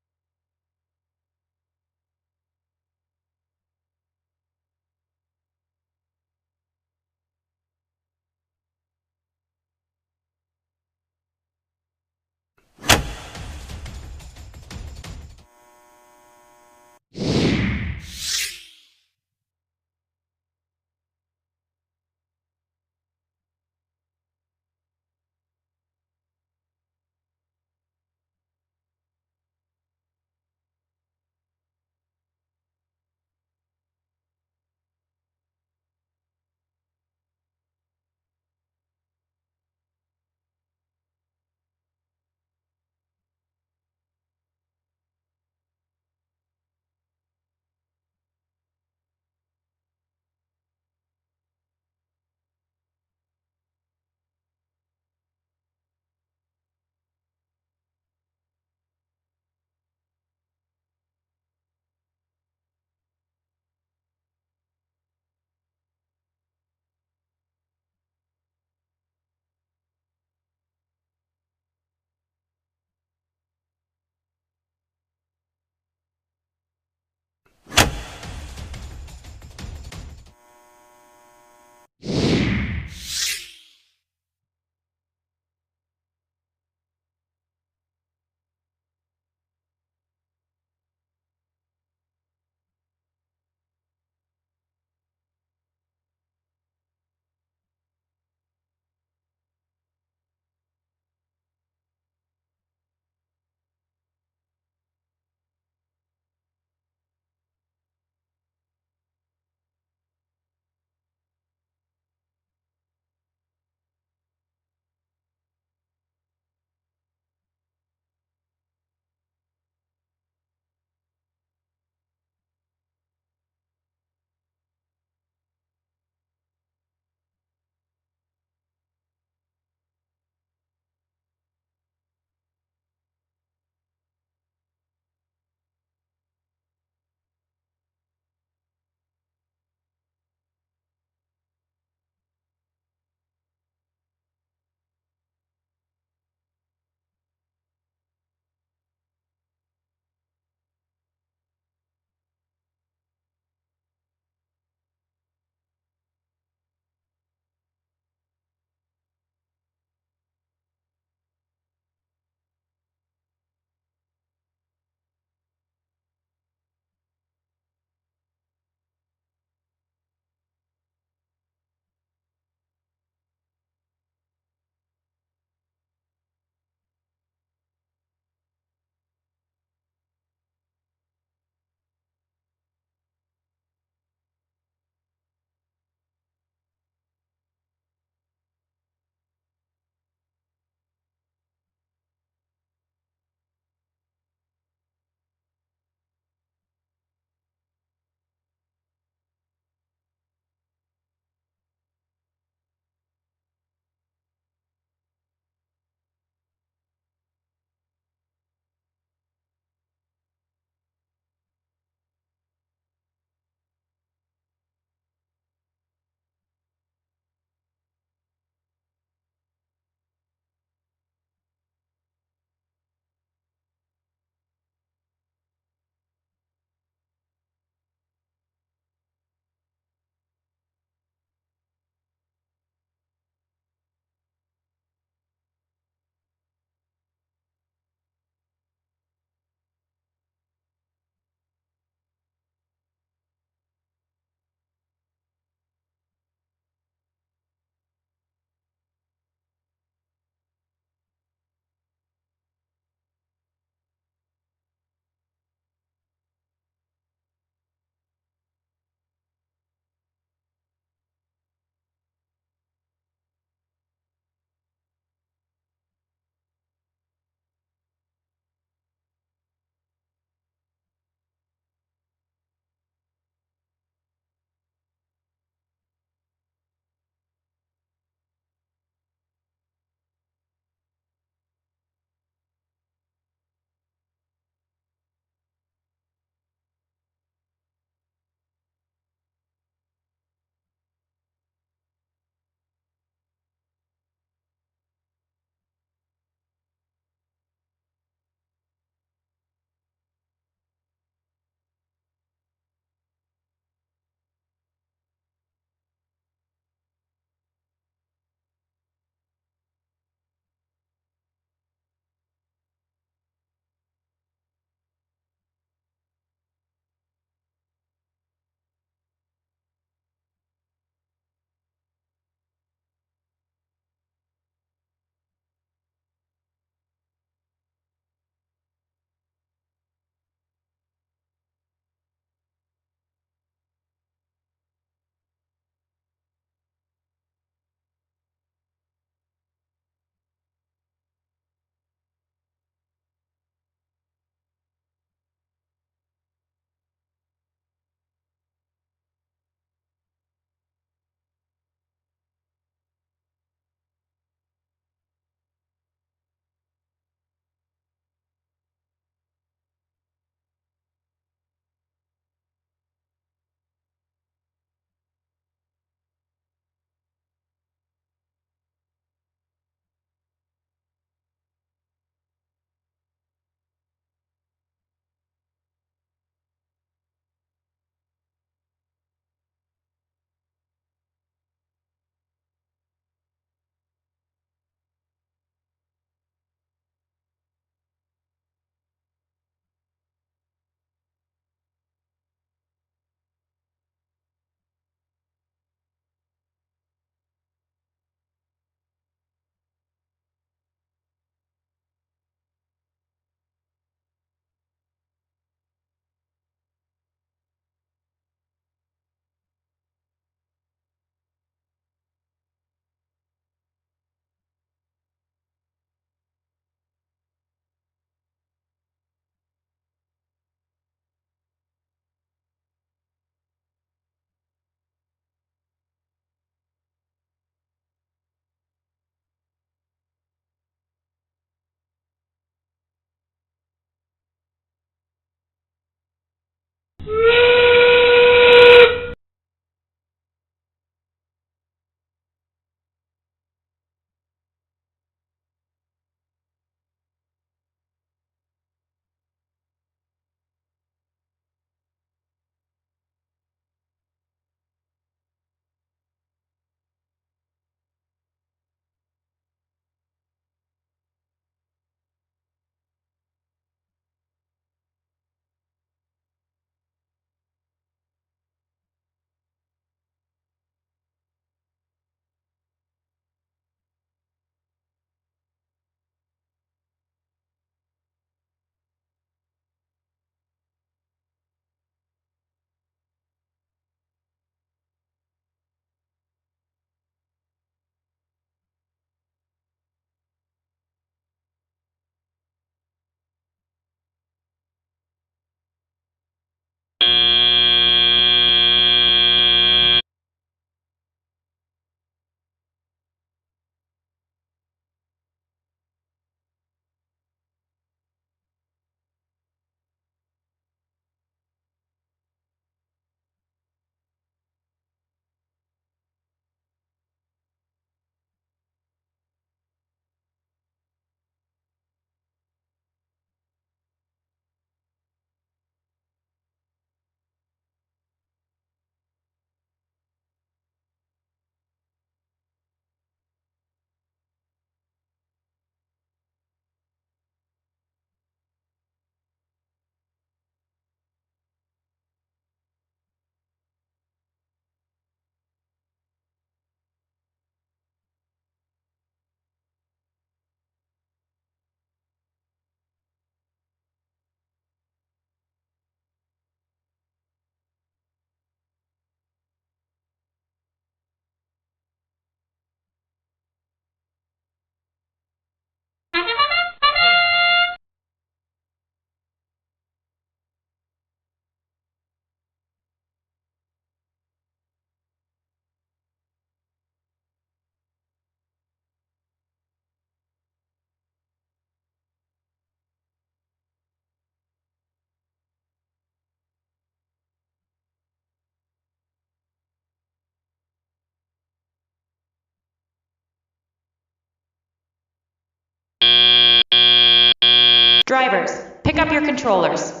Drivers, pick up your controllers.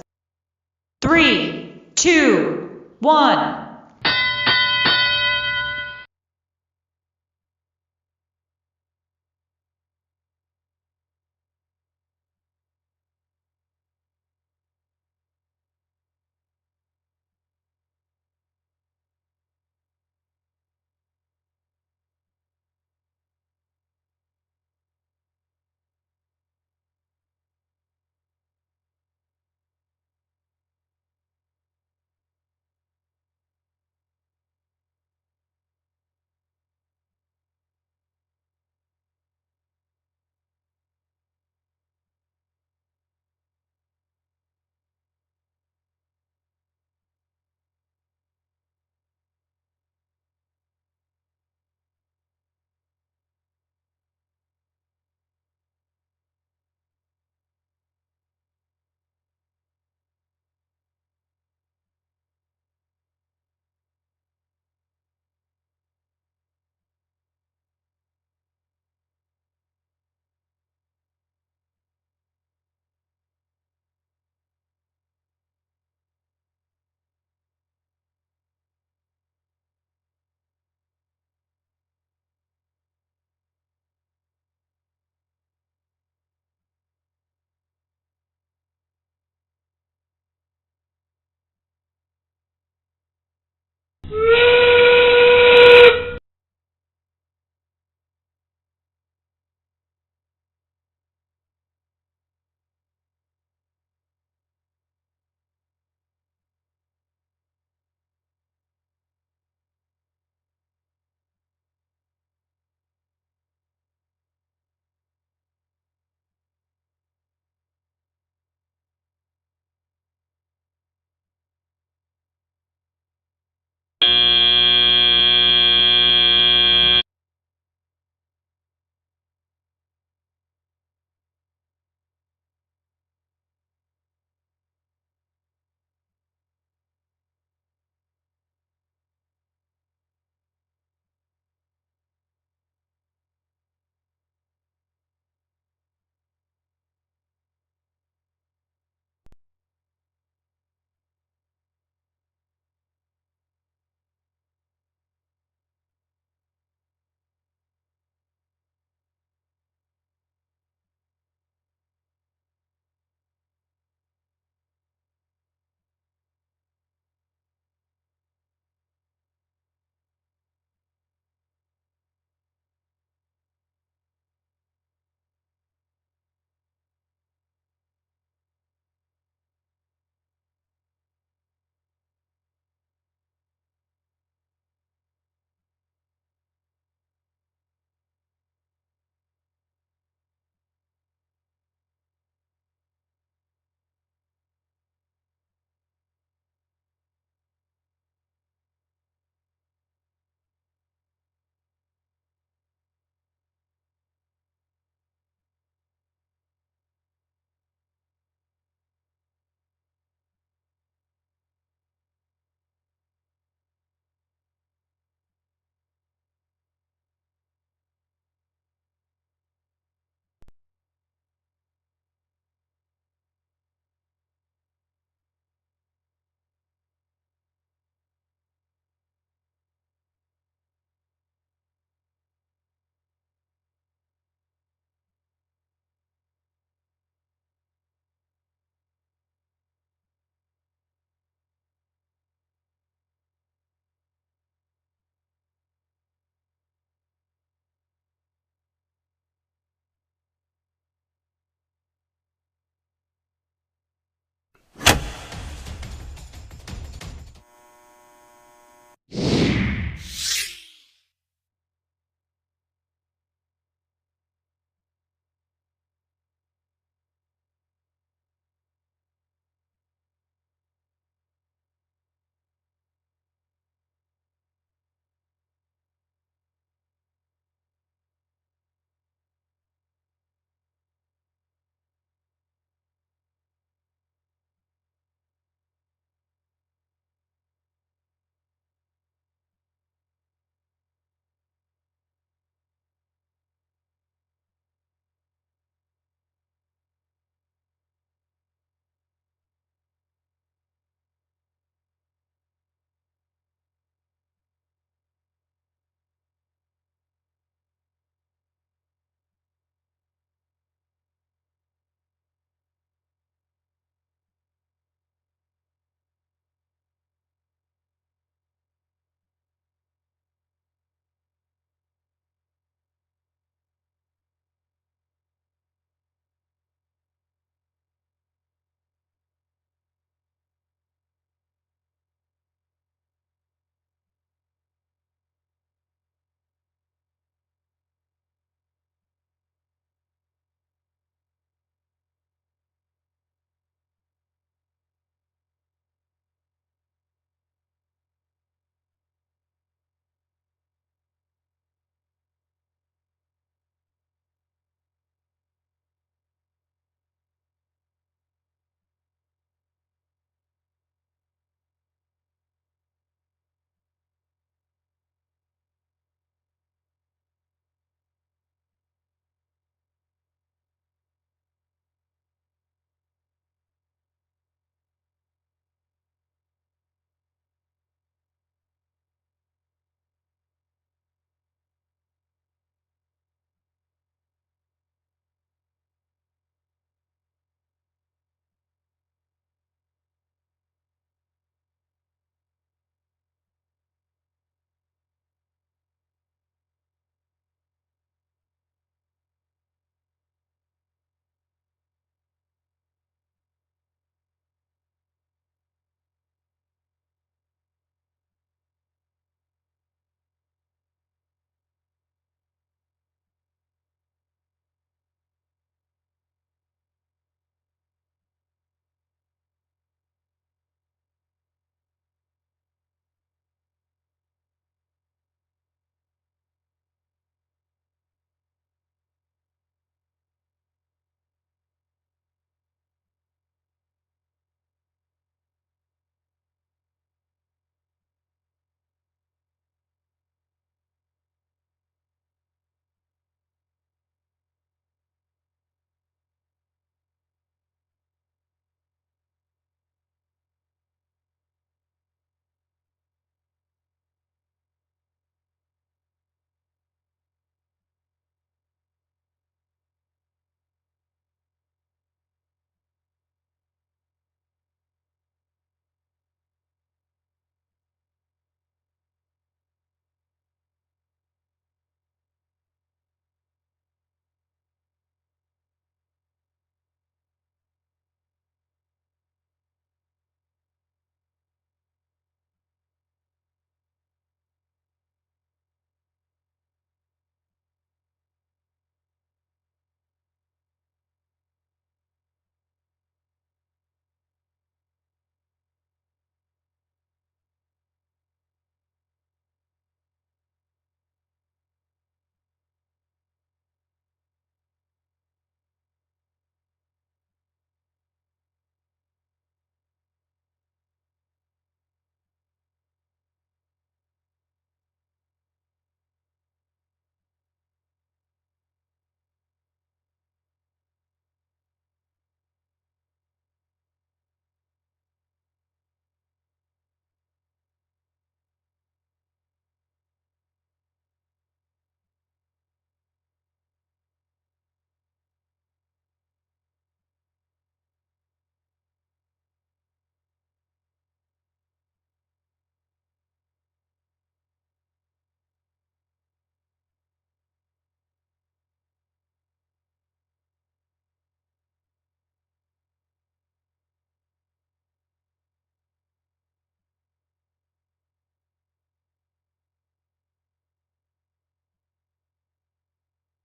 3, 2, 1.